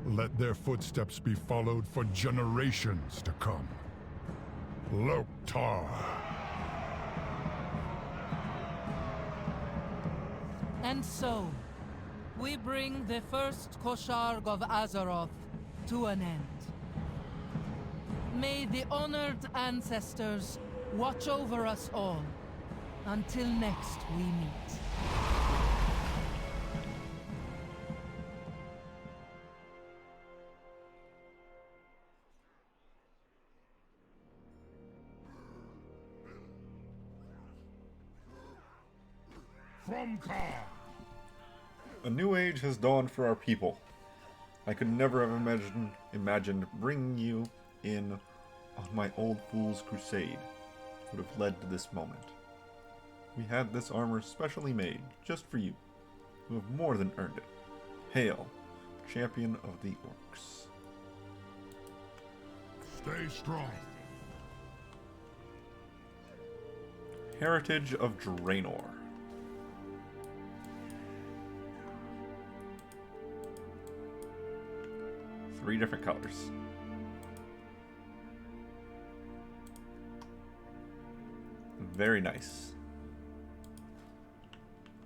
Speaker 13: Let their footsteps be followed for generations to come. Loktar.
Speaker 10: And so, we bring the first Kosharg of Azeroth to an end. May the honored ancestors watch over us all until next we meet.
Speaker 14: From Kar.
Speaker 1: A new age has dawned for our people. I could never have imagined bringing you in on my old fool's crusade would have led to this moment. We had this armor specially made just for you, who have more than earned it. Hail, champion of the orcs.
Speaker 14: Stay strong.
Speaker 1: Heritage of Draenor. Three different colors. Very nice.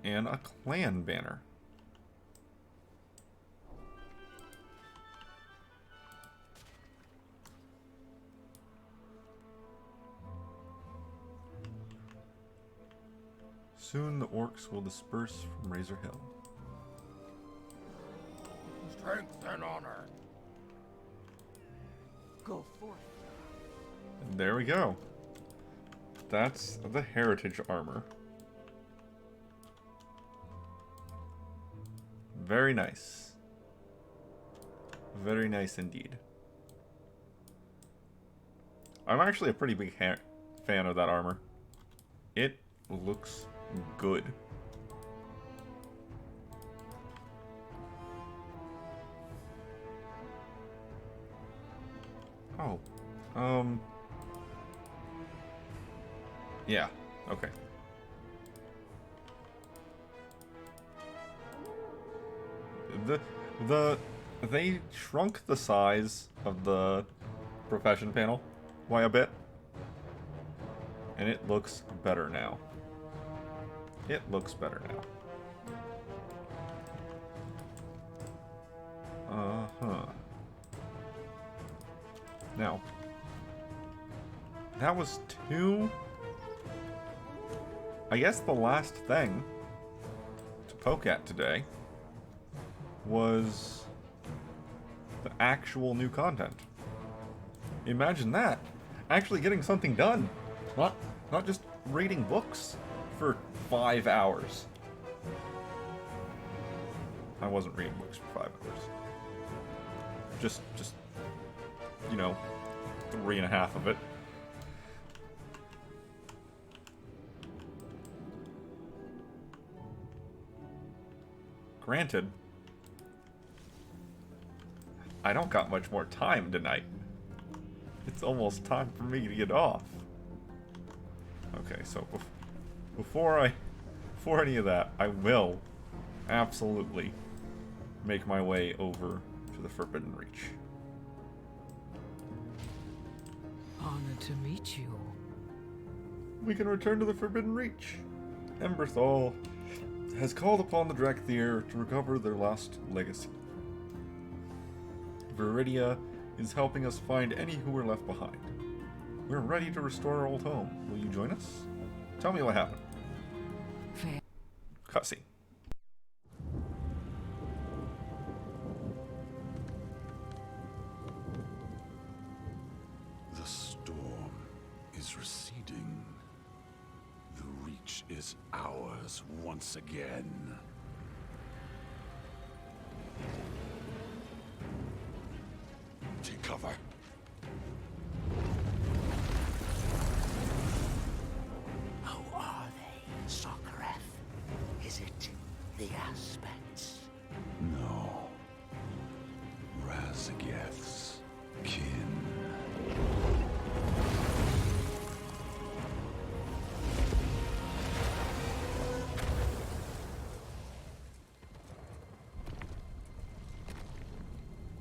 Speaker 1: And a clan banner. Soon the orcs will disperse from Razor Hill.
Speaker 14: Strength and honor.
Speaker 16: Go forth.
Speaker 1: And there we go. That's the heritage armor. Very nice. Very nice indeed. I'm actually a pretty big fan of that armor. It looks good. Oh. Yeah. Okay. They shrunk the size of the profession panel by a bit, and it looks better now. It looks better now. Uh-huh. Now, that was two... I guess the last thing to poke at today was the actual new content. Imagine that. Actually getting something done. Not just reading books for 5 hours. I wasn't reading books for 5 hours. Just you know, 3.5 of it. Granted, I don't got much more time tonight. It's almost time for me to get off. Okay, so before any of that, I will absolutely make my way over to the Forbidden Reach.
Speaker 7: Honored to meet you.
Speaker 1: We can return to the Forbidden Reach. Emberthal has called upon the Drakthir to recover their lost legacy. Viridia is helping us find any who were left behind. We're ready to restore our old home. Will you join us? Tell me what happened.
Speaker 7: Fair.
Speaker 1: Cutscene.
Speaker 2: The storm is receding. The Reach is ours once again. Take cover.
Speaker 17: Who are they, Warcraft? Is it the aspects?
Speaker 2: No. Razageth's kin.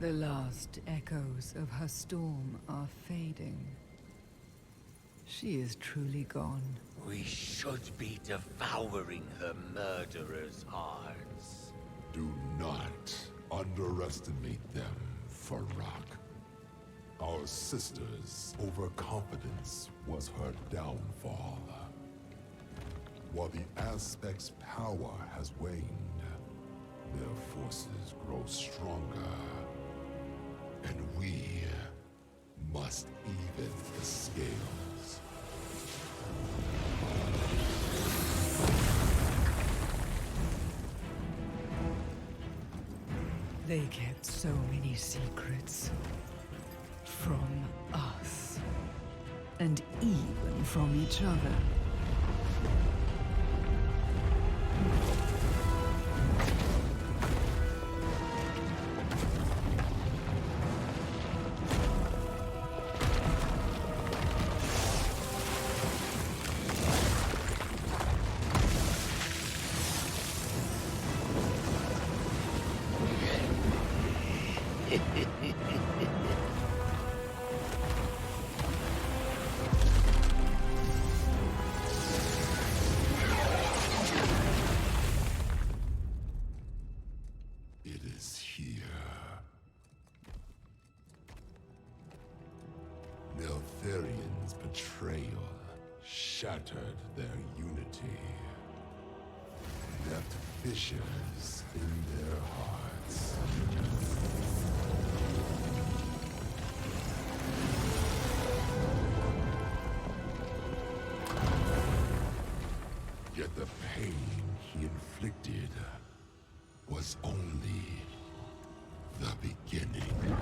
Speaker 18: The last echoes of her storm are fading. She is truly gone.
Speaker 17: We should be devouring her murderer's hearts.
Speaker 14: Do not underestimate them, Farak. Our sister's overconfidence was her downfall. While the Aspect's power has waned, their forces grow stronger. And we must even the scales.
Speaker 18: They kept so many secrets. From us. And even from each other.
Speaker 14: It is here. Neltharian's betrayal shattered their unity.
Speaker 2: left fissures in their hearts. Yet the pain he inflicted was only the beginning.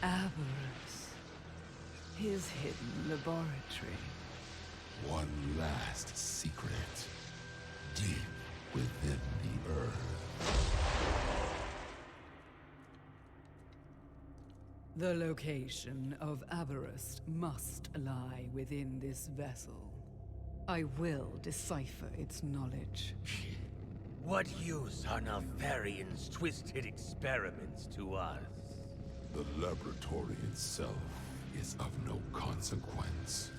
Speaker 18: Avarice. His hidden laboratory.
Speaker 2: One last secret, deep within the earth.
Speaker 18: The location of Avarice must lie within this vessel. I will decipher its knowledge.
Speaker 17: What use are Naltharian's twisted experiments to us?
Speaker 2: The laboratory itself is of no consequence.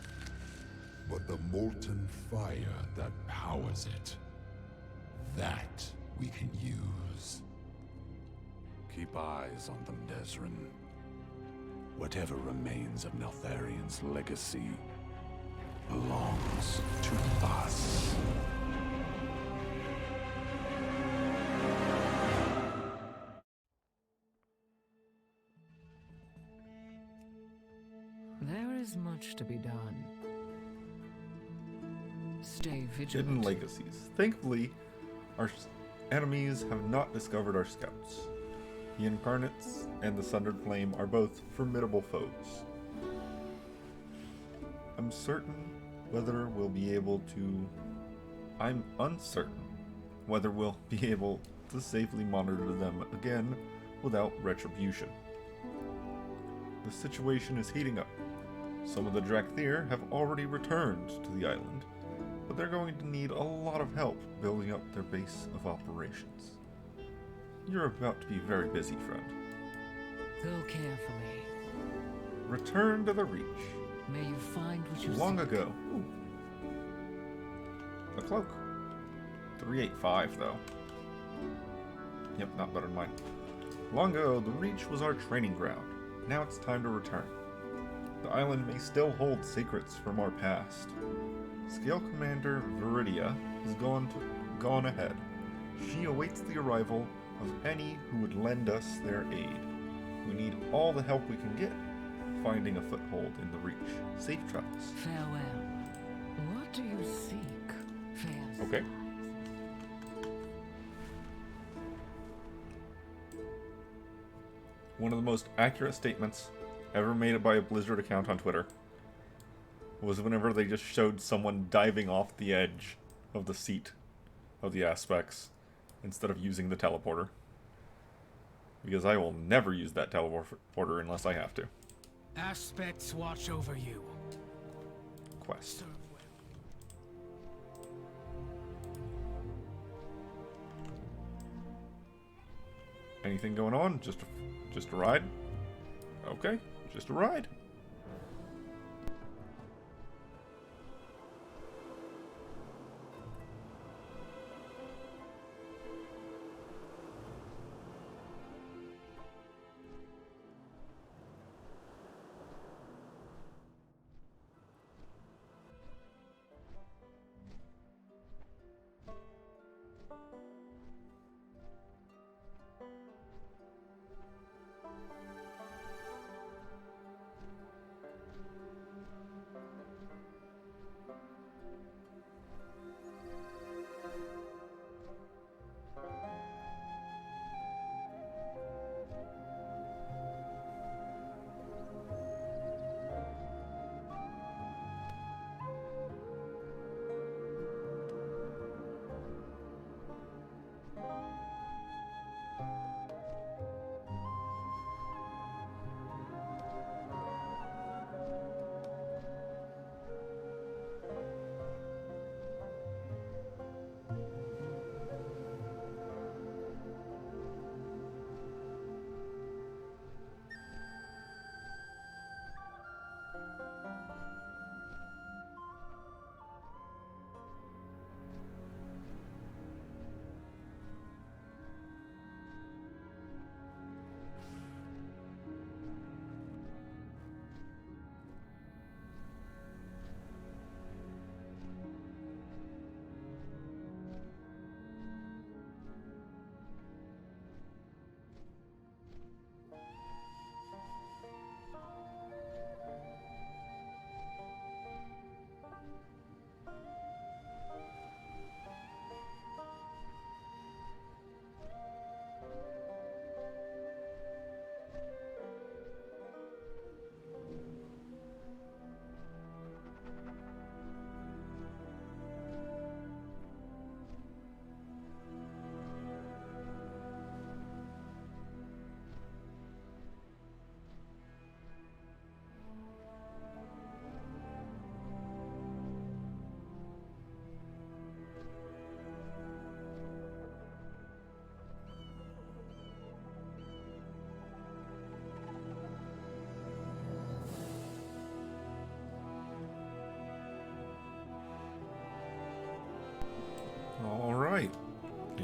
Speaker 2: But the molten fire that powers it, that we can use.
Speaker 19: Keep eyes on them, Desrin. Whatever remains of Naltharian's legacy belongs to us.
Speaker 18: There is much to be done. Stay vigilant.
Speaker 1: Hidden legacies. Thankfully, our enemies have not discovered our scouts. The Incarnates and the Sundered Flame are both formidable foes. I'm uncertain whether we'll be able to safely monitor them again without retribution. The situation is heating up. Some of the Drakthir have already returned to the island, but they're going to need a lot of help building up their base of operations. You're about to be very busy, friend.
Speaker 18: Go carefully.
Speaker 1: Return to the Reach.
Speaker 18: May you find what you
Speaker 1: Long
Speaker 18: seek.
Speaker 1: ago. Ooh. A cloak. 385, though. Yep, not better than mine. Long ago, the Reach was our training ground. Now it's time to return. The island may still hold secrets from our past. Scale Commander Viridia has gone ahead. She awaits the arrival of any who would lend us their aid. We need all the help we can get, finding a foothold in the Reach. Safe travels.
Speaker 18: Farewell. What do you seek? Fair.
Speaker 1: Okay. One of the most accurate statements ever made by a Blizzard account on Twitter was whenever they just showed someone diving off the edge of the seat of the aspects instead of using the teleporter. Because I will never use that teleporter unless I have to.
Speaker 3: Aspects watch over you.
Speaker 1: Quest. Anything going on? Just a ride? Okay, just a ride.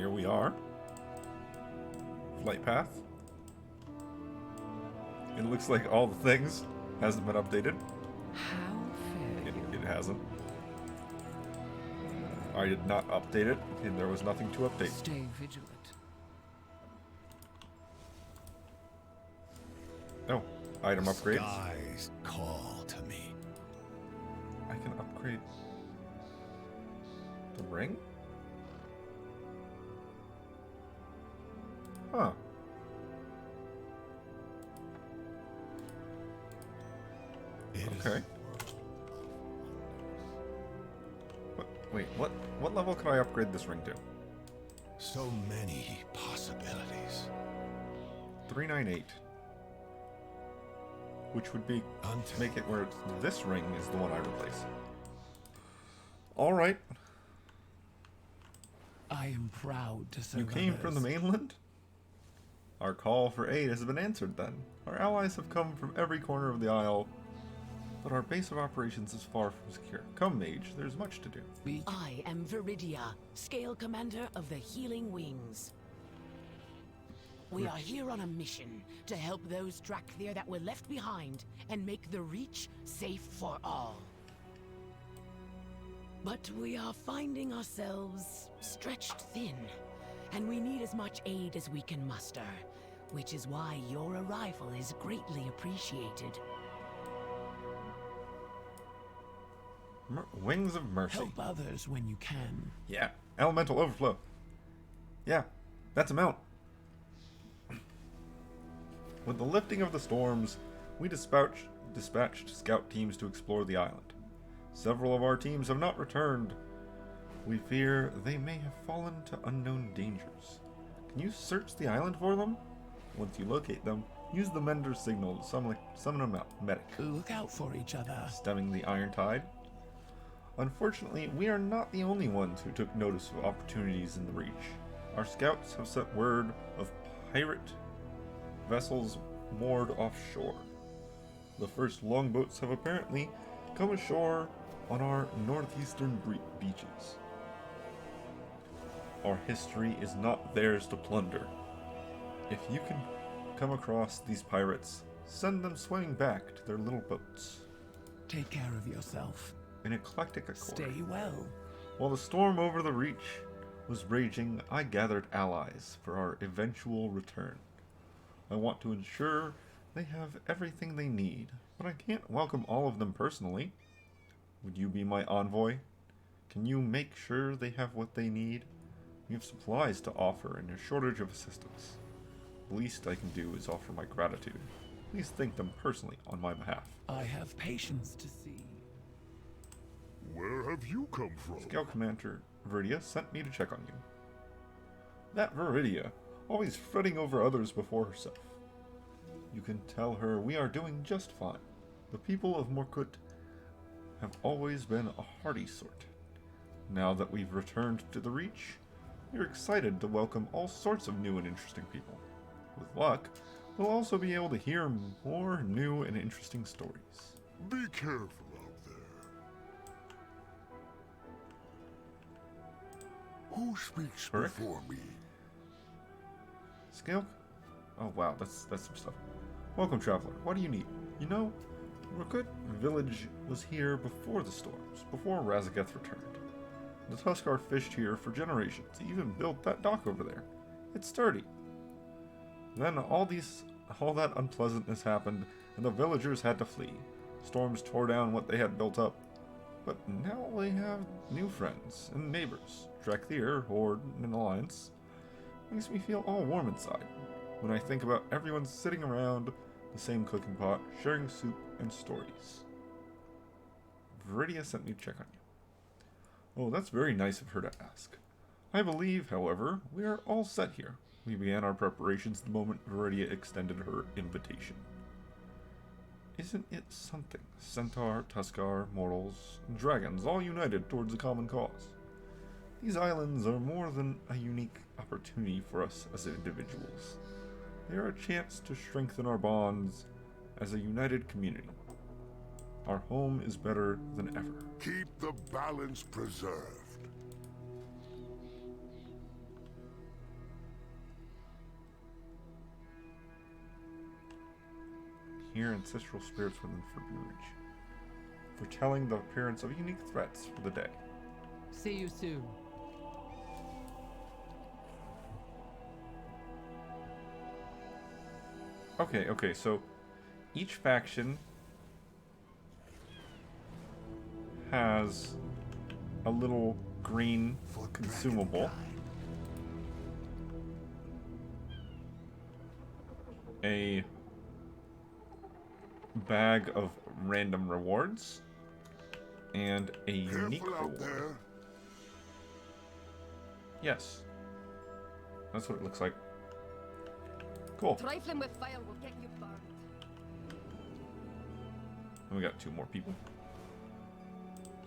Speaker 1: here we are. Flight path. It looks like all the things hasn't been updated.
Speaker 18: How fair
Speaker 1: It hasn't. I did not update it, and there was nothing to update.
Speaker 18: Stay vigilant.
Speaker 1: Oh, item upgrades.
Speaker 14: Skies call to me.
Speaker 1: I can upgrade the ring? Huh. Okay. Wait, what level can I upgrade this ring to?
Speaker 14: So many possibilities.
Speaker 1: 398. Which would be to make it where this ring is the one I replace. Alright.
Speaker 11: I am proud to serve
Speaker 1: You came from the mainland? Our call for aid has been answered then. Our allies have come from every corner of the Isle, but our base of operations is far from secure. Come, mage, there's much to do.
Speaker 20: I am Viridia, Scale Commander of the Healing Wings. We are here on a mission to help those Drakthir that were left behind and make the Reach safe for all. But we are finding ourselves stretched thin, and we need as much aid as we can muster, which is why your arrival is greatly appreciated.
Speaker 1: Wings of Mercy.
Speaker 11: Help others when you can.
Speaker 1: Yeah, elemental overflow. Yeah, that's a mount. With the lifting of the storms, we dispatched scout teams to explore the island. Several of our teams have not returned. We fear they may have fallen to unknown dangers. Can you search the island for them? Once you locate them, use the Mender's signal to summon a medic.
Speaker 11: Look out for each other.
Speaker 1: Stemming the Iron Tide. Unfortunately, we are not the only ones who took notice of opportunities in the Reach. Our scouts have sent word of pirate vessels moored offshore. The first longboats have apparently come ashore on our northeastern beaches. Our history is not theirs to plunder. If you can come across these pirates, send them swimming back to their little boats.
Speaker 11: Take care of yourself.
Speaker 1: An eclectic accord.
Speaker 11: Stay well.
Speaker 1: While the storm over the Reach was raging, I gathered allies for our eventual return. I want to ensure they have everything they need, but I can't welcome all of them personally. Would you be my envoy? Can you make sure they have what they need? We have supplies to offer and a shortage of assistance. The least I can do is offer my gratitude. Please thank them personally on my behalf.
Speaker 11: I have patience to see.
Speaker 14: Where have you come from?
Speaker 1: Scout Commander Viridia sent me to check on you. That Viridia, always fretting over others before herself. You can tell her we are doing just fine. The people of Morkut have always been a hardy sort. Now that we've returned to the Reach, we're excited to welcome all sorts of new and interesting people. With luck, we'll also be able to hear more new and interesting stories.
Speaker 14: Be careful out there. Who speaks before me?
Speaker 1: Scale? Oh wow, that's some stuff. Welcome, traveler. What do you need? You know, Morkut village was here before the storms, before Razageth returned. The Tuskar fished here for generations, even built that dock over there. It's sturdy. Then all that unpleasantness happened, and the villagers had to flee. Storms tore down what they had built up. But now they have new friends and neighbors. Drakthir, Horde, and Alliance. Makes me feel all warm inside when I think about everyone sitting around the same cooking pot, sharing soup and stories. Viridia sent me to check on you. Oh, that's very nice of her to ask. I believe, however, we are all set here. We began our preparations the moment Viridia extended her invitation. Isn't it something? Centaur, Tuskar, mortals, and dragons all united towards a common cause. These islands are more than a unique opportunity for us as individuals. They are a chance to strengthen our bonds as a united community. Our home is better than ever.
Speaker 14: Keep the balance preserved.
Speaker 1: hear ancestral spirits within forbidden reach, foretelling the appearance of unique threats for the day.
Speaker 10: See you soon.
Speaker 1: Okay, so each faction has a little green consumable. A bag of random rewards. And a unique reward. Yes. That's what it looks like. Cool.
Speaker 21: Trifling with fire will get you burned.
Speaker 1: And we got 2 more people.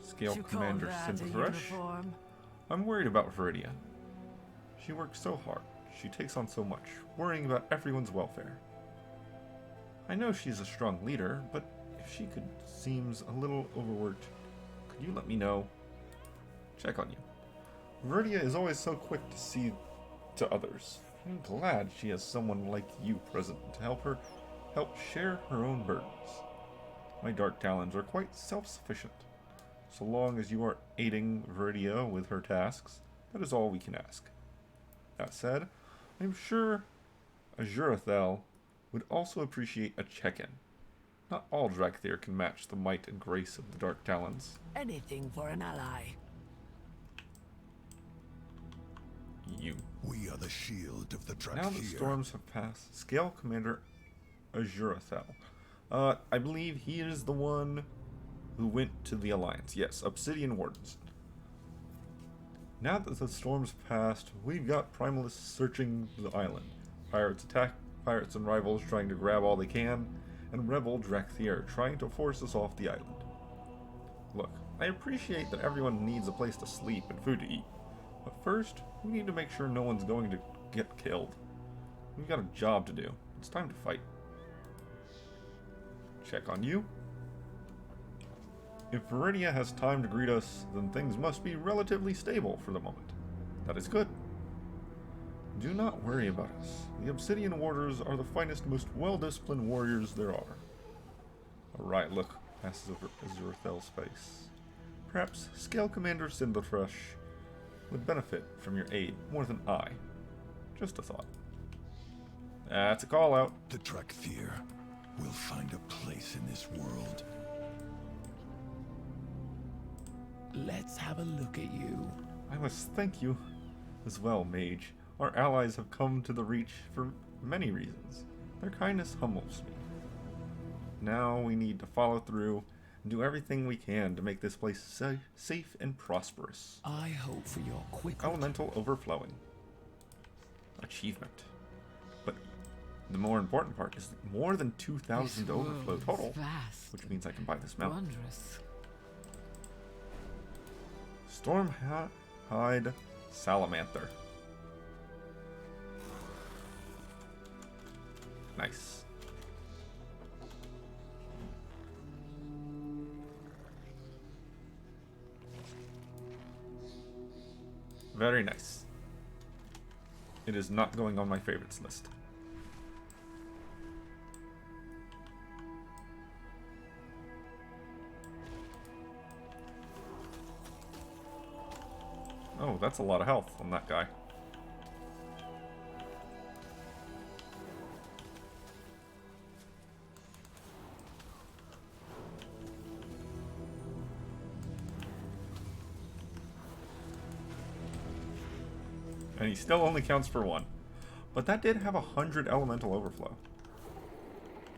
Speaker 1: Scale Commander Cinderrush. I'm worried about Viridia. She works so hard. She takes on so much, worrying about everyone's welfare. I know she's a strong leader, but if she seems a little overworked, could you let me know? Check on you. Viridia is always so quick to see to others. I'm glad she has someone like you present to help share her own burdens. My Dark Talons are quite self-sufficient. So long as you are aiding Viridia with her tasks, that is all we can ask. That said, I'm sure Azurathel would also appreciate a check-in. Not all Drakthir can match the might and grace of the Dark Talons.
Speaker 20: Anything for an ally.
Speaker 1: You.
Speaker 2: We are the shield of the Drakthir.
Speaker 1: Now that storms have passed, Scale Commander Azurathel. I believe he is the one who went to the Alliance. Yes, Obsidian Wardens. Now that the storms passed, we've got Primalists searching the island. Pirates attack pirates and rivals trying to grab all they can, and rebel Drakthir trying to force us off the island. Look, I appreciate that everyone needs a place to sleep and food to eat, but first, we need to make sure no one's going to get killed. We've got a job to do. It's time to fight. Check on you. If Viridia has time to greet us, then things must be relatively stable for the moment. That is good. Do not worry about us. The Obsidian Warders are the finest, most well-disciplined warriors there are. Alright, look. Passes over Azurathell's face. Perhaps Scale Commander Cinderrush would benefit from your aid more than I. Just a thought. That's a call out.
Speaker 2: The Drakthir will find a place in this world.
Speaker 11: Let's have a look at you.
Speaker 1: I must thank you as well, Mage. Our allies have come to the Reach for many reasons. Their kindness humbles me. Now we need to follow through and do everything we can to make this place safe and prosperous.
Speaker 11: I hope for your quick
Speaker 1: Elemental overflowing. Achievement. But the more important part is more than 2,000 overflow total, which means I can buy this mount.
Speaker 7: Wondrous.
Speaker 1: Stormhide Salamander. Nice. Very nice. It is not going on my favorites list. Oh, that's a lot of health on that guy. And he still only counts for 1. But that did have 100 elemental overflow.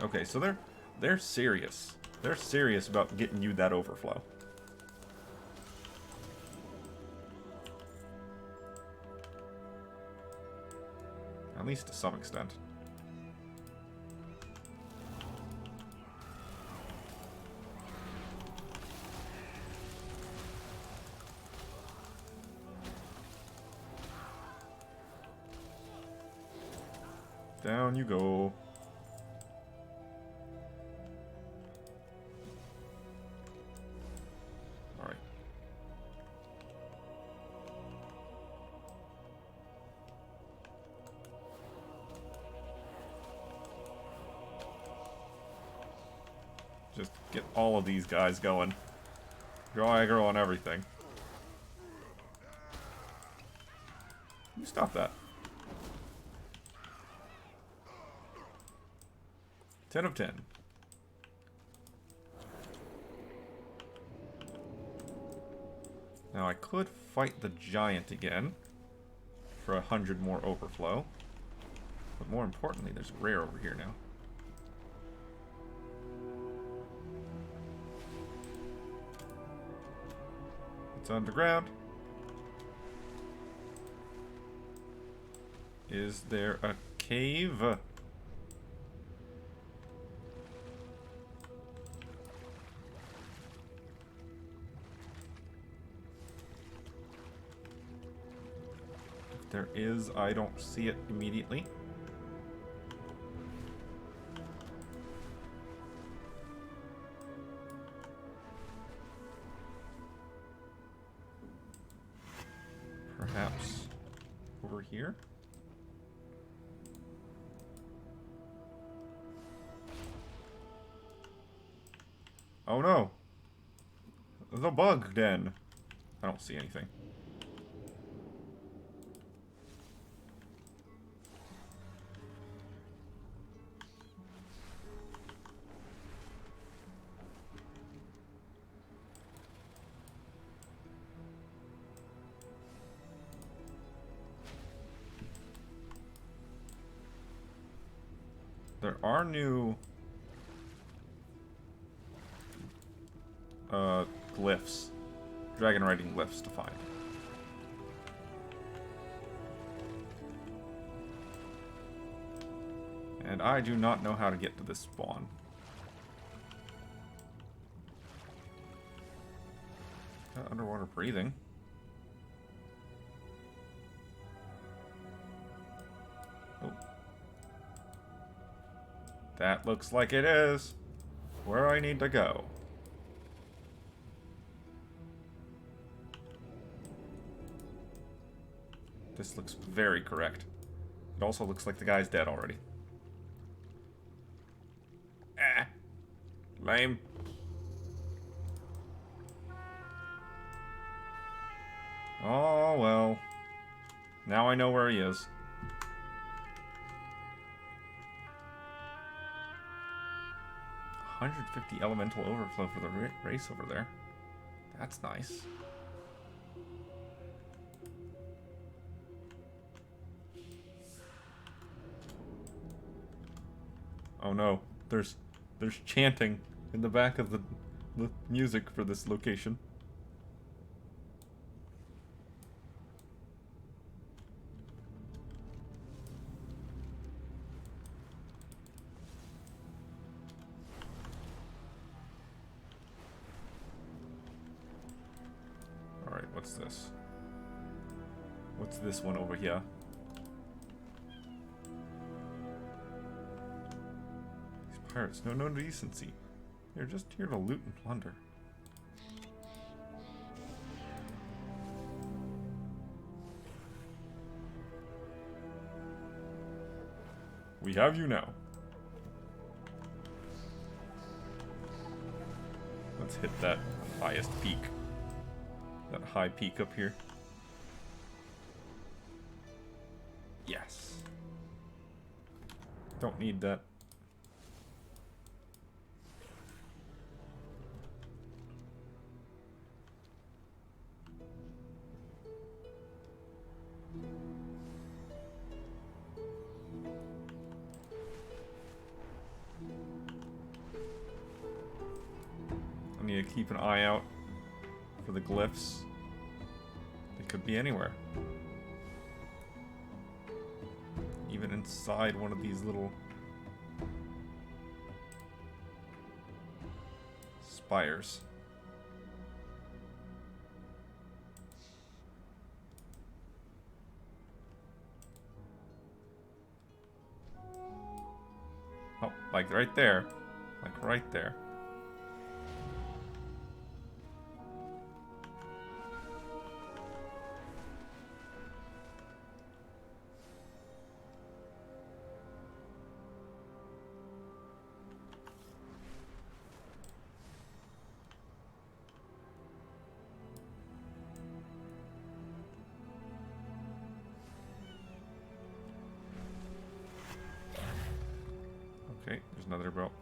Speaker 1: Okay, so they're serious. They're serious about getting you that overflow. At least to some extent. Down you go. Alright. Just get all of these guys going. Draw aggro on everything. You stop that. 10 of 10. Now I could fight the giant again for 100 more overflow. But more importantly, there's rare over here now. It's underground. Is there a cave? If there is, I don't see it immediately. Perhaps over here? Oh no! The bug den. I don't see anything. There are new glyphs, dragon riding glyphs to find. And I do not know how to get to this spawn. Underwater breathing. Oh. That looks like it is where I need to go. This looks very correct. It also looks like the guy's dead already. Ah. Lame. Oh, well. Now I know where he is. 150 elemental overflow for the race over there. That's nice. Oh no, there's chanting in the back of the music for this location. Alright, what's this? What's this one over here? Pirates, no decency. They're just here to loot and plunder. We have you now. Let's hit that highest peak. That high peak up here. Yes. Don't need that. I need to keep an eye out for the glyphs. They could be anywhere. Even inside one of these little spires. Oh, like right there. Like right there.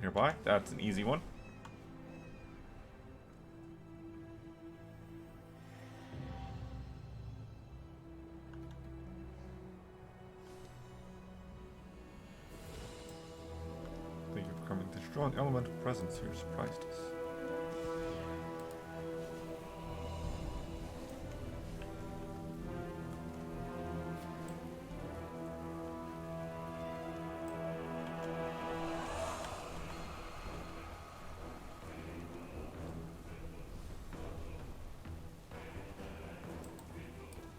Speaker 1: nearby. That's an easy one. Thank you for coming. The strong elemental presence here surprised us.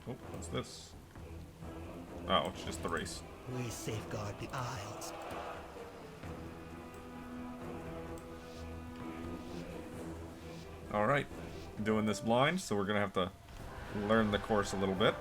Speaker 1: Oh, what's this? Oh, it's just the race.
Speaker 8: We safeguard the Isles.
Speaker 1: Alright. Doing this blind, so we're gonna have to learn the course a little bit.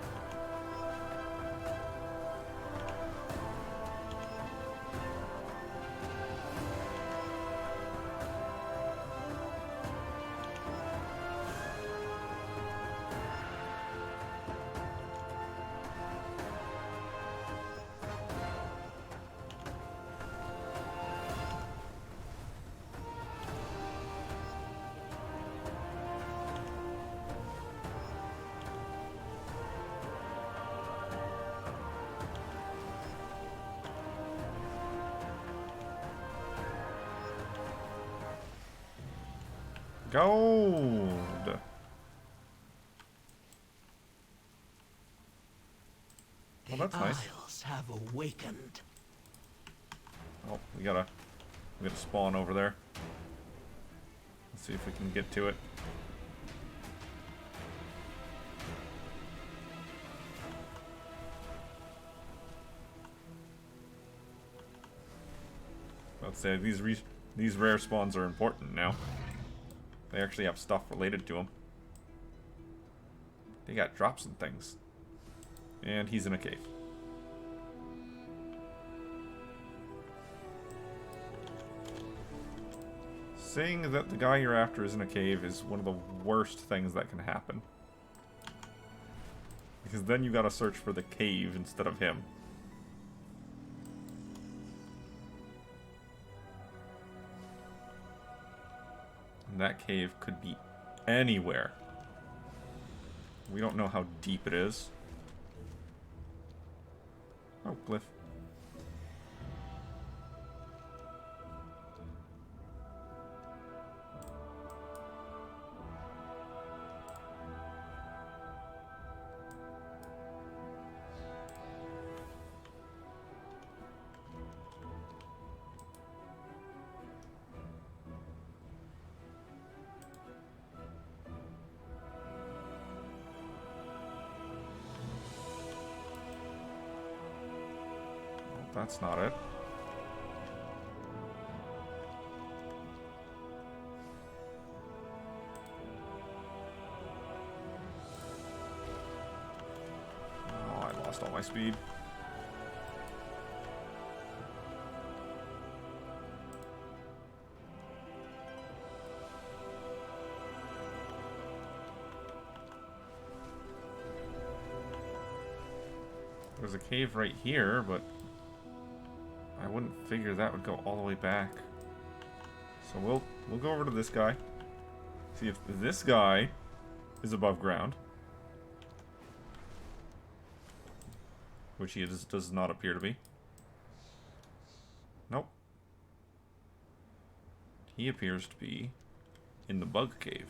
Speaker 1: Gold! Well, that's nice.
Speaker 8: The Isles have awakened.
Speaker 1: Oh, we gotta spawn over there. Let's see if we can get to it. Let's say these rare spawns are important now. They actually have stuff related to them. They got drops and things. And he's in a cave. Saying that the guy you're after is in a cave is one of the worst things that can happen. Because then you gotta search for the cave instead of him. And that cave could be anywhere. We don't know how deep it is. Oh, glyph. That's not it. Oh, I lost all my speed. There's a cave right here, but I wouldn't figure that would go all the way back. So we'll go over to this guy. See if this guy is above ground. Which he does not appear to be. Nope. He appears to be in the bug cave.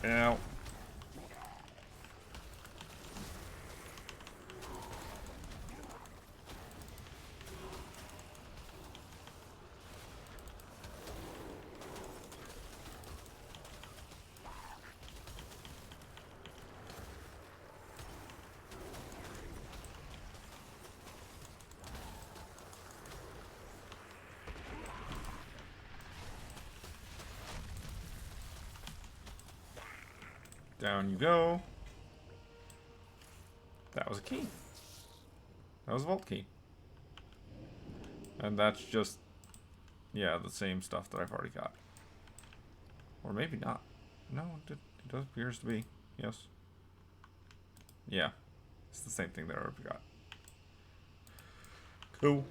Speaker 1: Ow. Down you go. That was a key. That was a vault key. And that's just, yeah, the same stuff that I've already got. Or maybe not. No, it does appears to be. Yes. Yeah. It's the same thing that I already got. Cool.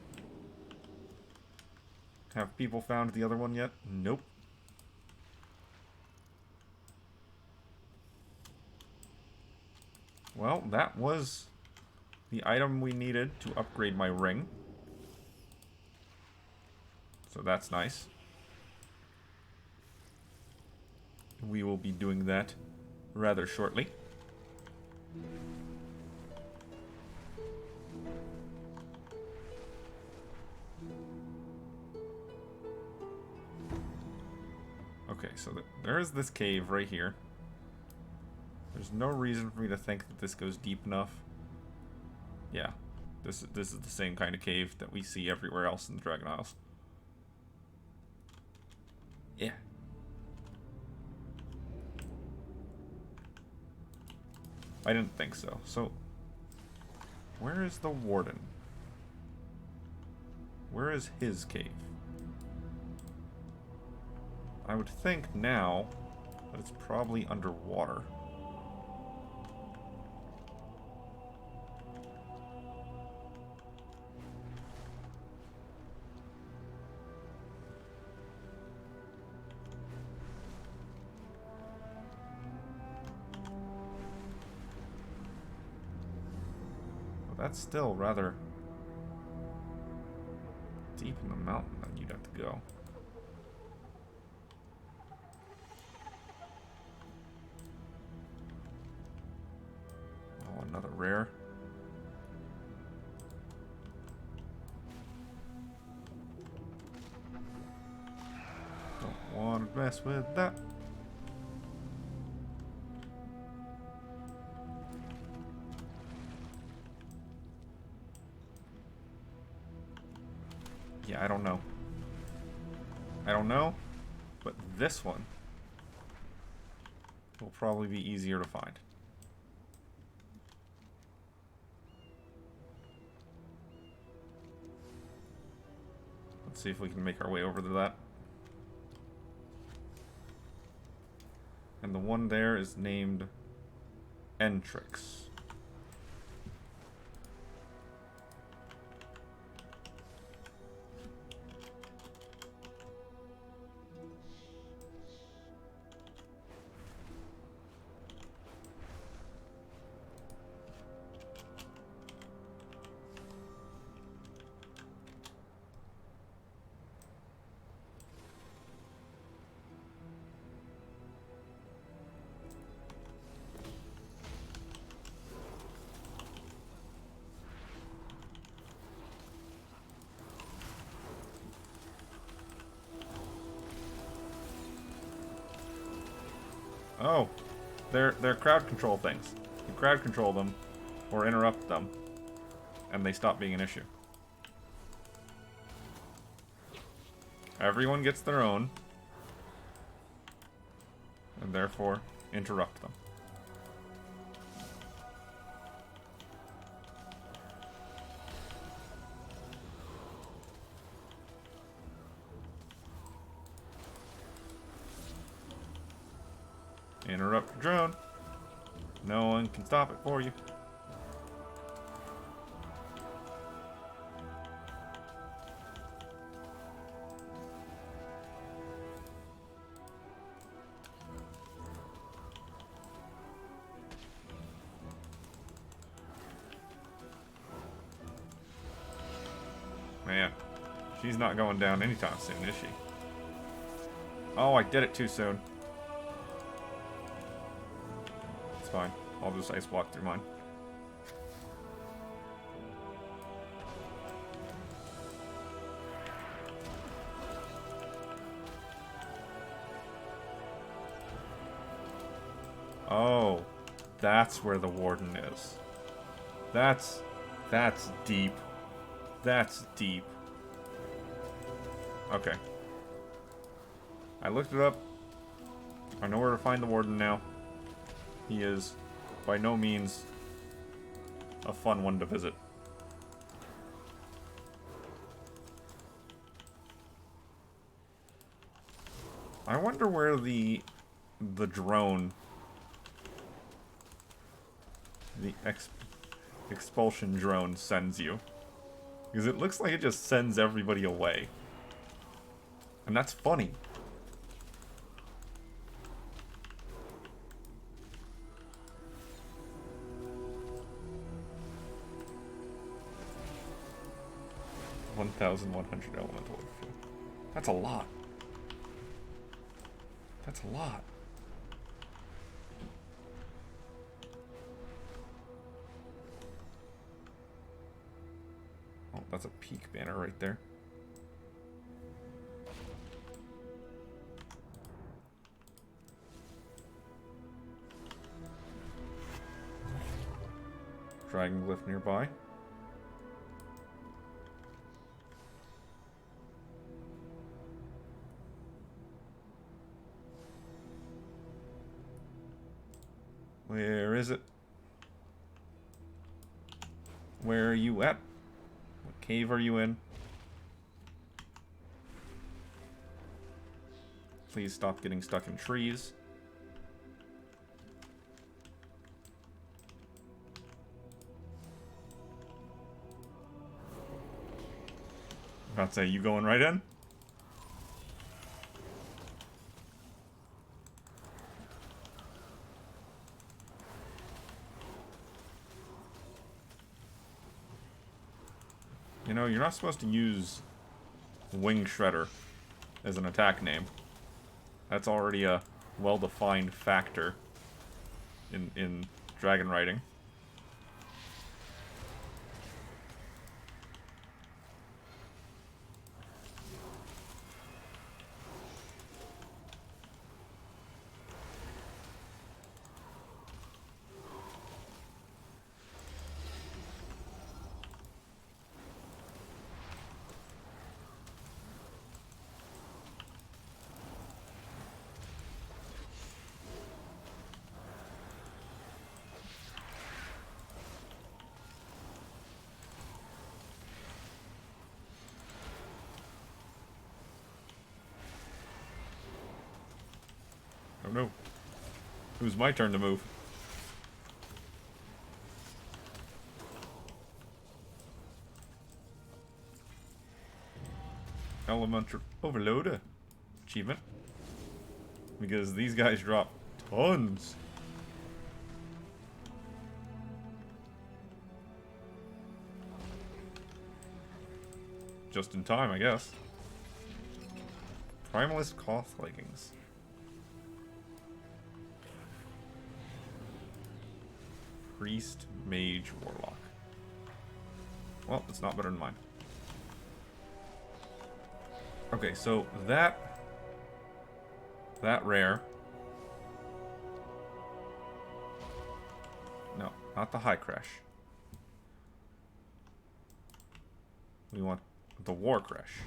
Speaker 1: Have people found the other one yet? Nope. Well, that was the item we needed to upgrade my ring. So that's nice. We will be doing that rather shortly. Okay, so there is this cave right here. There's no reason for me to think that this goes deep enough. Yeah, this is the same kind of cave that we see everywhere else in the Dragon Isles. Yeah. I didn't think so. So, where is the warden? Where is his cave? I would think now that it's probably underwater. That's still rather deep in the mountain that you'd have to go. Oh, another rare. Don't want to mess with that. Yeah, I don't know. I don't know, but this one will probably be easier to find. Let's see if we can make our way over to that. And the one there is named Entrix. Oh, they're crowd control things. You crowd control them, or interrupt them, and they stop being an issue. Everyone gets their own, and therefore interrupt them. Interrupt your drone. No one can stop it for you. Man, she's not going down anytime soon, is she? Oh, I did it too soon. It's fine. I'll just ice walk through mine. Oh, that's where the warden is. That's deep. That's deep. Okay. I looked it up. I know where to find the warden now. he is by no means a fun one to visit. I wonder where the drone, the expulsion drone sends you. Because it looks like it just sends everybody away. And that's funny. $1,100 elemental. That's a lot. That's a lot. Oh, that's a peak banner right there. Dragon glyph nearby. Where is it? Where are you at? What cave are you in? Please stop getting stuck in trees. About to say, you going right in? You know, you're not supposed to use Wing Shredder as an attack name. That's already a well-defined factor in dragon riding. Oh no. It was my turn to move. Elemental Overloader achievement. Because these guys drop tons. Just in time, I guess. Primalist Koth leggings. Priest, Mage, Warlock. Well, it's not better than mine. Okay, so that rare. No, not the High Crash. We want the War Crash.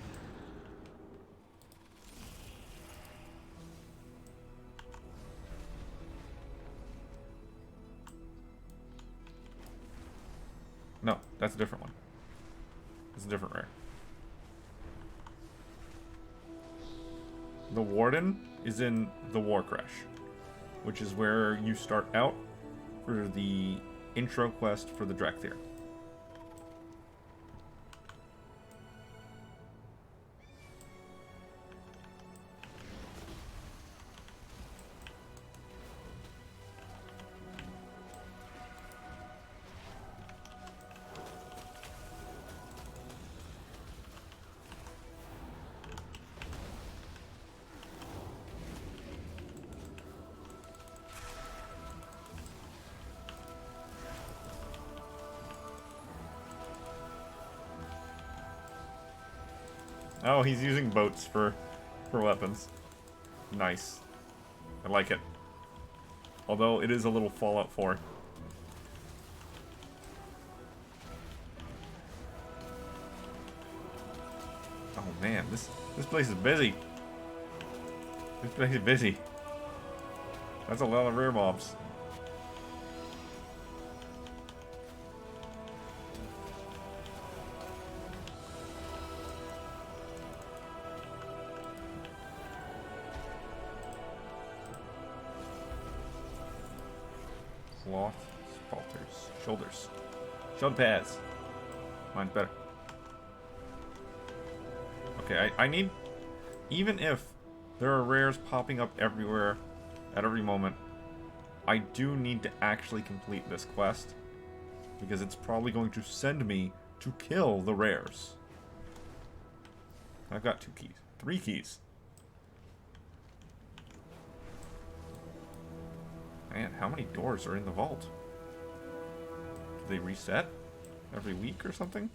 Speaker 1: No, that's a different one. It's a different rare. The Warden is in the War Crash, which is where you start out for the intro quest for the Drakthir. Oh, he's using boats for weapons. Nice. I like it. Although it is a little Fallout 4. Oh man, this place is busy. This place is busy. That's a lot of rare mobs. Cloth, spalters, shoulders. Shoulder pads. Mine's better. Okay, I need... Even if there are rares popping up everywhere at every moment, I do need to actually complete this quest, because it's probably going to send me to kill the rares. I've got 2 keys. 3 keys. Man, how many doors are in the vault? Do they reset every week or something?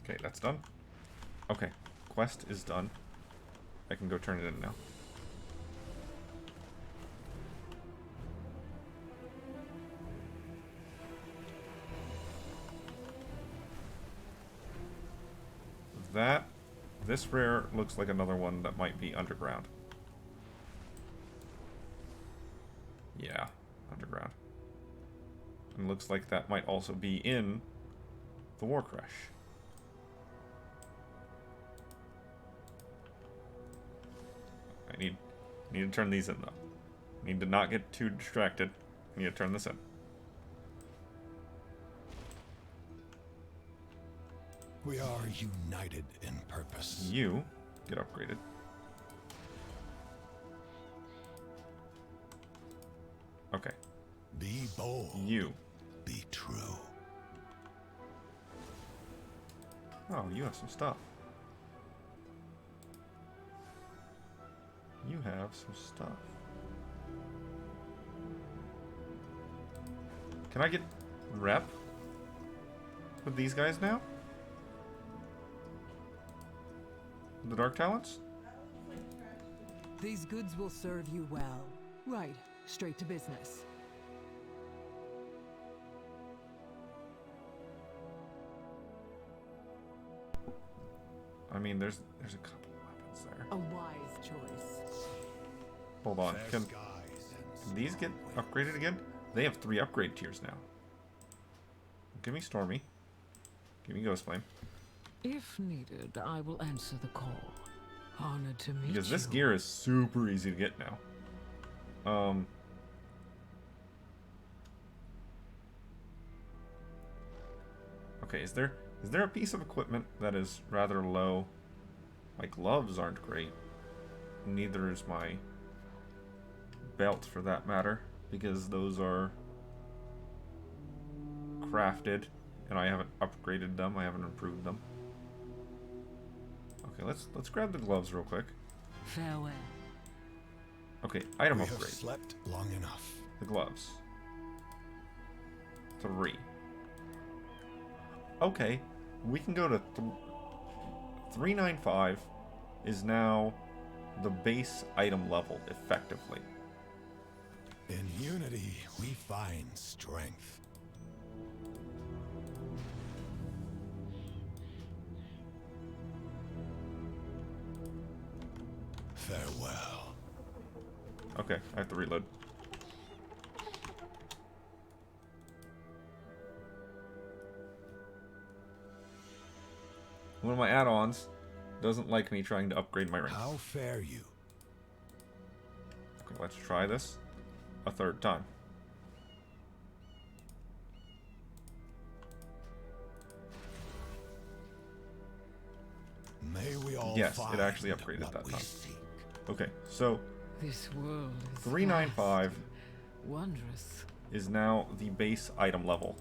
Speaker 1: Okay, that's done. Okay, quest is done. I can go turn it in now. This rare looks like another one that might be underground. Yeah, underground. And looks like that might also be in the Warcraft. I need to turn these in though. Need to not get too distracted. I need to turn this in.
Speaker 11: We are united in purpose.
Speaker 1: You get upgraded. Okay.
Speaker 11: Be bold.
Speaker 1: You.
Speaker 11: Be true.
Speaker 1: Oh, you have some stuff. You have some stuff. Can I get rep with these guys now? The Dark Talents?
Speaker 5: These goods will serve you well. Right, straight to business.
Speaker 1: I mean, there's a couple weapons there.
Speaker 5: A wise choice.
Speaker 1: Hold on. Can these get upgraded again? They have 3 upgrade tiers now. Give me Stormy. Give me Ghostflame.
Speaker 22: If needed, I will answer the call. Honored to meet you.
Speaker 1: Because this gear is super easy to get now. Okay, is there a piece of equipment that is rather low? My gloves aren't great. Neither is my belt, for that matter, because those are crafted, and I haven't upgraded them. I haven't improved them. Okay, let's grab the gloves real quick.
Speaker 22: Farewell.
Speaker 1: Okay, item
Speaker 11: We
Speaker 1: upgrade.
Speaker 11: have slept long enough.
Speaker 1: The gloves. 3. Okay, we can go to 395 is now the base item level, effectively.
Speaker 11: In unity, we find strength. Farewell.
Speaker 1: Okay, I have to reload. One of my add-ons doesn't like me trying to upgrade my rank.
Speaker 11: How fare you?
Speaker 1: Okay, let's try this a 3rd time.
Speaker 11: May we all
Speaker 1: yes,
Speaker 11: find
Speaker 1: it actually upgraded that time.
Speaker 11: Seek.
Speaker 1: Okay, so
Speaker 22: This world is
Speaker 1: 395
Speaker 22: vast, wondrous.
Speaker 1: is now the base item level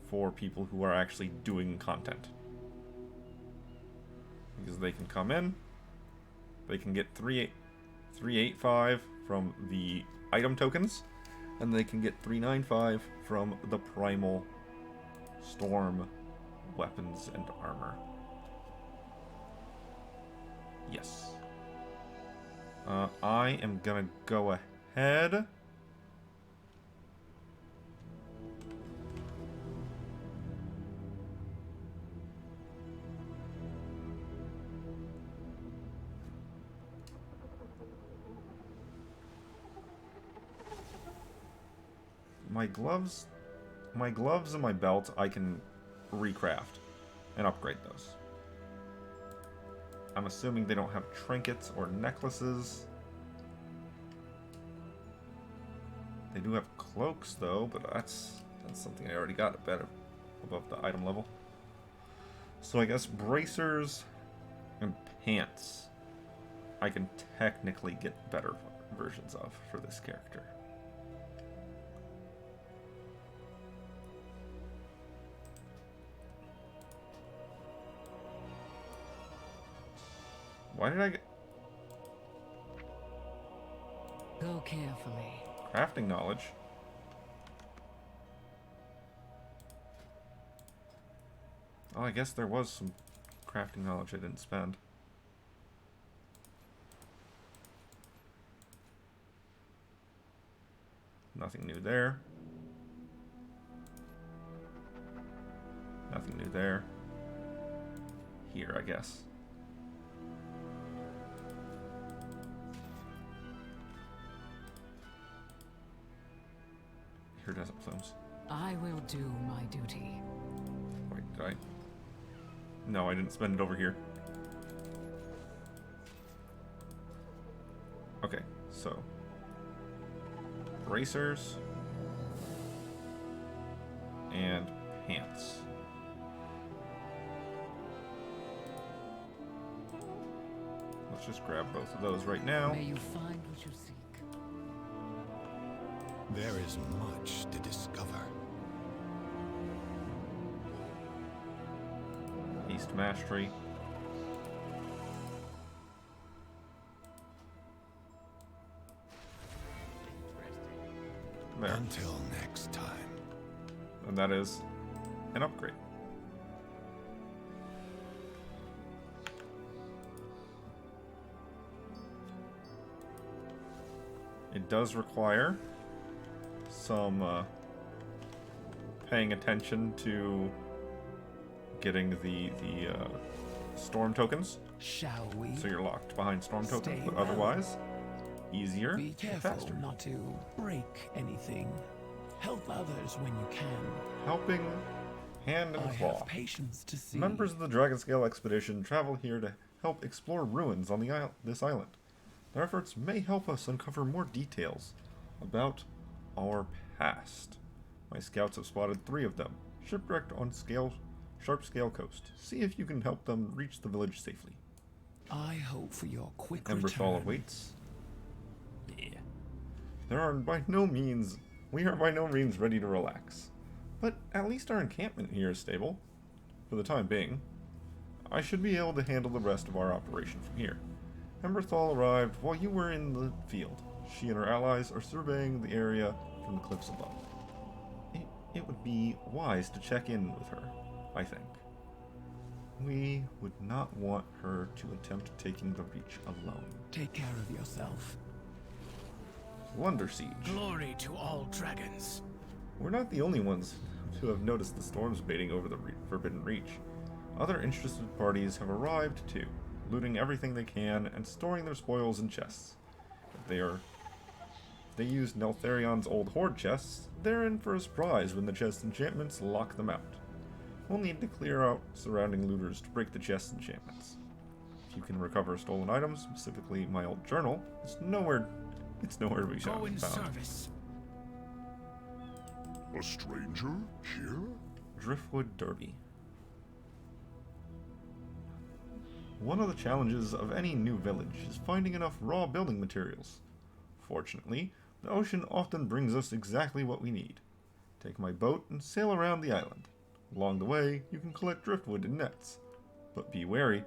Speaker 1: for people who are actually doing content. Because they can come in, they can get 385 from the item tokens, and they can get 395 from the primal storm weapons and armor. Yes. I am gonna go ahead. My gloves and my belt I can recraft. and upgrade those. I'm assuming they don't have trinkets or necklaces. They do have cloaks, though, but that's something I already got better above the item level. So I guess bracers and pants I can technically get better versions of for this character. Why did I get...
Speaker 22: Go carefully.
Speaker 1: Crafting knowledge? Oh, I guess there was some crafting knowledge I didn't spend. Nothing new there. Nothing new there. Here, I guess. Iridescent plumes.
Speaker 22: I will do my duty.
Speaker 1: Wait, did I? No, I didn't spend it over here. Okay, so bracers and pants. Let's just grab both of those right now.
Speaker 22: May you find what you seek.
Speaker 11: There is much to discover.
Speaker 1: East Mastery. There.
Speaker 11: Until next time.
Speaker 1: And that is an upgrade. It does require some paying attention to getting the storm tokens.
Speaker 8: Shall we?
Speaker 1: So you're locked behind storm tokens,
Speaker 8: Stay
Speaker 1: but
Speaker 8: well.
Speaker 1: otherwise easier
Speaker 8: Be
Speaker 1: and
Speaker 8: careful
Speaker 1: faster.
Speaker 8: not to break anything. Help others when you can.
Speaker 1: Helping hand and
Speaker 8: I
Speaker 1: claw.
Speaker 8: have patience to see.
Speaker 1: Members of the Dragonscale expedition travel here to help explore ruins on this island. Their efforts may help us uncover more details about our past. My scouts have spotted 3 of them, shipwrecked on Sharp Scale Coast. See if you can help them reach the village safely.
Speaker 8: I hope for your quick
Speaker 1: Emberthal
Speaker 8: return.
Speaker 1: awaits. We are by no means ready to relax. But at least our encampment here is stable. For the time being. I should be able to handle the rest of our operation from here. Emberthal arrived while you were in the field. She and her allies are surveying the area from the cliffs above. It would be wise to check in with her, I think. We would not want her to attempt taking the Reach alone.
Speaker 8: Take care of yourself.
Speaker 1: Lunder Siege.
Speaker 8: Glory to all dragons.
Speaker 1: We're not the only ones to have noticed the storms abating over the Forbidden Reach. Other interested parties have arrived too, looting everything they can and storing their spoils in chests. If they use Neltharion's old hoard chests, they're in for a surprise when the chest enchantments lock them out. We'll need to clear out surrounding looters to break the chest enchantments. If you can recover stolen items, specifically my old journal, it's nowhere to be
Speaker 8: Go in
Speaker 1: found.
Speaker 8: service.
Speaker 14: A stranger here?
Speaker 1: Driftwood Derby. One of the challenges of any new village is finding enough raw building materials. Fortunately, the ocean often brings us exactly what we need. Take my boat and sail around the island. Along the way, you can collect driftwood in nets. But be wary,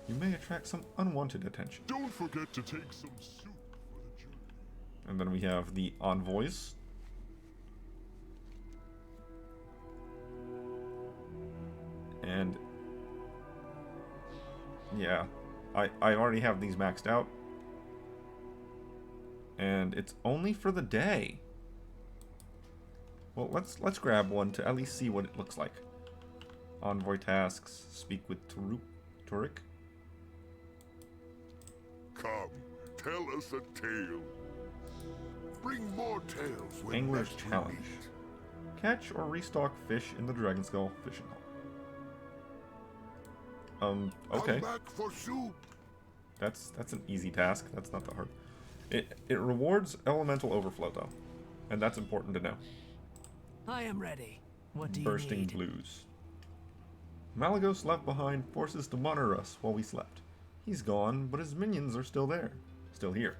Speaker 1: you may attract some unwanted attention.
Speaker 14: Don't forget to take some soup for the journey.
Speaker 1: And then we have the envoys. And yeah, I already have these maxed out. And it's only for the day. Well, let's grab one to at least see what it looks like. Envoy tasks, speak with Turek.
Speaker 14: Come, tell us a tale. Bring more tales when
Speaker 1: Angler's
Speaker 14: next we
Speaker 1: Challenge.
Speaker 14: meet.
Speaker 1: Catch or restock fish in the Dragonskull Fishing Hall. Okay.
Speaker 14: Come back for soup.
Speaker 1: That's an easy task. That's not that hard. It rewards elemental overflow though, and that's important to know.
Speaker 8: I am ready. What do you
Speaker 1: Bursting
Speaker 8: need?
Speaker 1: blues. Malagos left behind forces to monitor us while we slept. He's gone, but his minions are still there. Still here.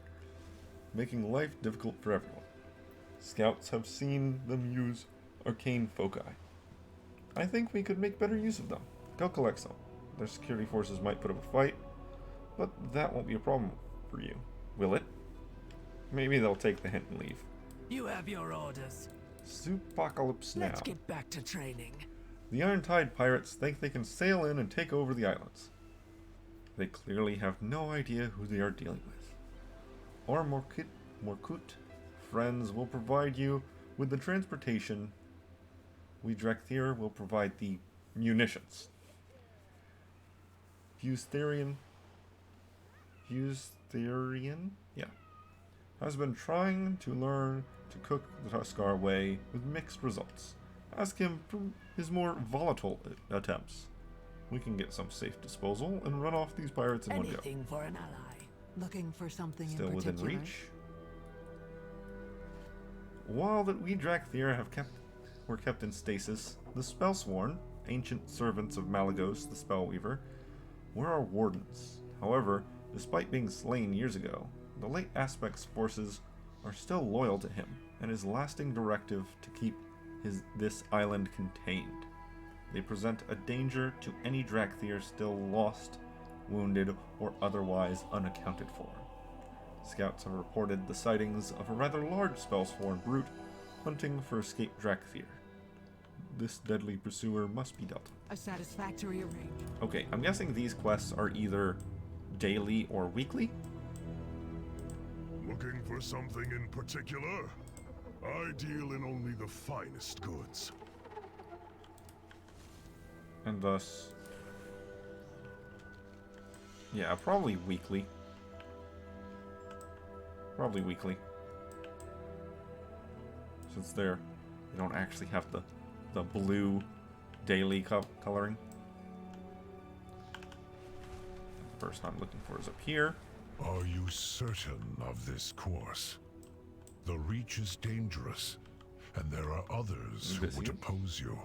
Speaker 1: Making life difficult for everyone. Scouts have seen them use arcane foci. I think we could make better use of them. Go collect some. Their security forces might put up a fight, but that won't be a problem for you. Will it? Maybe they'll take the hint and leave.
Speaker 8: You have your orders.
Speaker 1: Soupocalypse now.
Speaker 8: Let's get back to training.
Speaker 1: The Iron Tide pirates think they can sail in and take over the islands. They clearly have no idea who they are dealing with. Our Morkut friends will provide you with the transportation. We Drakthir will provide the munitions. Fustherian, yeah, has been trying to learn to cook the Tuskar way with mixed results. Ask him for his more volatile attempts. We can get some safe disposal and run off these pirates in one go.
Speaker 8: Anything for an ally.
Speaker 5: Looking for something
Speaker 1: Still
Speaker 5: in
Speaker 1: within
Speaker 5: particular?
Speaker 1: reach. While that we Drakthir were kept in stasis, the Spellsworn, ancient servants of Malagos the Spellweaver, were our wardens. However, despite being slain years ago, the late Aspect's forces are still loyal to him and his lasting directive to keep this island contained. They present a danger to any Drakthir still lost, wounded, or otherwise unaccounted for. Scouts have reported the sightings of a rather large Spellsworn brute hunting for escaped Drakthir. This deadly pursuer must be dealt with.
Speaker 5: A satisfactory arrangement.
Speaker 1: Okay, I'm guessing these quests are either daily or weekly.
Speaker 14: Looking for something in particular? I deal in only the finest goods.
Speaker 1: And thus... yeah, probably weekly. Probably weekly. Since they don't actually have the blue daily coloring. The first I'm looking for is up here.
Speaker 13: Are you certain of this course? The Reach is dangerous, and there are others who would oppose you.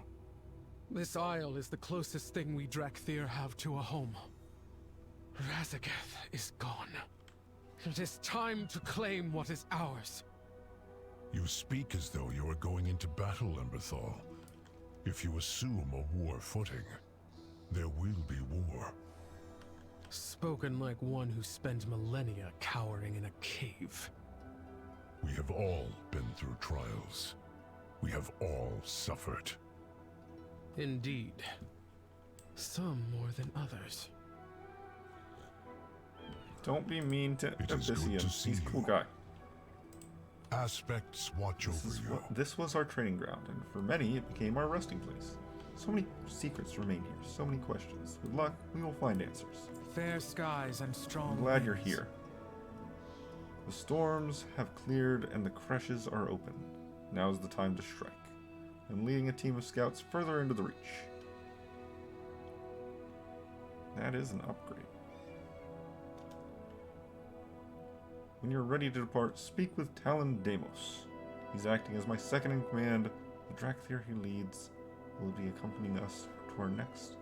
Speaker 3: This isle is the closest thing we Drakthir have to a home. Razaketh is gone. It is time to claim what is ours.
Speaker 13: You speak as though you are going into battle, Emberthal. If you assume a war footing, there will be war.
Speaker 3: Spoken like one who spent millennia cowering in a cave.
Speaker 13: We have all been through trials. We have all suffered.
Speaker 3: Indeed. Some more than others.
Speaker 1: Don't be mean to Abyssian. He's a cool guy.
Speaker 13: Aspects watch over you.
Speaker 1: This was our training ground, and for many it became our resting place. So many secrets remain here, so many questions. With luck, we will find answers.
Speaker 3: Fair skies and strong
Speaker 1: I'm glad you're
Speaker 3: winds.
Speaker 1: here. The storms have cleared and the creches are open. Now is the time to strike. I'm leading a team of scouts further into the Reach. That is an upgrade. When you're ready to depart, speak with Talon Deimos. He's acting as my second in command. The Drakthir he leads will be accompanying us to our next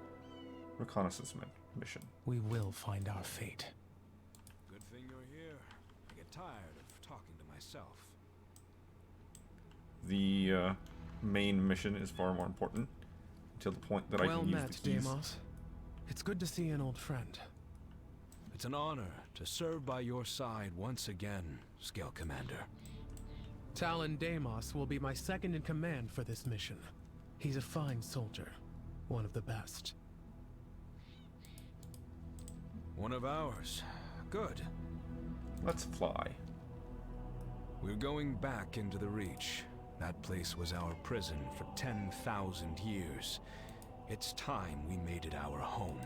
Speaker 1: reconnaissance mission.
Speaker 3: We will find our fate.
Speaker 11: Good thing you're here. I get tired of talking to myself.
Speaker 1: The main mission is far more important, to the point that I can use the keys.
Speaker 3: Deimos. It's good to see an old friend.
Speaker 11: It's an honor to serve by your side once again, Scale Commander.
Speaker 3: Talon Deimos will be my second in command for this mission. He's a fine soldier, one of the best.
Speaker 11: One of ours. Good.
Speaker 1: Let's fly.
Speaker 11: We're going back into the Reach. That place was our prison for 10,000 years. It's time we made it our home.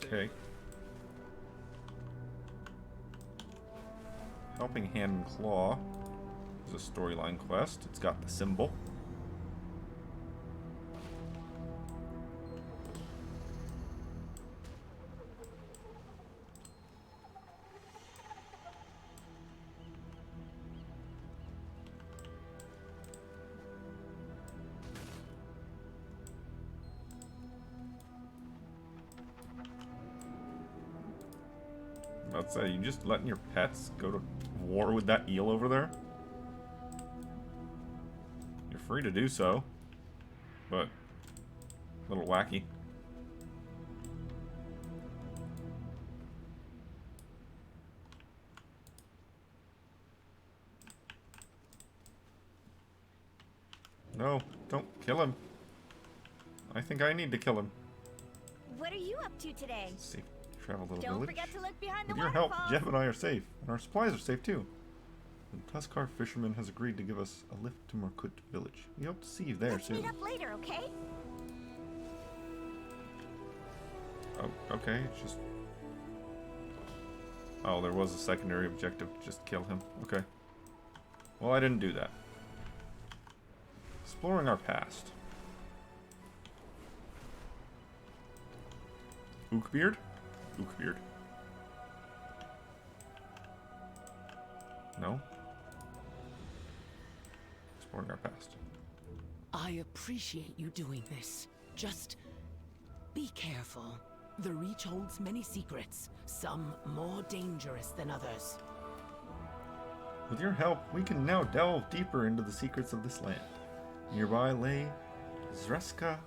Speaker 1: Okay. Helping Hand and Claw is a storyline quest. It's got the symbol. Let's say, you just letting your pets go to war with that eel over there? You're free to do so, but a little wacky. No, don't kill him. I think I need to kill him.
Speaker 4: What are you up to today?
Speaker 1: Safe to travel a little
Speaker 4: Don't
Speaker 1: village.
Speaker 4: forget to look behind the
Speaker 1: With your
Speaker 4: waterfall.
Speaker 1: help, Jeff and I are safe, and our supplies are safe too. The Tuskar fisherman has agreed to give us a lift to Markut village. We hope to see you there
Speaker 4: Let's
Speaker 1: soon.
Speaker 4: meet up later, okay?
Speaker 1: Oh, okay, it's just... Oh, there was a secondary objective, just kill him. Okay. Well, I didn't do that. Exploring our past. Ookbeard? Ookbeard. No? Exploring our past.
Speaker 20: I appreciate you doing this. Just be careful. The Reach holds many secrets, some more dangerous than others.
Speaker 1: With your help, we can now delve deeper into the secrets of this land. Nearby lay Zakera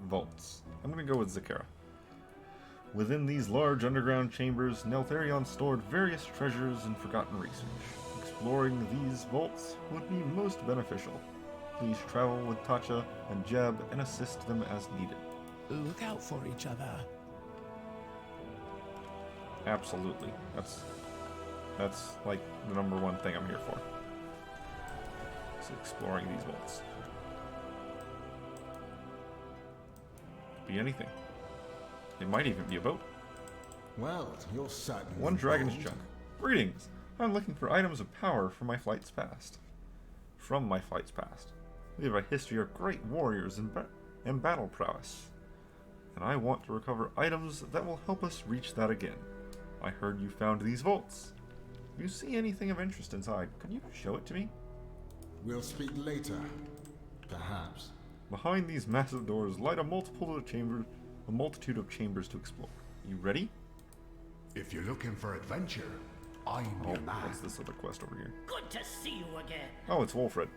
Speaker 1: vaults. I'm gonna go with Zakera. Within these large underground chambers, Neltharion stored various treasures and forgotten research. Exploring these vaults would be most beneficial. Please travel with Tatcha and Jeb and assist them as needed.
Speaker 8: Look out for each other.
Speaker 1: Absolutely. That's like the #1 thing I'm here for. Is exploring these vaults. Be anything. It might even be a boat.
Speaker 6: Well, you're certainly
Speaker 1: One dragon's
Speaker 6: bold.
Speaker 1: junk. Greetings. I'm looking for items of power from my flights past. From my flights past. We have a history of great warriors and battle prowess. And I want to recover items that will help us reach that again. I heard you found these vaults. If you see anything of interest inside, can you show it to me?
Speaker 6: We'll speak later. Perhaps.
Speaker 1: Behind these massive doors light a multitude of chambers to explore. You ready?
Speaker 14: If you're looking for adventure, I'm your man.
Speaker 1: What's this other quest over here?
Speaker 20: Good to see you again.
Speaker 1: Oh, it's Wolfred.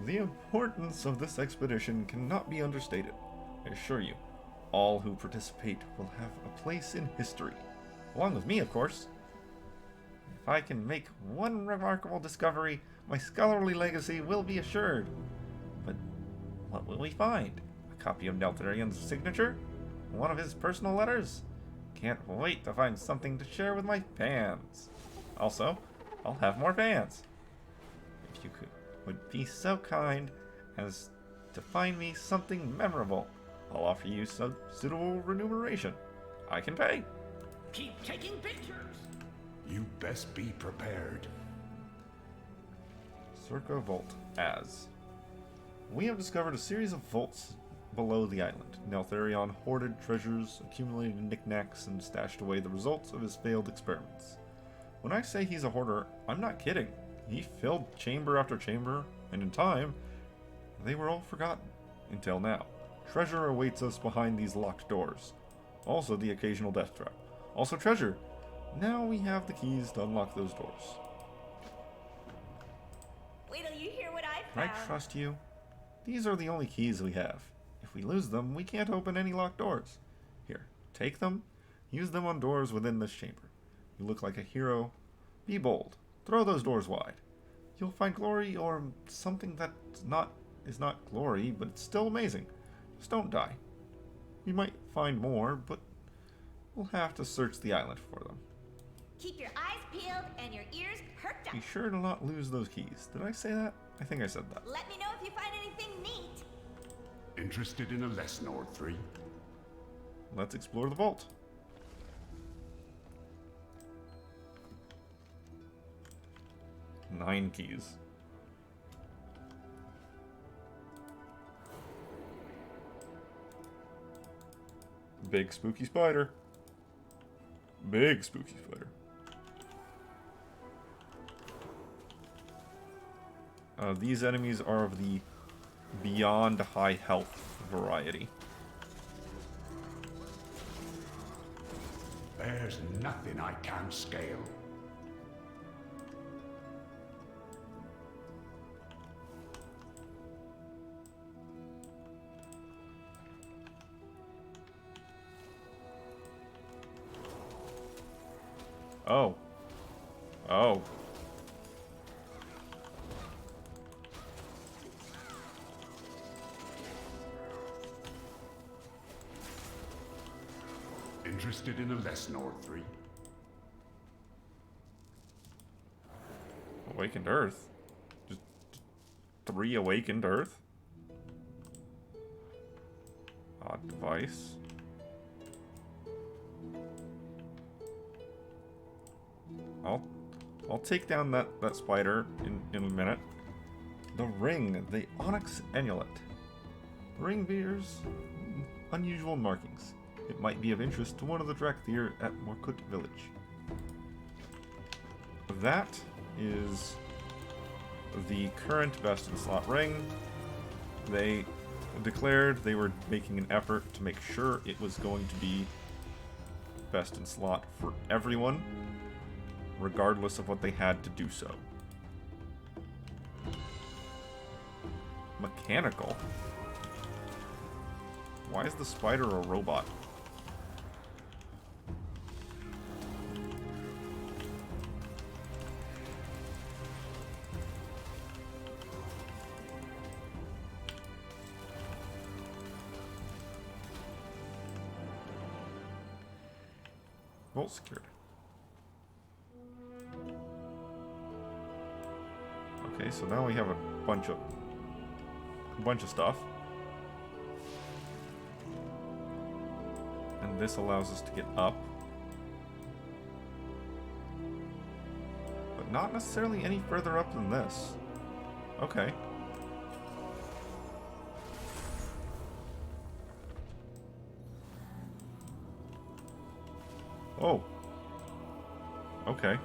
Speaker 1: The importance of this expedition cannot be understated. I assure you, all who participate will have a place in history. Along with me, of course. If I can make one remarkable discovery, my scholarly legacy will be assured. But what will we find? A copy of Neltharion's signature? One of his personal letters? Can't wait to find something to share with my fans. Also, I'll have more fans. If you would be so kind as to find me something memorable, I'll offer you some suitable remuneration. I can pay.
Speaker 20: Keep taking pictures.
Speaker 14: You best be prepared.
Speaker 1: Circa Vault as. We have discovered a series of vaults below the island. Neltharion hoarded treasures, accumulated knickknacks, and stashed away the results of his failed experiments. When I say he's a hoarder, I'm not kidding. He filled chamber after chamber, and in time, they were all forgotten. Until now. Treasure awaits us behind these locked doors. Also the occasional death trap. Also treasure. Now we have the keys to unlock those doors.
Speaker 4: Wait till you hear what I
Speaker 1: Can
Speaker 4: found.
Speaker 1: I trust you? These are the only keys we have. If we lose them, we can't open any locked doors. Here, take them. Use them on doors within this chamber. You look like a hero. Be bold. Throw those doors wide. You'll find glory or something that is not glory, but it's still amazing. Just don't die. We might find more, but we'll have to search the island for them.
Speaker 4: Keep your eyes peeled and your ears perked up.
Speaker 1: Be sure to not lose those keys. Did I say that? I think I said that.
Speaker 4: Let me know if you find anything neat.
Speaker 14: Interested in a lesson or 3?
Speaker 1: Let's explore the vault. Nine keys. Big spooky spider. Big spooky spider. These enemies are of the beyond high health variety.
Speaker 14: There's nothing I can't scale.
Speaker 1: Oh. Oh.
Speaker 14: Interested in a lesson or three?
Speaker 1: Awakened Earth? Just 3 Awakened Earth? Odd device. I'll take down that spider in a minute. The ring, the onyx amulet. The ring bears unusual markings. It might be of interest to one of the Drakthir at Morkut village. That is the current best in slot ring. They declared they were making an effort to make sure it was going to be best in slot for everyone, regardless of what they had to do so. Mechanical? Why is the spider a robot? Vault secured. Okay, so now we have a bunch of stuff. And this allows us to get up. But not necessarily any further up than this. Okay. Oh. Okay.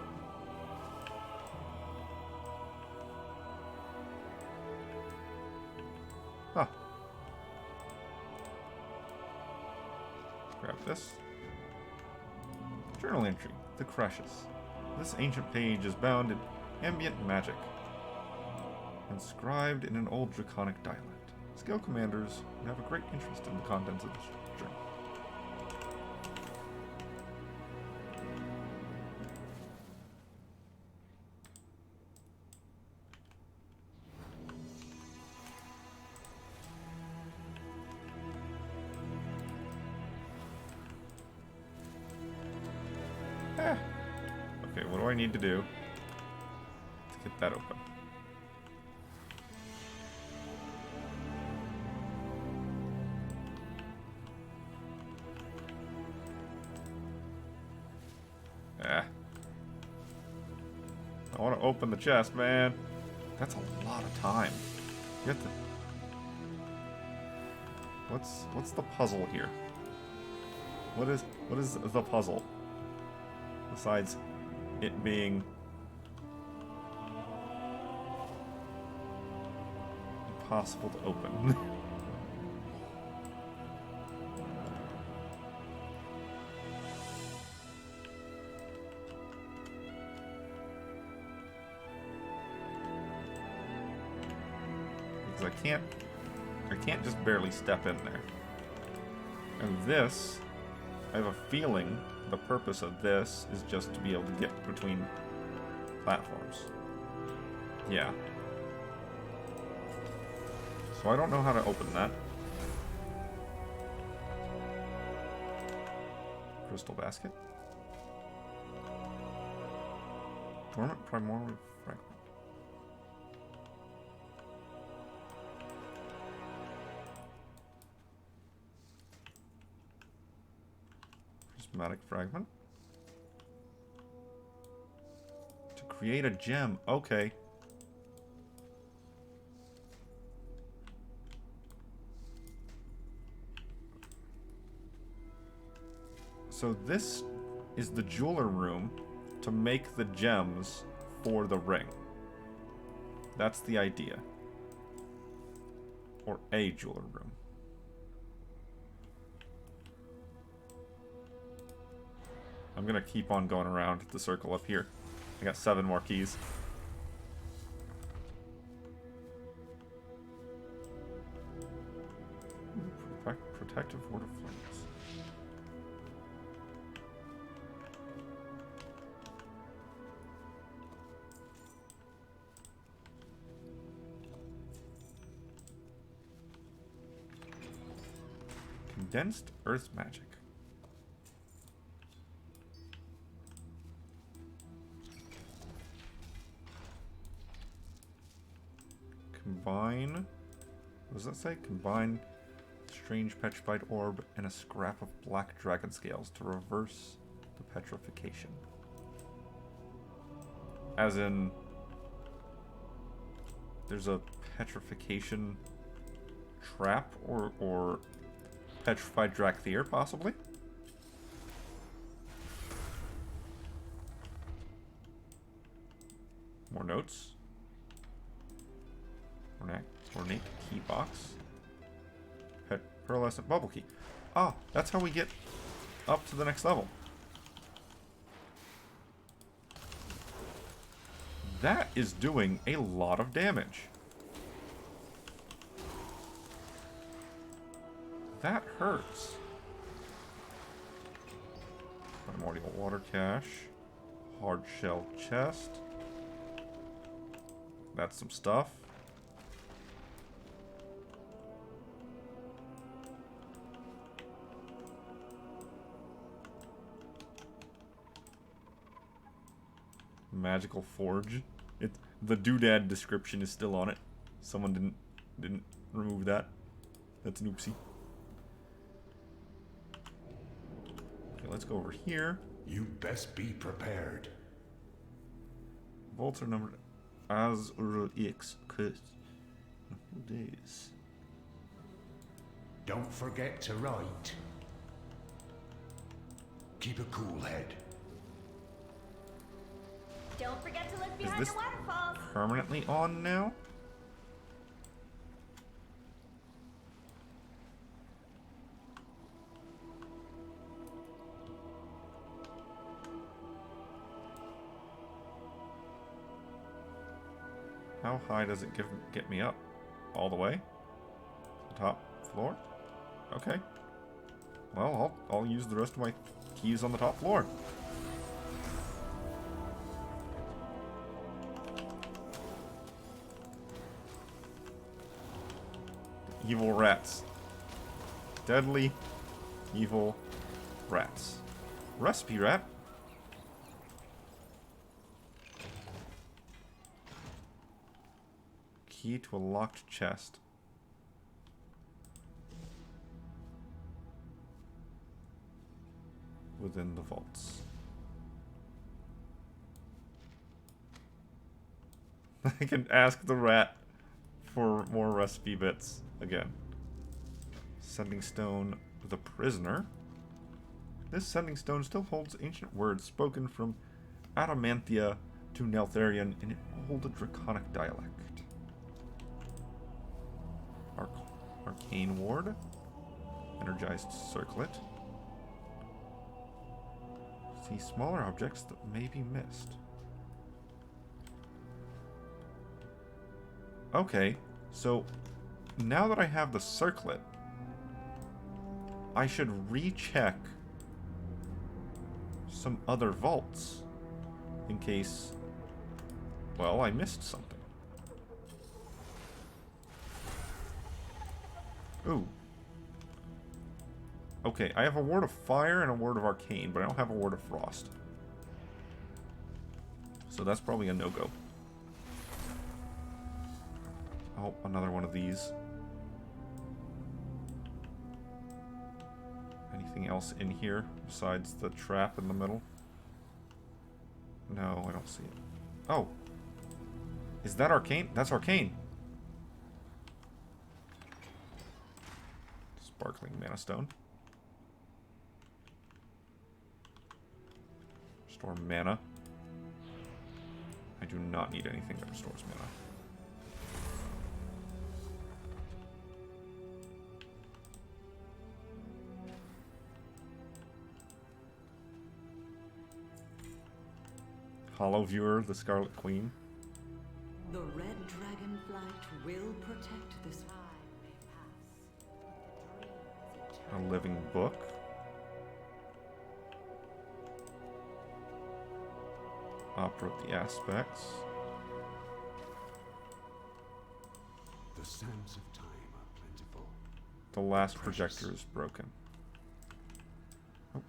Speaker 1: Huh. Grab this. Journal entry. The Crushes. This ancient page is bound in ambient magic. Inscribed in an old draconic dialect. Scale commanders have a great interest in the contents of this journal. Okay, what do I need to do to get that open? I want to open the chest, man. That's a lot of time. You have to... What's the puzzle here? What is the puzzle? Besides it being impossible to open. Because I can't just barely step in there. And this, I have a feeling the purpose of this is just to be able to get between platforms. Yeah. So I don't know how to open that. Crystal basket. Dormant primordial fragment. Prismatic fragment. To create a gem. Okay. So this is the jeweler room to make the gems for the ring. That's the idea. Or a jeweler room. I'm gonna keep on going around the circle up here. I got 7 more keys. Protective ward of flames. Condensed earth magic. Combine. What does that say? Combine strange petrified orb and a scrap of black dragon scales to reverse the petrification. As in, there's a petrification trap or petrified Drakthir, possibly? More notes. Ornate key box. Pearlescent bubble key. Ah, that's how we get up to the next level. That is doing a lot of damage. That hurts. Primordial water cache. Hard shell chest. That's some stuff. Magical forge. The doodad description is still on it. Someone didn't remove that. That's an oopsie. Okay, let's go over here.
Speaker 14: You best be prepared.
Speaker 1: Vaults are numbered as X days.
Speaker 14: Don't forget to write. Keep a cool head.
Speaker 4: Don't forget to look
Speaker 1: Is
Speaker 4: behind
Speaker 1: this
Speaker 4: the waterfalls.
Speaker 1: permanently on now? How high does it get me up? All the way? The top floor? Okay. Well, I'll use the rest of my keys on the top floor. Evil rats. Deadly evil rats. Recipe rat. Key to a locked chest. Within the vaults. I can ask the rat for more recipe bits again. Sending stone, the prisoner. This sending stone still holds ancient words spoken from Adamantia to Neltharion in an old draconic dialect. Arcane ward. Energized circlet. See smaller objects that may be missed. Okay, so now that I have the circlet, I should recheck some other vaults in case, well, I missed something. Ooh. Okay, I have a ward of fire and a ward of arcane, but I don't have a ward of frost. So that's probably a no-go. Oh, another one of these. Anything else in here besides the trap in the middle? No, I don't see it. Oh. Is that arcane? That's arcane. Sparkling mana stone. Restore mana. I do not need anything that restores mana. Hollow Viewer, the Scarlet Queen.
Speaker 12: The red dragonflight will protect this.
Speaker 1: A living book. Opera of the Aspects.
Speaker 15: The sands of time are plentiful.
Speaker 1: The last projector is broken. Oh.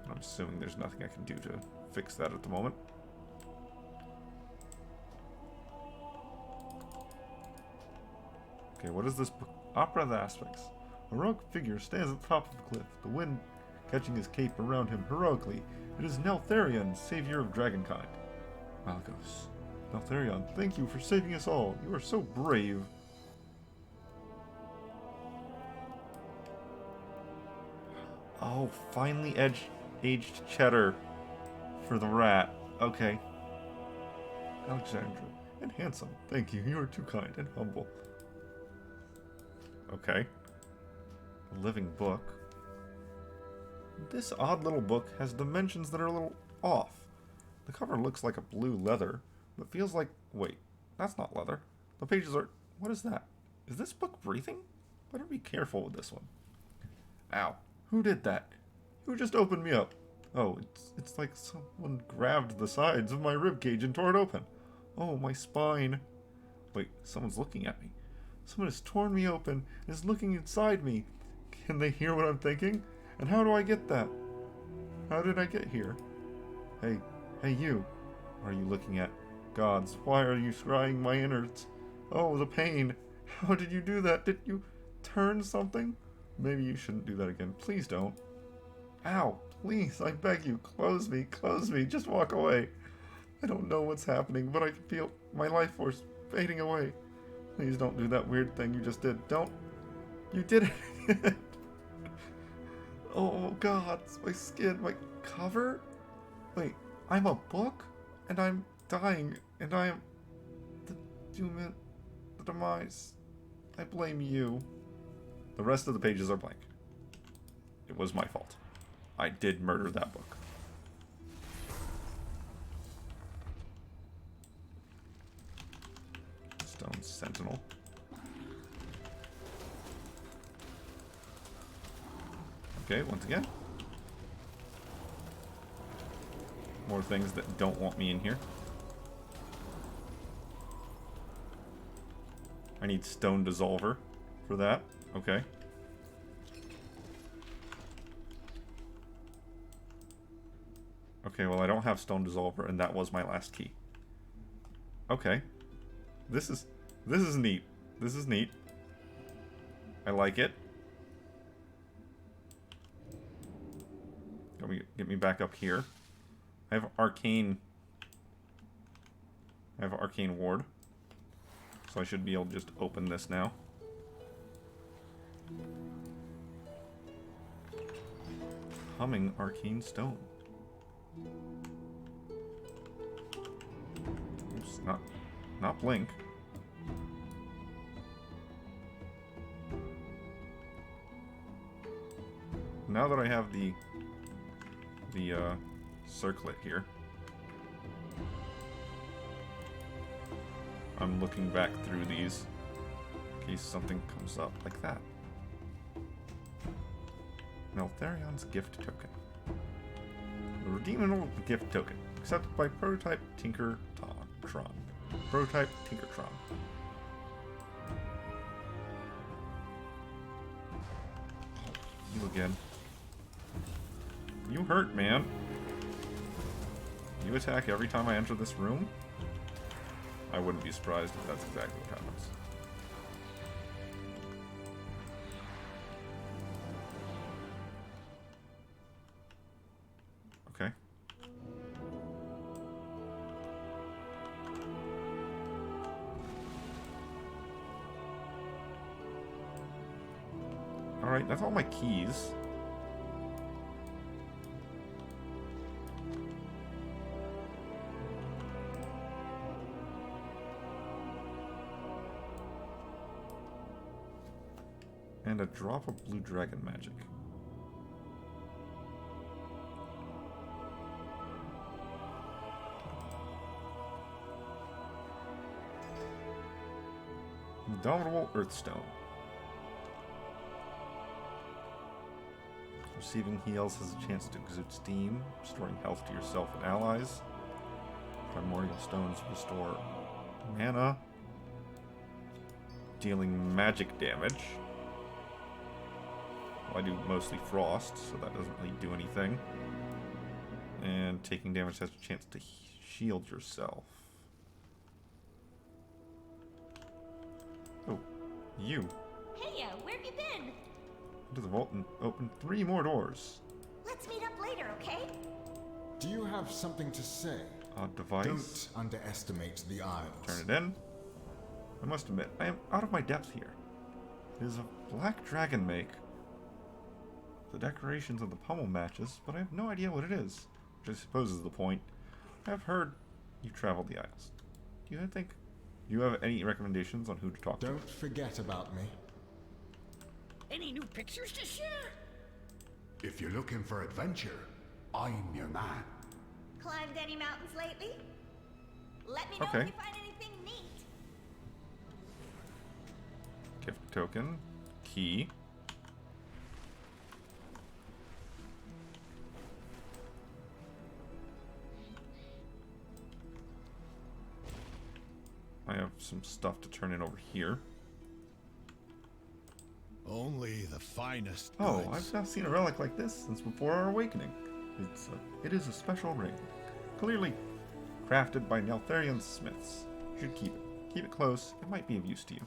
Speaker 1: I'm assuming there's nothing I can do to fix that at the moment. Okay, what is this book? Opera of the Aspects. A heroic figure stands at the top of the cliff, the wind catching his cape around him heroically. It is Neltharion, savior of dragonkind. Malgos. Neltharion, thank you for saving us all. You are so brave. Oh, finally aged cheddar for the rat. Okay. Alexandra, and handsome. Thank you. You are too kind and humble. Okay. A living book. This odd little book has dimensions that are a little off. The cover looks like a blue leather, but feels like... Wait, that's not leather. The pages are... What is that? Is this book breathing? Better be careful with this one. Ow. Who did that? Who just opened me up? Oh, it's like someone grabbed the sides of my ribcage and tore it open. Oh, my spine. Wait, someone's looking at me. Someone has torn me open and is looking inside me. Can they hear what I'm thinking? And how do I get that? How did I get here? Hey you. Are you looking at? Gods, why are you scrying my innards? Oh, the pain. How did you do that? Did you turn something? Maybe you shouldn't do that again. Please don't. Ow, please, I beg you, close me, just walk away. I don't know what's happening, but I can feel my life force fading away. Please don't do that weird thing you just did. Don't. You did it. Oh God, my skin, my cover? Wait, I'm a book? And I'm dying, and I am the doom, the demise. I blame you. The rest of the pages are blank. It was my fault. I did murder that book. Stone Sentinel. Okay, once again. More things that don't want me in here. I need Stone Dissolver for that. Okay. Okay, well I don't have Stone Dissolver, and that was my last key. Okay. This is neat. This is neat. I like it. Get me back up here. I have Arcane Ward. So I should be able to just open this now. Humming Arcane Stone. Oops, not blink. Now that I have the circlet here, I'm looking back through these in case something comes up like that. Neltharion's gift token. The redeemable gift token, accepted by Prototype Tinkertron. Prototype Tinkertron. Oh, you again. You hurt, man. You attack every time I enter this room? I wouldn't be surprised if that's exactly what happens. Okay. Alright, that's all my keys. and a drop of blue dragon magic. Indomitable Earthstone. Receiving heals has a chance to exude steam, restoring health to yourself and allies. Primordial stones restore mana, dealing magic damage. Well, I do mostly frost, so that doesn't really do anything. And taking damage has a chance to shield yourself. Oh, you.
Speaker 4: Hey, where have you been?
Speaker 1: Into the vault and open 3 more doors.
Speaker 4: Let's meet up later, okay?
Speaker 6: Do you have something to say?
Speaker 1: Odd device.
Speaker 6: Don't underestimate the Isles.
Speaker 1: Turn it in. I must admit, I am out of my depth here. It is a black dragon make. The decorations of the pommel matches, but I have no idea what it is, which I suppose is the point. I have heard you traveled the Isles. Do you have any recommendations on who to talk to?
Speaker 6: Don't forget about me.
Speaker 20: Any new pictures to share?
Speaker 15: If you're looking for adventure, I'm your man.
Speaker 4: Climbed any mountains lately? Let me know if you find anything neat.
Speaker 1: Gift token. Key. I have some stuff to turn in over here.
Speaker 2: Only the finest
Speaker 1: Oh,
Speaker 2: goods.
Speaker 1: I've not seen a relic like this since before our awakening. It is a special ring. Clearly crafted by Neltharian smiths. You should keep it. Keep it close. It might be of use to you.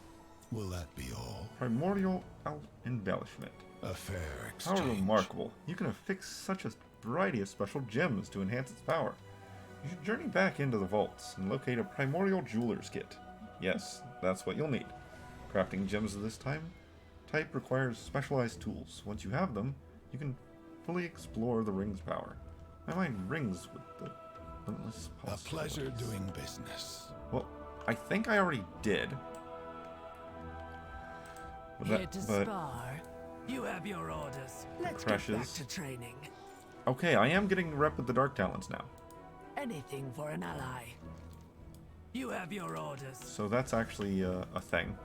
Speaker 2: Will that be all?
Speaker 1: Primordial embellishment.
Speaker 2: A fair exchange.
Speaker 1: How remarkable. You can affix such a variety of special gems to enhance its power. You should journey back into the vaults and locate a primordial jeweler's kit. Yes, that's what you'll need. Crafting gems of this type requires specialized tools. Once you have them, you can fully explore the ring's power. My mind rings with the limitless possibilities.
Speaker 2: A pleasure doing business.
Speaker 1: Well, I think I already did.
Speaker 20: Here to spar. You have your orders. Let's get back to training.
Speaker 1: Okay, I am getting rep with the Dark Talons now.
Speaker 20: Anything for an ally. You have your orders.
Speaker 1: So that's actually a thing.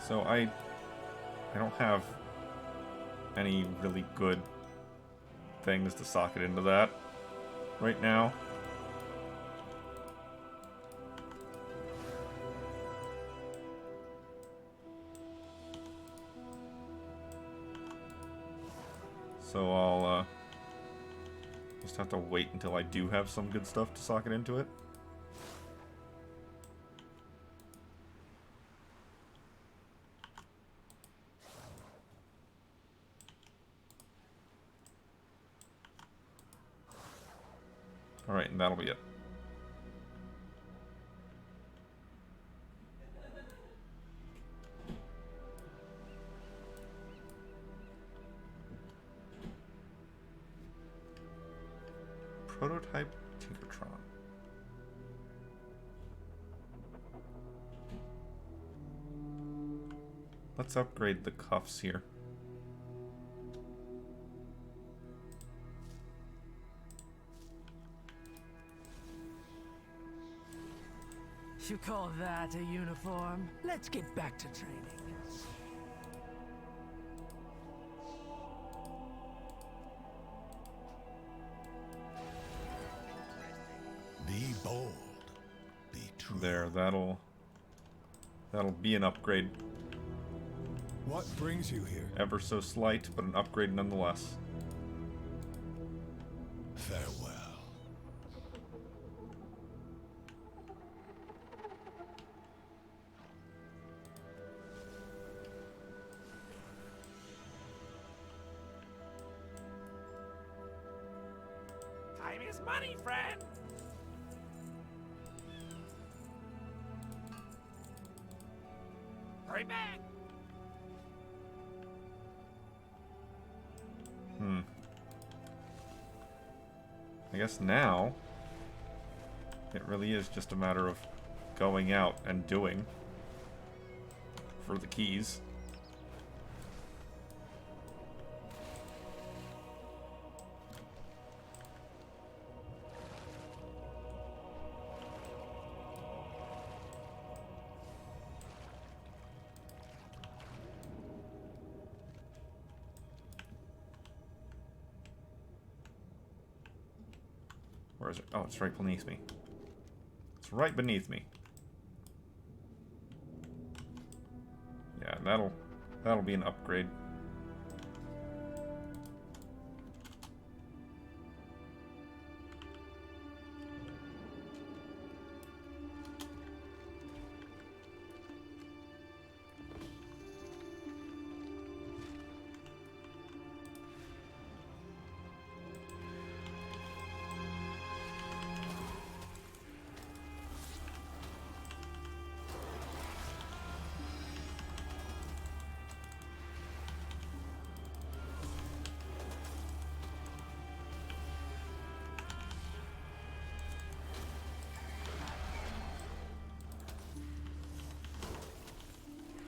Speaker 1: So I don't have any really good things to socket into that right now. So I'll just have to wait until I do have some good stuff to socket into it. Alright, and that'll be it. Prototype Tinkertron. Let's upgrade the cuffs here.
Speaker 20: You call that a uniform? Let's get back to training.
Speaker 2: Be bold. Be true.
Speaker 1: There, that'll be an upgrade.
Speaker 2: What brings you here?
Speaker 1: Ever so slight, but an upgrade nonetheless.
Speaker 2: Farewell.
Speaker 20: Time is money, friend.
Speaker 17: everything!
Speaker 1: I guess now it really is just a matter of going out and doing for the keys. Where is it? Oh, it's right beneath me. It's right beneath me. Yeah, that'll be an upgrade.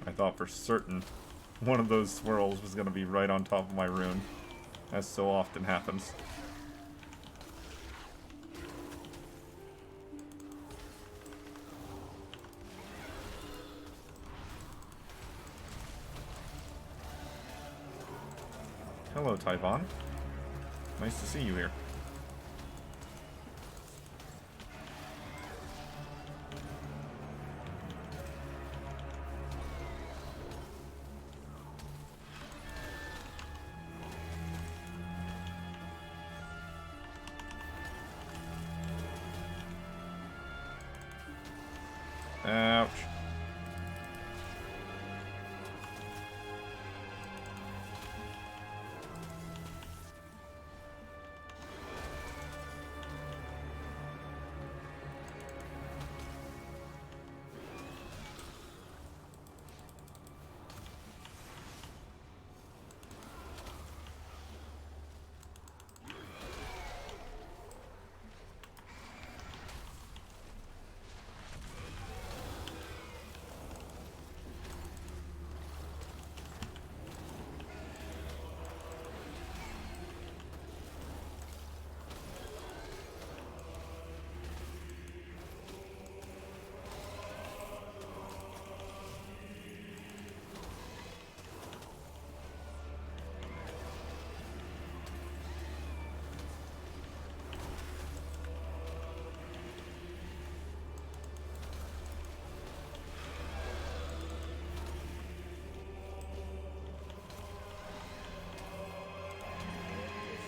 Speaker 1: I thought for certain one of those swirls was going to be right on top of my rune, as so often happens. Hello, Tyvon. Nice to see you here. Ouch.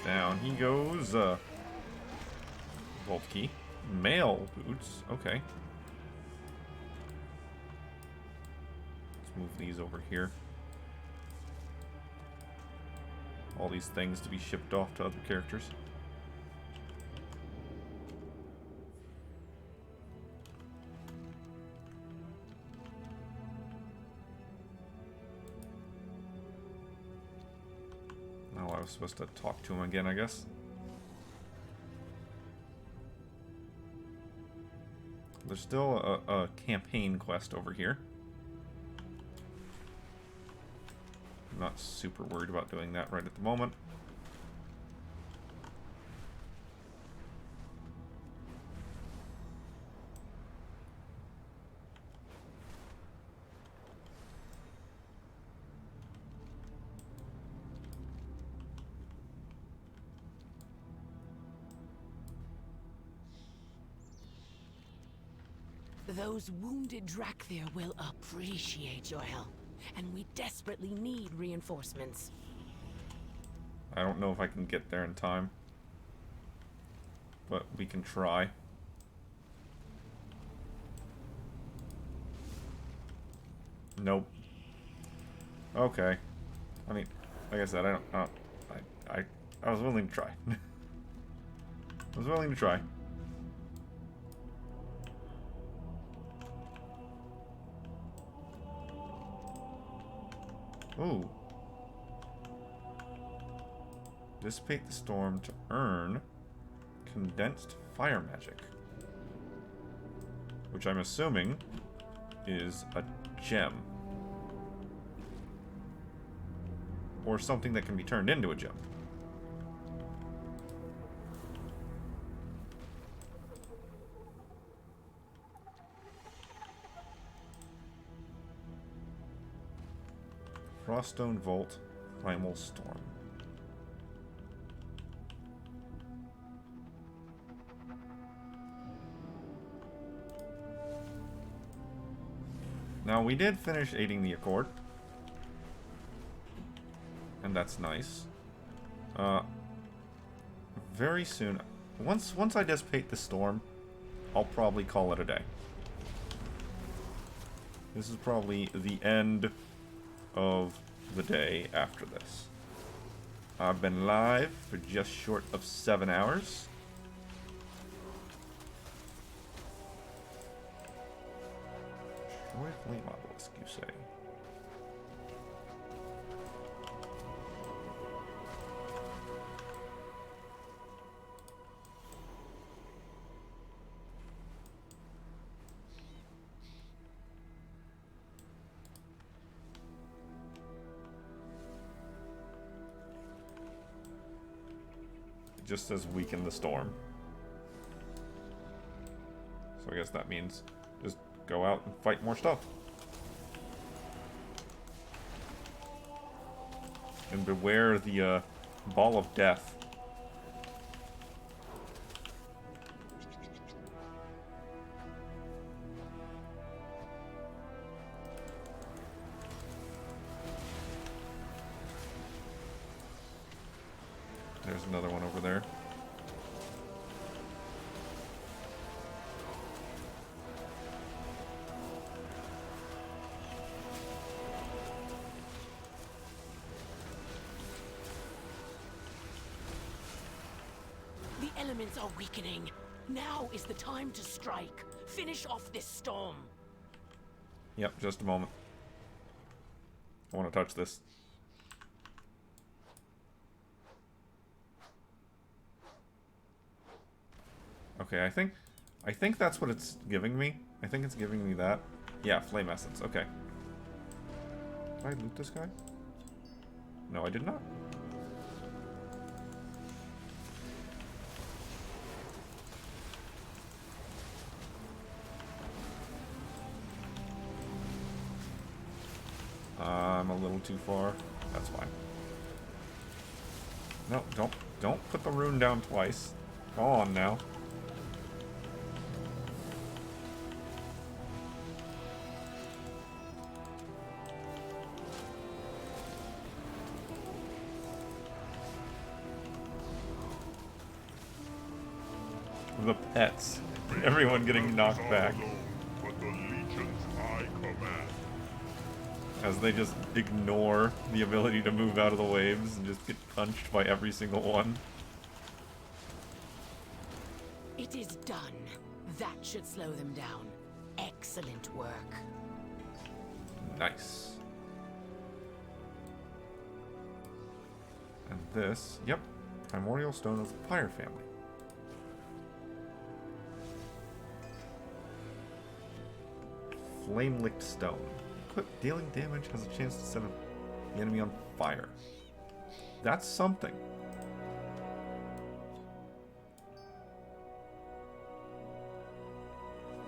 Speaker 1: Down he goes. Vault key. Mail boots. Okay. Let's move these over here. All these things to be shipped off to other characters. I was supposed to talk to him again, I guess. There's still a campaign quest over here. I'm not super worried about doing that right at the moment.
Speaker 20: Those wounded Drakthir will appreciate your help, and we desperately need reinforcements.
Speaker 1: I don't know if I can get there in time, but we can try. Nope. Okay. I mean, like I said, I was willing to try. I was willing to try. Ooh. Dissipate the storm to earn condensed fire magic. Which I'm assuming is a gem. Or something that can be turned into a gem. Froststone Vault, Primal Storm. Now, we did finish aiding the Accord. And that's nice. Very soon, once I dissipate the storm, I'll probably call it a day. This is probably the end of the day after this. I've been live for just short of 7 hours. Destroy flame obelisk, you say? It just says weaken the storm. So I guess that means just go out and fight more stuff. And beware the ball of death. There's another one over there.
Speaker 20: The elements are weakening. Now is the time to strike. Finish off this storm.
Speaker 1: Yep, just a moment. I want to touch this. Okay, I think that's what it's giving me. I think it's giving me that. Yeah, flame essence. Okay. Did I loot this guy? No, I did not. I'm a little too far. That's fine. No, don't put the rune down twice. Go on now. The pets. Everyone getting knocked back. As they just ignore the ability to move out of the waves and just get punched by every single one.
Speaker 20: It is done. That should slow them down. Excellent work.
Speaker 1: Nice. And this, yep, Primordial Stone of the Pyre family. Flame-licked stone. Equip dealing damage has a chance to set the enemy on fire. That's something.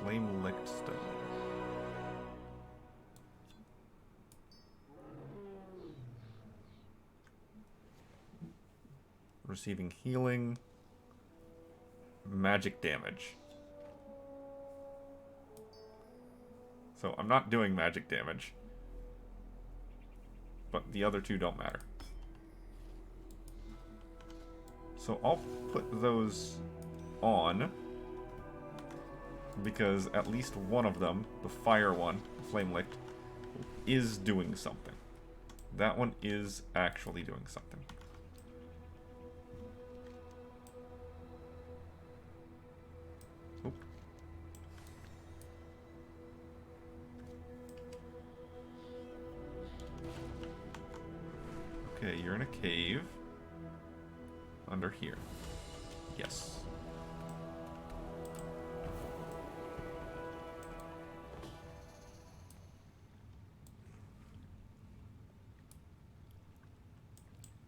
Speaker 1: Flame-licked stone. Receiving healing. Magic damage. So I'm not doing magic damage. But the other two don't matter. So I'll put those on. Because at least one of them, the fire one, the flame licked, is doing something. That one is actually doing something. Oop. Okay, you're in a cave. Under here. Yes.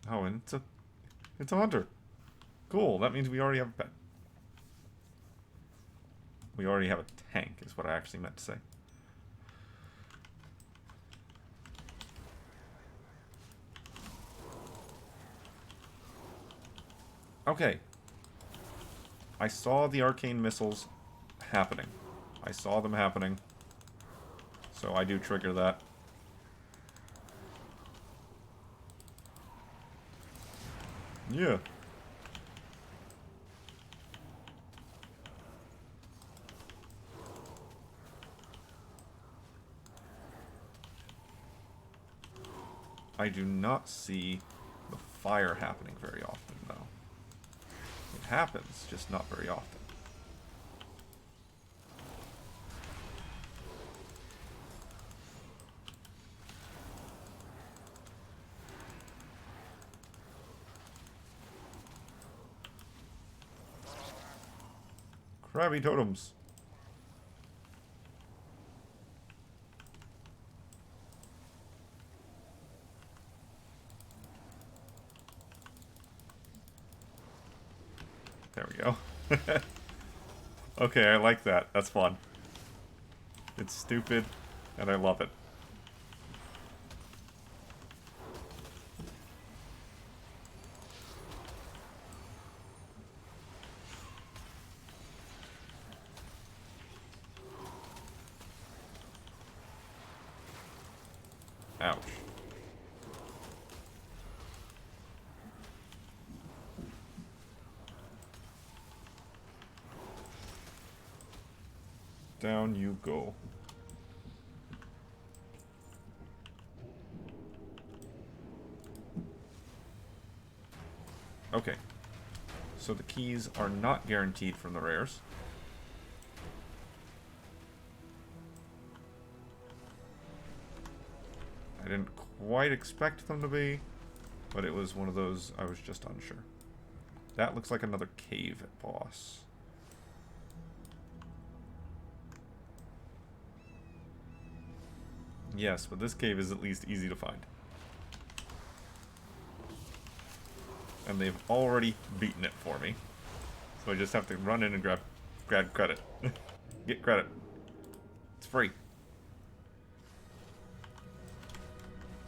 Speaker 1: Oh, and it's a hunter. Cool, that means we already have a pet. We already have a tank, is what I actually meant to say. Okay. I saw the arcane missiles happening. I saw them happening. So I do trigger that. Yeah. I do not see the fire happening very often, though. It happens, just not very often. Crabby totems. There we go. Okay, I like that. That's fun. It's stupid, and I love it. Ouch. Down you go. Okay. So the keys are not guaranteed from the rares. I didn't quite expect them to be, but it was one of those I was just unsure. That looks like another cave boss. Yes, but this cave is at least easy to find. And they've already beaten it for me. So I just have to run in and grab credit. Get credit. It's free.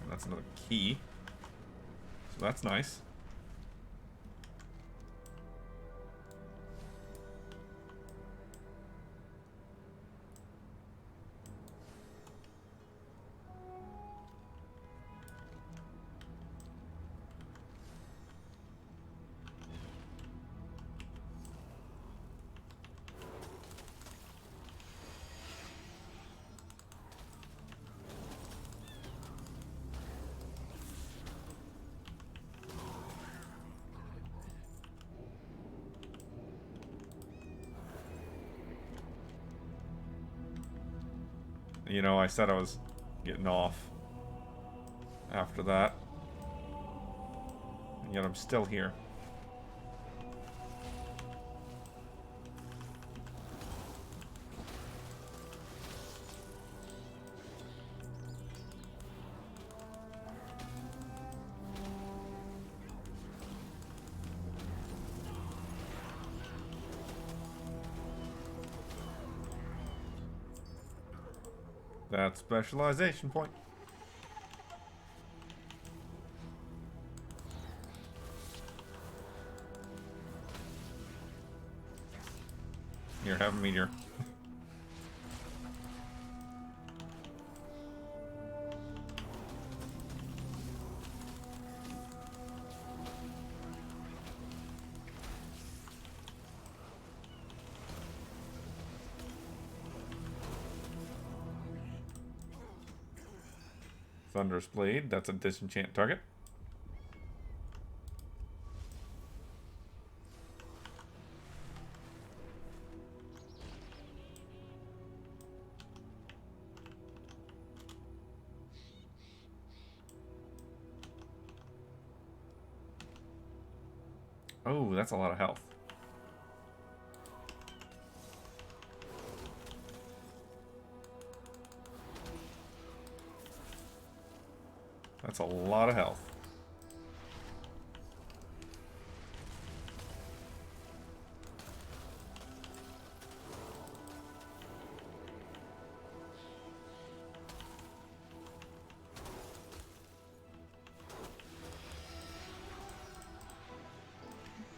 Speaker 1: And that's another key. So that's nice. You know, I said I was getting off after that. And yet I'm still here. That's specialization point. Here, have a meteor. Thunderous Blade, that's a disenchant target. Oh, that's a lot of health. That's a lot of health.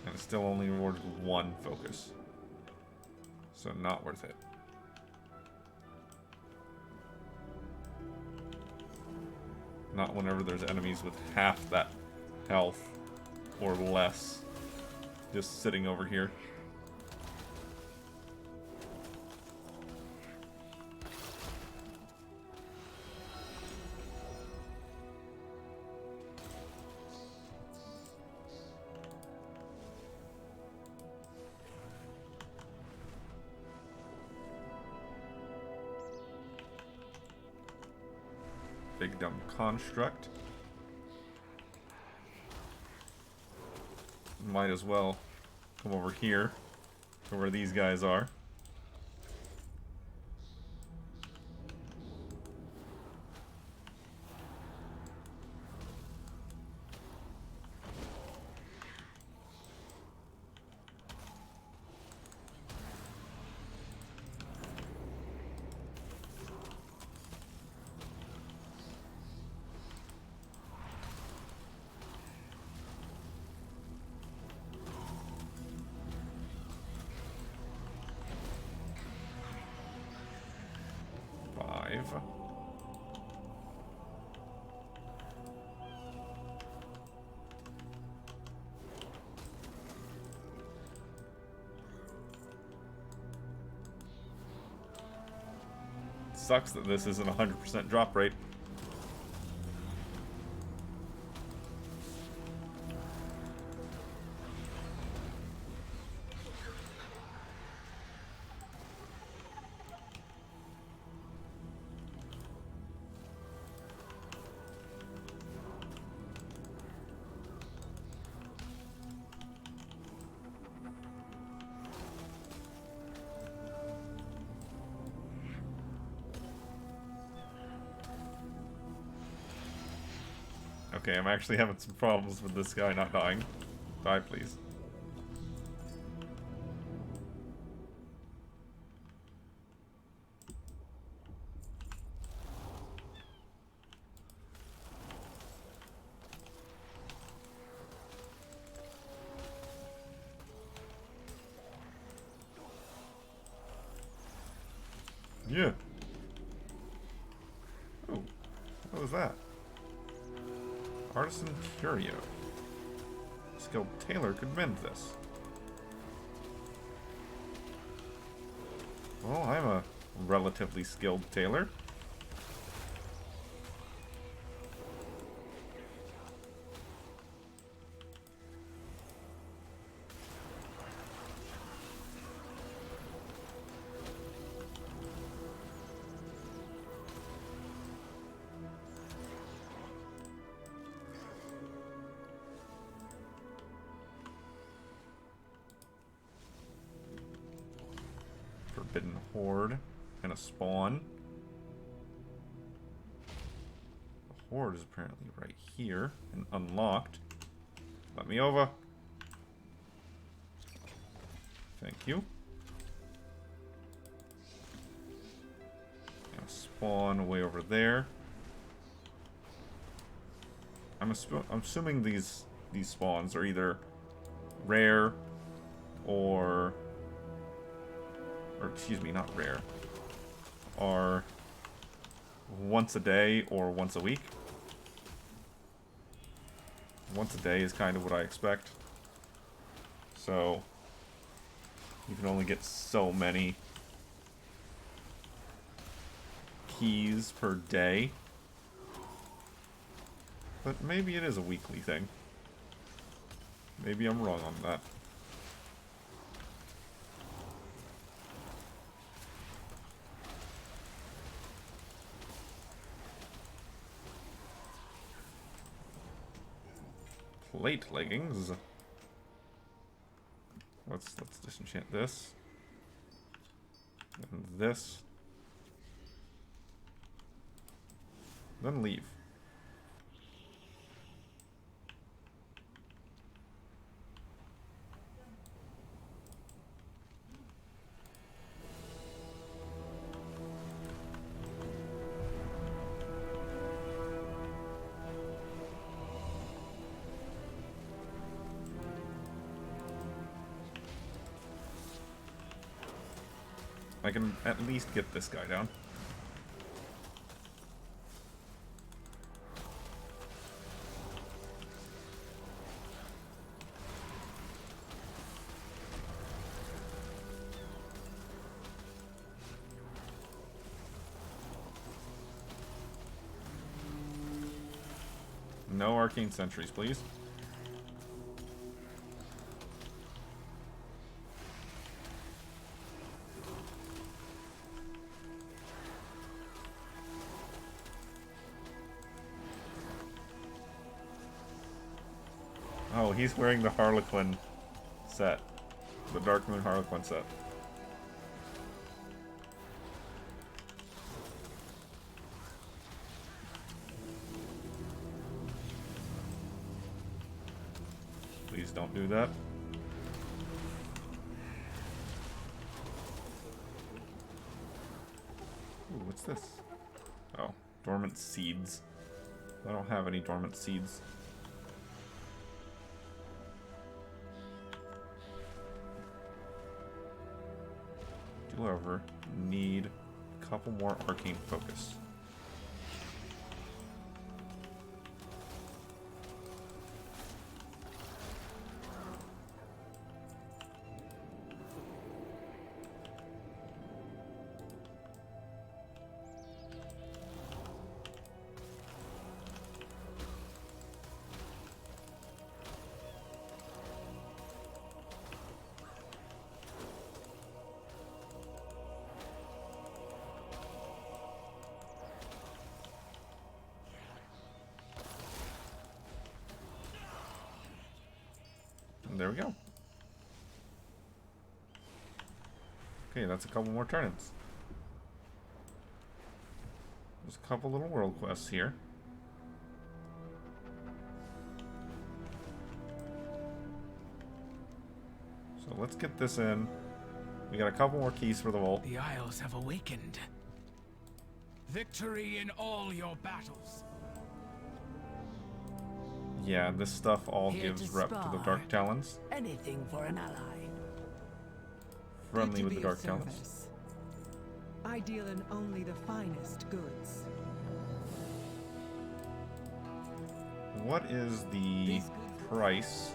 Speaker 1: And it still only rewards one focus. So not worth it. Not whenever there's enemies with half that health or less just sitting over here. Big dumb construct. Might as well come over here to where these guys are. Sucks that this isn't 100% drop rate. Okay, I'm actually having some problems with this guy not dying. Die, please. Yeah. Oh, what was that? Artisan curio. Skilled tailor could mend this. Well, I'm a relatively skilled tailor. Forbidden Horde and a spawn. The Horde is apparently right here and unlocked. Let me over. Thank you. And a spawn way over there. I'm assuming these spawns are either rare or excuse me, not rare, are once a day or once a week. Once a day is kind of what I expect. So, you can only get so many keys per day. But maybe it is a weekly thing. Maybe I'm wrong on that. Plate leggings. let's disenchant this. And this. Then leave. I can at least get this guy down. No arcane sentries, please. Oh, he's wearing the Harlequin set. The Dark Moon Harlequin set. Please don't do that. Ooh, what's this? Oh, dormant seeds. I don't have any dormant seeds. Do, however, need a couple more arcane focus. There we go. Okay, that's a couple more turn-ins. There's a couple little world quests here. So let's get this in. We got a couple more keys for the vault.
Speaker 8: The Isles have awakened. Victory in all your battles.
Speaker 1: Yeah, this stuff all
Speaker 20: Here
Speaker 1: gives
Speaker 20: to
Speaker 1: rep to the
Speaker 20: spar.
Speaker 1: Dark Talons.
Speaker 20: Anything for an ally.
Speaker 1: Friendly
Speaker 10: Good to
Speaker 1: with the
Speaker 10: be of
Speaker 1: Dark Talons.
Speaker 10: service. I deal in only the finest goods.
Speaker 1: What is the price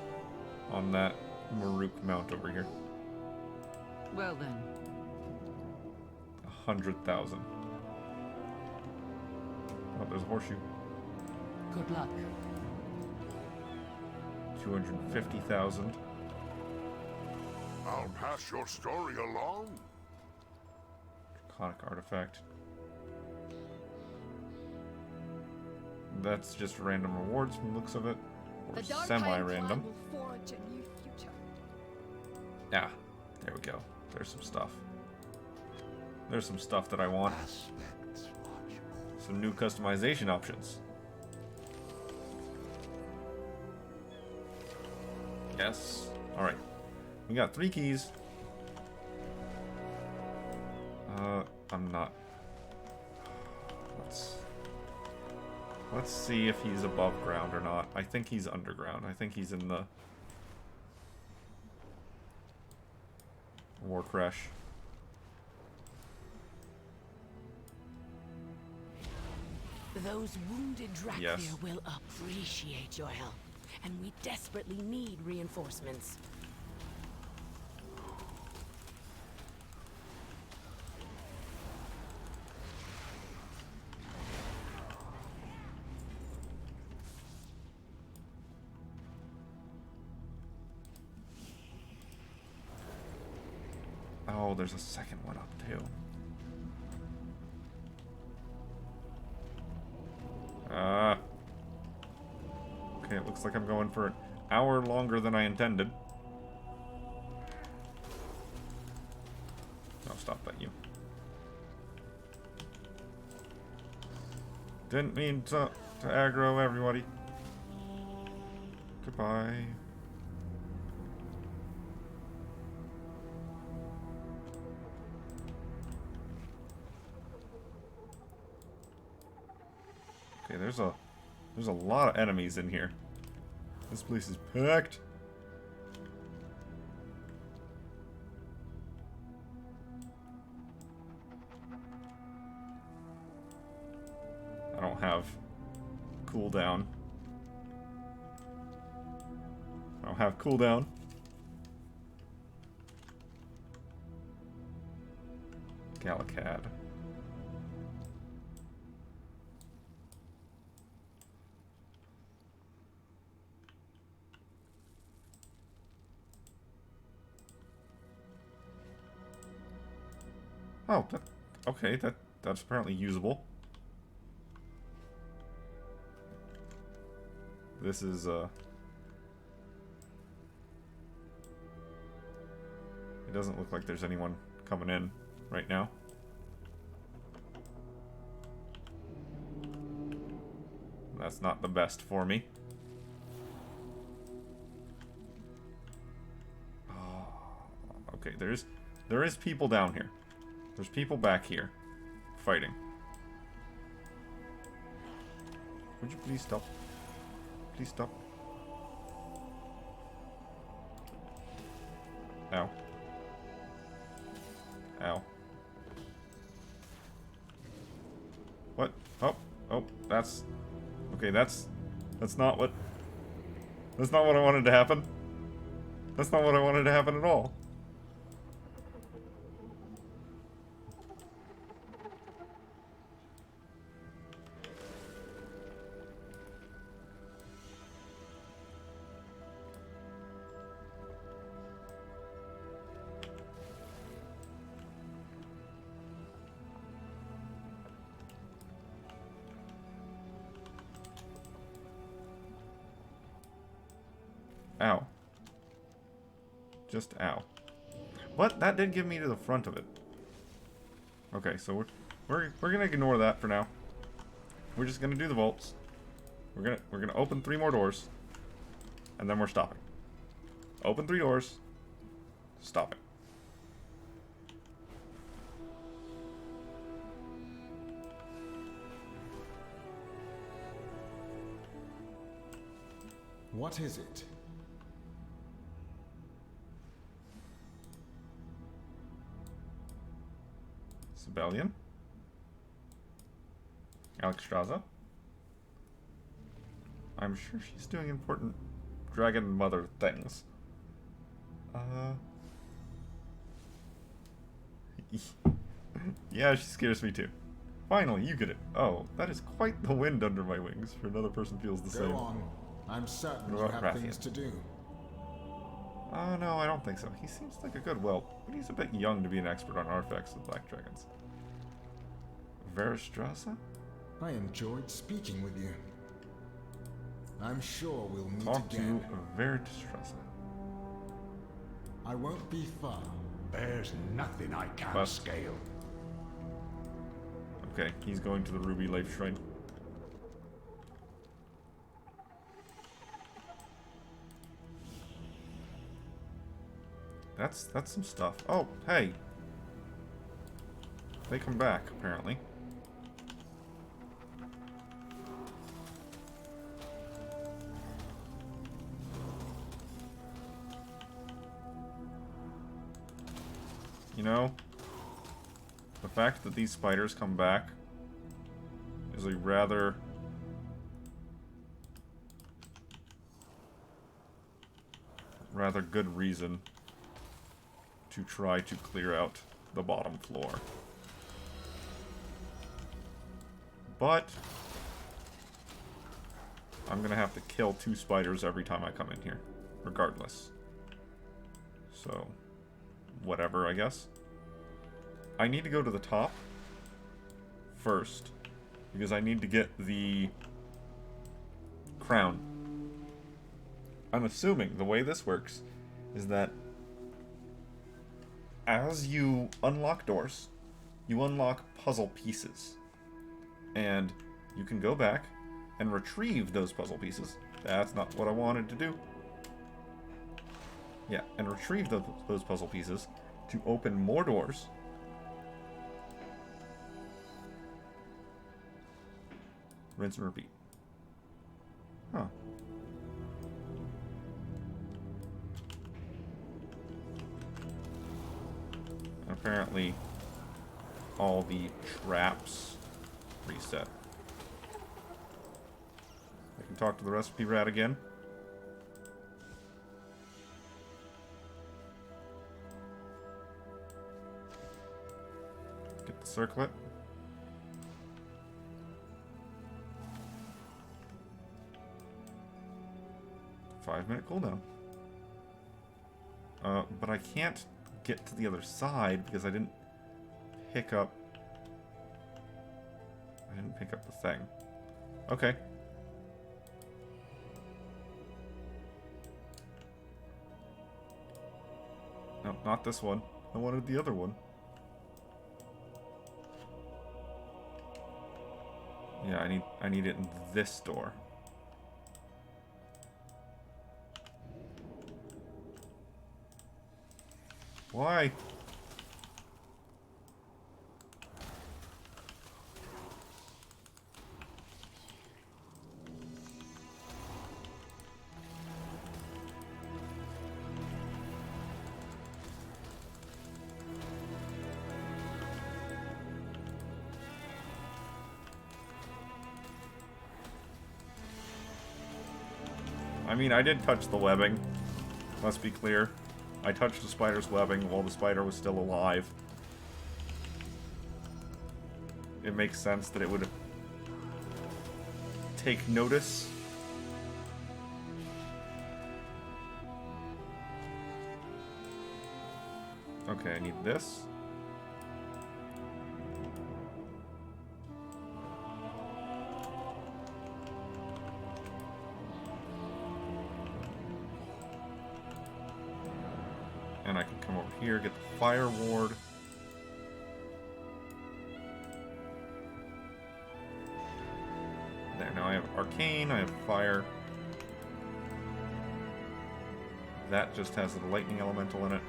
Speaker 1: on that Maruk mount over here?
Speaker 18: Well then.
Speaker 1: 100,000. Oh, there's a horseshoe.
Speaker 18: Good luck.
Speaker 1: 250,000.
Speaker 14: I'll pass your story along.
Speaker 1: Draconic artifact. That's just random rewards from the looks of it. Or semi-random. Yeah, there we go. There's some stuff. There's some stuff that I want. Some new customization options. Yes. Alright. We got 3 keys. I'm not. Let's see if he's above ground or not. I think he's underground. I think he's in the War Crash.
Speaker 20: Those wounded Drakthir
Speaker 1: Yes.
Speaker 20: will appreciate your help, and we desperately need reinforcements.
Speaker 1: Oh, there's a second one up too. Okay, it looks like I'm going for an hour longer than I intended. Didn't mean to aggro everybody. Goodbye. Okay, there's a lot of enemies in here. This place is packed. I don't have cooldown. I don't have cooldown. Galacad. Oh, okay, that's apparently usable. This is, it doesn't look like there's anyone coming in right now. That's not the best for me. Oh, okay, there is people down here. There's people back here fighting. Would you please stop? Please stop. Ow. Ow. What? Oh, that's... Okay, that's not what... That's not what I wanted to happen. That's not what I wanted to happen at all. Ow. Just ow. What? That did give me to the front of it. Okay, so we're gonna ignore that for now. We're just gonna do the vaults. We're gonna open 3 more doors, and then we're stopping. Open 3 doors. Stopping.
Speaker 6: What is it?
Speaker 1: Sibelian. Alexstrasza. I'm sure she's doing important dragon mother things. Yeah, she scares me too. Finally, you get it. Oh, that is quite the wind under my wings, for another person feels the same.
Speaker 6: Go on. I'm certain you
Speaker 1: What about
Speaker 6: have
Speaker 1: Rathian?
Speaker 6: things to do.
Speaker 1: Oh, no, I don't think so. He seems like a good whelp, but he's a bit young to be an expert on artifacts of black dragons. Veristrasza?
Speaker 6: I enjoyed speaking with you. I'm sure we'll meet
Speaker 1: Talk
Speaker 6: again.
Speaker 1: to Veristrasza.
Speaker 6: I won't be far.
Speaker 15: There's nothing I can't scale.
Speaker 1: Okay, he's going to the Ruby Life Shrine. That's some stuff. Oh, hey. They come back, apparently. You know, the fact that these spiders come back is a rather good reason to try to clear out the bottom floor. But I'm gonna have to kill 2 spiders every time I come in here, regardless. So, whatever, I guess. I need to go to the top first, because I need to get the crown. I'm assuming the way this works is that as you unlock doors, you unlock puzzle pieces. And you can go back and retrieve those puzzle pieces. That's not what I wanted to do. Yeah, and retrieve those puzzle pieces to open more doors. Rinse and repeat. Huh. Apparently, all the traps reset. I can talk to the recipe rat again. Get the circlet. Five-minute cooldown. But I can't get to the other side because I didn't pick up the thing. Okay. No, not this one. I wanted the other one. Yeah, I need it in this door. Why? I mean, I did touch the webbing. Let's be clear. I touched the spider's webbing while the spider was still alive. It makes sense that it would take notice. Okay, I need this. And I can come over here, get the fire ward. There, now I have arcane, I have fire. That just has a lightning elemental in it.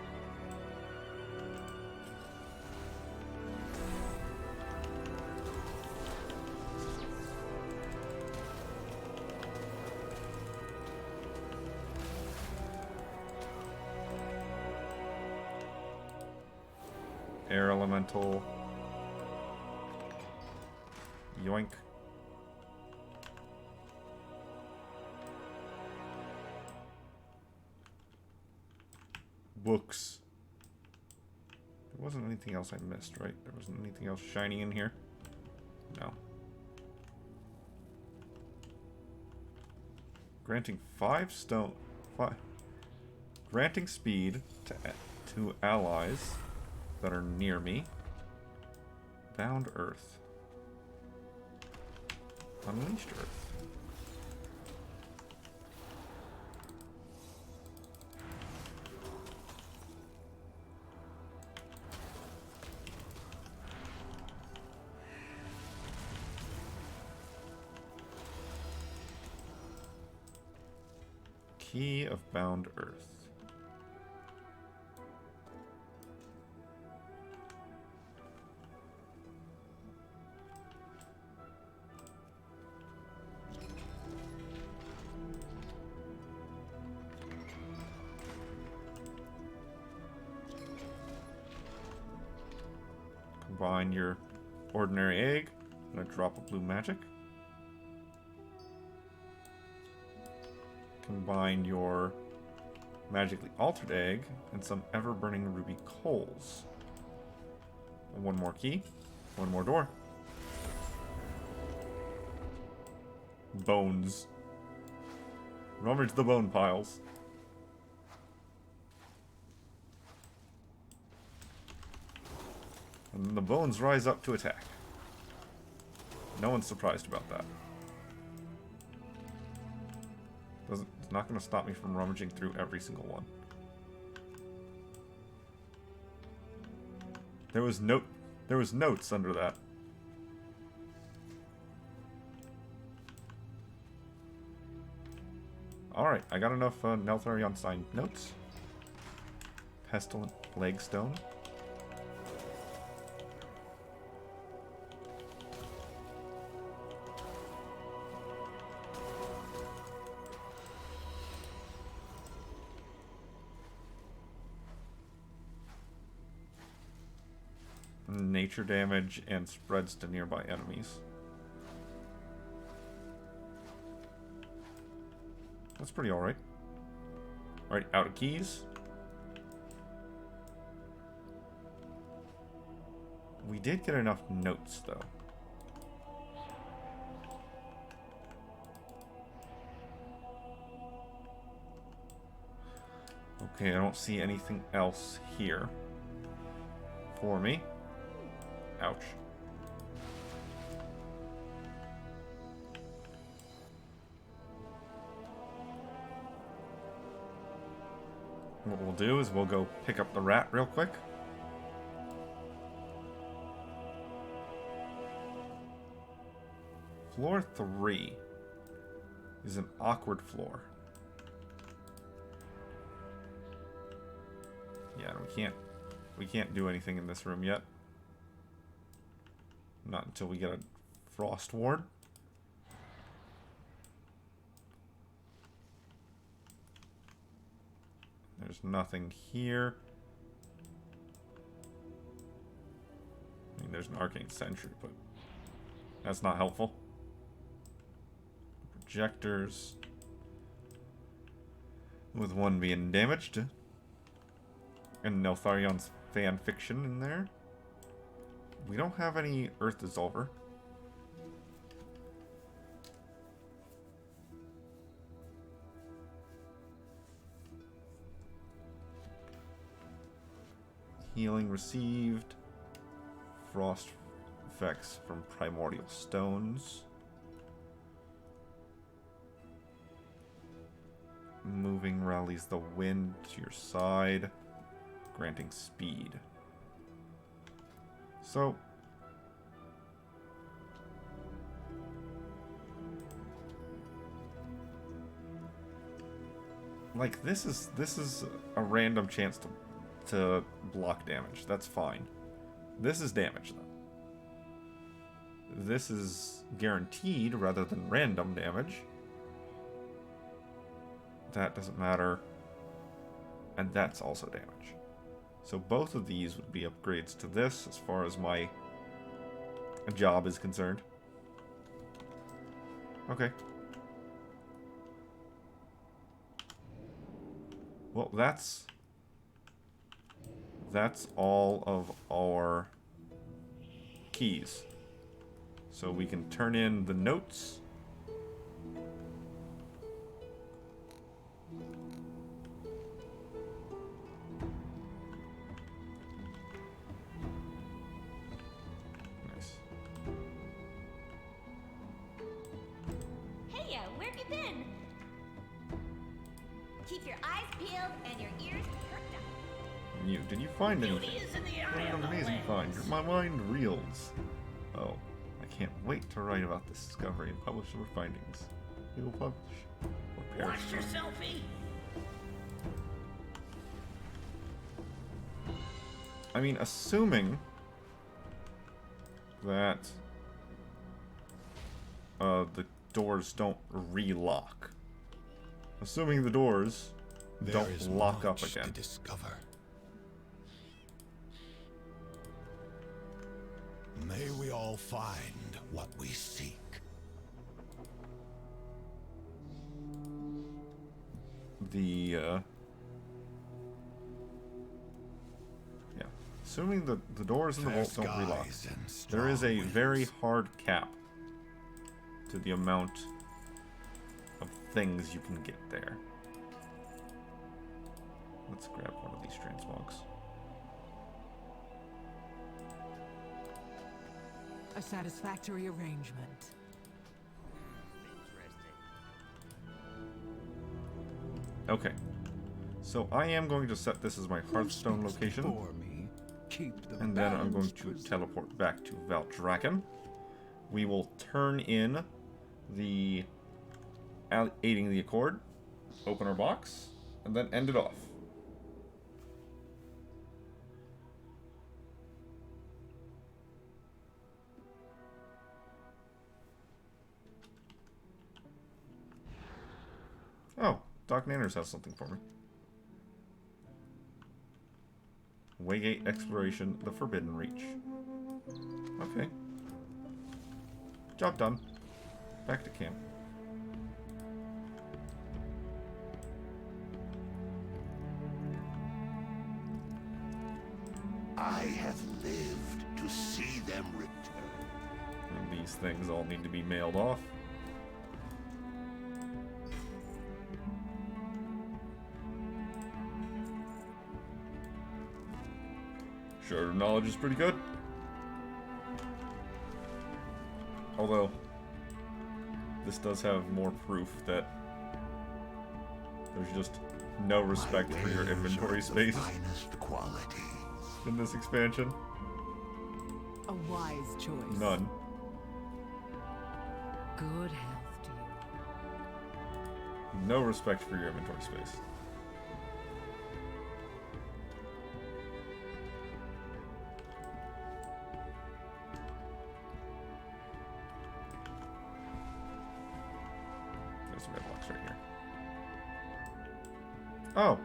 Speaker 1: Air elemental. Yoink. Books. There wasn't anything else I missed, right? There wasn't anything else shiny in here? No. Granting 5 stone... Granting speed to allies that are near me. Bound Earth. Unleashed Earth. Key of Bound Earth. Combine your ordinary egg and a drop of blue magic. Combine your magically altered egg and some ever-burning ruby coals. And one more key, one more door. Bones. Rummage the bone piles. And then the bones rise up to attack. No one's surprised about that. It's not going to stop me from rummaging through every single one. There was notes under that. Alright, I got enough Neltharion signed notes. Pestilent Plague Stone. Nature damage and spreads to nearby enemies. That's pretty alright. Alright, out of keys. We did get enough notes, though. Okay, I don't see anything else here for me. Ouch. What we'll do is we'll go pick up the rat real quick. Floor 3 is an awkward floor. Yeah, we can't do anything in this room yet. Not until we get a frost ward. There's nothing here. I mean, there's an arcane sentry, but that's not helpful. Projectors, with one being damaged, and Neltharion's fan fiction in there. We don't have any Earth Dissolver. Healing received. Frost effects from primordial stones. Moving rallies the wind to your side, granting speed. So, like, this is a random chance to block damage. That's fine. This is damage, though. This is guaranteed rather than random damage. That doesn't matter. And that's also damage. So both of these would be upgrades to this as far as my job is concerned. Okay. Well, that's all of our keys. So we can turn in the notes. Nice.
Speaker 4: Hey, where have you been? Keep your eyes peeled and your ears perked up.
Speaker 1: Did you find anything?
Speaker 4: Beauty is in the eye
Speaker 1: What
Speaker 4: of
Speaker 1: an
Speaker 4: the
Speaker 1: amazing
Speaker 4: beholder.
Speaker 1: find. My mind reels. Oh, I can't wait to write about this discovery and publish our findings. We will publish or perish.
Speaker 17: Watch your selfie.
Speaker 1: I mean, assuming that the doors don't relock. Assuming the doors don't lock up again.
Speaker 2: To discover. May we all find what we seek.
Speaker 1: Yeah. Assuming the doors in the vault don't relock, there is a very hard cap to the amount of things you can get there. Let's grab one of these transmogs.
Speaker 5: A satisfactory arrangement.
Speaker 1: Okay. So I am going to set this as my Hearthstone location. And then I'm going to teleport back to Valdraken. We will turn in the Aiding the Accord. open our box, and then end it off. Oh, Doc Nanners has something for me. Waygate Exploration, the Forbidden Reach. Okay. Job done. Back to camp.
Speaker 19: I have lived to see them return.
Speaker 1: And these things all need to be mailed off. Shard of Knowledge is pretty good. Although, this does have more proof that there's just no respect for your inventory space in this expansion.
Speaker 5: A wise choice.
Speaker 1: None.
Speaker 5: Good health to you.
Speaker 1: No respect for your inventory space. There's a mailbox right here. Oh!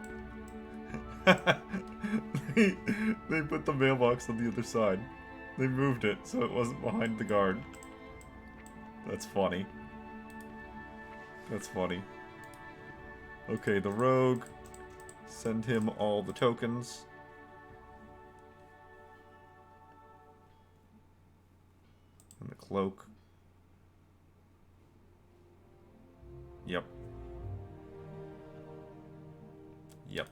Speaker 1: they put the mailbox on the other side. They moved it so it wasn't behind the guard. That's funny. That's funny. Okay, the rogue. Send him all the tokens. And the cloak. Yep. Yep.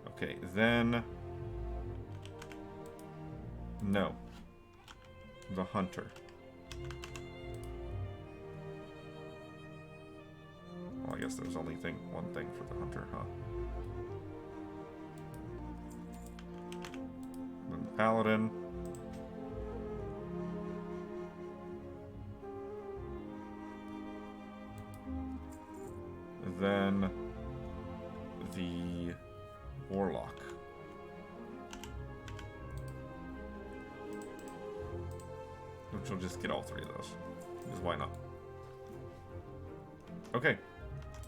Speaker 1: Okay, then... No. The hunter. Well, I guess there's only one thing for the hunter, huh? Then the paladin. Then the warlock. Which will just get all three of those. Because why not? Okay.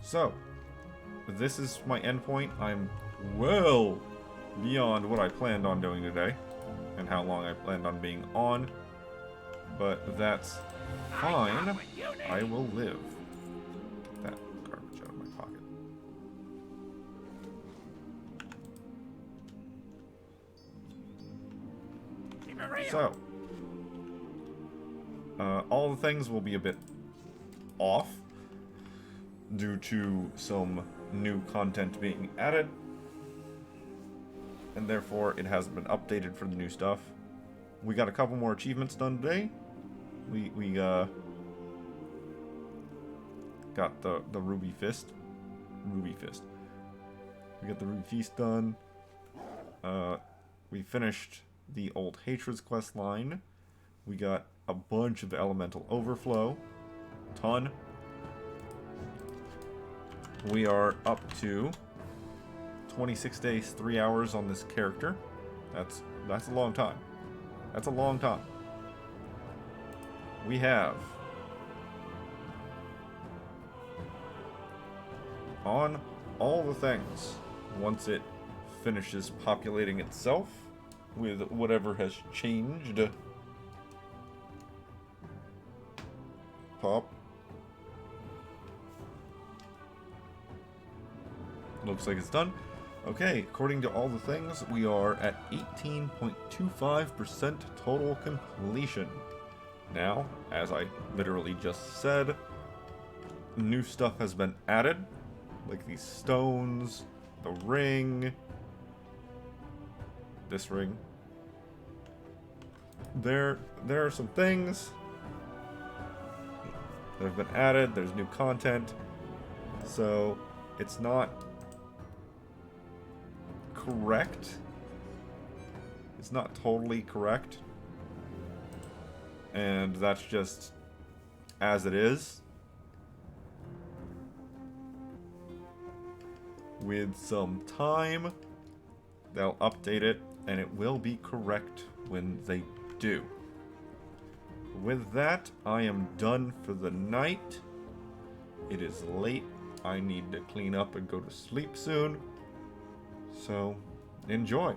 Speaker 1: So, this is my endpoint. I'm well beyond what I planned on doing today. And how long I planned on being on. But that's fine. I will live. Get that garbage out of my pocket. So, all the things will be a bit off due to some new content being added, and therefore it hasn't been updated for the new stuff. We got a couple more achievements done today. We got the Ruby Fist. We got the Ruby Feast done. We finished the Old Hatreds quest line. We got a bunch of Elemental Overflow. Ton. We are up to 26 days, 3 hours on this character. That's a long time. That's a long time. We have on all the things, once it finishes populating itself with whatever has changed. Pop. Looks like it's done. Okay, according to all the things, we are at 18.25% total completion. Now, as I literally just said, new stuff has been added, like these stones, the ring, this ring. There are some things that have been added. There's new content, so it's not correct. It's not totally correct. And that's just as it is. with some time, they'll update it, and it will be correct when they do. With that, I am done for the night. It is late. I need to clean up and go to sleep soon. So, enjoy.